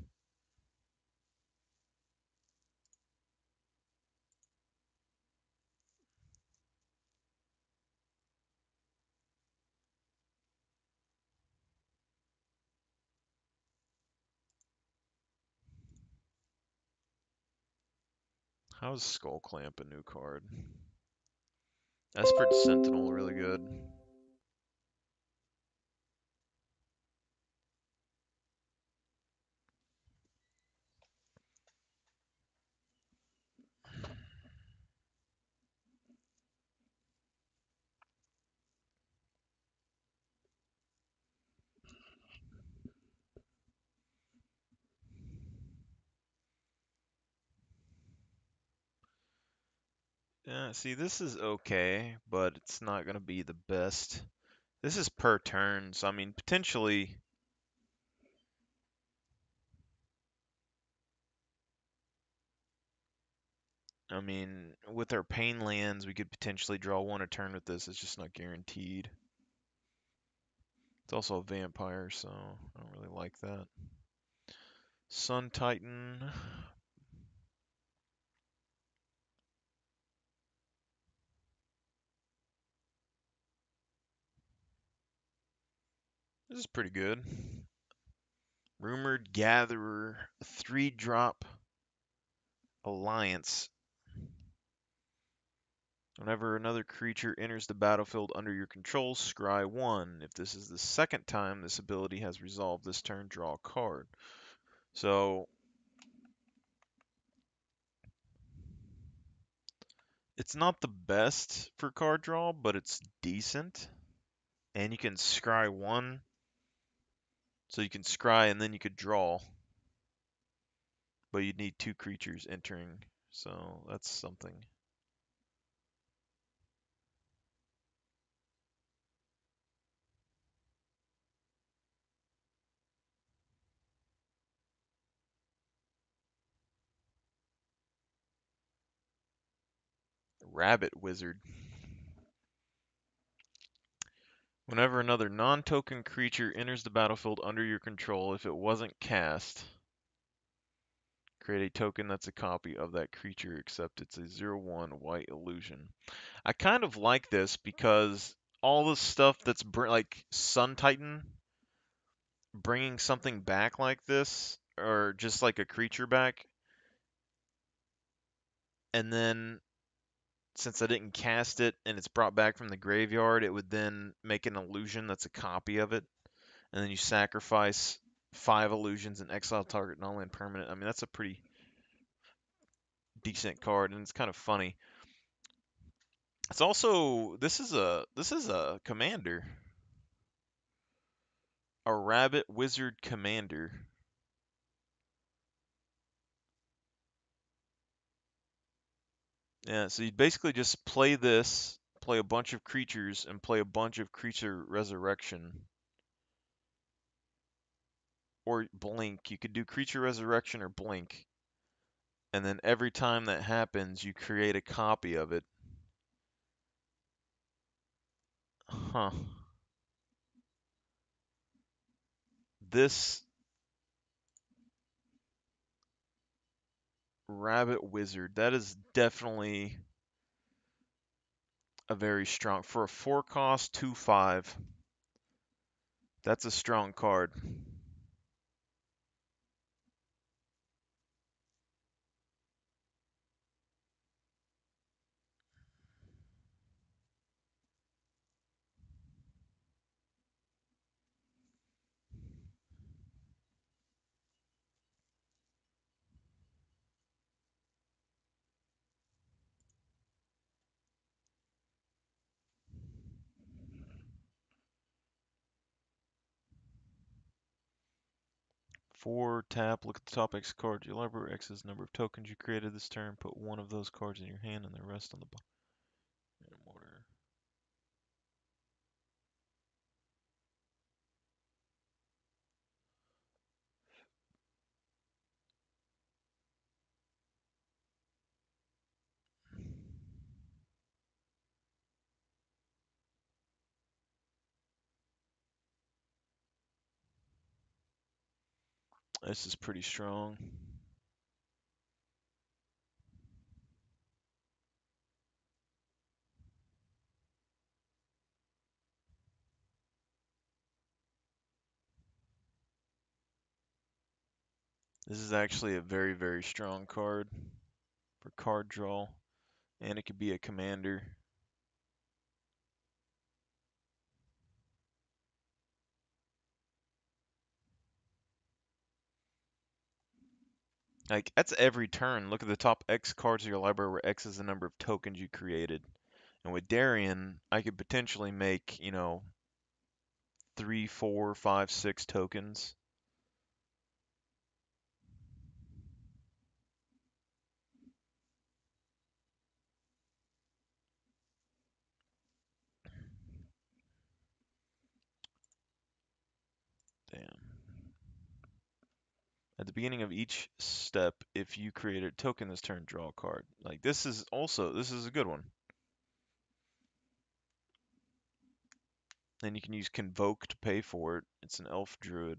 How is Skull Clamp a new card? Espered Sentinel really good. Yeah, see, this is okay, but it's not going to be the best. This is per turn, so I mean, potentially, I mean, with our pain lands, we could potentially draw one a turn with this. It's just not guaranteed. It's also a vampire, so I don't really like that. Sun Titan. This is pretty good. Rumored Gatherer, a 3-drop alliance. Whenever another creature enters the battlefield under your control, scry 1. If this is the second time this ability has resolved this turn, draw a card. So it's not the best for card draw, but it's decent. And you can scry 1. So you can scry and then you could draw. But you'd need 2 creatures entering. So that's something. Rabbit Wizard. Whenever another non-token creature enters the battlefield under your control, if it wasn't cast, create a token that's a copy of that creature, except it's a 0/1 white illusion. I kind of like this because all the stuff that's like Sun Titan, bringing something back like this, or just like a creature back, and then since I didn't cast it and it's brought back from the graveyard, it would then make an illusion that's a copy of it, and then you sacrifice 5 illusions and exile target non-land permanent. I mean, that's a pretty decent card, and it's kind of funny. It's also this is a commander, a rabbit wizard commander. Yeah, so you basically just play this, play a bunch of creatures, and play a bunch of creature resurrection. Or blink. You could do creature resurrection or blink. And then every time that happens, you create a copy of it. Huh. This rabbit wizard, that is definitely a very strong for a 4 cost 2/5. That's a strong card. Four tap. Look at the top X card. Your library X is the number of tokens you created this turn. Put one of those cards in your hand and the rest on the bottom. In order. This is pretty strong. This is actually a very, very strong card for card draw, and it could be a commander. Like, that's every turn. Look at the top X cards of your library where X is the number of tokens you created. And with Darien, I could potentially make, 3, 4, 5, 6 tokens. Damn. At the beginning of each step, if you create a token this turn, draw a card. Like, this is a good one. And you can use Convoke to pay for it. It's an elf druid.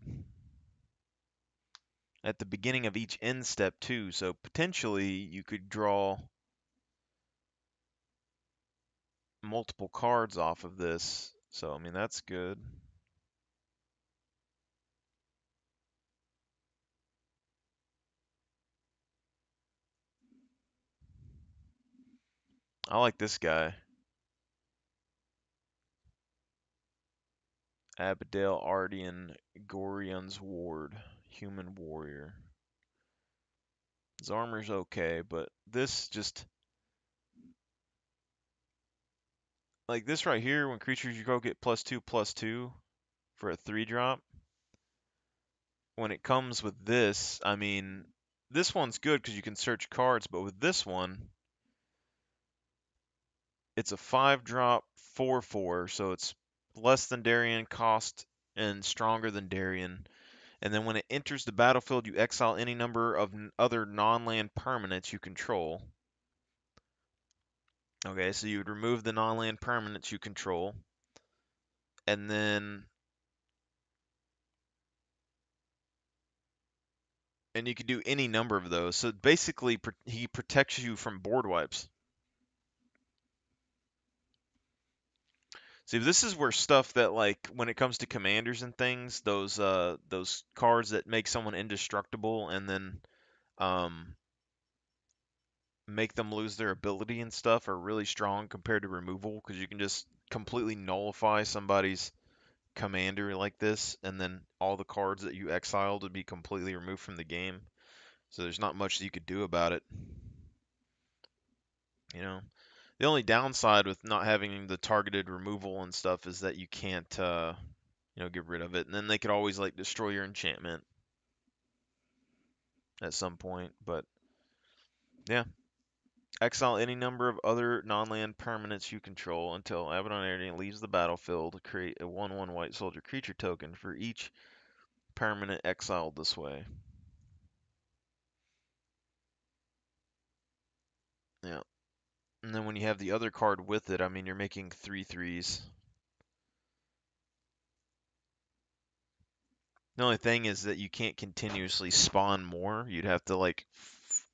At the beginning of each end step too, so potentially you could draw multiple cards off of this. So, I mean, that's good. I like this guy. Abadale Ardian Gorion's Ward, Human Warrior. His armor's okay, but this just... Like this right here, when creatures you go get +2/+2 for a 3-drop. When it comes with this, I mean, this one's good because you can search cards, but with this one, it's a 5-drop 4/4, so it's less than Darien cost and stronger than Darien. And then when it enters the battlefield, you exile any number of other non-land permanents you control. Okay, so you would remove the non-land permanents you control. And then... And you can do any number of those. So basically, he protects you from board wipes. See, this is where stuff that, like, when it comes to commanders and things, those cards that make someone indestructible and then um make them lose their ability and stuff are really strong compared to removal, because you can just completely nullify somebody's commander like this, and then all the cards that you exiled would be completely removed from the game. So there's not much that you could do about it. You know, the only downside with not having the targeted removal and stuff is that you can't, get rid of it. And then they could always like destroy your enchantment at some point. But yeah, exile any number of other non-land permanents you control until Abaddon Ardian leaves the battlefield. Create a 1/1 white soldier creature token for each permanent exiled this way. Yeah. And then when you have the other card with it, I mean, you're making 3/3s. The only thing is that you can't continuously spawn more. You'd have to like,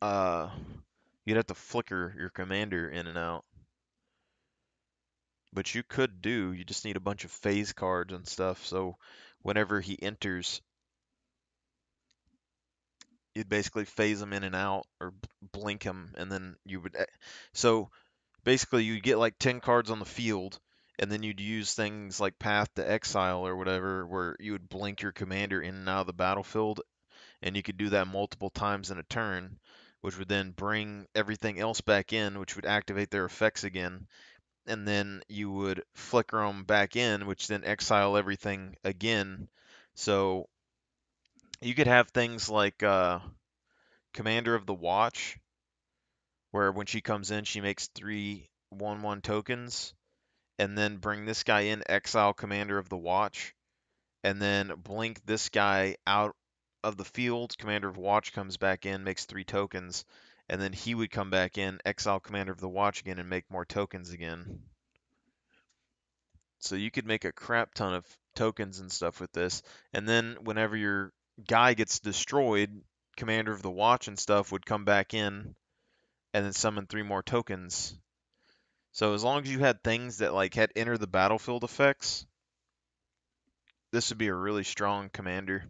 you'd have to flicker your commander in and out. But you could do, you just need a bunch of phase cards and stuff. So whenever he enters, you'd basically phase him in and out or blink him, and then you would. So basically, you'd get like 10 cards on the field, and then you'd use things like Path to Exile or whatever, where you would blink your commander in and out of the battlefield, and you could do that multiple times in a turn, which would then bring everything else back in, which would activate their effects again, and then you would flicker them back in, which then exile everything again. So you could have things like Commander of the Watch, where when she comes in, she makes 3/1/1 tokens, and then bring this guy in, exile Commander of the Watch, and then blink this guy out of the field. Commander of Watch comes back in, makes 3 tokens, and then he would come back in, exile Commander of the Watch again, and make more tokens again. So you could make a crap ton of tokens and stuff with this. And then whenever your guy gets destroyed, Commander of the Watch and stuff would come back in and then summon 3 more tokens. So as long as you had things that like had enter the battlefield effects, this would be a really strong commander.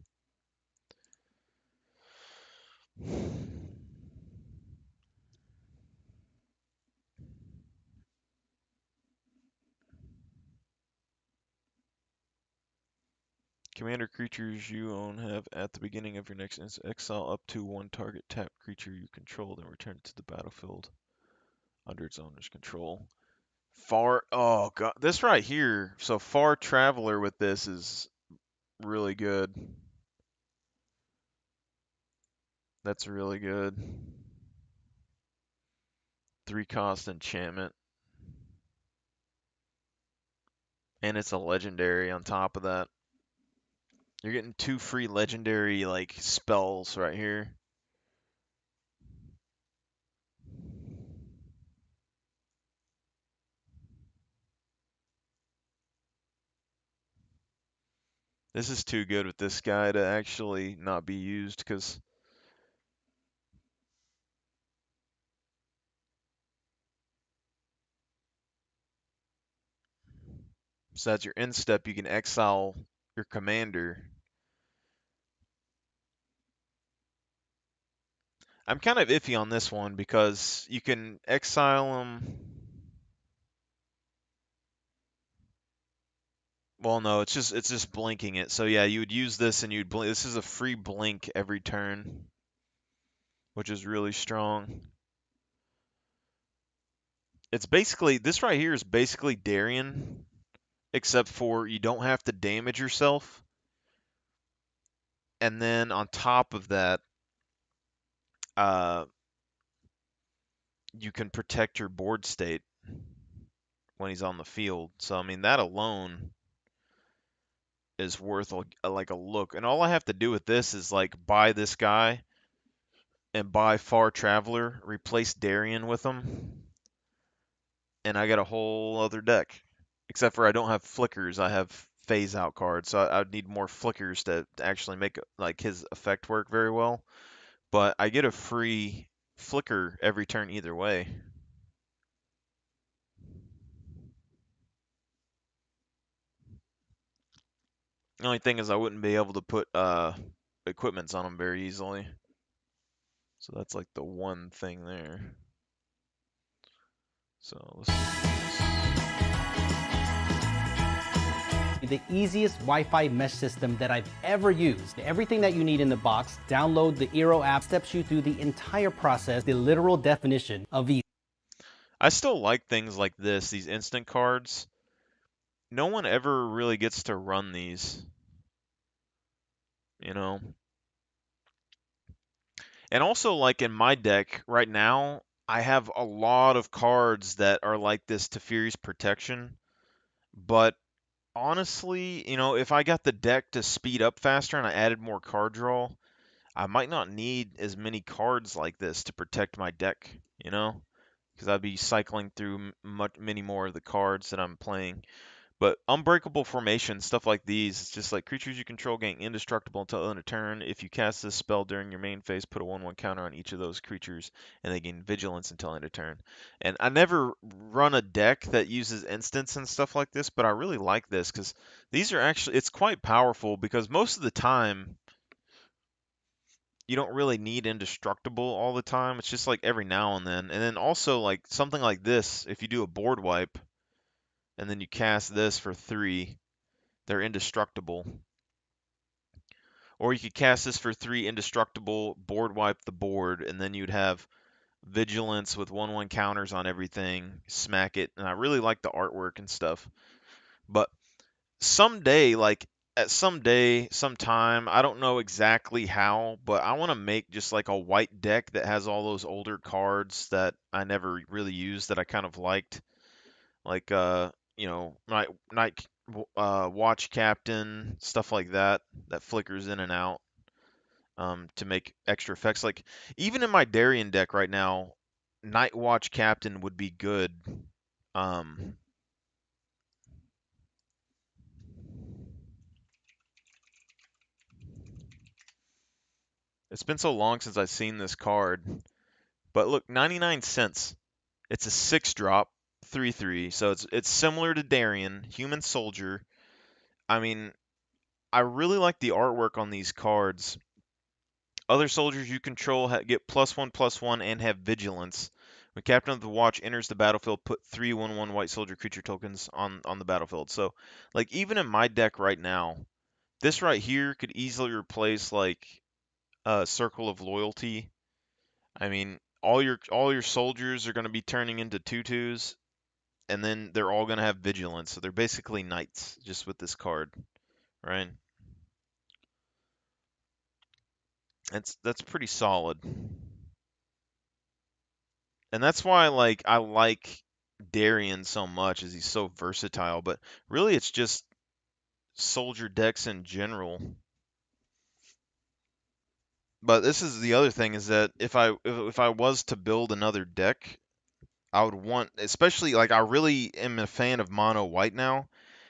Commander creatures you own have at the beginning of your next instant exile up to one target tap creature you control, then return it to the battlefield under its owner's control. Oh god, this right here. So Far Traveler with this is really good. That's really good. 3 cost enchantment. And it's a legendary on top of that. You're getting 2 free legendary like spells right here. This is too good with this guy to actually not be used because so that's your end step. You can exile your commander. I'm kind of iffy on this one because you can exile him. Well, no, it's just blinking it. So yeah, you would use this and you'd blink. This is a free blink every turn, which is really strong. It's basically this right here is basically Darien, except for you don't have to damage yourself. And then on top of that, uh, you can protect your board state when he's on the field. So I mean that alone is worth like a look. And all I have to do with this is like buy this guy and buy Far Traveler, replace Darien with him, and I got a whole other deck. Except for I don't have flickers, I have phase out cards, so I'd need more flickers to actually make like his effect work very well. But I get a free flicker every turn either way. The only thing is I wouldn't be able to put equipments on him very easily. So that's like the one thing there. So let's The easiest Wi-Fi mesh system that I've ever used. Everything that you need in the box. Download the Eero app, steps you through the entire process, the literal definition of easy. I still like things like this, these instant cards. No one ever really gets to run these, you know. And also like in my deck right now, I have a lot of cards that are like this Teferi's Protection, but honestly, if I got the deck to speed up faster and I added more card draw, I might not need as many cards like this to protect my deck, because I'd be cycling through many more of the cards that I'm playing. But unbreakable formation, stuff like these, it's just like creatures you control gain indestructible until end of turn. If you cast this spell during your main phase, put a 1/1 counter on each of those creatures, and they gain vigilance until end of turn. And I never run a deck that uses instants and stuff like this, but I really like this because these are actually, it's quite powerful because most of the time you don't really need indestructible all the time. It's just like every now and then. And then also like something like this, if you do a board wipe and then you cast this for 3, they're indestructible. Or you could cast this for 3 indestructible, board wipe the board, and then you'd have vigilance with 1/1 counters on everything, smack it. And I really like the artwork and stuff. But someday, like at sometime, I don't know exactly how, but I want to make just like a white deck that has all those older cards that I never really used that I kind of liked, like night watch captain, stuff like that that flickers in and out to make extra effects. Like even in my Darien deck right now, night watch captain would be good. Um, it's been so long since I've seen this card. But look, 99 cents. It's a 6-drop, 3/3. So it's similar to Darien, Human Soldier. I mean, I really like the artwork on these cards. Other soldiers you control get +1/+1 and have vigilance. When Captain of the Watch enters the battlefield, put 3 1/1 white soldier creature tokens on the battlefield. So, like even in my deck right now, this right here could easily replace like Circle of Loyalty. I mean, all your soldiers are going to be turning into 2/2s, and then they're all going to have vigilance. So they're basically knights just with this card, right? That's pretty solid. And that's why like I like Darien so much is he's so versatile, but really it's just soldier decks in general. But this is the other thing is that if I was to build another deck, I would want, especially like I really am a fan of mono white now.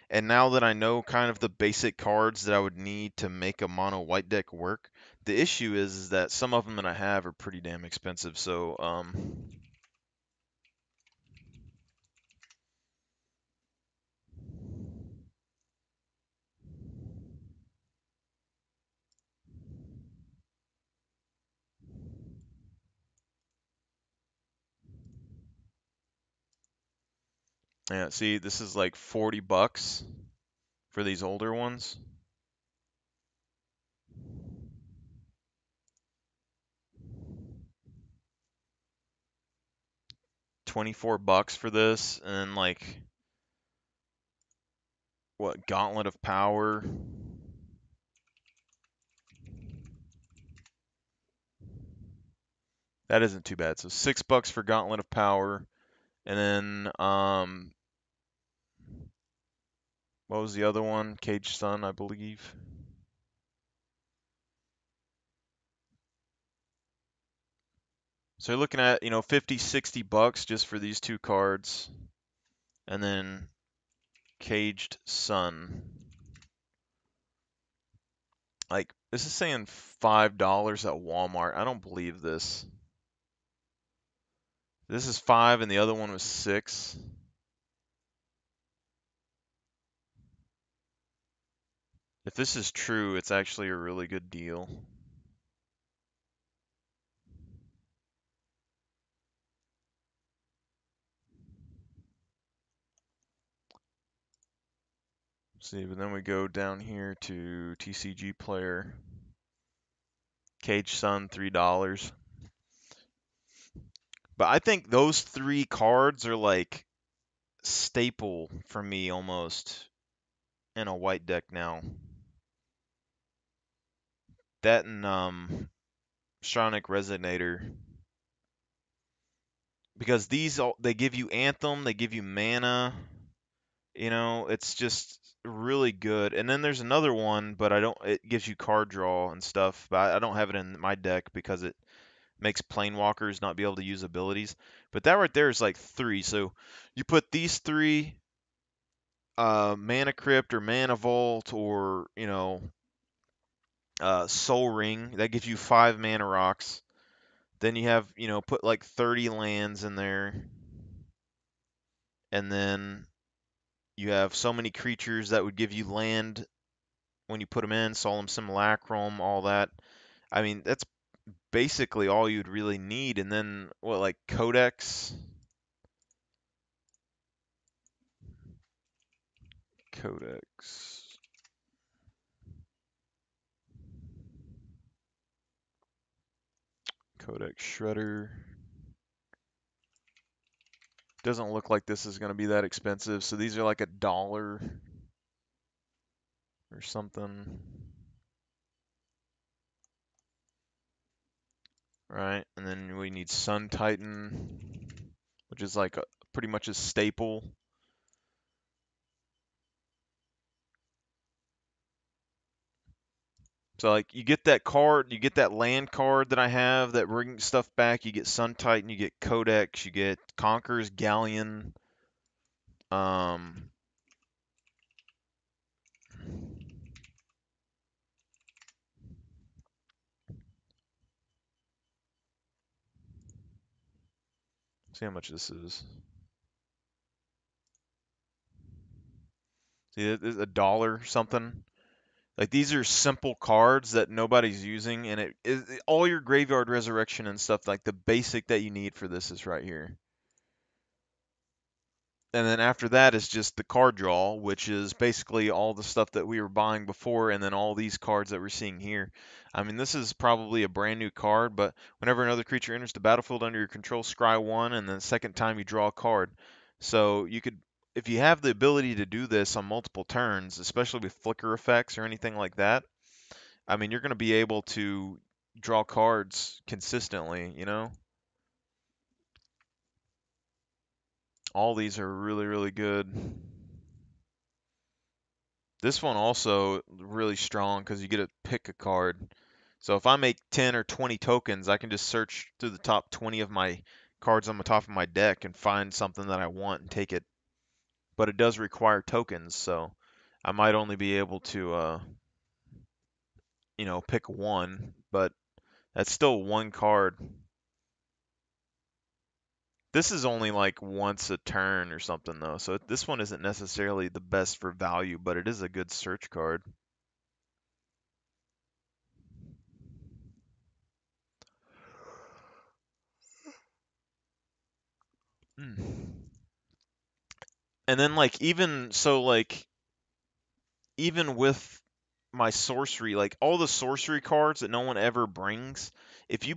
And now that I know kind of the basic cards that I would need to make a mono white deck work, the issue is that some of them that I have are pretty damn expensive. So, yeah, see, this is like $40 for these older ones. $24 for this, and then like what, Gauntlet of Power. That isn't too bad. So $6 for Gauntlet of Power, and then what was the other one? Cage Sun, I believe. So you're looking at, 50, $60 just for these two cards. And then Caged Sun. Like, this is saying $5 at Walmart. I don't believe this. This is 5 and the other one was 6. If this is true, it's actually a really good deal. See, but then we go down here to TCG Player. Cage Sun, $3. But I think those 3 cards are like staple for me almost in a white deck now. That and Stronic Resonator. Because these they give you Anthem, they give you mana. It's just really good. And then there's another one, but it gives you card draw and stuff, but I don't have it in my deck because it makes Planewalkers not be able to use abilities. But that right there is like 3. So you put these 3 Mana Crypt or Mana Vault or, Soul Ring. That gives you 5 mana rocks. Then you have, put like 30 lands in there. And then you have so many creatures that would give you land when you put them in, Solemn Simulacrum, all that. I mean, that's basically all you'd really need. And then, what, like Codex? Codex. Codex Shredder. Doesn't look like this is going to be that expensive. So these are like $1 or something. Right? And then we need Sun Titan, which is like pretty much a staple. So like you get that card, you get that land card that I have that brings stuff back. You get Sun Titan, you get Codex, you get Conqueror's Galleon. Um, see how much this is. See, it's $1 something. Like these are simple cards that nobody's using, and all your graveyard resurrection and stuff like the basic that you need for this is right here. And then after that is just the card draw, which is basically all the stuff that we were buying before, and then all these cards that we're seeing here. I mean, this is probably a brand new card, but whenever another creature enters the battlefield under your control, scry 1, and then the second time you draw a card. So you could, if you have the ability to do this on multiple turns, especially with flicker effects or anything like that, I mean, you're going to be able to draw cards consistently. All these are really, really good. This one also really strong because you get to pick a card. So if I make 10 or 20 tokens, I can just search through the top 20 of my cards on the top of my deck and find something that I want and take it. But it does require tokens, so I might only be able to, pick one, but that's still one card. This is only like once a turn or something though, so this one isn't necessarily the best for value, but it is a good search card. Mm. And then like even with my sorcery, like all the sorcery cards that no one ever brings, if you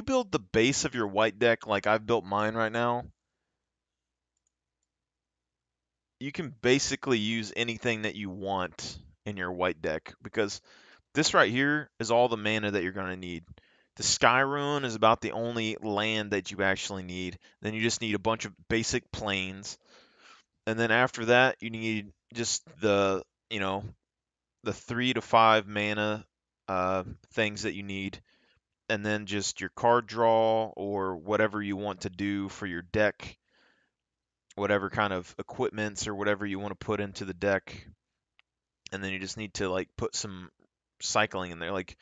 build the base of your white deck like I've built mine right now, you can basically use anything that you want in your white deck because this right here is all the mana that you're going to need. The Sky Ruin is about the only land that you actually need. Then you just need a bunch of basic plains. And then after that, you need just the 3 to 5 mana things that you need. And then just your card draw or whatever you want to do for your deck, whatever kind of equipments or whatever you want to put into the deck. And then you just need to like put some cycling in there. Like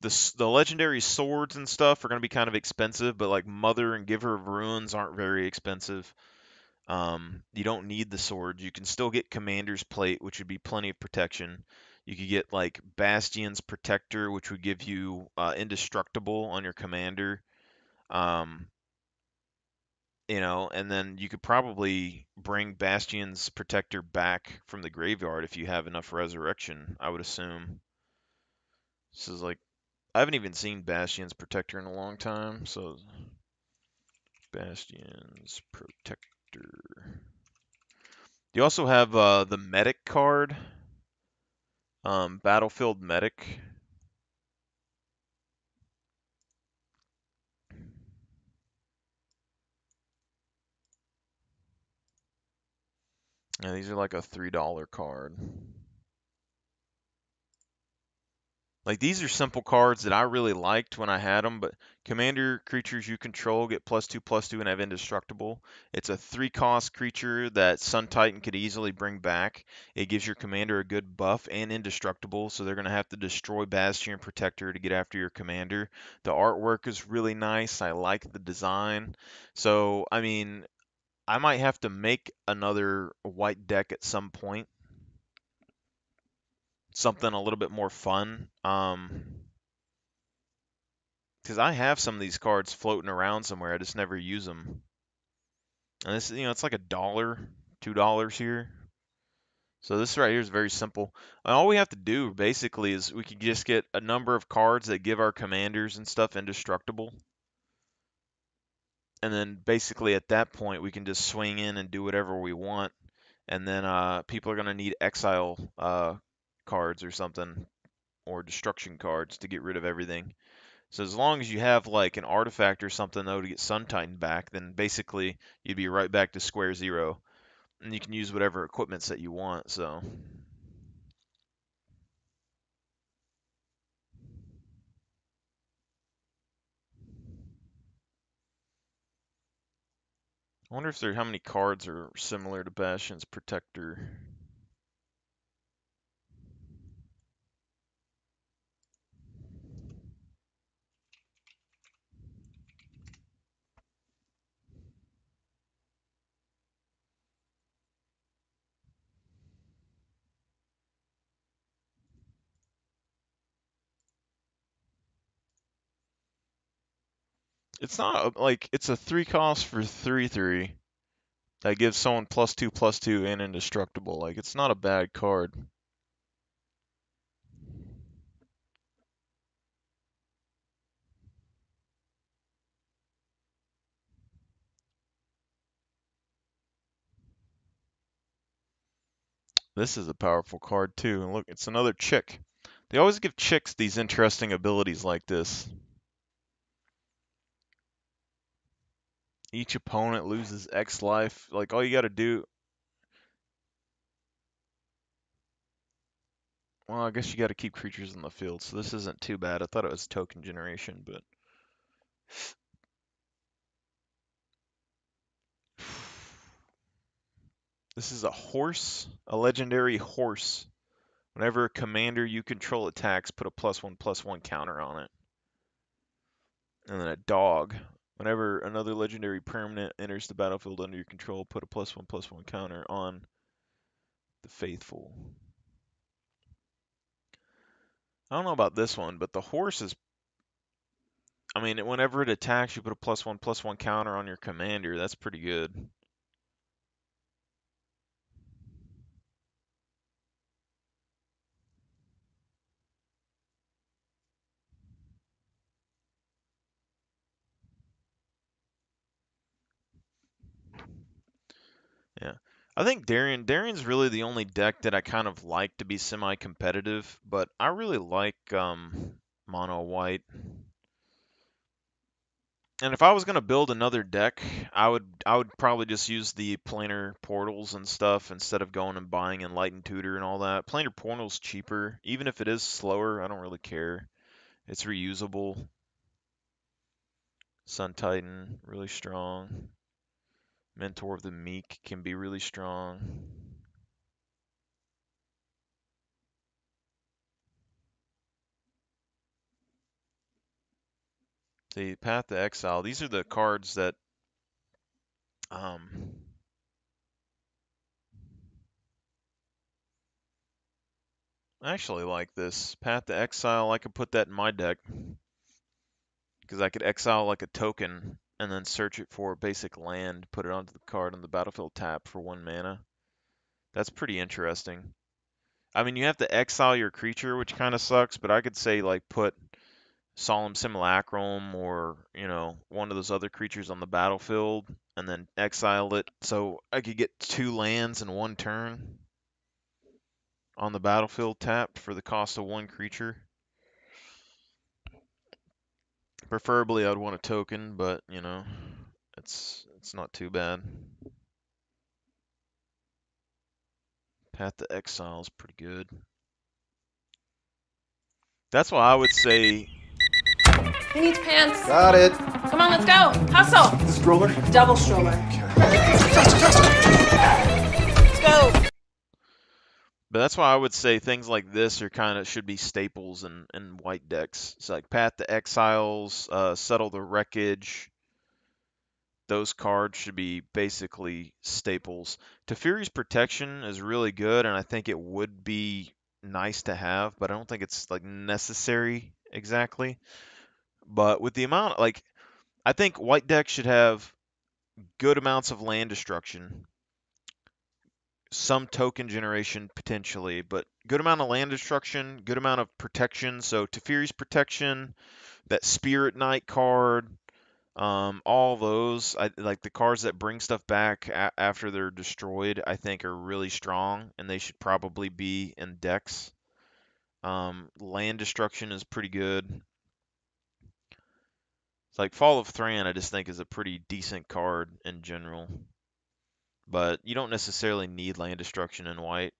the legendary swords and stuff are going to be kind of expensive, but like Mother and Giver of Ruins aren't very expensive. You don't need the swords. You can still get Commander's Plate, which would be plenty of protection. You could get like Bastion's Protector, which would give you indestructible on your commander. Um, and then you could probably bring Bastion's Protector back from the graveyard if you have enough resurrection, I would assume. This is like I haven't even seen Bastion's Protector in a long time, so Bastion's Protector. You also have the Medic card, Battlefield Medic. Yeah, these are like a $3 card. Like these are simple cards that I really liked when I had them, but commander creatures you control get +2/+2 and have indestructible. It's a 3 cost creature that Sun Titan could easily bring back. It gives your commander a good buff and indestructible, so they're going to have to destroy Bastion Protector to get after your commander. The artwork is really nice. I like the design. So, I mean, I might have to make another white deck at some point. Something a little bit more fun. Because I have some of these cards floating around somewhere. I just never use them. And this, it's like $1, $2 here. So this right here is very simple. And all we have to do basically is we could just get a number of cards that give our commanders and stuff indestructible. And then basically at that point we can just swing in and do whatever we want. And then people are going to need exile cards or something, or destruction cards to get rid of everything. So as long as you have like an artifact or something though to get Sun Titan back, then basically you'd be right back to square zero, and you can use whatever equipment set you want. So I wonder if there how many cards are similar to Bastion's Protector. It's not like it's a 3 cost for 3/3 that gives someone +2/+2 and indestructible. Like it's not a bad card. This is a powerful card too. And look, it's another chick. They always give chicks these interesting abilities like this. Each opponent loses X life. Like all you got to do. Well, I guess you got to keep creatures in the field, so this isn't too bad. I thought it was token generation, but this is a horse, a legendary horse. Whenever a commander you control attacks, put a +1/+1 counter on it. And then a dog. Whenever another legendary permanent enters the battlefield under your control, put a +1/+1 counter on the faithful. I don't know about this one, but the horse is. I mean, whenever it attacks, you put a +1/+1 counter on your commander. That's pretty good. Yeah. I think Darian's really the only deck that I kind of like to be semi-competitive, but I really like mono white. And if I was gonna build another deck, I would probably just use the planar portals and stuff instead of going and buying Enlightened Tutor and all that. Planar portals cheaper, even if it is slower. I don't really care. It's reusable. Sun Titan really strong. Mentor of the Meek can be really strong. The Path to Exile. These are the cards that um, I actually like this. Path to Exile. I could put that in my deck because I could exile like a token and then search it for a basic land, put it onto the card on the battlefield tap for 1 mana. That's pretty interesting. I mean, you have to exile your creature, which kind of sucks, but I could say like put Solemn Simulacrum or, one of those other creatures on the battlefield and then exile it so I could get 2 lands in 1 turn on the battlefield tapped for the cost of 1 creature. Preferably I'd want a token, but it's not too bad. Path to Exile is pretty good. That's why I would say He needs pants. Got it. Come on, let's go. Hustle. Stroller. Double stroller. Let's go. But that's why I would say things like this are kind of should be staples in white decks. It's like Path to Exiles, Settle the Wreckage. Those cards should be basically staples. Teferi's Protection is really good, and I think it would be nice to have, but I don't think it's like necessary exactly. But with the amount, like, I think white decks should have good amounts of land destruction, some token generation potentially, but good amount of land destruction, good amount of protection. So Teferi's Protection, that Spirit Knight card, all those, I like the cards that bring stuff back after they're destroyed. I think are really strong, and they should probably be in decks. Land destruction is pretty good. It's like Fall of Thran, I just think is a pretty decent card in general, but you don't necessarily need land destruction in white.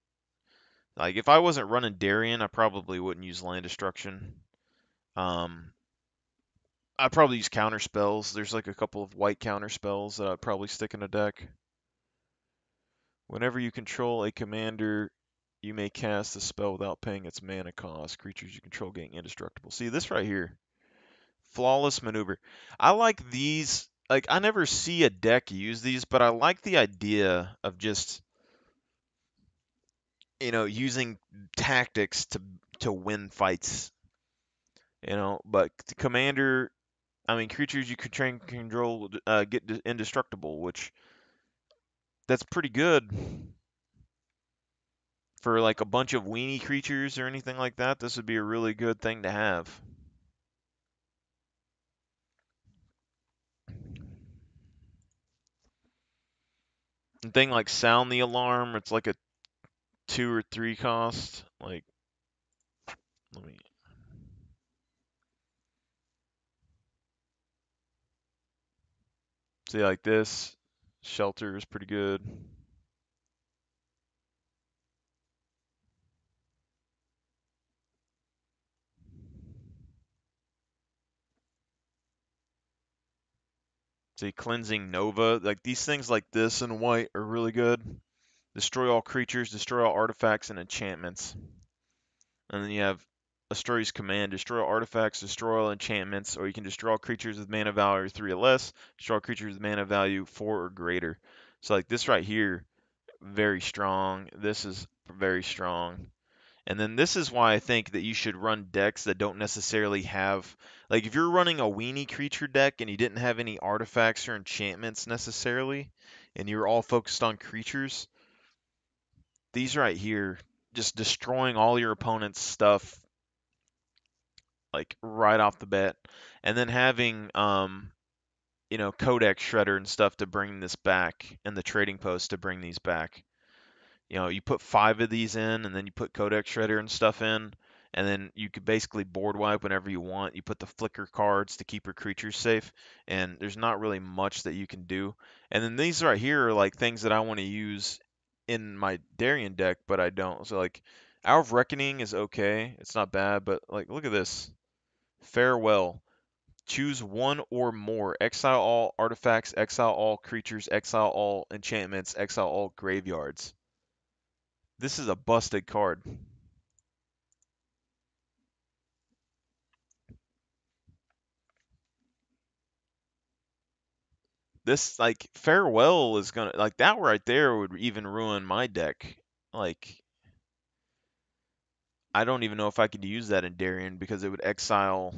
Like if I wasn't running Darien, I probably wouldn't use land destruction. I'd probably use counter spells. There's like a couple of white counter spells that I'd probably stick in a deck. Whenever you control a commander, you may cast a spell without paying its mana cost. Creatures you control gain indestructible. See this right here. Flawless Maneuver. I like these. Like I never see a deck use these, but I like the idea of just using tactics to win fights. But the commander, I mean, creatures you can control get indestructible, which that's pretty good for like a bunch of weenie creatures or anything like that. This would be a really good thing to have. And thing like Sound the Alarm, it's like a 2 or 3 cost. Like, let me. See, like this. Shelter is pretty good. See, Cleansing Nova. Like, these things like this in white are really good. Destroy all creatures, destroy all artifacts and enchantments. And then you have Asturias Command, destroy all artifacts, destroy all enchantments, or you can destroy all creatures with mana value 3 or less, destroy all creatures with mana value 4 or greater. So like this right here, very strong. This is very strong. And then this is why I think that you should run decks that don't necessarily have, like if you're running a weenie creature deck and you didn't have any artifacts or enchantments necessarily, and you're all focused on creatures, these right here, just destroying all your opponent's stuff like right off the bat, and then having Codex Shredder and stuff to bring this back, and the trading post to bring these back. You put 5 of these in, and then you put Codex Shredder and stuff in, and then you could basically board wipe whenever you want. You put the flicker cards to keep your creatures safe, and there's not really much that you can do. And then these right here are like things that I want to use in my Darien deck, but I don't. So like Hour of Reckoning is okay. It's not bad, but like look at this. Farewell. Choose one or more. Exile all artifacts, exile all creatures, exile all enchantments, exile all graveyards. This is a busted card. This, like, Farewell is gonna, like, that right there would even ruin my deck. Like, I don't even know if I could use that in Darien because it would exile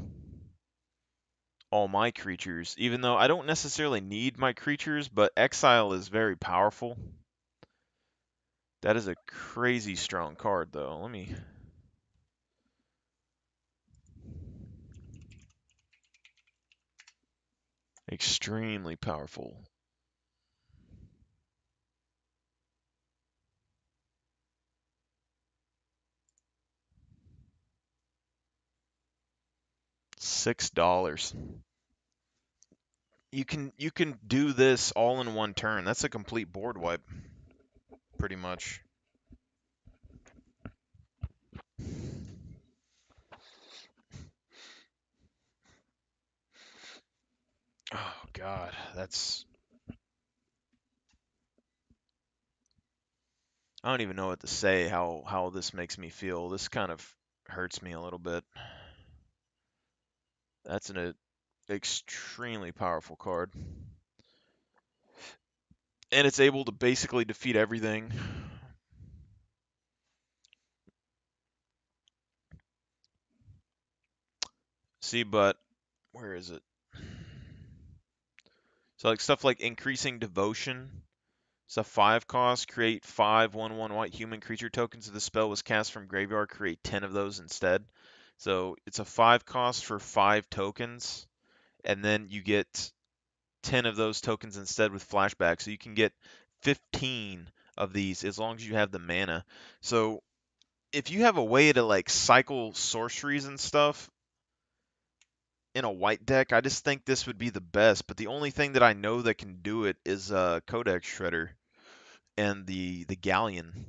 all my creatures, even though I don't necessarily need my creatures, but exile is very powerful. That is a crazy strong card, though. Let me. Extremely powerful. $6. You can do this all in one turn. That's a complete board wipe, pretty much. Oh God, that's I don't even know what to say how this makes me feel. This kind of hurts me a little bit. That's an extremely powerful card. And it's able to basically defeat everything. See, but where is it? So like stuff like increasing devotion. It's a 5 cost. Create 5 1/1 white human creature tokens. If the spell was cast from graveyard, create 10 of those instead. So it's a 5 cost for 5 tokens, and then you get 10 of those tokens instead with flashback. So you can get 15 of these as long as you have the mana. So if you have a way to like cycle sorceries and stuff in a white deck, I just think this would be the best. But the only thing that I know that can do it is Codex Shredder and the Galleon.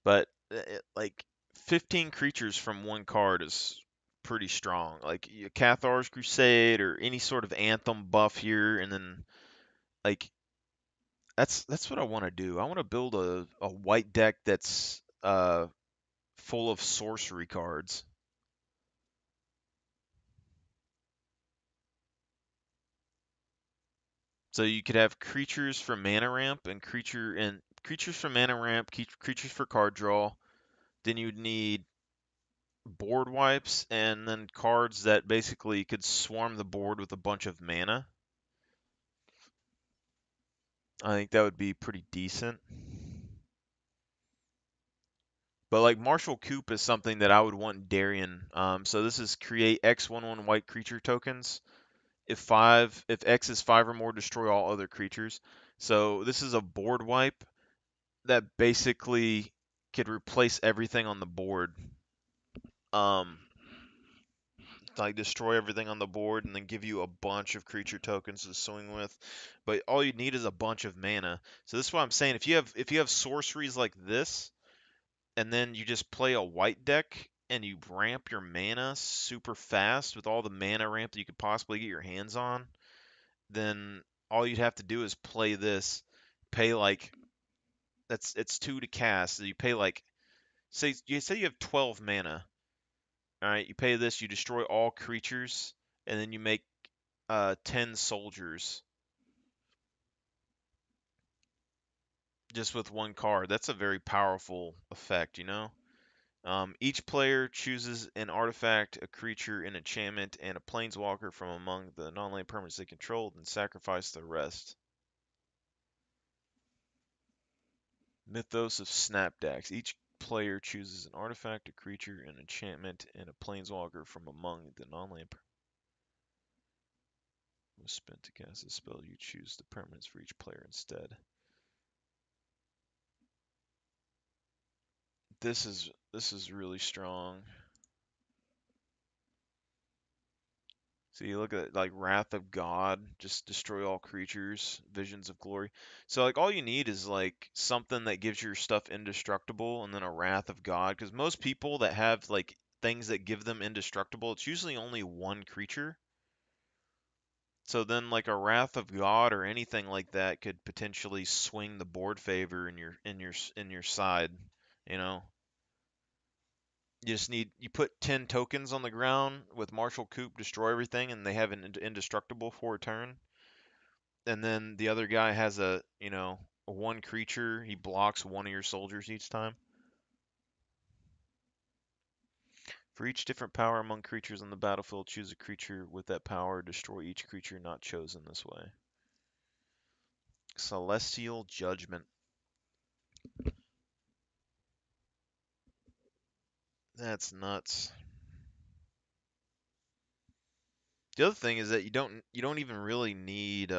But like 15 creatures from one card is pretty strong. Like Cathar's Crusade or any sort of Anthem buff here, and then like that's what I want to do. I want to build a white deck that's full of sorcery cards. So you could have creatures for mana ramp and creatures for mana ramp, creatures for card draw. Then you'd need board wipes and then cards that basically could swarm the board with a bunch of mana. I think that would be pretty decent. But like Marshall Coop is something that I would want in Darien. So this is create X 1/1 white creature tokens. If X is 5 or more, destroy all other creatures. So this is a board wipe that basically could replace everything on the board. Um, like destroy everything on the board and then give you a bunch of creature tokens to swing with. But all you need is a bunch of mana. So this is what I'm saying. If you have sorceries like this, and then you just play a white deck and you ramp your mana super fast with all the mana ramp that you could possibly get your hands on, then all you'd have to do is play this, pay like it's 2 to cast. So you pay like say you have 12 mana. All right, you pay this, you destroy all creatures, and then you make 10 soldiers just with one card. That's a very powerful effect, you know? Each player chooses an artifact, a creature, an enchantment, and a planeswalker from among the non-land permanents they control, and sacrifice the rest. Mythos of Snapdax. Each player chooses an artifact, a creature, an enchantment, and a planeswalker from among the non-land permanents. Was spent to cast a spell, you choose the permanents for each player instead. This is really strong. So you look at like Wrath of God, just destroy all creatures, Visions of Glory. So like all you need is like something that gives your stuff indestructible and then a Wrath of God, because most people that have like things that give them indestructible, it's usually only one creature. So then like a Wrath of God or anything like that could potentially swing the board favor in your side, you know. You put 10 tokens on the ground with Marshall Coop, destroy everything, and they have an indestructible for a turn. And then the other guy has a one creature. He blocks one of your soldiers each time. For each different power among creatures on the battlefield, choose a creature with that power. Destroy each creature not chosen this way. Celestial Judgment. That's nuts. The other thing is that you don't even really need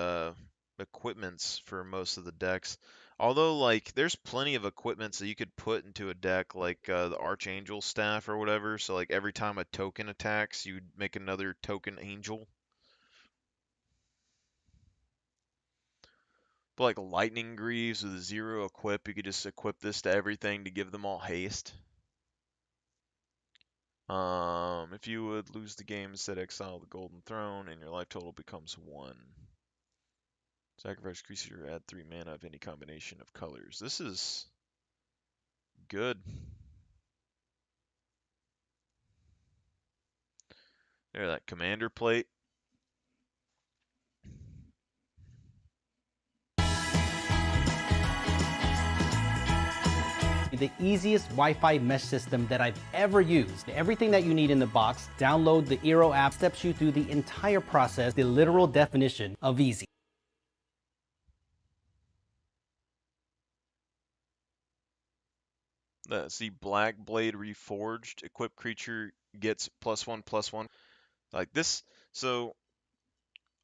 equipments for most of the decks. Although like there's plenty of equipments that you could put into a deck like the Archangel staff or whatever. So like every time a token attacks, you'd make another token angel. But like Lightning Greaves with a 0 equip, you could just equip this to everything to give them all haste. If you would lose the game, instead exile the Golden Throne, and your life total becomes 1. Sacrifice creature, add 3 mana of any combination of colors. This is good. There, that commander plate. The easiest Wi-Fi mesh system that I've ever used. Everything that you need in the box. Download the Eero app, steps you through the entire process, the literal definition of easy. See, Black Blade Reforged. Equipped creature gets +1/+1. Like this. So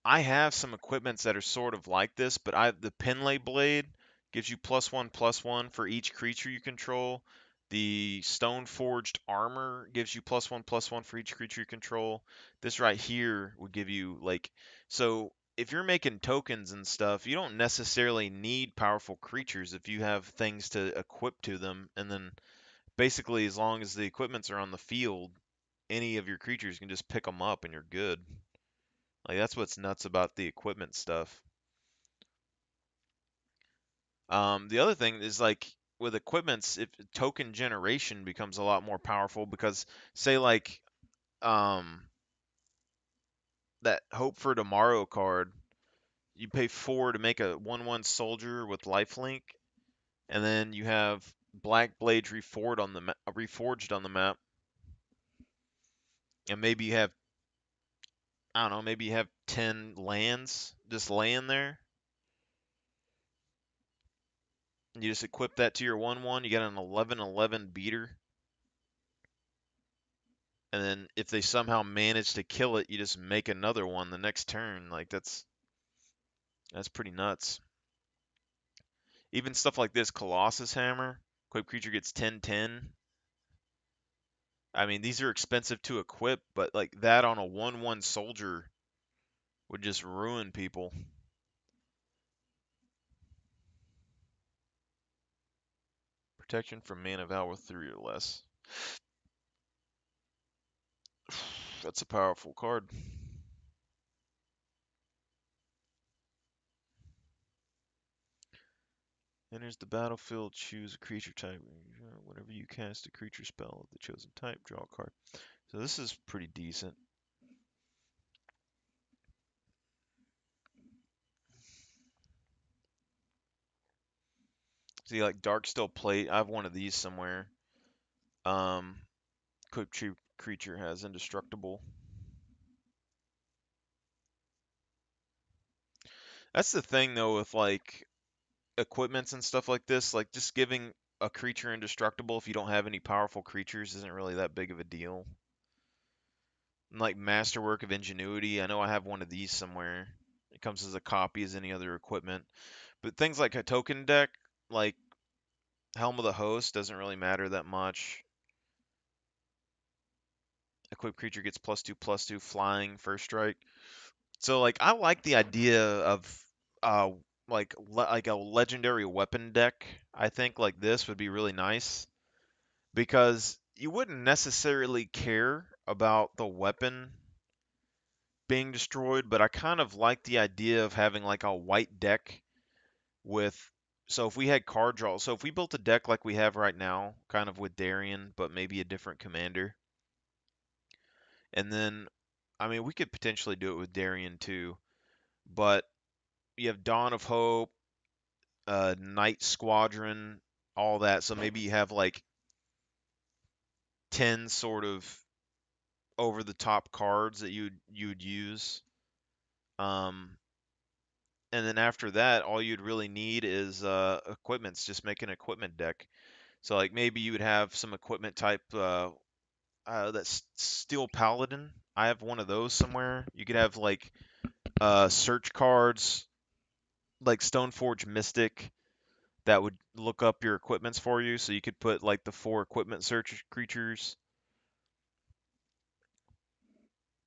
I have some equipments that are sort of like this, but the Penlay Blade gives you +1/+1 for each creature you control. The Stone Forged Armor gives you +1/+1 for each creature you control. This right here would give you like, so if you're making tokens and stuff, you don't necessarily need powerful creatures if you have things to equip to them, and then basically as long as the equipments are on the field, any of your creatures can just pick them up and you're good. Like that's what's nuts about the equipment stuff. The other thing is like with equipments, if token generation becomes a lot more powerful because say like um that Hope for Tomorrow card, you pay 4 to make a 1/1 soldier with lifelink, and then you have Black Blades reforged on the map, and maybe you have, I don't know, maybe you have 10 lands just laying there. You just equip that to your 1/1, you get an 11/11 beater. And then if they somehow manage to kill it, you just make another one the next turn. Like that's pretty nuts. Even stuff like this, Colossus Hammer, equipped creature gets 10/10. I mean, these are expensive to equip, but like that on a 1/1 soldier would just ruin people. Protection from Mana of Val with 3 or less. That's a powerful card. Enters the battlefield, choose a creature type. Whenever you cast a creature spell of the chosen type, draw a card. So this is pretty decent. See, like Darksteel Plate, I have one of these somewhere. Equipped creature has indestructible. That's the thing though with like equipments and stuff like this, like just giving a creature indestructible if you don't have any powerful creatures isn't really that big of a deal. And like Masterwork of Ingenuity, I know I have one of these somewhere. It comes as a copy as any other equipment. But things like a token deck, like Helm of the Host, doesn't really matter that much. Equipped creature gets +2/+2 flying, first strike. So like I like the idea of uh like a legendary weapon deck. I think like this would be really nice because you wouldn't necessarily care about the weapon being destroyed, but I kind of like the idea of having like a white deck with, so if we had card draw, so if we built a deck like we have right now, kind of with Darien, but maybe a different commander, and then I mean we could potentially do it with Darien too, but you have Dawn of Hope, Night Squadron, all that. So maybe you have like 10 sort of over the top cards that you'd use. And then after that, all you'd really need is equipments. Just make an equipment deck. So like maybe you would have some equipment type that's Steel Paladin. I have one of those somewhere. You could have like search cards like Stoneforge Mystic that would look up your equipments for you. So you could put like the 4 equipment search creatures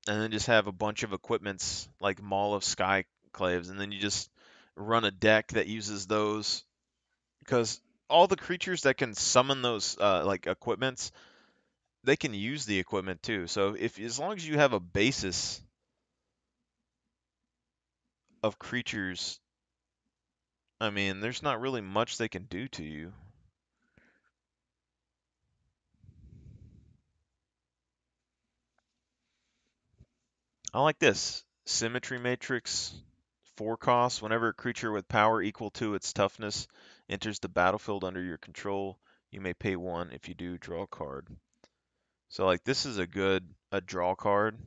and then just have a bunch of equipments like Maul of Skyclaves, and then you just run a deck that uses those because all the creatures that can summon those like equipments, they can use the equipment too. So if as long as you have a basis of creatures, I mean, there's not really much they can do to you. I like this. Symmetry matrix, 4 costs. Whenever a creature with power equal to its toughness enters the battlefield under your control, you may pay 1. If you do, draw a card. So like this is a draw card.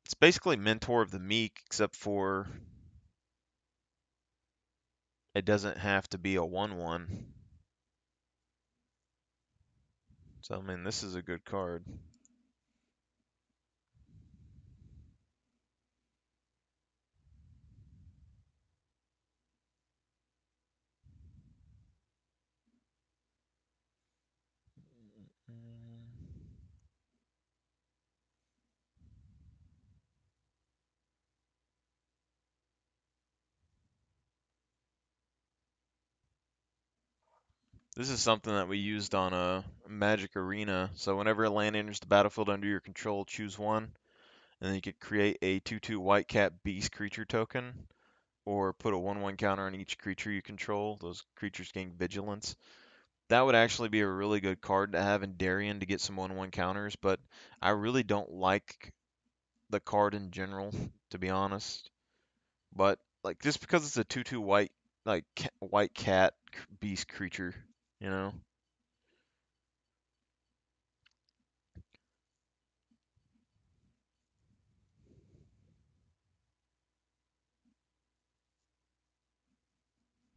It's basically Mentor of the Meek, except for it doesn't have to be a 1/1. So I mean, this is a good card. This is something that we used on a Magic Arena. So whenever a land enters the battlefield under your control, choose 1, and then you could create a 2/2 white cat beast creature token, or put a 1/1 counter on each creature you control. Those creatures gain vigilance. That would actually be a really good card to have in Darien to get some 1/1 counters, but I really don't like the card in general, to be honest. But like just because it's a 2/2 white white cat beast creature, you know.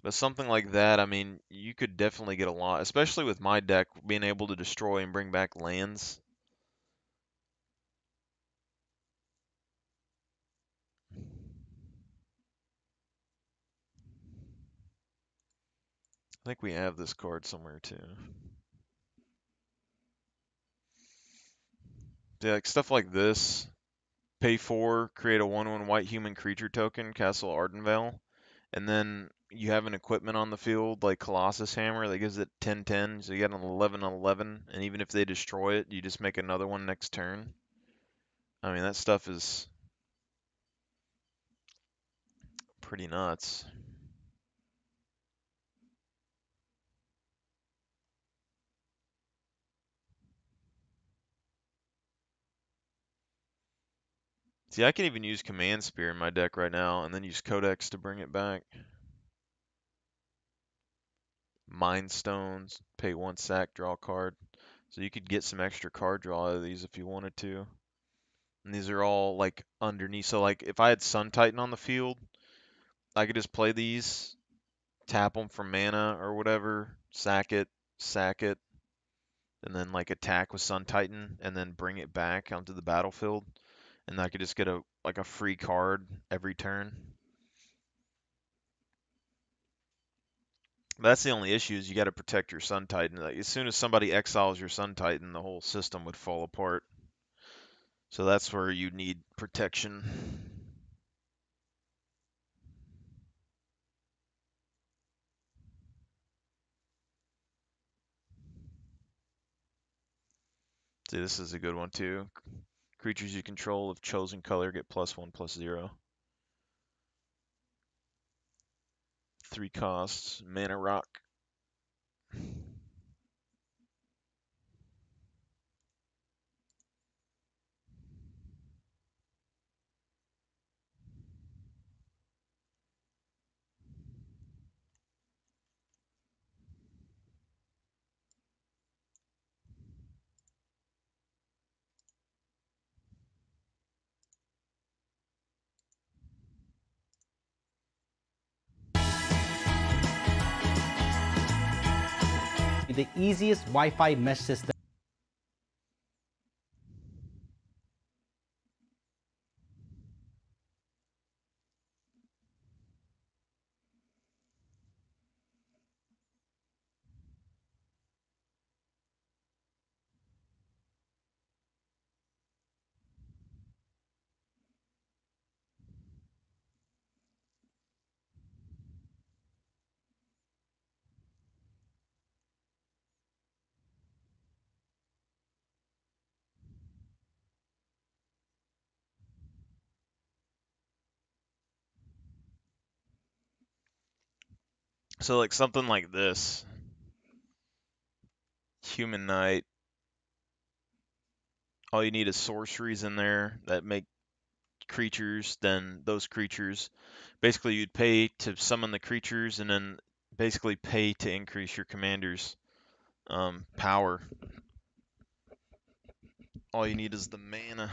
But something like that, I mean, you could definitely get a lot, especially with my deck being able to destroy and bring back lands. I think we have this card somewhere too. Yeah, like stuff like this. Pay 4, create a 1/1 white human creature token, Castle Ardenvale, and then you have an equipment on the field like Colossus Hammer that gives it 10/10, so you got an 11/11, and even if they destroy it, you just make another one next turn. I mean, that stuff is pretty nuts. See, I can even use Command Spear in my deck right now, and then use Codex to bring it back. Mind Stones, pay 1 sack, draw a card. So you could get some extra card draw out of these if you wanted to. And these are all like underneath. So like if I had Sun Titan on the field, I could just play these, tap them for mana or whatever, sack it, and then like attack with Sun Titan, and then bring it back onto the battlefield, and I could just get a free card every turn. That's the only issue is you got to protect your Sun Titan. Like, as soon as somebody exiles your Sun Titan, the whole system would fall apart. So that's where you need protection. See, this is a good one too. Creatures you control of chosen color get +1/+0. 3 costs, mana rock. The easiest Wi-Fi mesh system. So like something like this, Human Knight. All you need is sorceries in there that make creatures. Then those creatures, basically you'd pay to summon the creatures, and then basically pay to increase your commander's power. All you need is the mana.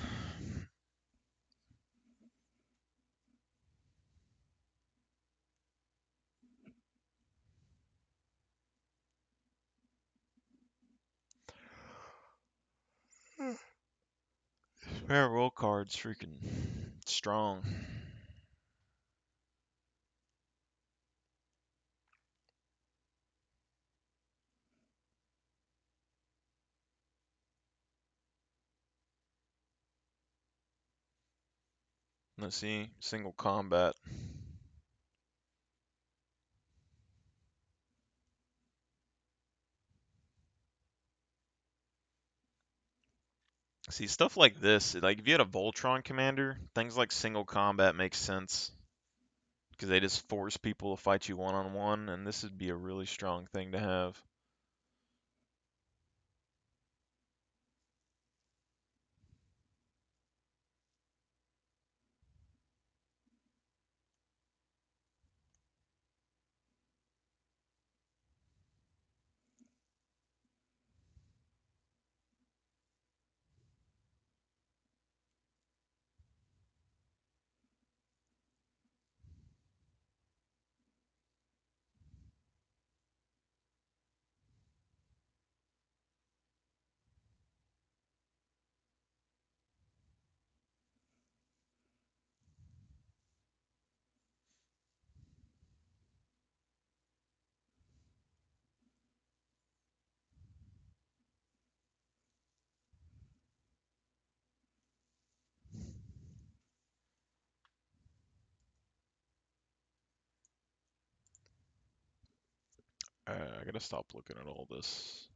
Rare roll cards, freaking strong. Let's see, single combat. See, stuff like this, like if you had a Voltron commander, things like single combat makes sense because they just force people to fight you one-on-one, and this would be a really strong thing to have. I gotta stop looking at all this.